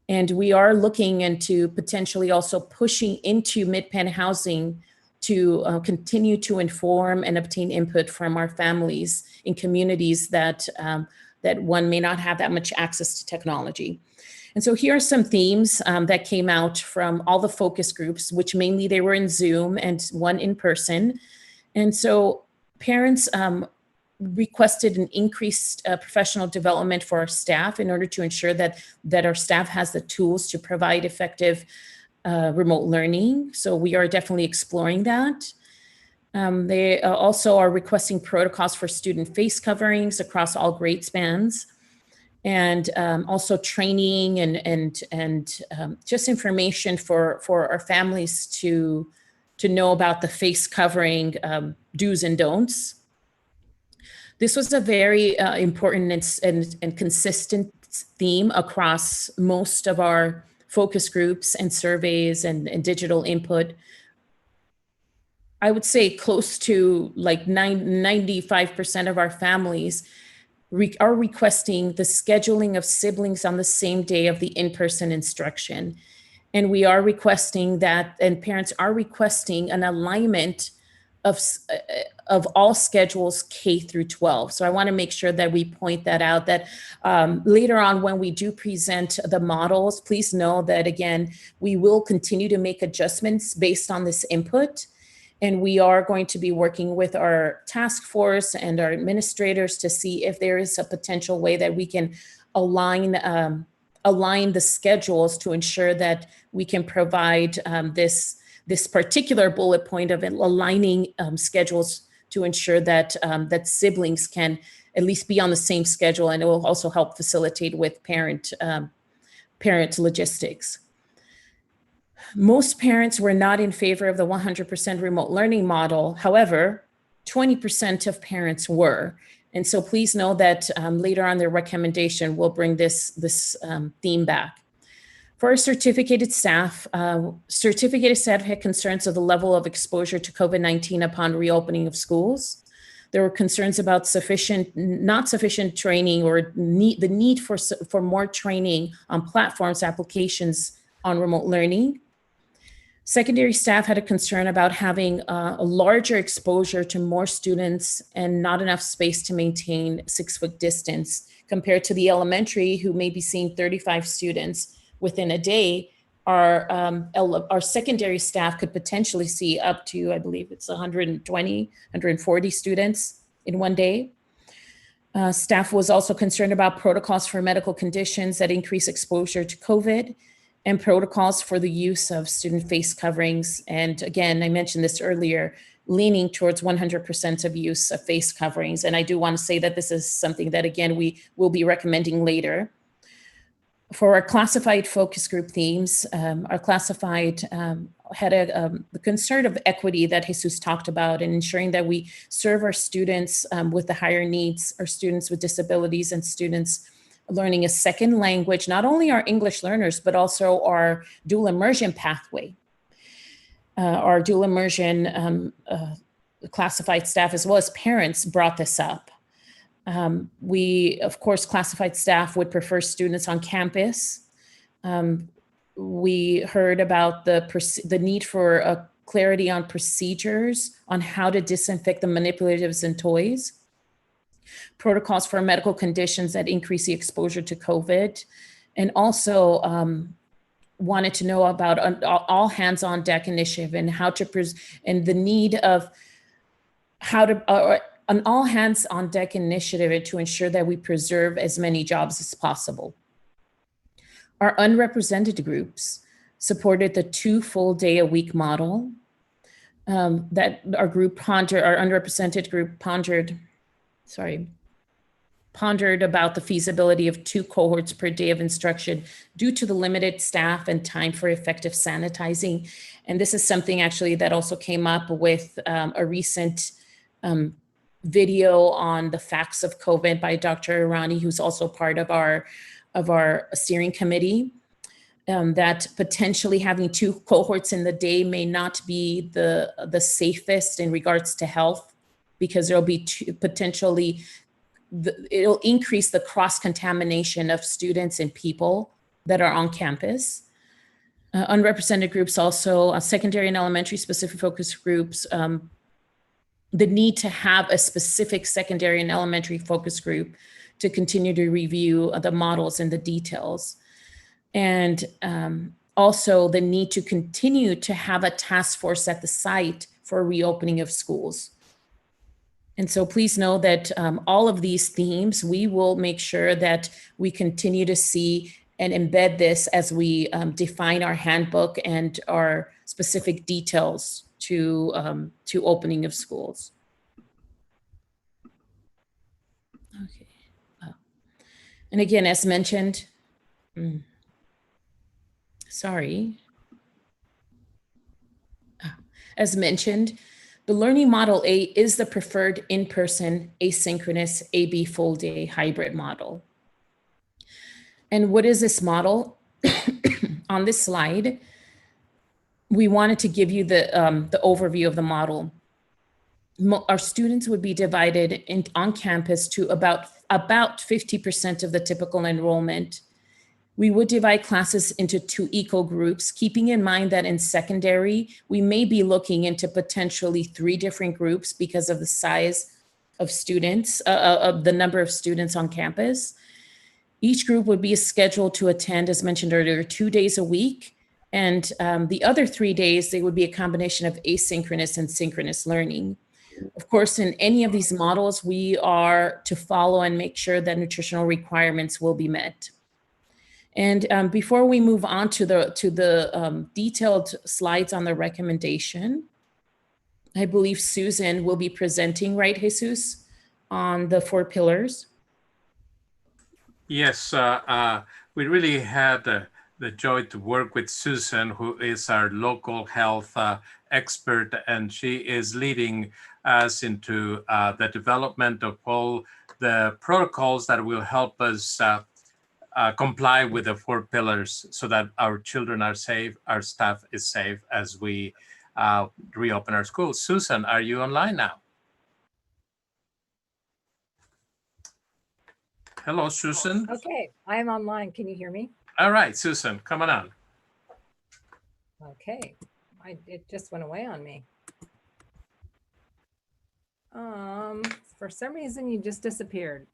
and we are looking into potentially also pushing into Mid-Penn Housing to continue to inform and obtain input from our families in communities that one may not have that much access to technology. And so here are some themes that came out from all the focus groups, which mainly they were in Zoom and one in person. And so parents requested an increased professional development for our staff in order to ensure that our staff has the tools to provide effective remote learning. So we are definitely exploring that. They also are requesting protocols for student face coverings across all grade spans, and also training and just information for our families to know about the face covering do's and don'ts. This was a very important and consistent theme across most of our focus groups and surveys and digital input. I would say close to like 95% of our families are requesting the scheduling of siblings on the same day of the in-person instruction. And we are requesting that, and parents are requesting an alignment of all schedules K through 12. So I want to make sure that we point that out, that later on when we do present the models, please know that, again, we will continue to make adjustments based on this input. And we are going to be working with our task force and our administrators to see if there is a potential way that we can align the schedules to ensure that we can provide this particular bullet point of aligning schedules to ensure that siblings can at least be on the same schedule, and it will also help facilitate with parent logistics. Most parents were not in favor of the 100% remote learning model. However, 20% of parents were. And so please know that later on their recommendation will bring this theme back. For our certificated staff had concerns of the level of exposure to COVID-19 upon reopening of schools. There were concerns about not sufficient training or the need for more training on platforms, applications on remote learning. Secondary staff had a concern about having a larger exposure to more students and not enough space to maintain 6-foot distance compared to the elementary, who may be seeing 35 students within a day. Our secondary staff could potentially see up to, I believe it's 120, 140 students in one day. Staff was also concerned about protocols for medical conditions that increase exposure to COVID and protocols for the use of student face coverings. And again, I mentioned this earlier, leaning towards 100% of use of face coverings. And I do want to say that this is something that, again, we will be recommending later. For our classified focus group themes, our classified had the concern of equity that Jesus talked about, and ensuring that we serve our students with the higher needs, our students with disabilities and students learning a second language, not only our English learners, but also our dual immersion pathway. Our dual immersion classified staff, as well as parents, brought this up. We, of course, classified staff would prefer students on campus. We heard about the need for clarity on procedures on how to disinfect the manipulatives and toys, protocols for medical conditions that increase the exposure to COVID, and also wanted to know about an all hands on deck initiative and how to and the need of how to an all hands on deck initiative to ensure that we preserve as many jobs as possible. Our unrepresented groups supported the 2 full day a week model that our unrepresented group pondered about the feasibility of 2 cohorts per day of instruction due to the limited staff and time for effective sanitizing. And this is something actually that also came up with a recent video on the facts of COVID by Dr. Irani, who's also part of our steering committee, that potentially having 2 cohorts in the day may not be the safest in regards to health, because there'll be potentially, it'll increase the cross-contamination of students and people that are on campus. Unrepresented groups also, secondary and elementary specific focus groups, the need to have a specific secondary and elementary focus group to continue to review the models and the details. And also the need to continue to have a task force at the site for reopening of schools. And so please know that all of these themes, we will make sure that we continue to see and embed this as we define our handbook and our specific details to opening of schools. Okay. And again, as mentioned, as mentioned, the learning model A is the preferred in-person asynchronous AB full day hybrid model. And what is this model? On this slide, we wanted to give you the overview of the model. Our students would be divided on campus to about 50% of the typical enrollment. We would divide classes into 2 equal groups, keeping in mind that in secondary, we may be looking into potentially 3 different groups because of the size of students, of the number of students on campus. Each group would be scheduled to attend, as mentioned earlier, 2 days a week. And the other 3 days, they would be a combination of asynchronous and synchronous learning. Of course, in any of these models, we are to follow and make sure that nutritional requirements will be met. And before we move on to the detailed slides on the recommendation, I believe Susan will be presenting, right, Jesus, on the 4 pillars. Yes, we really had the joy to work with Susan, who is our local health expert, and she is leading us into the development of all the protocols that will help us comply with the 4 pillars so that our children are safe, our staff is safe as we reopen our schools. Susan, are you online now? Hello, Susan. Okay, I am online. Can you hear me? All right, Susan, come on. Okay, it just went away on me. For some reason you just disappeared.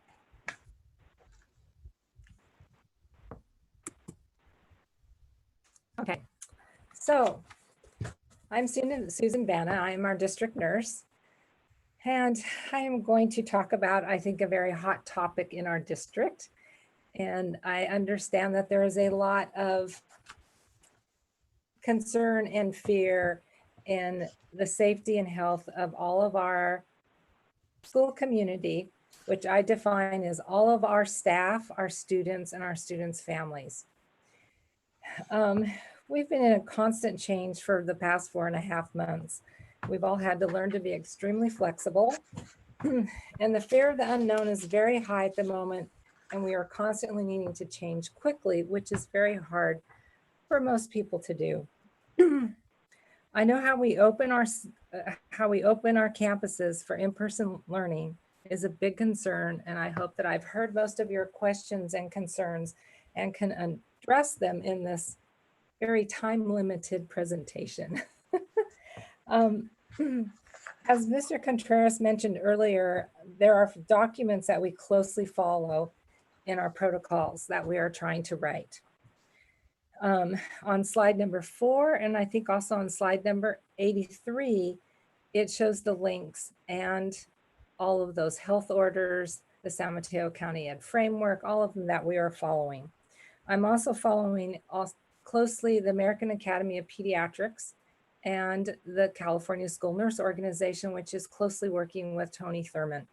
Okay, so I'm Susan Banna. I am our district nurse. And I am going to talk about, I think, a very hot topic in our district. And I understand that there is a lot of concern and fear in the safety and health of all of our school community, which I define as all of our staff, our students, and our students' families. We've been in a constant change for the past 4.5 months. We've all had to learn to be extremely flexible. And the fear of the unknown is very high at the moment, and we are constantly needing to change quickly, which is very hard for most people to do. I know how we open our campuses for in-person learning is a big concern, and I hope that I've heard most of your questions and concerns and can address them in this very time-limited presentation. As Mr. Contreras mentioned earlier, there are documents that we closely follow in our protocols that we are trying to write. On slide number 4, and I think also on slide number 83, it shows the links and all of those health orders, the San Mateo County Ed Framework, all of them that we are following. I'm also following closely the American Academy of Pediatrics and the California School Nurse Organization, which is closely working with Tony Thurman.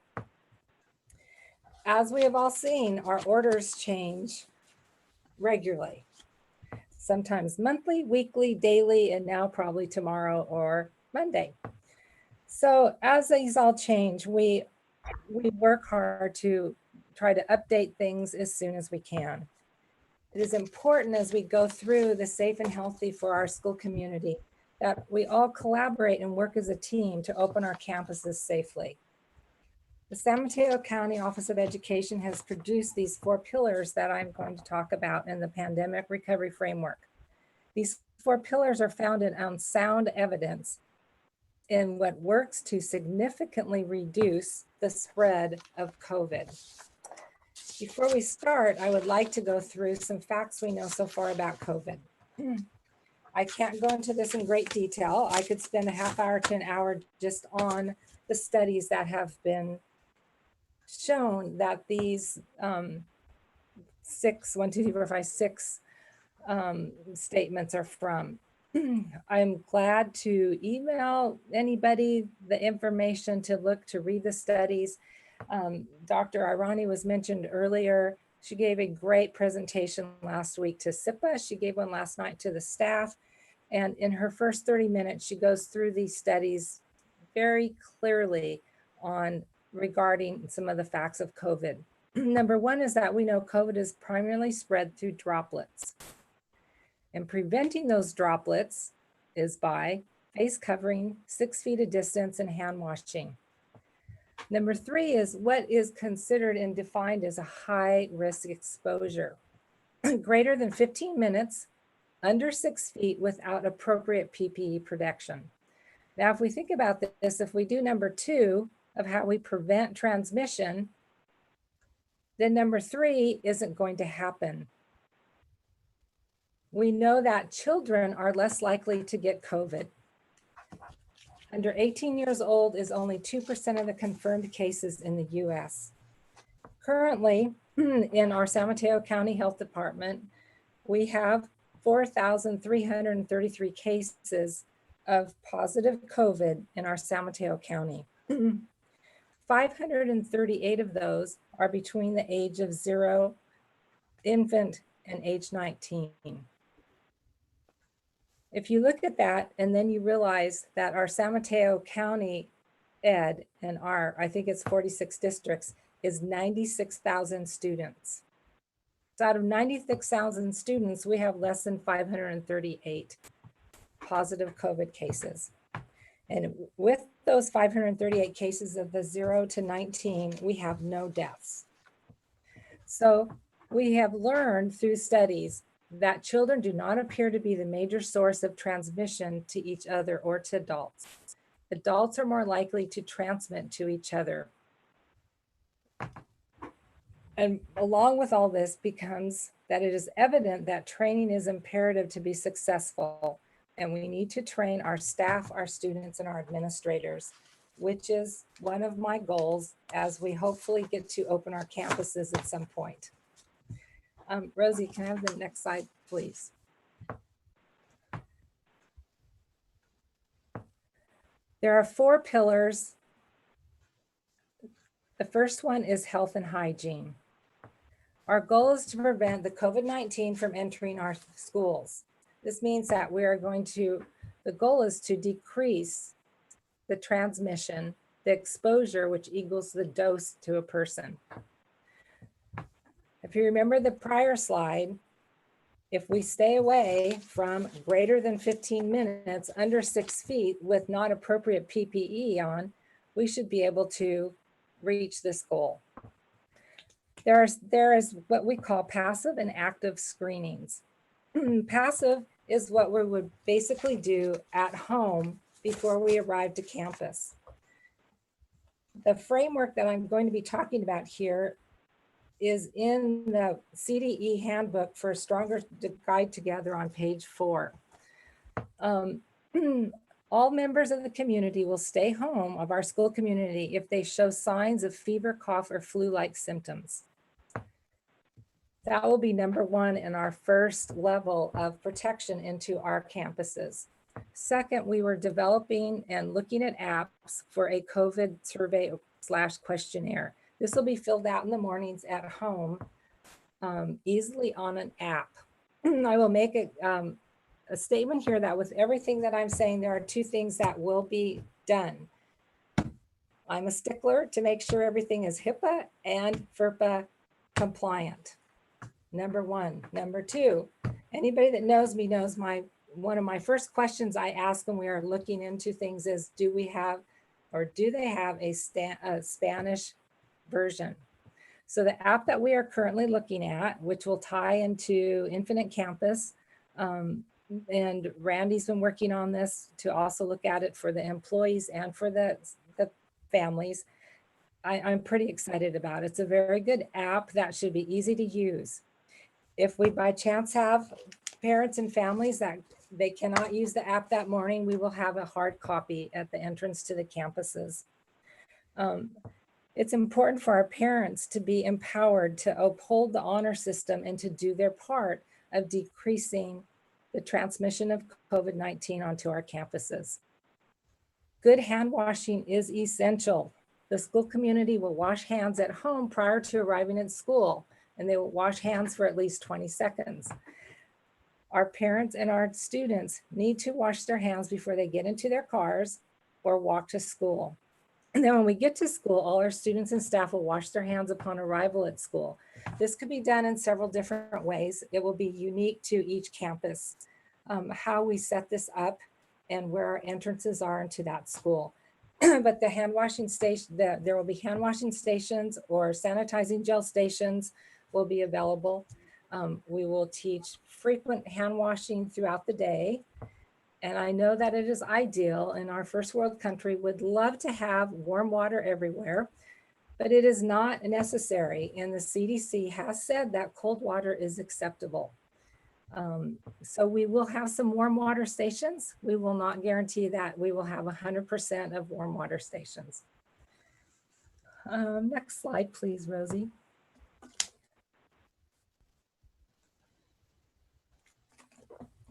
As we have all seen, our orders change regularly, sometimes monthly, weekly, daily, and now probably tomorrow or Monday. So as these all change, we work hard to try to update things as soon as we can. It is important as we go through the safe and healthy for our school community that we all collaborate and work as a team to open our campuses safely. The San Mateo County Office of Education has produced these 4 pillars that I'm going to talk about in the pandemic recovery framework. These 4 pillars are founded on sound evidence in what works to significantly reduce the spread of COVID. Before we start, I would like to go through some facts we know so far about COVID. I can't go into this in great detail. I could spend a half hour to an hour just on the studies that have been shown that these 6 statements are from. I'm glad to email anybody the information to look to read the studies. Dr. Irani was mentioned earlier. She gave a great presentation last week to SIPA. She gave one last night to the staff. And in her first 30 minutes, she goes through these studies very clearly regarding some of the facts of COVID. Number 1 is that we know COVID is primarily spread through droplets. And preventing those droplets is by face covering, 6 feet of distance, and hand washing. Number 3 is what is considered and defined as a high risk exposure. Greater than 15 minutes, under 6 feet without appropriate PPE protection. Now, if we think about this, if we do number 2 of how we prevent transmission, then number 3 isn't going to happen. We know that children are less likely to get COVID. Under 18 years old is only 2% of the confirmed cases in the US. Currently, in our San Mateo County Health Department, we have 4,333 cases of positive COVID in our San Mateo County. 538 of those are between the age of 0 infant and age 19. If you look at that and then you realize that our San Mateo County Ed and I think it's 46 districts, is 96,000 students. So out of 96,000 students, we have less than 538 positive COVID cases. And with those 538 cases of the 0 to 19, we have no deaths. So we have learned through studies that children do not appear to be the major source of transmission to each other or to adults. Adults are more likely to transmit to each other. And along with all this becomes that it is evident that training is imperative to be successful. And we need to train our staff, our students, and our administrators, which is one of my goals as we hopefully get to open our campuses at some point. Rosie, can I have the next slide, please? There are 4 pillars. The first one is health and hygiene. Our goal is to prevent the COVID-19 from entering our schools. This means that we are going to, the goal is to decrease the transmission, the exposure, which equals the dose to a person. If you remember the prior slide, if we stay away from greater than 15 minutes under 6 feet with not appropriate PPE on, we should be able to reach this goal. There is what we call passive and active screenings. Passive is what we would basically do at home before we arrive to campus. The framework that I'm going to be talking about here is in the CDE handbook for a stronger guide together on page 4. All members of the community will stay home of our school community if they show signs of fever, cough, or flu-like symptoms. That will be number 1 in our first level of protection into our campuses. Second, we were developing and looking at apps for a COVID survey / questionnaire. This will be filled out in the mornings at home, easily on an app. I will make a statement here that with everything that I'm saying, there are 2 things that will be done. I'm a stickler to make sure everything is HIPAA and FERPA compliant. Number 1. Number 2, anybody that knows me knows one of my first questions I ask when we are looking into things is, do we have, or do they have a Spanish version? So the app that we are currently looking at, which will tie into Infinite Campus, and Randy's been working on this to also look at it for the employees and for the families. I'm pretty excited about it. It's a very good app that should be easy to use. If we by chance have parents and families that they cannot use the app that morning, we will have a hard copy at the entrance to the campuses. It's important for our parents to be empowered to uphold the honor system and to do their part of decreasing the transmission of COVID-19 onto our campuses. Good hand washing is essential. The school community will wash hands at home prior to arriving at school, and they will wash hands for at least 20 seconds. Our parents and our students need to wash their hands before they get into their cars or walk to school. And then when we get to school, all our students and staff will wash their hands upon arrival at school. This could be done in several different ways. It will be unique to each campus, how we set this up and where our entrances are into that school. But the hand washing station, there will be hand washing stations or sanitizing gel stations will be available. We will teach frequent hand washing throughout the day. And I know that it is ideal in our first world country, would love to have warm water everywhere, but it is not necessary. And the CDC has said that cold water is acceptable. So we will have some warm water stations. We will not guarantee that we will have 100% of warm water stations. Next slide, please, Rosie.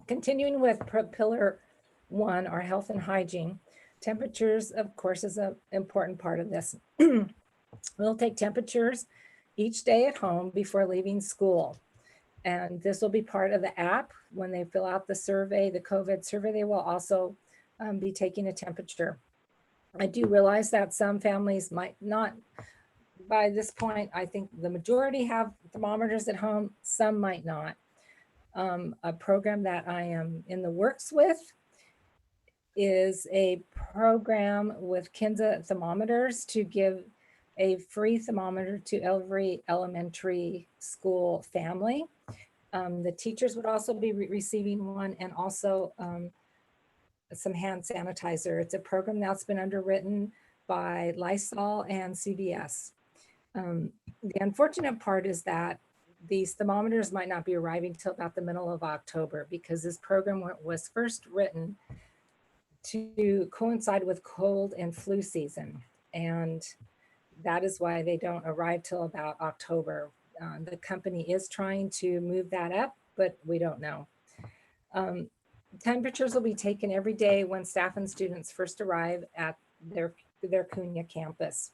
Continuing with pillar 1, our health and hygiene. Temperatures, of course, is an important part of this. We'll take temperatures each day at home before leaving school. And this will be part of the app. When they fill out the survey, the COVID survey, they will also be taking a temperature. I do realize that some families might not by this point, I think the majority have thermometers at home, some might not. A program that I am in the works with is a program with Kinza thermometers to give a free thermometer to every elementary school family. The teachers would also be receiving one, and also some hand sanitizer. It's a program that's been underwritten by Lysol and CVS. The unfortunate part is that these thermometers might not be arriving till about the middle of October, because this program was first written to coincide with cold and flu season. And that is why they don't arrive till about October. The company is trying to move that up, but we don't know. Temperatures will be taken every day when staff and students first arrive at their Cunha campus.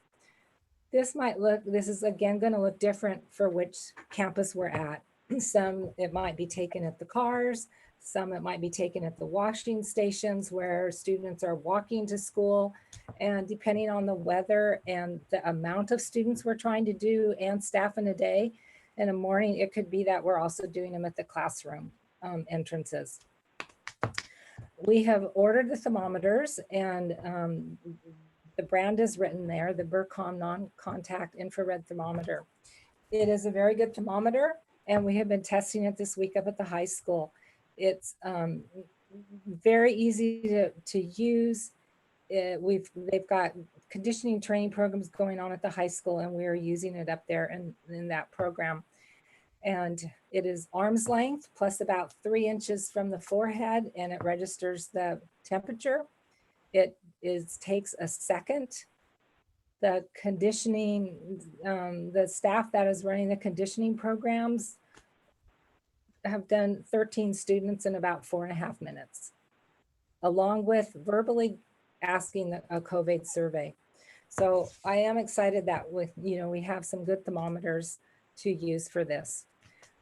This is again going to look different for which campus we're at. Some, it might be taken at the cars, some it might be taken at the washing stations where students are walking to school. And depending on the weather and the amount of students we're trying to do and staff in a day, in the morning, it could be that we're also doing them at the classroom entrances. We have ordered the thermometers, and the brand is written there, the Burcom non-contact infrared thermometer. It is a very good thermometer, and we have been testing it this week up at the high school. It's very easy to use. They've got conditioning training programs going on at the high school, and we are using it up there in that program. And it is arm's length plus about 3 inches from the forehead, and it registers the temperature. It takes a second. The conditioning, the staff that is running the conditioning programs have done 13 students in about 4.5 minutes, along with verbally asking a COVID survey. So I am excited that we have some good thermometers to use for this.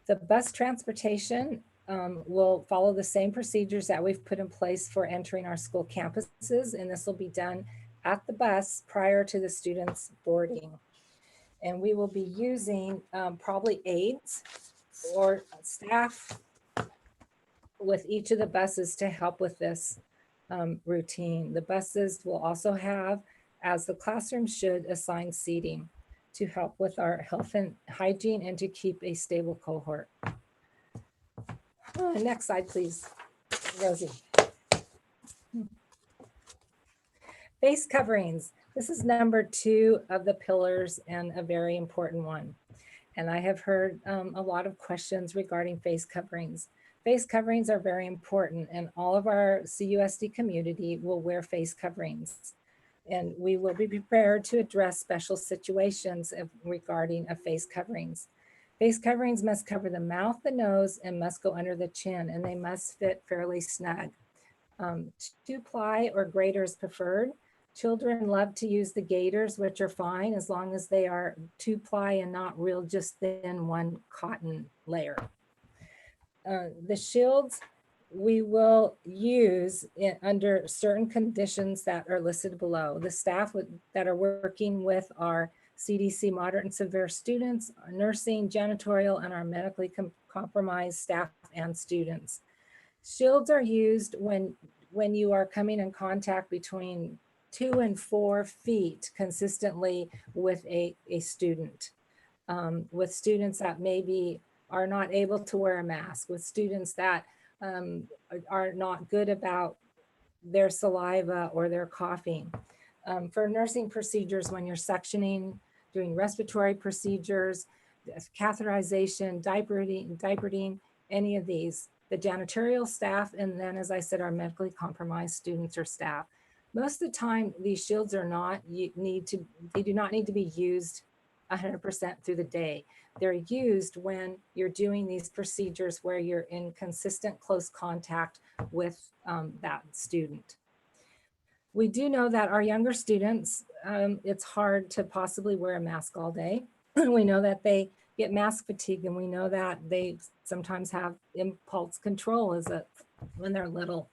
The bus transportation will follow the same procedures that we've put in place for entering our school campuses, and this will be done at the bus prior to the students boarding. And we will be using probably aides or staff with each of the buses to help with this routine. The buses will also have, as the classroom should, assigned seating to help with our health and hygiene and to keep a stable cohort. Next slide, please, Rosie. Face coverings. This is number 2 of the pillars and a very important one. And I have heard a lot of questions regarding face coverings. Face coverings are very important, and all of our CUSD community will wear face coverings. And we will be prepared to address special situations regarding face coverings. Face coverings must cover the mouth, the nose, and must go under the chin, and they must fit fairly snug. 2-ply or greater is preferred. Children love to use the gaiters, which are fine as long as they are 2-ply and not real just thin one cotton layer. The shields we will use under certain conditions that are listed below. The staff that are working with our CDC moderate and severe students, our nursing, janitorial, and our medically compromised staff and students. Shields are used when you are coming in contact between 2 and 4 feet consistently with a student. With students that maybe are not able to wear a mask, with students that are not good about their saliva or their coughing. For nursing procedures, when you're suctioning, doing respiratory procedures, catheterization, diapering, any of these, the janitorial staff, and then, as I said, our medically compromised students or staff. Most of the time, these shields are they do not need to be used 100% through the day. They're used when you're doing these procedures where you're in consistent close contact with that student. We do know that our younger students, it's hard to possibly wear a mask all day. We know that they get mask fatigue, and we know that they sometimes have impulse control when they're little.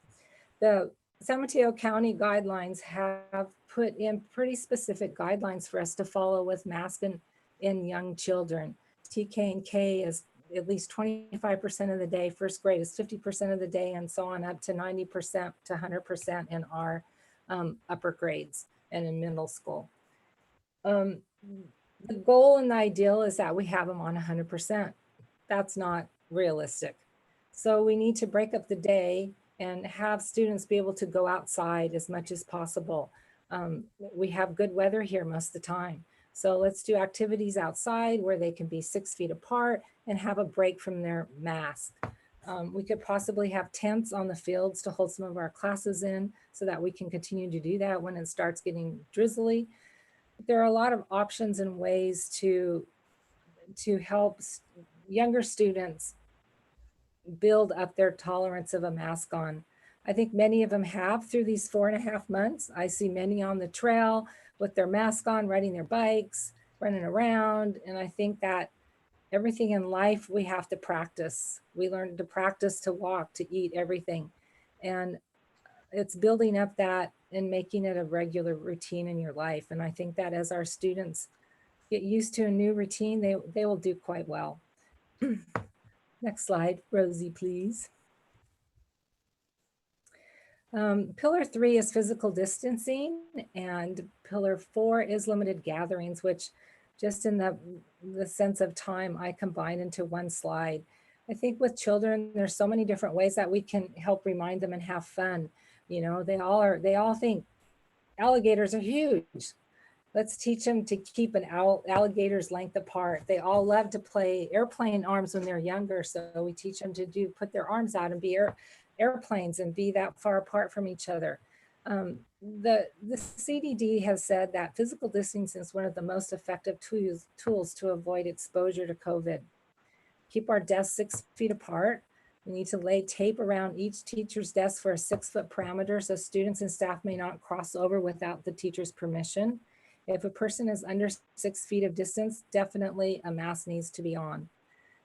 The San Mateo County guidelines have put in pretty specific guidelines for us to follow with mask and in young children. TK and K is at least 25% of the day, first grade is 50% of the day, and so on up to 90% to 100% in our upper grades and in middle school. The goal and the ideal is that we have them on 100%. That's not realistic. So we need to break up the day and have students be able to go outside as much as possible. We have good weather here most of the time. So let's do activities outside where they can be 6 feet apart and have a break from their mask. We could possibly have tents on the fields to hold some of our classes in so that we can continue to do that when it starts getting drizzly. There are a lot of options and ways to help younger students build up their tolerance of a mask on. I think many of them have through these 4.5 months. I see many on the trail with their mask on, riding their bikes, running around. And I think that everything in life we have to practice. We learn to practice to walk, to eat, everything. And it's building up that and making it a regular routine in your life. And I think that as our students get used to a new routine, they will do quite well. Next slide, Rosie, please. Pillar 3 is physical distancing, and pillar 4 is limited gatherings, which just in the sense of time, I combine into one slide. I think with children, there's so many different ways that we can help remind them and have fun. You know, they all think alligators are huge. Let's teach them to keep an alligator's length apart. They all love to play airplane arms when they're younger. So we teach them to put their arms out and be airplanes and be that far apart from each other. The CDD has said that physical distancing is one of the most effective tools to avoid exposure to COVID. Keep our desks 6 feet apart. We need to lay tape around each teacher's desk for a 6-foot parameter so students and staff may not cross over without the teacher's permission. If a person is under 6 feet of distance, definitely a mask needs to be on.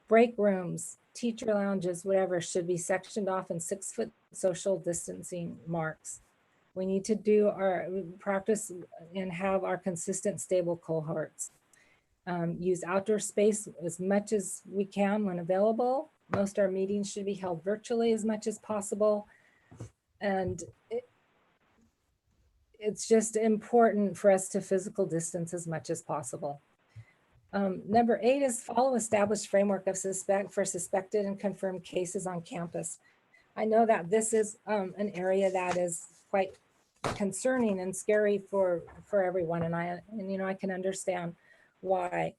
Break rooms, teacher lounges, whatever, should be sectioned off in 6-foot social distancing marks. We need to do our practice and have our consistent, stable cohorts. Use outdoor space as much as we can when available. Most our meetings should be held virtually as much as possible. And it's just important for us to physical distance as much as possible. Number 8 is follow established framework of for suspected and confirmed cases on campus. I know that this is an area that is quite concerning and scary for everyone, and I can understand why.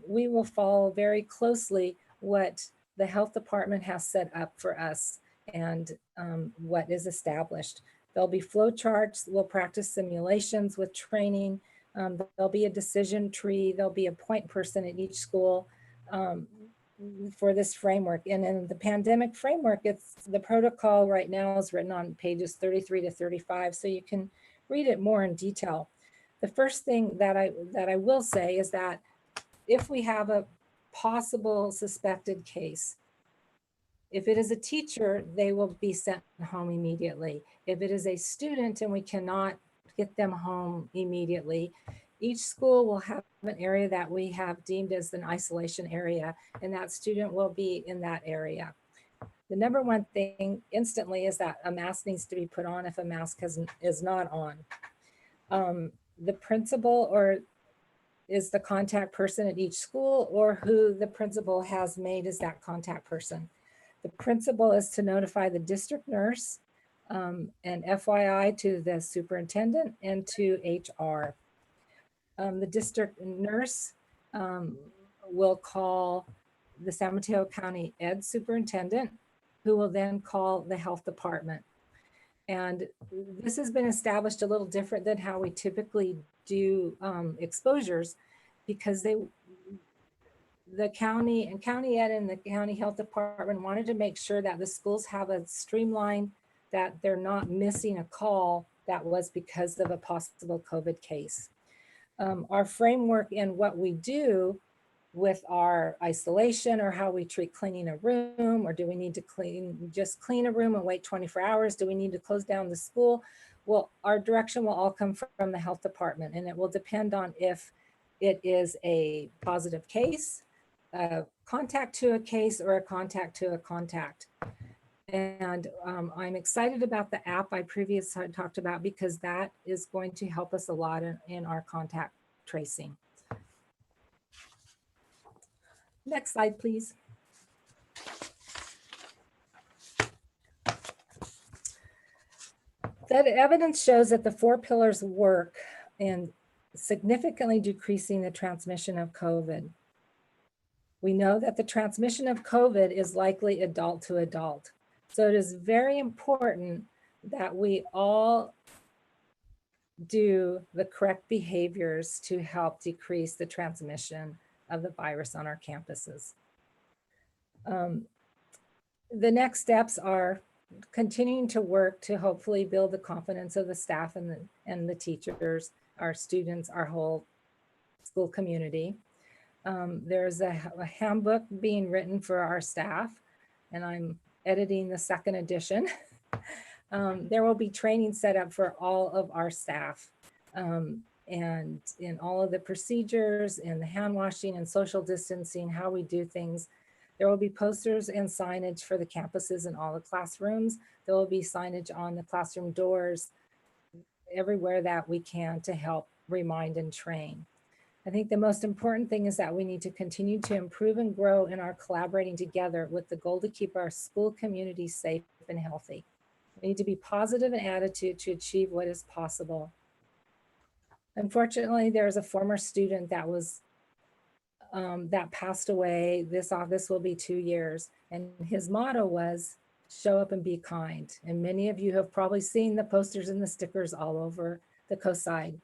We will follow very closely what the health department has set up for us and what is established. There'll be flow charts. We'll practice simulations with training. There'll be a decision tree. There'll be a point person at each school for this framework. And in the pandemic framework, the protocol right now is written on pages 33 to 35, so you can read it more in detail. The first thing that I will say is that if we have a possible suspected case, if it is a teacher, they will be sent home immediately. If it is a student and we cannot get them home immediately, each school will have an area that we have deemed as an isolation area, and that student will be in that area. The number one thing instantly is that a mask needs to be put on if a mask is not on. The principal is the contact person at each school, or who the principal has made as that contact person. The principal is to notify the district nurse and FYI to the superintendent and to HR. The district nurse will call the San Mateo County Ed superintendent, who will then call the health department. And this has been established a little different than how we typically do exposures, because the county ed and the county health department wanted to make sure that the schools have a streamline, that they're not missing a call that was because of a possible COVID case. Our framework and what we do with our isolation, or how we treat cleaning a room, or do we need to just clean a room and wait 24 hours? Do we need to close down the school? Well, our direction will all come from the health department, and it will depend on if it is a positive case, a contact to a case, or a contact to a contact. And I'm excited about the app I previously had talked about, because that is going to help us a lot in our contact tracing. Next slide, please. That evidence shows that the 4 pillars work in significantly decreasing the transmission of COVID. We know that the transmission of COVID is likely adult to adult. So it is very important that we all do the correct behaviors to help decrease the transmission of the virus on our campuses. The next steps are continuing to work to hopefully build the confidence of the staff and the teachers, our students, our whole school community. There's a handbook being written for our staff, and I'm editing the 2nd edition. There will be training set up for all of our staff, and in all of the procedures and the hand washing and social distancing, how we do things. There will be posters and signage for the campuses and all the classrooms. There will be signage on the classroom doors everywhere that we can to help remind and train. I think the most important thing is that we need to continue to improve and grow in our collaborating together with the goal to keep our school community safe and healthy. We need to be positive in attitude to achieve what is possible. Unfortunately, there's a former student that was that passed away. This August will be 2 years. And his motto was, show up and be kind. And many of you have probably seen the posters and the stickers all over the coast side.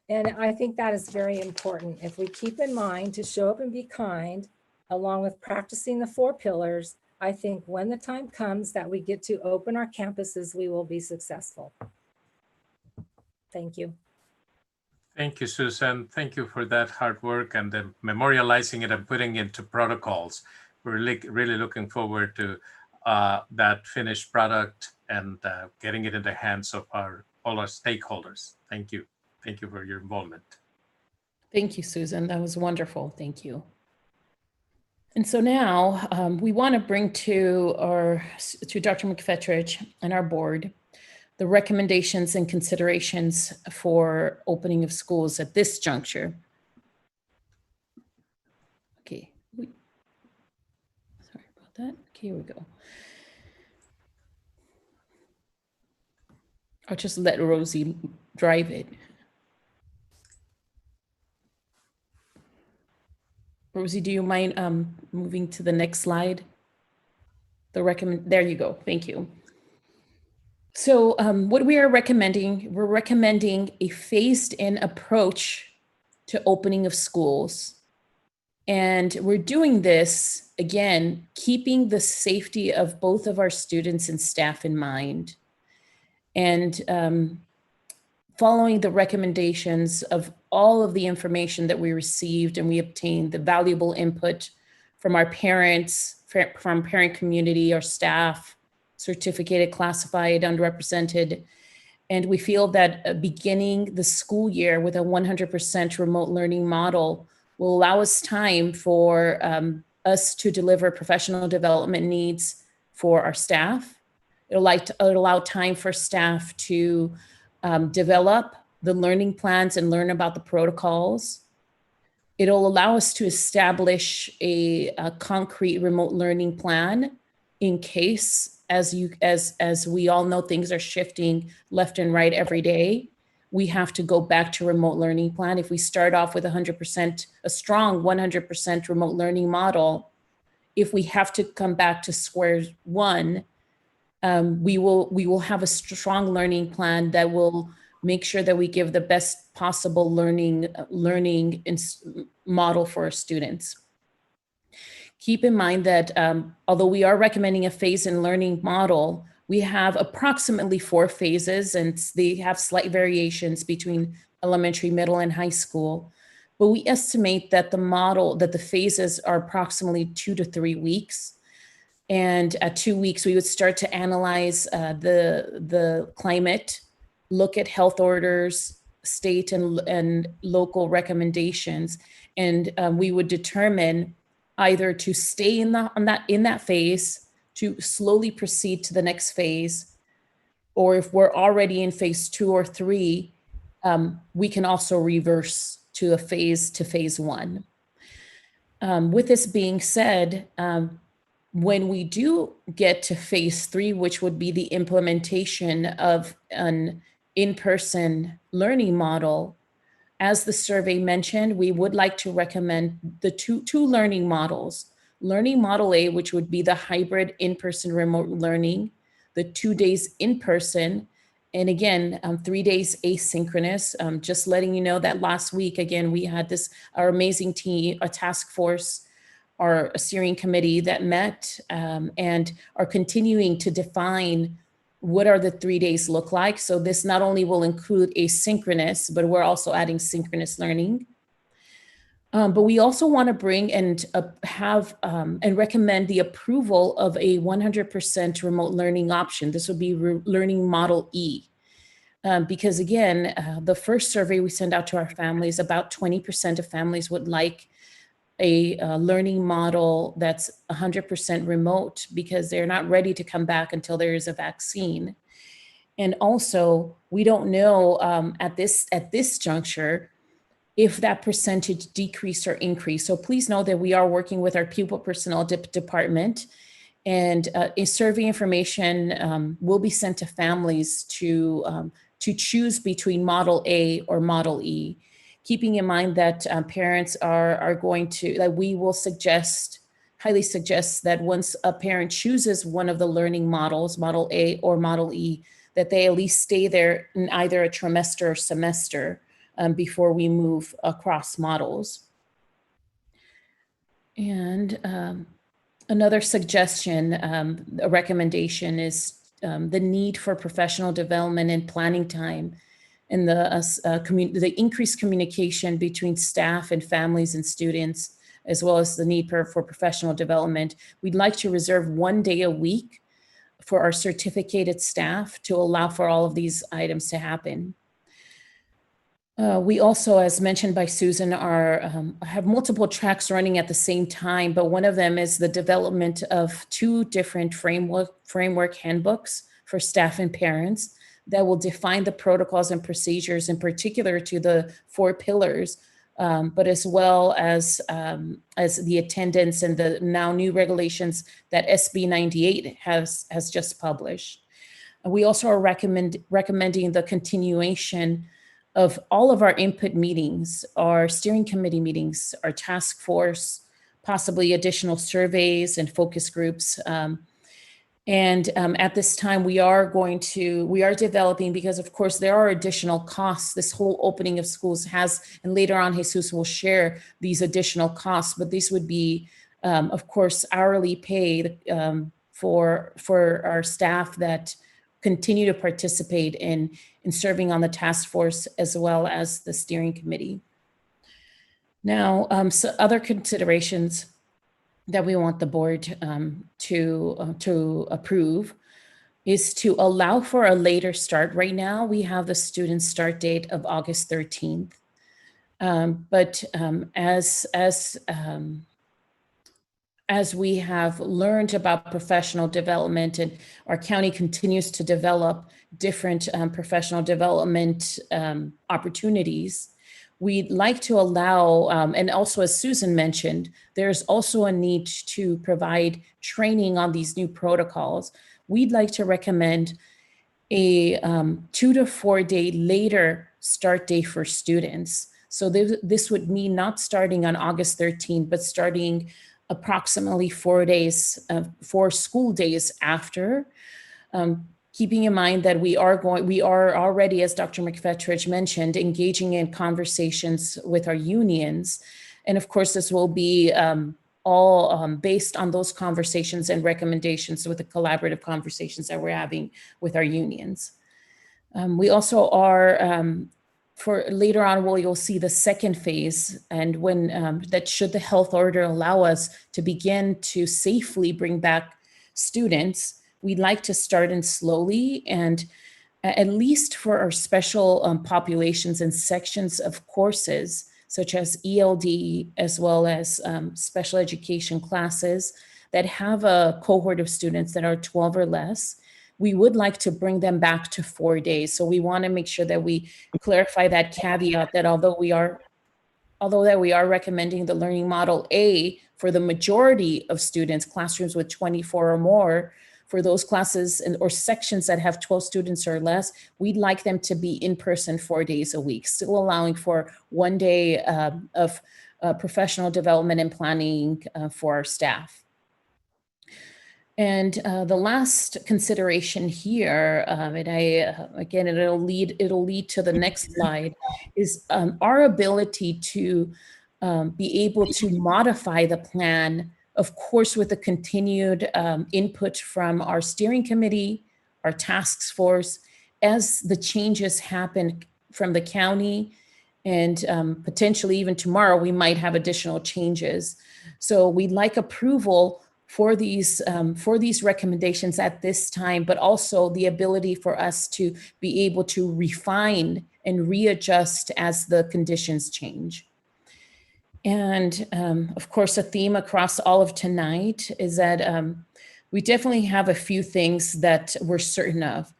And I think that is very important. If we keep in mind to show up and be kind, along with practicing the 4 pillars, I think when the time comes that we get to open our campuses, we will be successful. Thank you. Thank you, Susan. Thank you for that hard work and then memorializing it and putting it into protocols. We're really looking forward to that finished product and getting it in the hands of all our stakeholders. Thank you. Thank you for your involvement. Thank you, Susan. That was wonderful. Thank you. And so now we want to bring to Dr. McFetridge and our board the recommendations and considerations for opening of schools at this juncture. Okay, sorry about that. Okay, here we go. I'll just let Rosie drive it. Rosie, do you mind moving to the next slide? There you go. Thank you. So what we are recommending, we're recommending a phased-in approach to opening of schools. And we're doing this, again, keeping the safety of both of our students and staff in mind. And following the recommendations of all of the information that we received, and we obtained the valuable input from our parents, from parent community, our staff, certificated, classified, underrepresented. And we feel that beginning the school year with a 100% remote learning model will allow us time for us to deliver professional development needs for our staff. It'll allow time for staff to develop the learning plans and learn about the protocols. It'll allow us to establish a concrete remote learning plan in case, as we all know, things are shifting left and right every day. We have to go back to remote learning plan. If we start off with a strong 100% remote learning model, if we have to come back to square one, we will have a strong learning plan that will make sure that we give the best possible learning model for our students. Keep in mind that although we are recommending a phase-in learning model, we have approximately 4 phases, and they have slight variations between elementary, middle, and high school. But we estimate that the phases are approximately 2 to 3 weeks. And at 2 weeks, we would start to analyze the climate, look at health orders, state and local recommendations, and we would determine either to stay in that phase, to slowly proceed to the next phase, or if we're already in phase 2 or 3, we can also reverse to phase 1. With this being said, when we do get to phase 3, which would be the implementation of an in-person learning model, as the survey mentioned, we would like to recommend the two learning models. Learning model A, which would be the hybrid in-person remote learning, the 2 days in person, and again, 3 days asynchronous. Just letting you know that last week, again, we had our amazing team, a task force, our steering committee that met and are continuing to define what are the 3 days look like. So this not only will include asynchronous, but we're also adding synchronous learning. But we also want to bring and have and recommend the approval of a 100% remote learning option. This would be learning model E. Because again, the first survey we send out to our families, about 20% of families would like a learning model that's 100% remote because they're not ready to come back until there is a vaccine. And also, we don't know at this juncture if that percentage decrease or increase. So please know that we are working with our pupil personnel department, and survey information will be sent to families to choose between model A or model E. Keeping in mind that parents are going to, that we will highly suggest that once a parent chooses one of the learning models, model A or model E, that they at least stay there in either a trimester or semester before we move across models. And another suggestion, a recommendation is the need for professional development and planning time, and the increased communication between staff and families and students, as well as the need for professional development. We'd like to reserve 1 day a week for our certificated staff to allow for all of these items to happen. We also, as mentioned by Susan, have multiple tracks running at the same time, but one of them is the development of 2 different framework handbooks for staff and parents that will define the protocols and procedures in particular to the 4 pillars, but as well as the attendance and the now new regulations that SB 98 has just published. We also are recommending the continuation of all of our input meetings, our steering committee meetings, our task force, possibly additional surveys and focus groups. At this time, we are developing, because of course there are additional costs. This whole opening of schools has, and later on Jesus will share these additional costs, but these would be, of course, hourly paid for our staff that continue to participate in serving on the task force as well as the steering committee. Now, so other considerations that we want the board to approve is to allow for a later start. Right now, we have the student start date of August 13th. But as we have learned about professional development, and our county continues to develop different professional development opportunities, we'd like to allow, and also as Susan mentioned, there's also a need to provide training on these new protocols. We'd like to recommend a 2 to 4 day later start day for students. So this would mean not starting on August 13th, but starting approximately 4 days, 4 school days after. Keeping in mind that we are already, as Dr. McFetridge mentioned, engaging in conversations with our unions. And of course, this will be all based on those conversations and recommendations with the collaborative conversations that we're having with our unions. We also are, for later on, you'll see the second phase, and when that should the health order allow us to begin to safely bring back students, we'd like to start in slowly and at least for our special populations and sections of courses, such as ELD, as well as special education classes that have a cohort of students that are 12 or less, we would like to bring them back to 4 days. So we want to make sure that we clarify that caveat that although we are recommending the learning model A for the majority of students, classrooms with 24 or more, for those classes or sections that have 12 students or less, we'd like them to be in person 4 days a week, still allowing for 1 day of professional development and planning for our staff. And the last consideration here, and again, it'll lead to the next slide, is our ability to be able to modify the plan, of course, with the continued input from our steering committee, our task force, as the changes happen from the county, and potentially even tomorrow, we might have additional changes. So we'd like approval for these recommendations at this time, but also the ability for us to be able to refine and readjust as the conditions change. And of course, a theme across all of tonight is that we definitely have a few things that we're certain of.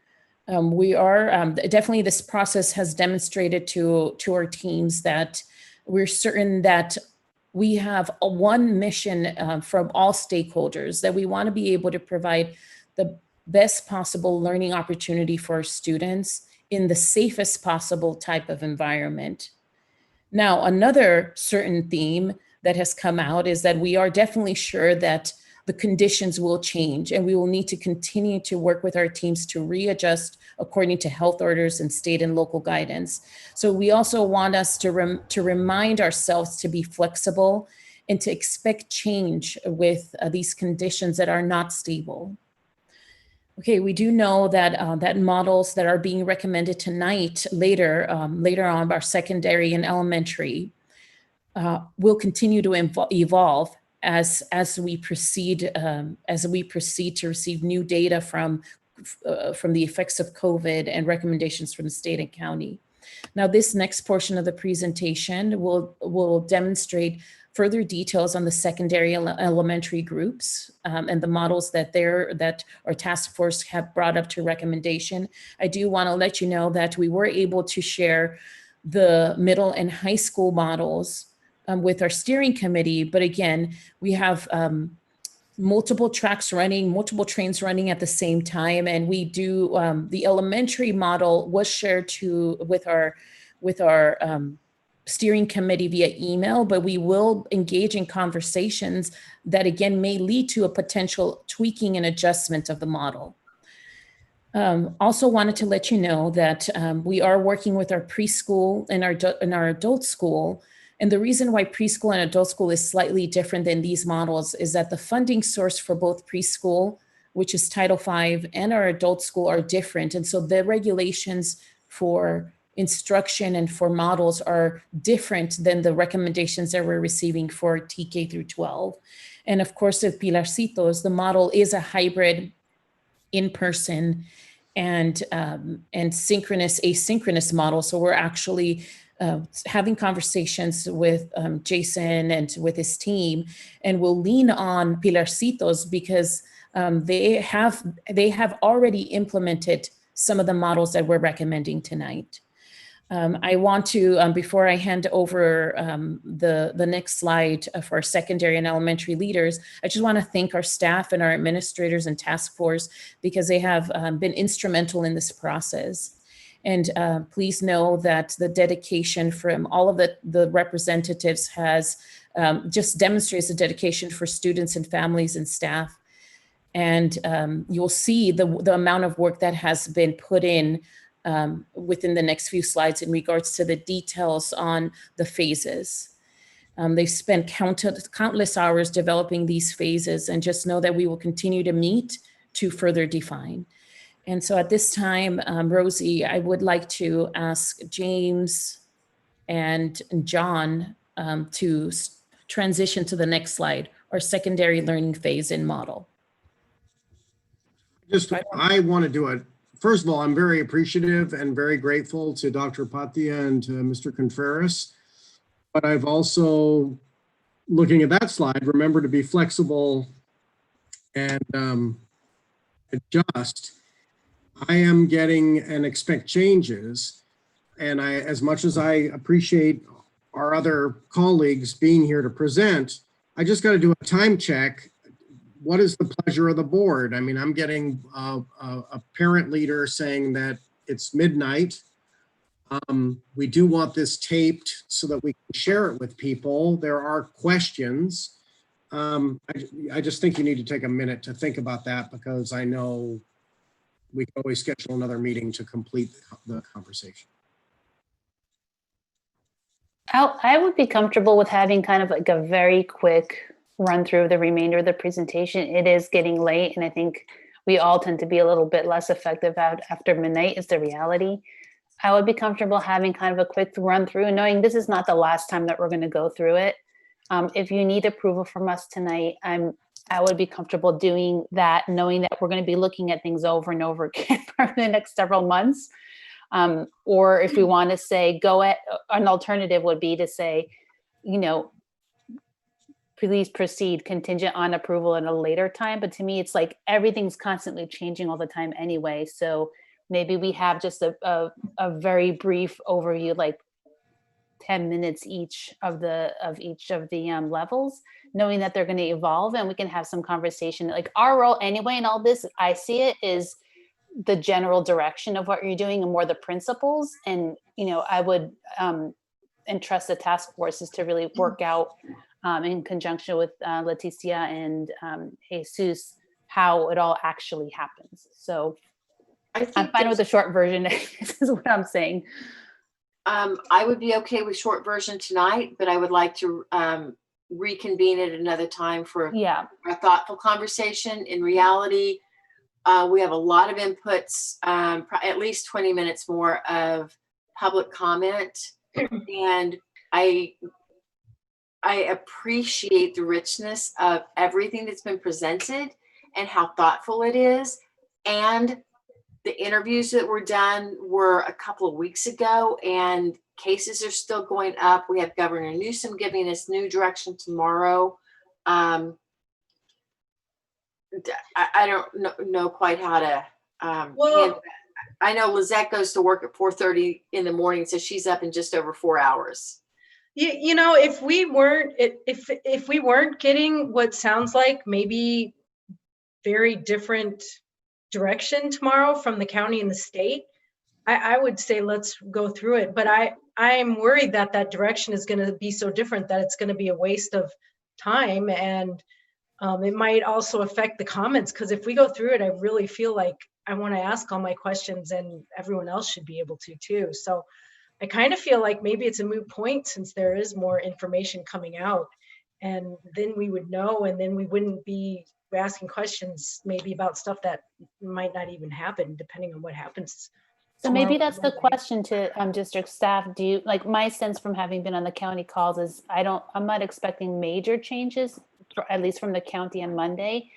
We are definitely, this process has demonstrated to our teams that we're certain that we have one mission from all stakeholders, that we want to be able to provide the best possible learning opportunity for our students in the safest possible type of environment. Now, another certain theme that has come out is that we are definitely sure that the conditions will change, and we will need to continue to work with our teams to readjust according to health orders and state and local guidance. So we also want us to remind ourselves to be flexible and to expect change with these conditions that are not stable. Okay, we do know that that models that are being recommended tonight, later on, our secondary and elementary, will continue to evolve as we proceed to receive new data from the effects of COVID and recommendations from the state and county. Now, this next portion of the presentation will demonstrate further details on the secondary elementary groups and the models that our task force have brought up to recommendation. I do want to let you know that we were able to share the middle and high school models with our steering committee, but again, we have multiple tracks running, multiple trains running at the same time, and we do the elementary model was shared with our steering committee via email, but we will engage in conversations that again may lead to a potential tweaking and adjustment of the model. Also wanted to let you know that we are working with our preschool and our adult school. And the reason why preschool and adult school is slightly different than these models is that the funding source for both preschool, which is Title V, and our adult school are different. And so the regulations for instruction and for models are different than the recommendations that we're receiving for TK through 12. And of course, with Pilarcitos, the model is a hybrid in-person and synchronous, asynchronous model. So we're actually having conversations with Jason and with his team, and we'll lean on Pilarcitos because they have already implemented some of the models that we're recommending tonight. I want to, before I hand over the next slide for our secondary and elementary leaders, I just want to thank our staff and our administrators and task force because they have been instrumental in this process. And please know that the dedication from all of the representatives has just demonstrates the dedication for students and families and staff. And you'll see the amount of work that has been put in within the next few slides in regards to the details on the phases. They've spent countless hours developing these phases, and just know that we will continue to meet to further define. And so at this time, Rosie, I would like to ask James and John to transition to the next slide, our secondary learning phase in model. I want to do a first of all, I'm very appreciative and very grateful to Dr. Patia and to Mr. Contreras. But I've also, looking at that slide, remember to be flexible and adjust. I am getting and expect changes. And as much as I appreciate our other colleagues being here to present, I just got to do a time check. What is the pleasure of the board? I mean, I'm getting a parent leader saying that it's midnight. We do want this taped so that we can share it with people. There are questions. I just think you need to take a minute to think about that, because I know we can always schedule another meeting to complete the conversation. I would be comfortable with having kind of like a very quick run through of the remainder of the presentation. It is getting late, and I think we all tend to be a little bit less effective out after midnight is the reality. I would be comfortable having kind of a quick run through and knowing this is not the last time that we're going to go through it. If you need approval from us tonight, I would be comfortable doing that, knowing that we're going to be looking at things over and over again for the next several months. Or if we want to say an alternative would be to say, please proceed contingent on approval at a later time. But to me, it's like everything's constantly changing all the time anyway. So maybe we have just a very brief overview, like 10 minutes each of the levels, knowing that they're going to evolve, and we can have some conversation. Like our role anyway in all this, I see it, is the general direction of what you're doing and more the principles. And, I would entrust the task forces to really work out in conjunction with Leticia and Jesus, how it all actually happens. So I'm fine with the short version. This is what I'm saying. I would be okay with short version tonight, but I would like to reconvene at another time for a thoughtful conversation. In reality, we have a lot of inputs, at least 20 minutes more of public comment. And I appreciate the richness of everything that's been presented and how thoughtful it is. And the interviews that were done were a couple of weeks ago, and cases are still going up. We have Governor Newsom giving us new direction tomorrow. I don't know quite how to handle that. I know Lizette goes to work at 4:30 in the morning, so she's up in just over 4 hours. If we weren't getting what sounds like maybe very different direction tomorrow from the county and the state, I would say let's go through it. But I'm worried that direction is going to be so different that it's going to be a waste of time, and it might also affect the comments, because if we go through it, I really feel like I want to ask all my questions, and everyone else should be able to too. So I kind of feel like maybe it's a moot point, since there is more information coming out, and then we would know, and then we wouldn't be asking questions maybe about stuff that might not even happen, depending on what happens. So maybe that's the question to district staff. Do you, like, my sense from having been on the county calls is I'm not expecting major changes, at least from the county on Monday.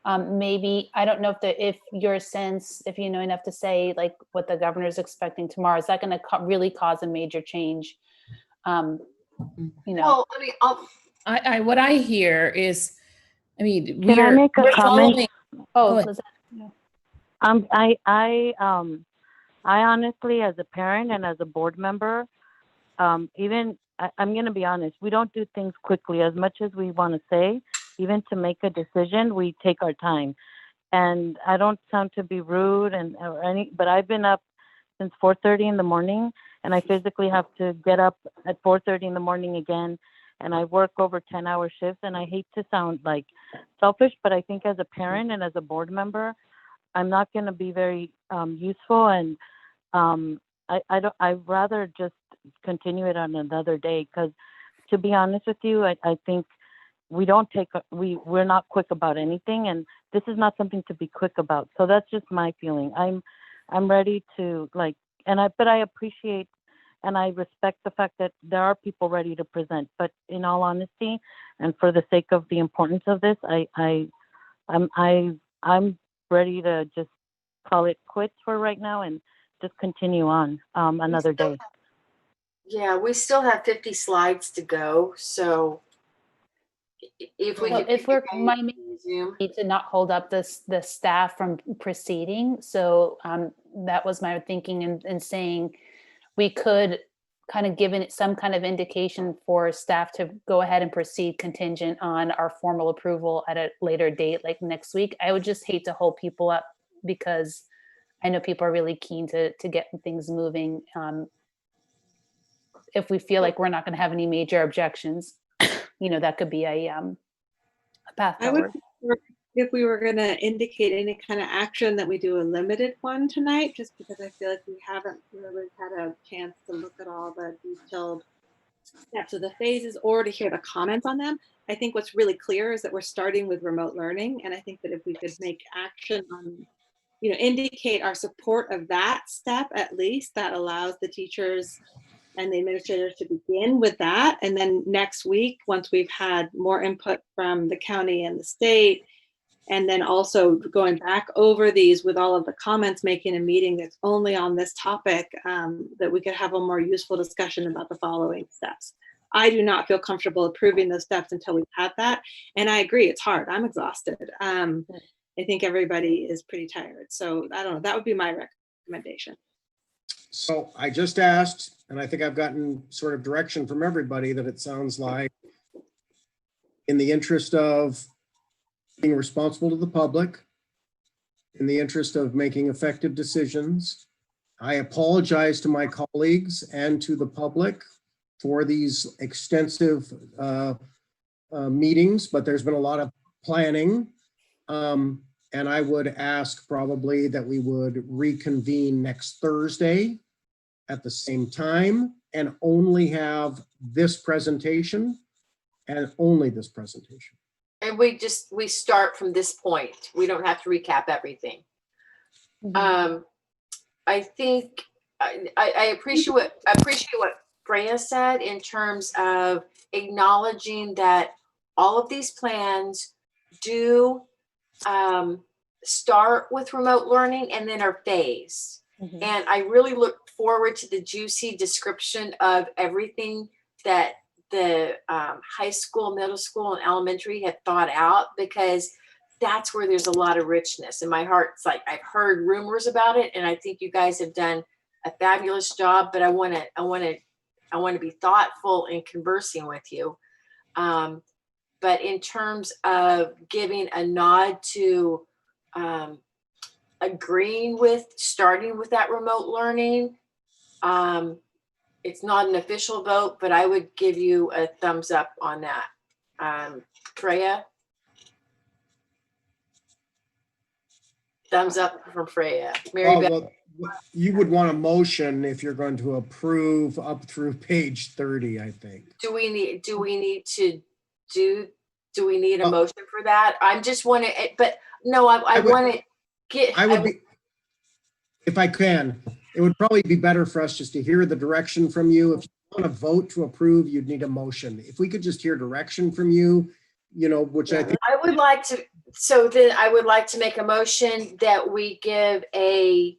Maybe, I don't know if your sense, if you know enough to say like what the governor's expecting tomorrow, is that going to really cause a major change? Well, I mean, what I hear is, Can I make a comment? I honestly, as a parent and as a board member, I'm going to be honest, we don't do things quickly. As much as we want to say, even to make a decision, we take our time. And I don't sound to be rude but I've been up since 4:30 in the morning, and I physically have to get up at 4:30 in the morning again. And I work over 10-hour shifts, and I hate to sound like selfish, but I think as a parent and as a board member, I'm not going to be very useful. And I'd rather just continue it on another day, because to be honest with you, I think we're not quick about anything, and this is not something to be quick about. So that's just my feeling. I'm ready to but I appreciate and I respect the fact that there are people ready to present. But in all honesty, and for the sake of the importance of this, I'm ready to just call it quits for right now and just continue on another day. Yeah, we still have 50 slides to go, so if we Well, could if we're, my main need to not hold up the staff from proceeding. So that was my thinking in saying we could kind of give it some kind of indication for staff to go ahead and proceed contingent on our formal approval at a later date, like next week. I would just hate to hold people up because I know people are really keen to get things moving. If we feel like we're not going to have any major objections, you know, that could be a path I would forward. prefer if we were going to indicate any kind of action that we do a limited one tonight, just because I feel like we haven't really had a chance to look at all the detailed steps of the phases or to hear the comments on them. I think what's really clear is that we're starting with remote learning. And I think that if we could make action on, you know, indicate our support of that step, at least that allows the teachers and the administrators to begin with that. And then next week, once we've had more input from the county and the state, and then also going back over these with all of the comments, making a meeting that's only on this topic, that we could have a more useful discussion about the following steps. I do not feel comfortable approving those steps until we've had that. And I agree, it's hard. I'm exhausted. I think everybody is pretty tired. So I don't know, that would be my recommendation. So I just asked, and I think I've gotten sort of direction from everybody that it sounds like in the interest of being responsible to the public, in the interest of making effective decisions. I apologize to my colleagues and to the public for these extensive meetings, but there's been a lot of planning. And I would ask probably that we would reconvene next Thursday at the same time and only have this presentation and only this presentation. And we start from this point. We don't have to recap everything. I think I appreciate what Freya said in terms of acknowledging that all of these plans do start with remote learning and then are phased. And I really look forward to the juicy description of everything that the high school, middle school, and elementary had thought out, because that's where there's a lot of richness. And my heart's like, I've heard rumors about it, and I think you guys have done a fabulous job. But I want to be thoughtful in conversing with you. But in terms of giving a nod to agreeing with starting with that remote learning, it's not an official vote, but I would give you a thumbs up on that. Freya? Thumbs up from Freya. Mary Beth? Well, you would want a motion if you're going to approve up through page 30, I think. Do we need a motion for that? I just want to, but no, I want to get. I would be, if I can, it would probably be better for us just to hear the direction from you. If you want to vote to approve, you'd need a motion. If we could just hear direction from you, you know, which I think. I would like to, so then I would like to make a motion that we give a.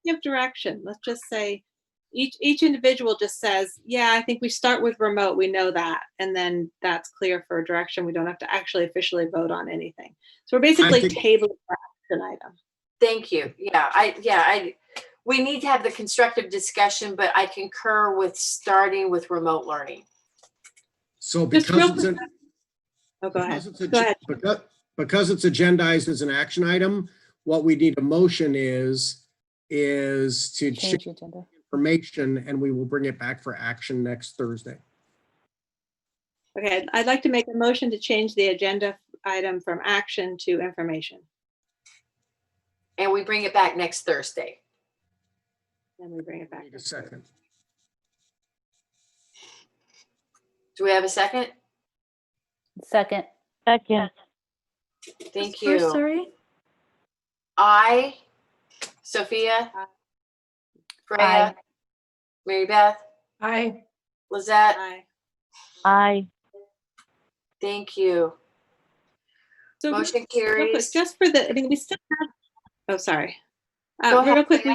Give direction. Let's just say each individual just says, yeah, I think we start with remote. We know that. And then that's clear for direction. We don't have to actually officially vote on anything. So we're basically tabling for action item. Thank you. We need to have the constructive discussion, but I concur with starting with remote learning. So because it's because it's agendized as an action item, what we need a motion is to change information, and we will bring it back for action next Thursday. Okay, I'd like to make a motion to change the agenda item from action to information. And we bring it back next Thursday. And we bring it back. Need a second. Do we have a second? Second. Thank you. Sorry. I, Sophia, Freya, Mary Beth, Aye. Lizette, Aye. Thank you. So motion carries. Just for the, I mean, we still have Oh, sorry. Go ahead, Real quick,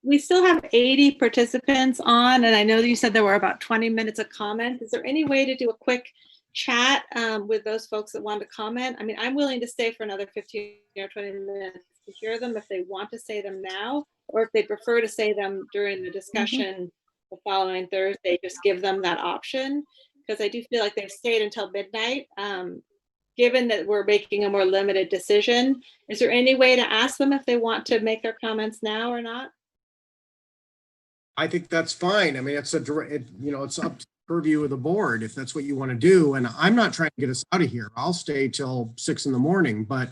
we still have 80 participants on, and I know that you said there were about 20 minutes of comment. Is there any way to do a quick chat with those folks that want to comment? I mean, I'm willing to stay for another 15 or 20 minutes to hear them if they want to say them now, or if they prefer to say them during the discussion the following Thursday, just give them that option, because I do feel like they've stayed until midnight. Given that we're making a more limited decision, is there any way to ask them if they want to make their comments now or not? I think that's fine. I mean, it's it's up to the purview of the board if that's what you want to do. And I'm not trying to get us out of here. I'll stay till 6 a.m. But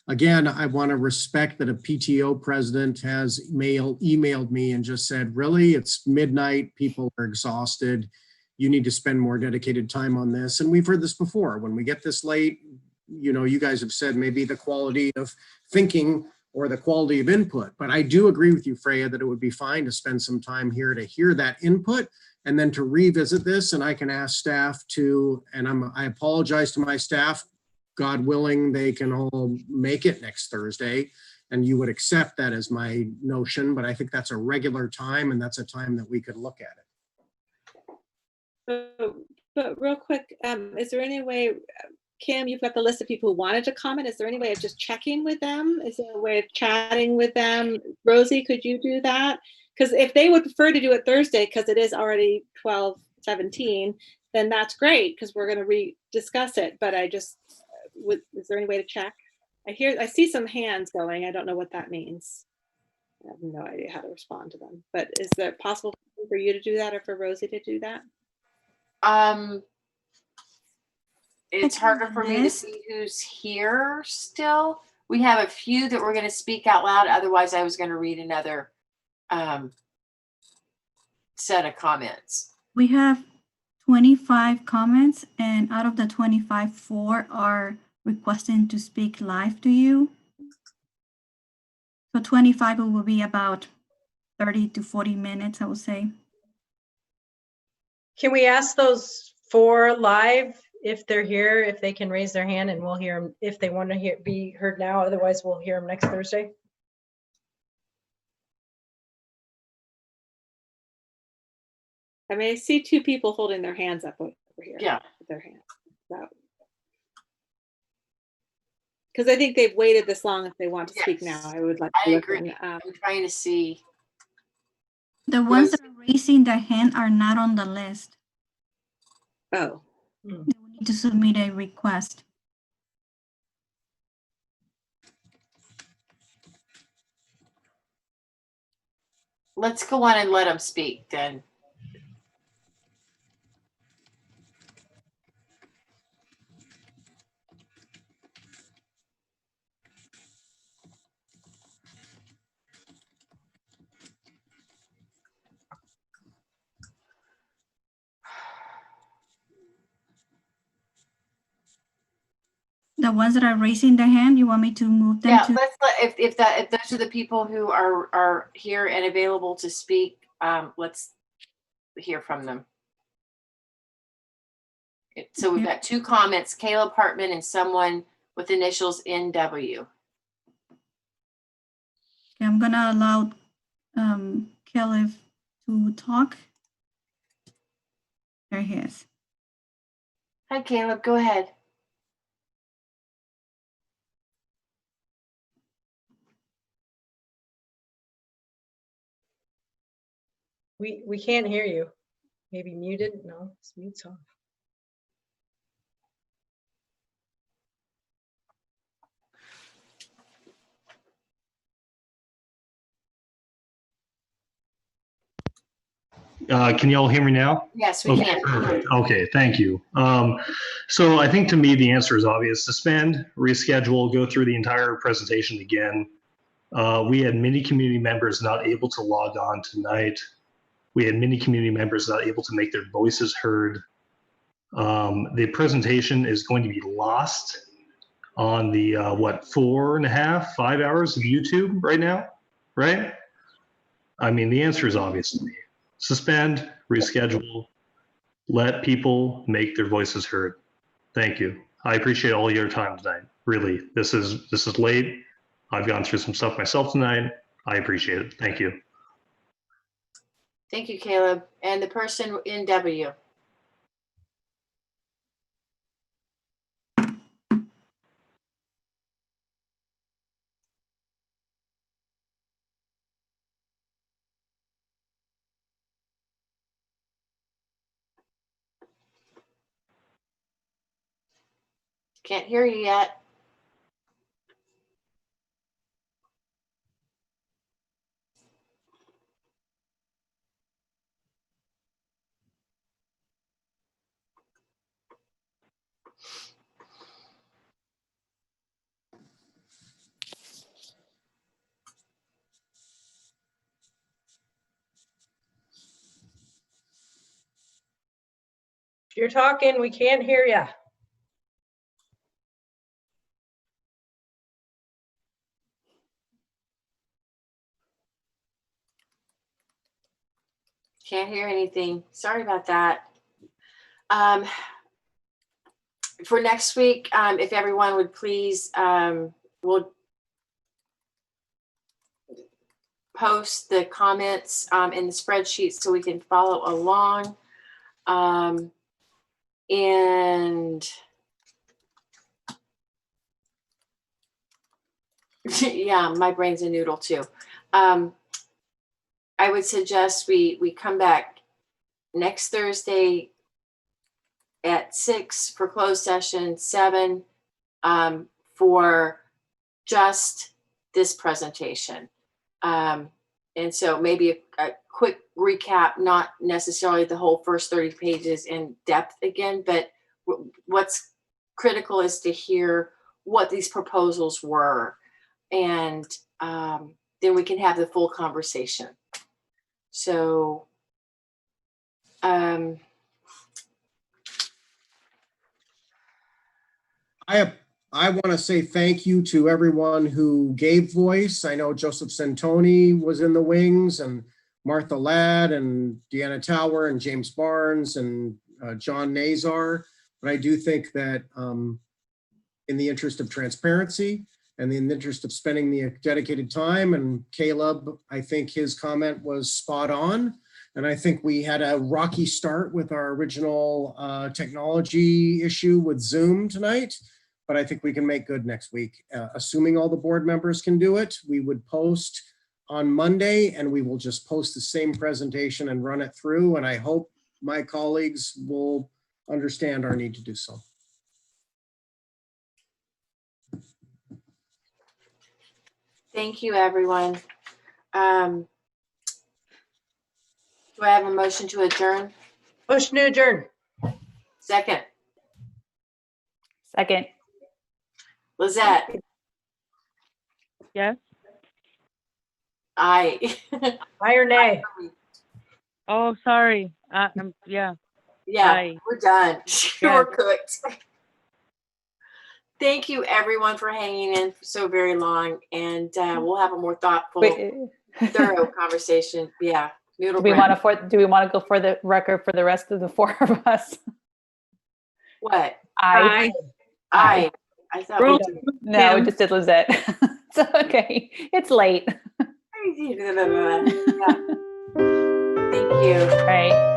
again, I want to respect that a PTO president has emailed me and just said, really, it's midnight. People are exhausted. You need to spend more dedicated time on this. And we've heard this before. When we get this late, you guys have said maybe the quality of thinking or the quality of input. But I do agree with you, Freya, that it would be fine to spend some time here to hear that input and then to revisit this. And I can ask staff to, and I apologize to my staff, God willing, they can all make it next Thursday. And you would accept that as my notion, but I think that's a regular time and that's a time that we could look at it. But real quick, is there any way, Kim, you've got the list of people who wanted to comment. Is there any way of just checking with them? Is there a way of chatting with them? Rosie, could you do that? Because if they would prefer to do it Thursday, because it is already 12:17, then that's great, because we're going to rediscuss it. But is there any way to check? I see some hands going. I don't know what that means. I have no idea how to respond to them. But is it possible for you to do that or for Rosie to do that? It's harder for me to see who's here still. We have a few that we're going to speak out loud. Otherwise, I was going to read another set of comments. We have 25 comments, and out of the 25, 4 are requesting to speak live to you. So 25 will be about 30 to 40 minutes, I would say. Can we ask those 4 live if they're here, if they can raise their hand, and we'll hear them if they want to be heard now. Otherwise, we'll hear them next Thursday. I mean, I see 2 people holding their hands up over here. Yeah. With their hands. Because I think they've waited this long. If they want to speak now, I would like to. I agree. I'm trying to see. The ones that are raising their hand are not on the list. Oh. They will need to submit a request. Let's go on and let them speak then. The ones that are raising their hand, you want me to move them to? Let's let, if those are the people who are here and available to speak, let's hear from them. So we've got 2 comments, Caleb Hartman and someone with initials NW. Okay, I'm gonna allow Caleb to talk. There he is. Hi, Caleb, go ahead. We can't hear you. Maybe muted? No, it's mute's off. Can you all hear me now? Yes, we Okay, can. perfect. Okay, thank you. So I think to me, the answer is obvious. Suspend, reschedule, go through the entire presentation again. We had many community members not able to log on tonight. We had many community members not able to make their voices heard. The presentation is going to be lost on the, 4.5, 5 hours of YouTube right now, right? I mean, the answer is obvious to me. Suspend, reschedule, let people make their voices heard. Thank you. I appreciate all your time tonight. Really, this is late. I've gone through some stuff myself tonight. I appreciate it. Thank you. Thank you, Caleb. And the person in W. Can't hear you yet. If you're talking, we can't hear you. Can't hear anything. Sorry about that. For next week, if everyone would please, we'll post the comments in the spreadsheet so we can follow along. And yeah, my brain's a noodle too. I would suggest we come back next Thursday at 6 for closed session, 7 for just this presentation. And so maybe a quick recap, not necessarily the whole first 30 pages in depth again, but what's critical is to hear what these proposals were. And then we can have the full conversation. So I want to say thank you to everyone who gave voice. I know Joseph Santoni was in the wings, and Martha Ladd and Deanna Tower and James Barnes and John Nazar. But I do think that in the interest of transparency and in the interest of spending the dedicated time, and Caleb, I think his comment was spot on. And I think we had a rocky start with our original technology issue with Zoom tonight. But I think we can make good next week. Assuming all the board members can do it, we would post on Monday, and we will just post the same presentation and run it through. And I hope my colleagues will understand our need to do so. thank you, everyone. Do I have a motion to adjourn? Motion to adjourn. Second. Second. Lizette. Yes. Aye. Aye or nay? Oh, sorry. Yeah. Yeah, Aye. we're done. Yeah. We're cooked. Thank you, everyone, for hanging in for so very long, and we'll have a more thoughtful, thorough conversation. Yeah. Do we want to go for the record for the rest of the 4 of us? What? Aye. I thought we did. No, we just did Lizette. So, okay, it's late. Yeah. Thank you. All right.